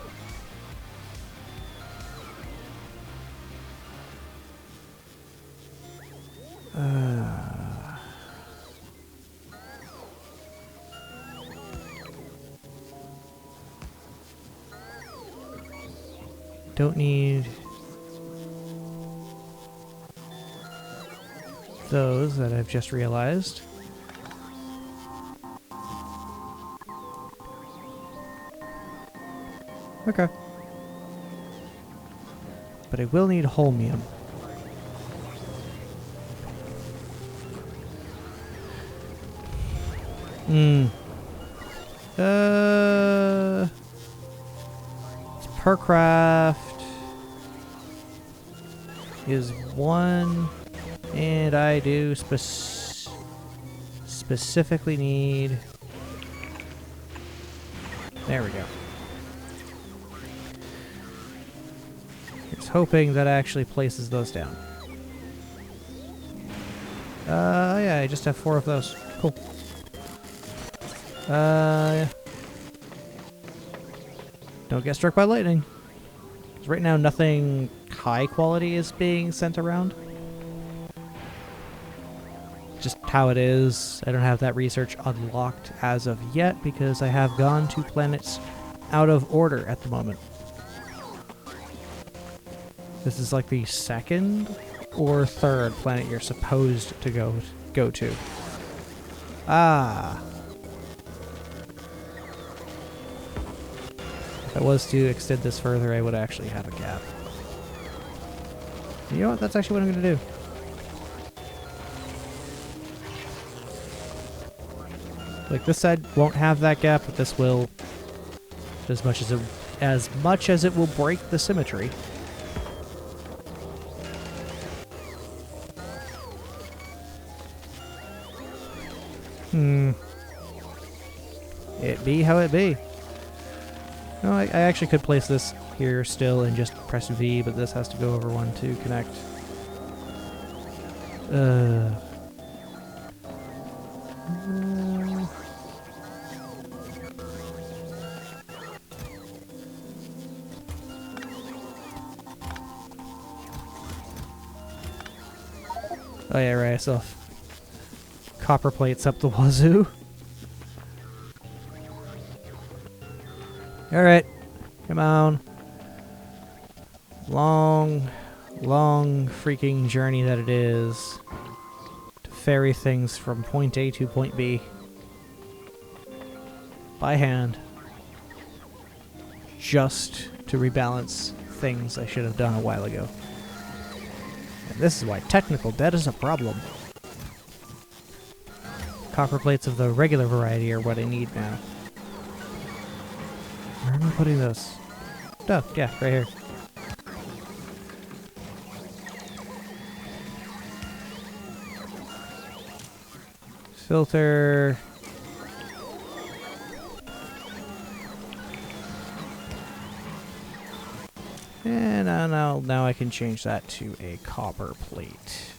Don't need those that I've just realized. Okay. But I will need holmium. It's per craft is 1, and I do specifically need... There we go. Here's hoping that actually places those down. Yeah, I just have 4 of those. Cool. Yeah. Don't get struck by lightning. 'Cause right now, nothing high quality is being sent around. Just how it is. I don't have that research unlocked as of yet because I have gone to planets out of order at the moment. This is like the 2nd or 3rd planet you're supposed to go to. Ah. If I was to extend this further, I would actually have a gap. You know what? That's actually what I'm going to do. Like, this side won't have that gap, but this will. As much as it will break the symmetry. It be how it be. No, I actually could place this here still and just press V, but this has to go over one to connect. Oh yeah, right, I still have copper plates up the wazoo. Alright, come on. Long freaking journey that it is to ferry things from point A to point B. By hand. Just to rebalance things I should have done a while ago. And this is why technical debt is a problem. Copper plates of the regular variety are what I need now. Where am I putting this? Oh, yeah, right here. Filter. And now I can change that to a copper plate.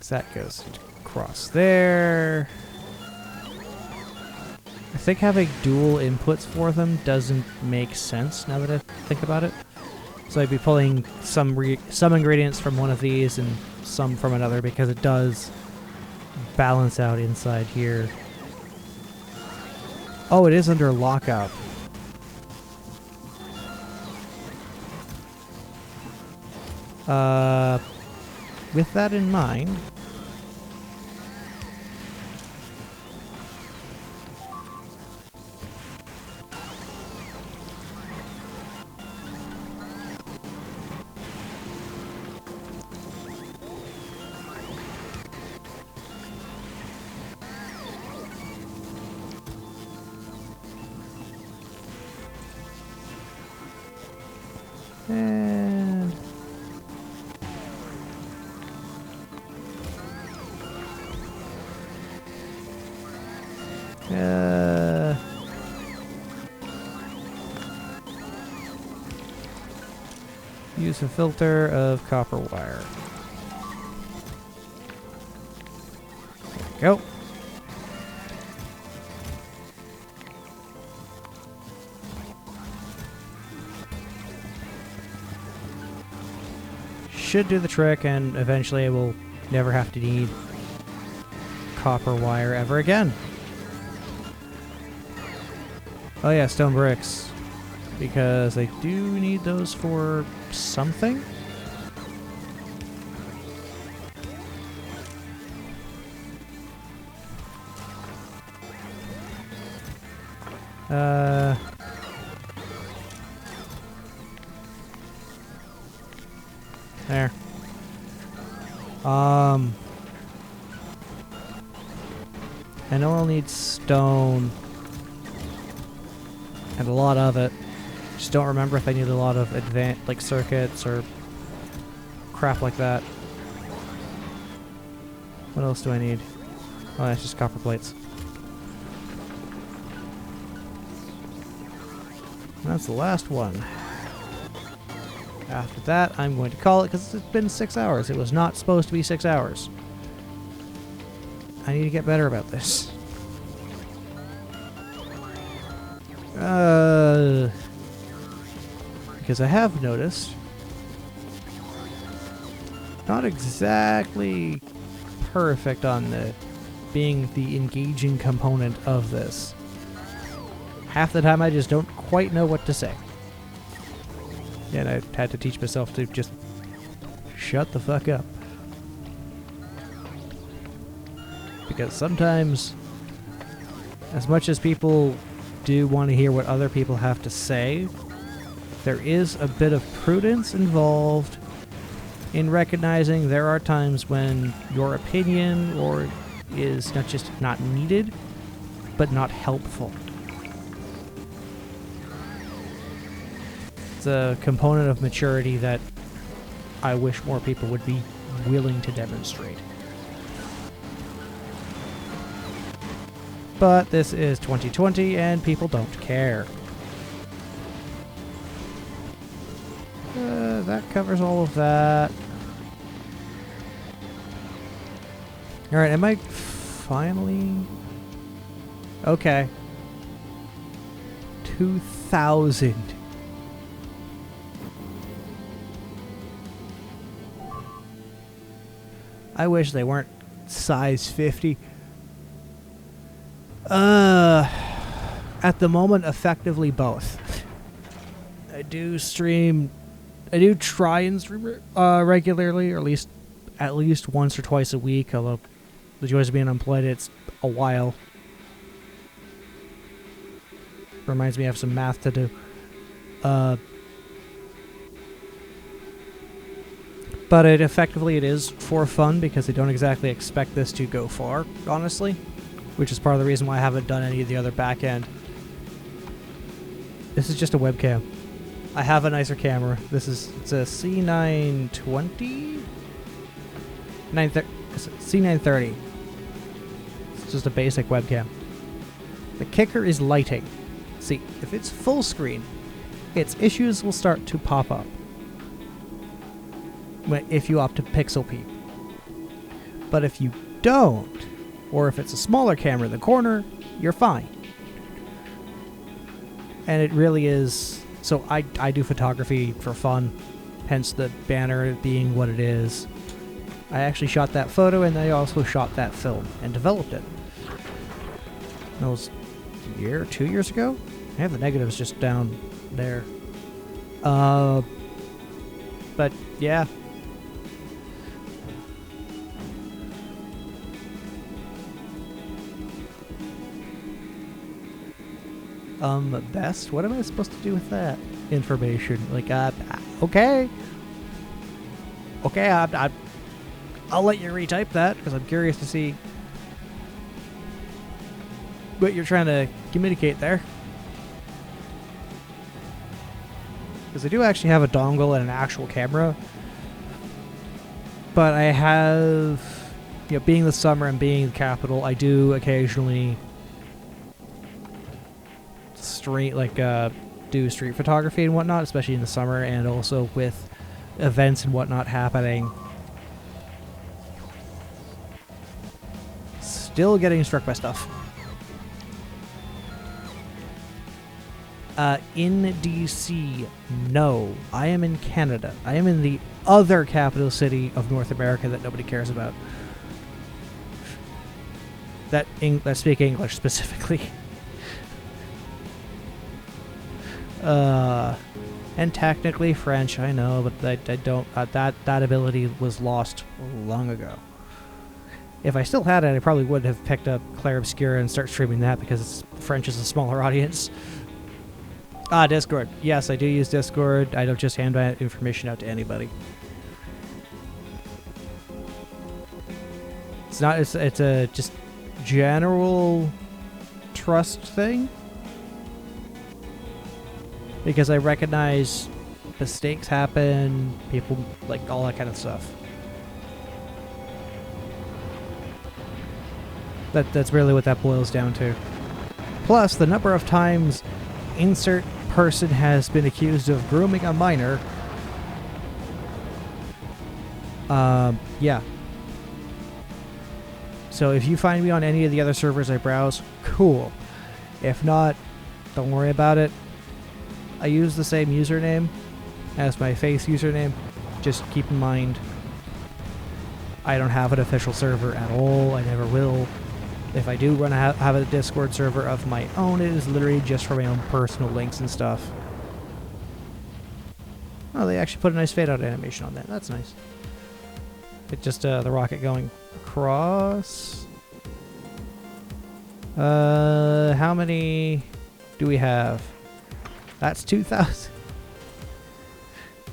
So that goes across there. I think having dual inputs for them doesn't make sense now that I think about it. So I'd be pulling some ingredients from one of these and some from another because it does balance out inside here. Oh, it is under lockup. With that in mind, and use a filter of copper wire. There we go. Should do the trick, and eventually I will never have to need copper wire ever again. Oh yeah, stone bricks. Because I do need those for something. There. I know I'll need stone. And a lot of it. Just don't remember if I need a lot of advanced, like, circuits or crap like that. What else do I need? Oh, that's just copper plates. And that's the last one. After that, I'm going to call it because it's been 6 hours. It was not supposed to be 6 hours. I need to get better about this. Because I have noticed, not exactly perfect on the being the engaging component of this. Half the time I just don't quite know what to say. And I had to teach myself to just shut the fuck up. Because sometimes, as much as people do want to hear what other people have to say, there is a bit of prudence involved in recognizing there are times when your opinion or is not just not needed, but not helpful. It's a component of maturity that I wish more people would be willing to demonstrate. But this is 2020 and people don't care. That covers all of that. Alright, am I finally... Okay. 2,000. I wish they weren't size 50. At the moment, effectively both. I do try and stream regularly, or at least once or twice a week, although the joys of being unemployed, it's a while. Reminds me I have some math to do. But it is for fun, because they don't exactly expect this to go far, honestly. Which is part of the reason why I haven't done any of the other back end. This is just a webcam. I have a nicer camera. It's a C920? C930. It's just a basic webcam. The kicker is lighting. See, if it's full screen, its issues will start to pop up if you opt to pixel peep. But if you don't, or if it's a smaller camera in the corner, you're fine. And it really is... So I do photography for fun, hence the banner being what it is. I actually shot that photo, and I also shot that film and developed it. That was a year, 2 years ago? I have the negatives just down there. But yeah. Best? What am I supposed to do with that information? Like, okay. Okay, I'll let you retype that, because I'm curious to see what you're trying to communicate there. Because I do actually have a dongle and an actual camera. But I have, being the summer and being the capital, I do occasionally do street photography and whatnot, especially in the summer, and also with events and whatnot happening. Still getting struck by stuff. In DC, no. I am in Canada. I am in the other capital city of North America that nobody cares about. That speak English specifically. And technically French, I know, but I don't. That ability was lost long ago. If I still had it, I probably would have picked up Clair Obscura and start streaming that, because French is a smaller audience. Discord. Yes, I do use Discord. I don't just hand my information out to anybody. It's not. It's a just general trust thing. Because I recognize mistakes happen, people, like, all that kind of stuff. That's really what that boils down to. Plus, the number of times insert person has been accused of grooming a minor. Yeah. So if you find me on any of the other servers I browse, cool. If not, don't worry about it. I use the same username as my face username. Just keep in mind, I don't have an official server at all. I never will. If I do have a Discord server of my own, it is literally just for my own personal links and stuff. Oh, they actually put a nice fade out animation on that. That's nice. It's just the rocket going across. How many do we have? That's 2,000.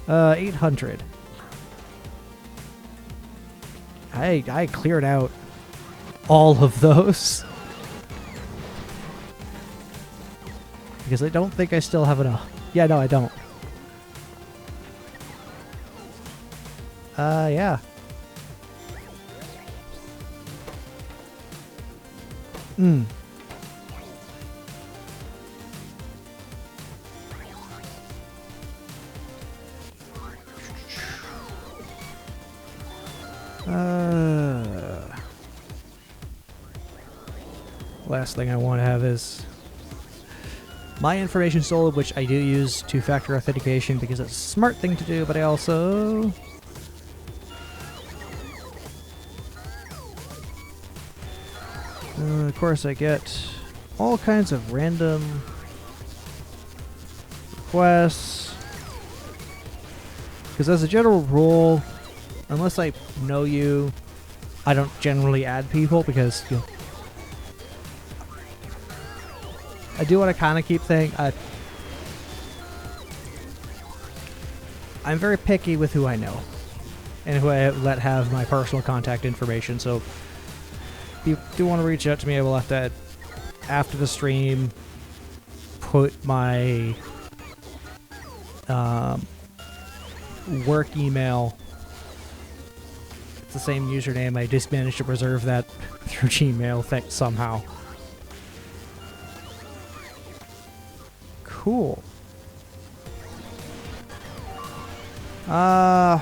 800. I cleared out all of those. Because I don't think I still have enough. Yeah, no, I don't. Yeah. Last thing I want to have is my information stolen, which I do use two-factor authentication because it's a smart thing to do, but I also... of course, I get all kinds of random requests. Because as a general rule, unless I know you, I don't generally add people because, you know, I do want to kind of keep things... I'm very picky with who I know and who I let have my personal contact information, so if you do want to reach out to me, I will have to, after the stream, put my work email. It's the same username. I just managed to preserve that through Gmail somehow. Cool. I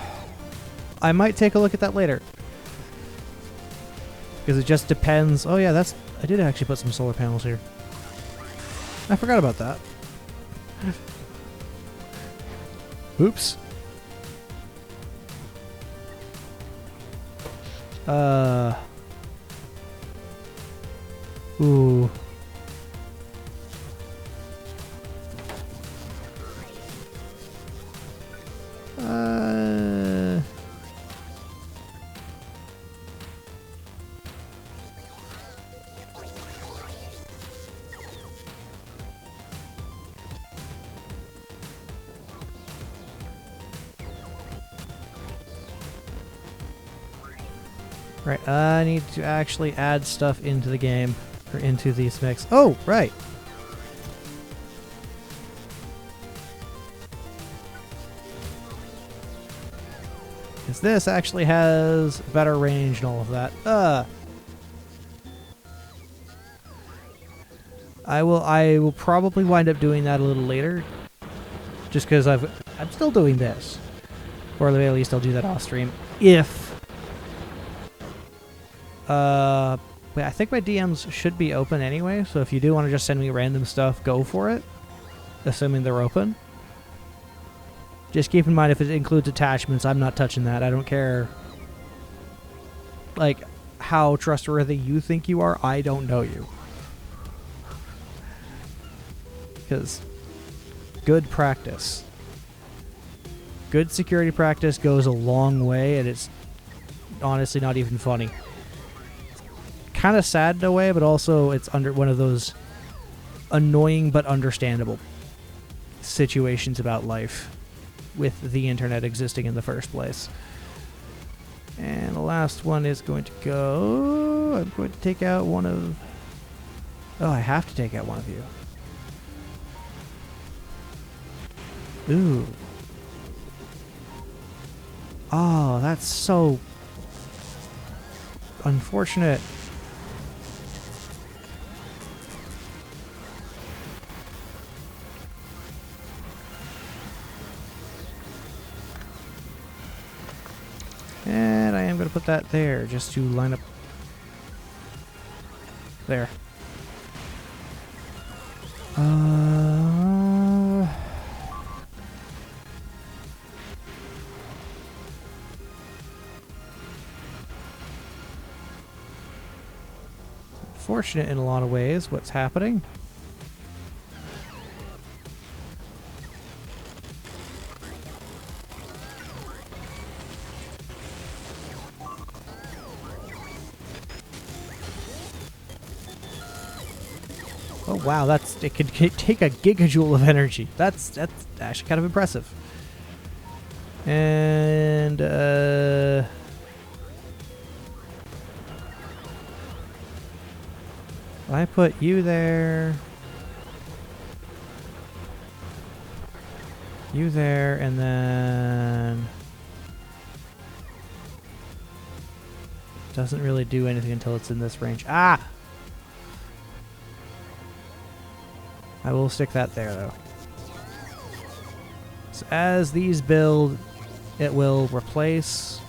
might take a look at that later. Because it just depends. Oh yeah, I did actually put some solar panels here. I forgot about that. Oops. Ooh. Right, I need to actually add stuff into the game, or into these mix. Oh, right. Because this actually has better range and all of that. I will probably wind up doing that a little later, just because I'm still doing this, or at the very least I'll do that off stream if. I think my DMs should be open anyway, so if you do want to just send me random stuff, go for it, assuming they're open. Just keep in mind if it includes attachments, I'm not touching that. I don't care, like, how trustworthy you think you are. I don't know you. Because good practice. Good security practice goes a long way, and it's honestly not even funny. Kind of sad in a way, but also it's under one of those annoying but understandable situations about life with the internet existing in the first place. And the last one is going to go... I'm going to take out one of... Oh, I have to take out one of you. Ooh. Oh, that's so unfortunate. And I am going to put that there just to line up there. Unfortunate in a lot of ways what's happening. Oh wow, it could take a gigajoule of energy. That's actually kind of impressive. And I put you there, and then doesn't really do anything until it's in this range. Ah! I will stick that there, though. So as these build, it will replace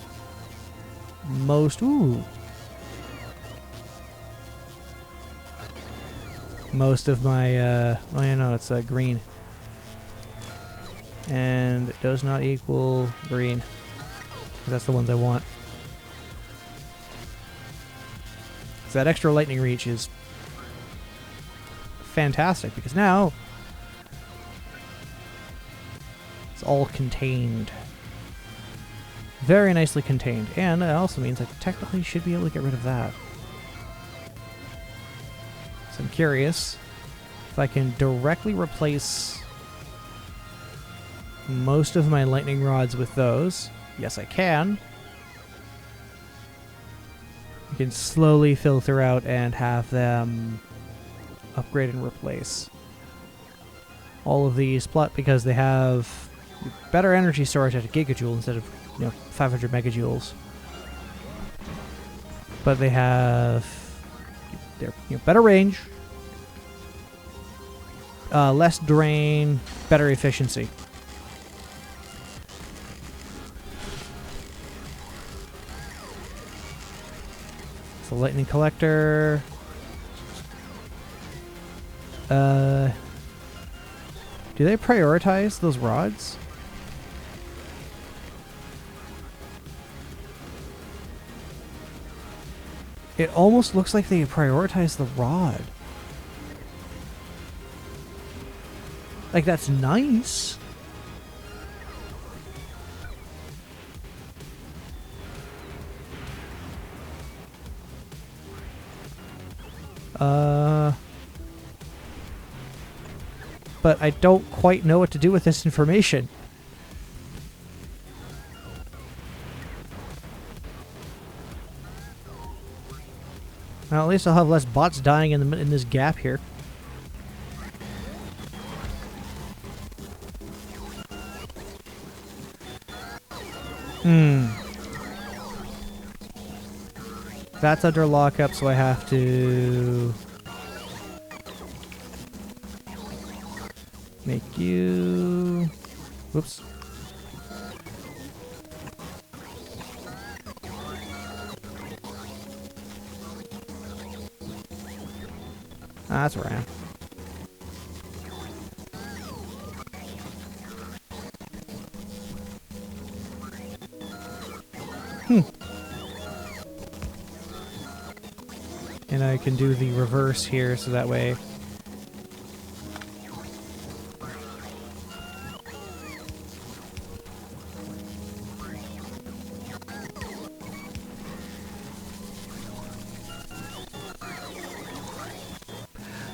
most... Ooh! most of my, oh yeah, no, it's green. And it does not equal green. That's the ones I want. So that extra lightning reach is fantastic because now it's all contained. Very nicely contained. And it also means I technically should be able to get rid of that. So I'm curious if I can directly replace most of my lightning rods with those. Yes, I can. You can slowly filter out and have them upgrade and replace all of these plot because they have better energy storage at a gigajoule instead of 500 megajoules. But they have better range, less drain, better efficiency. The lightning collector. Do they prioritize those rods? It almost looks like they prioritize the rod. Like, that's nice. But I don't quite know what to do with this information. Well, at least I'll have less bots dying in this gap here. That's under lockup, so I have to make you... Whoops. That's where I am. And I can do the reverse here, so that way...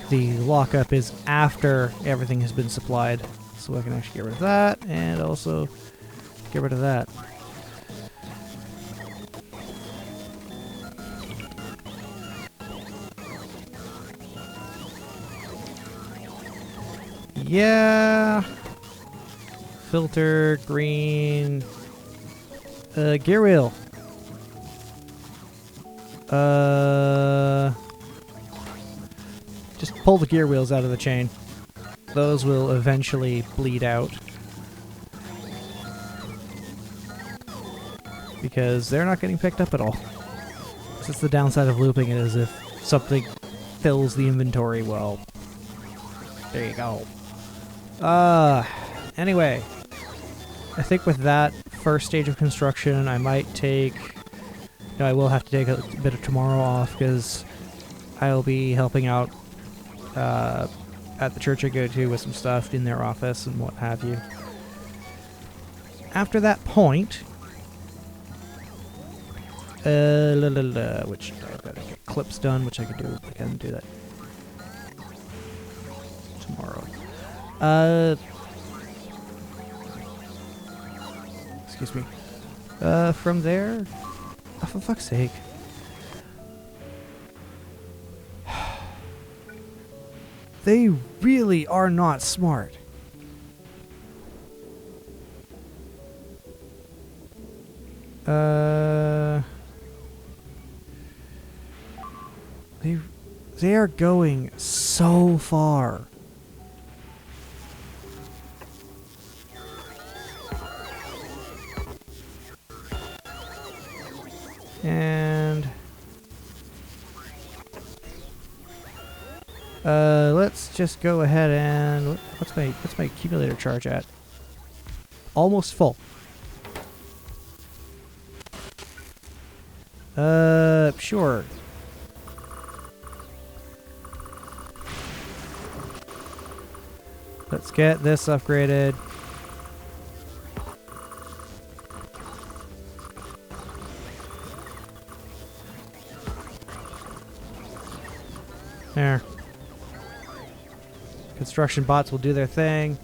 The lockup is after everything has been supplied. So I can actually get rid of that, and also get rid of that. Yeah. Filter, green. Gear wheel. Just pull the gear wheels out of the chain. Those will eventually bleed out. Because they're not getting picked up at all. That's the downside of looping it, is if something fills the inventory well. There you go. Anyway. I think with that first stage of construction, I might take... I will have to take a bit of tomorrow off, because I'll be helping out at the church I go to with some stuff in their office and what have you. After that point... which I've got to get clips done, which I can do that tomorrow. Excuse me. From there, oh, for fuck's sake. They really are not smart. They are going so far. And just go ahead and what's my accumulator charge at? Almost full. Sure. Let's get this upgraded. There. Construction bots will do their thing.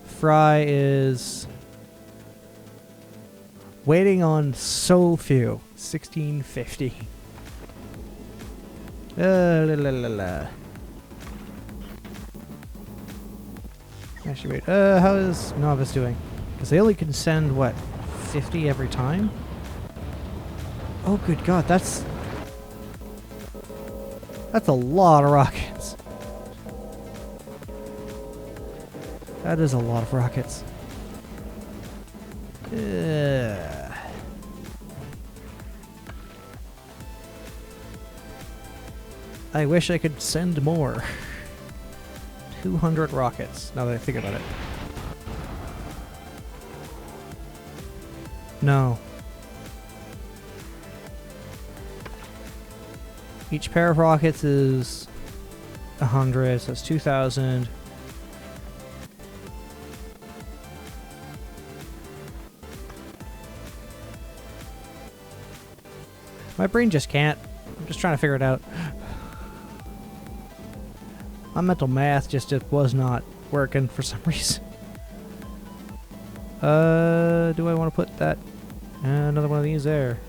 Fry is waiting on few. 1650. La, la, la, la. Actually, wait. How is Novice doing? Because they only can send, what, 50 every time? Oh, good God, that's a lot of rockets. That is a lot of rockets. I wish I could send more. 200 rockets, now that I think about it. No. Each pair of rockets is 100, so that's 2,000. My brain just can't. I'm just trying to figure it out. My mental math just was not working for some reason. Do I want to put that another one of these there?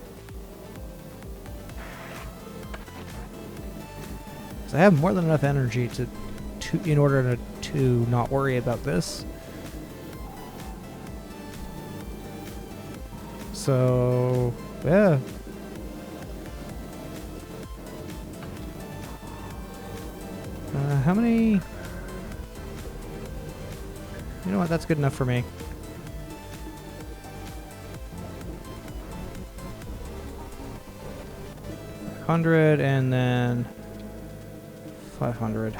I have more than enough energy in order to not worry about this. So, yeah. How many? You know what? That's good enough for me. $100 and then 500.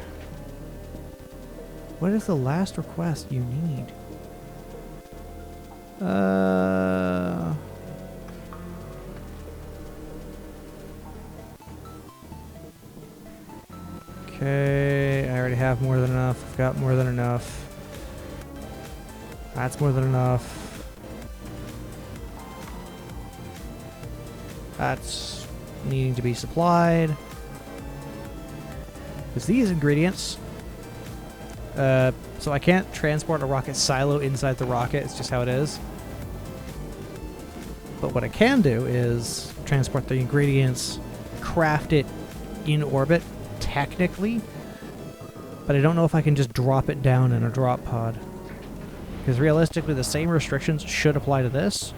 What is the last request you need? Okay, I already have more than enough. I've got more than enough. That's more than enough. That's needing to be supplied. Because these ingredients, so I can't transport a rocket silo inside the rocket, it's just how it is. But what I can do is transport the ingredients, craft it in orbit, technically, but I don't know if I can just drop it down in a drop pod. Because realistically, the same restrictions should apply to this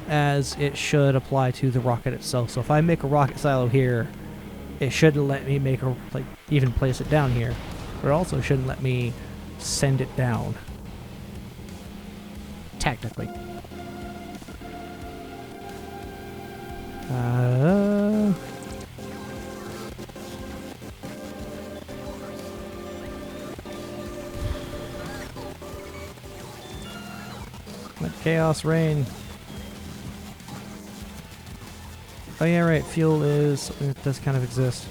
as it should apply to the rocket itself. So if I make a rocket silo here, it shouldn't let me make a, like, even place it down here. But it also shouldn't let me send it down. Technically. Let chaos reign. Oh yeah, right, fuel is, it does kind of exist.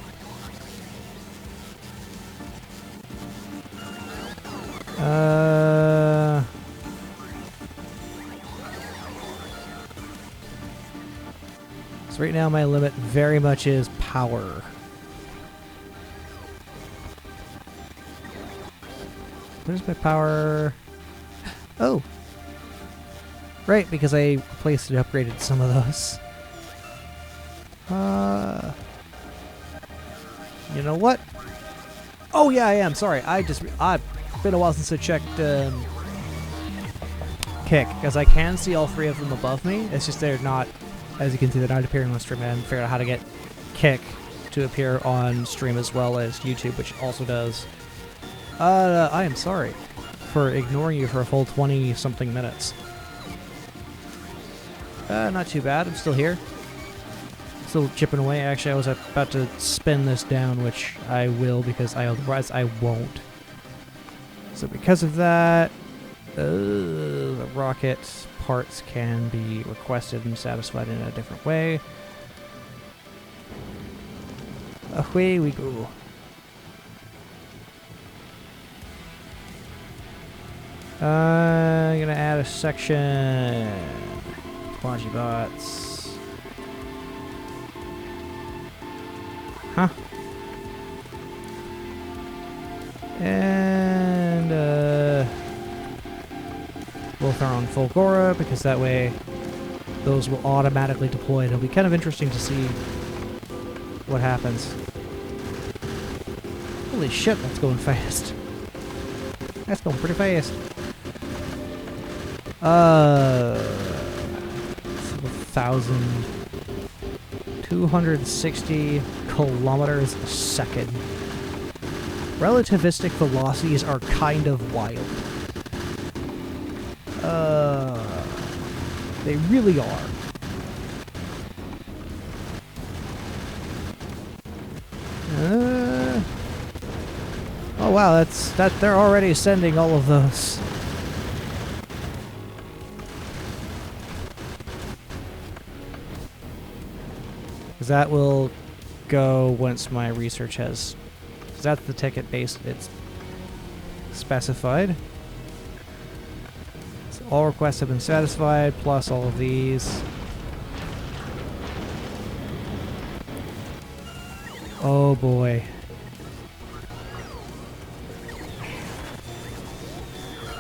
So right now my limit very much is power. Where's my power? Oh! Right, because I replaced and upgraded some of those. You know what? Oh yeah, I am. Sorry, I've been a while since I checked kick, because I can see all three of them above me. It's just they're not, as you can see, they're not appearing on stream. I haven't figured out how to get kick to appear on stream as well as YouTube, which also does. I am sorry for ignoring you for a full 20-something minutes. Not too bad. I'm still here. Still chipping away. Actually, I was about to spin this down, which I will because otherwise I won't. So because of that, the rocket parts can be requested and satisfied in a different way. Away we go. I'm gonna add a section. Quasi bots. Huh. And both are on full Gora because that way those will automatically deploy. It'll be kind of interesting to see what happens. Holy shit, that's going fast. That's going pretty fast. 1,260 kilometers a second. Relativistic velocities are kind of wild. They really are. Oh wow, they're already sending all of those. Because that will go once my research has... Because that's the ticket base it's specified. So all requests have been satisfied, plus all of these. Oh boy.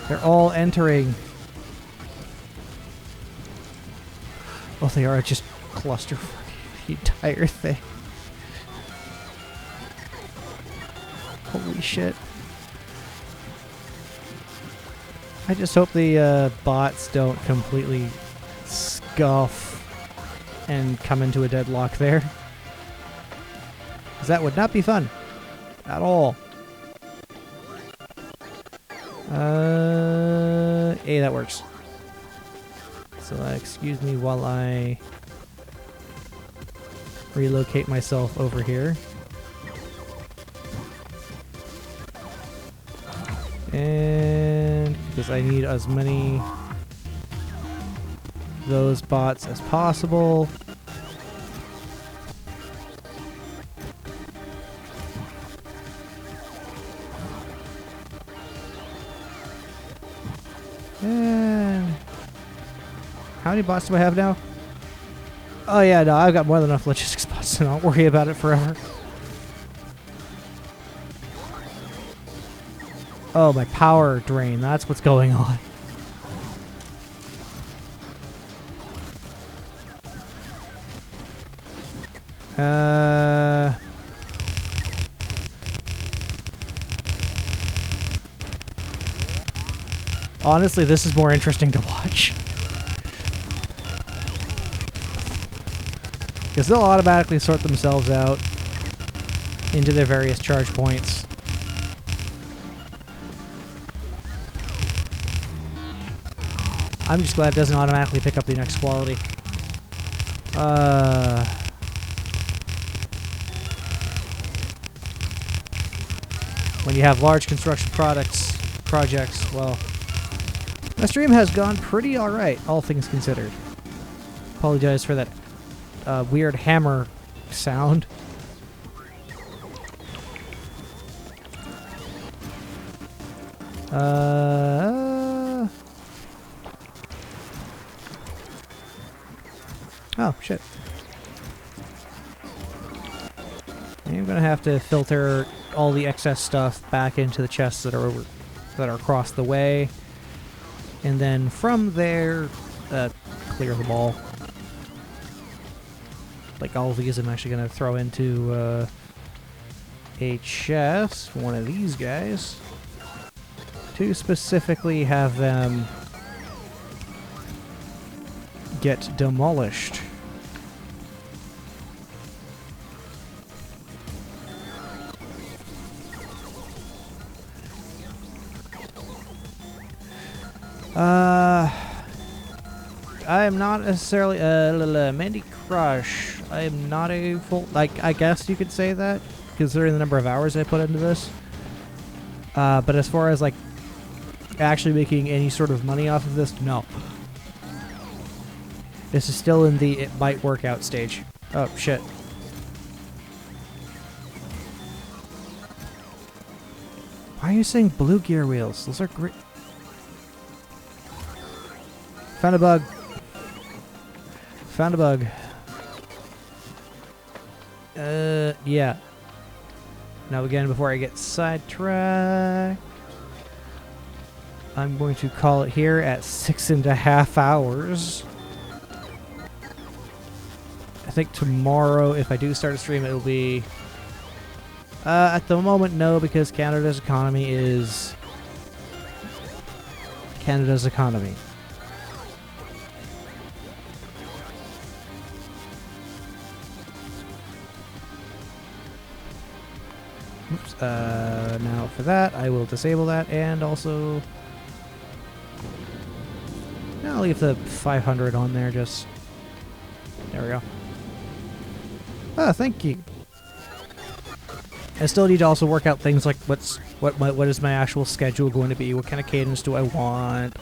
They're all entering. Oh, they are just cluster the entire thing. Holy shit. I just hope the bots don't completely scuff and come into a deadlock there. Because that would not be fun. At all. Hey, that works. So excuse me while I relocate myself over here. And because I need as many of those bots as possible. And how many bots do I have now? Oh yeah, no, I've got more than enough logistics bots, so don't worry about it forever. Oh, my power drain, that's what's going on. Honestly, this is more interesting to watch. Because they'll automatically sort themselves out into their various charge points. I'm just glad it doesn't automatically pick up the next quality. When you have large construction projects, well, my stream has gone pretty alright, all things considered. Apologize for that weird hammer sound. Oh, shit. I'm gonna have to filter all the excess stuff back into the chests that are across the way. And then from there, clear them all. Like all of these I'm actually going to throw into a chest, one of these guys, to specifically have them get demolished. I am not necessarily Mandy rush. I am not a full... Like, I guess you could say that, considering the number of hours I put into this. But as far as, like, actually making any sort of money off of this, no. This is still in the it might work out stage. Oh, shit. Why are you saying blue gear wheels? Those are great. Found a bug. Found a bug. Yeah. Now again, before I get sidetracked, I'm going to call it here at 6.5 hours. I think tomorrow, if I do start a stream, it will be... at the moment, no, because Canada's economy is... Canada's economy. Oops. Now for that, I will disable that, and also... I'll leave the 500 on there, just... There we go. Oh, thank you. I still need to also work out things like what is my actual schedule going to be, what kind of cadence do I want,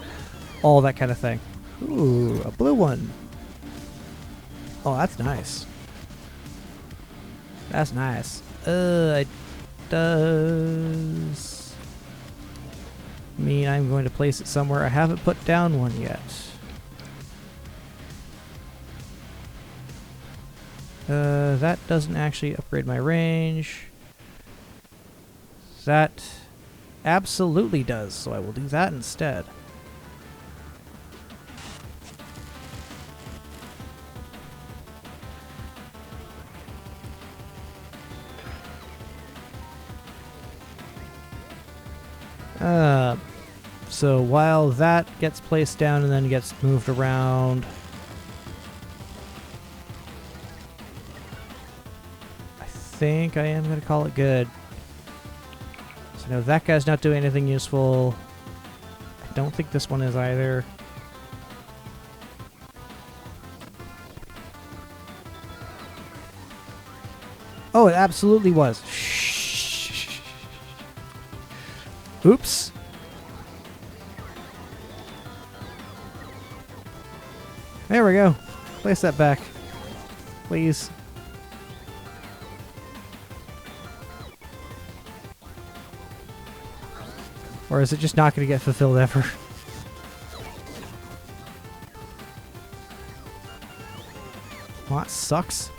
all that kind of thing. Ooh, a blue one. Oh, that's nice. That's nice. It does mean I'm going to place it somewhere I haven't put down one yet. That doesn't actually upgrade my range. That absolutely does, so I will do that instead. So while that gets placed down and then gets moved around, I think I am going to call it good. So no, that guy's not doing anything useful. I don't think this one is either. Oh, it absolutely was. Shh. Oops. There we go. Place that back, please. Or is it just not going to get fulfilled ever? Well, that sucks.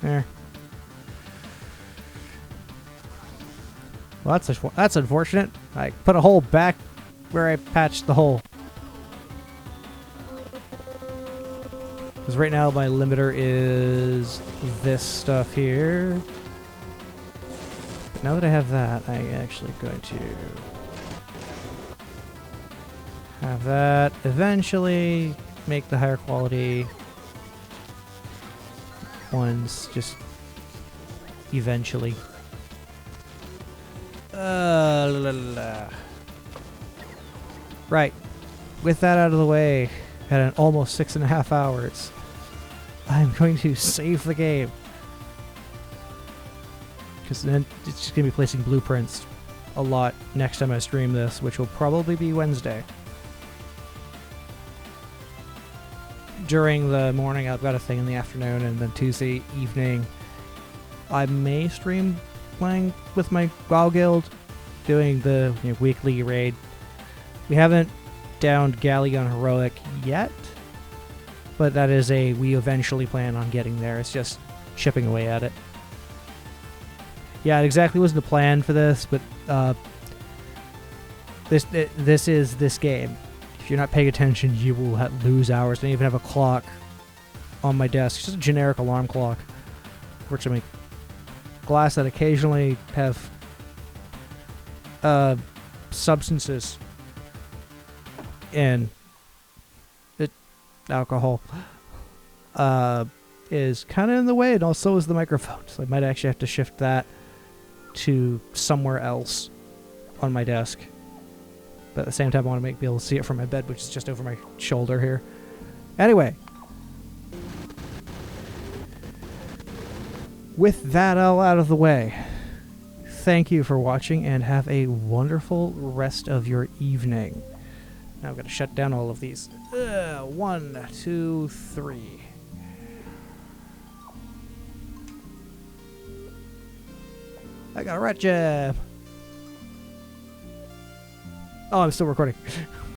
There. Well, that's unfortunate. I put a hole back where I patched the hole. Because right now my limiter is this stuff here. But now that I have that, I'm actually going to have that eventually make the higher quality ones just eventually. Right. With that out of the way, at an almost 6.5 hours, I'm going to save the game. Because then it's just going to be placing blueprints a lot next time I stream this, which will probably be Wednesday. During the morning, I've got a thing in the afternoon, and then Tuesday evening, I may stream playing with my WoW guild, doing the weekly raid. We haven't downed Galleon Heroic yet, but that is we eventually plan on getting there. It's just chipping away at it. Yeah, it exactly wasn't the plan for this, but this is this game. If you're not paying attention, you will lose hours. I don't even have a clock on my desk. It's just a generic alarm clock. Fortunately, glass that occasionally have substances in it, alcohol, is kind of in the way, and also is the microphone. So I might actually have to shift that to somewhere else. on my desk. But at the same time, I want to be able to see it from my bed, which is just over my shoulder here. Anyway. With that all out of the way, thank you for watching and have a wonderful rest of your evening. Now I've got to shut down all of these. 1, 2, 3. I got a rat jab. Oh, I'm still recording.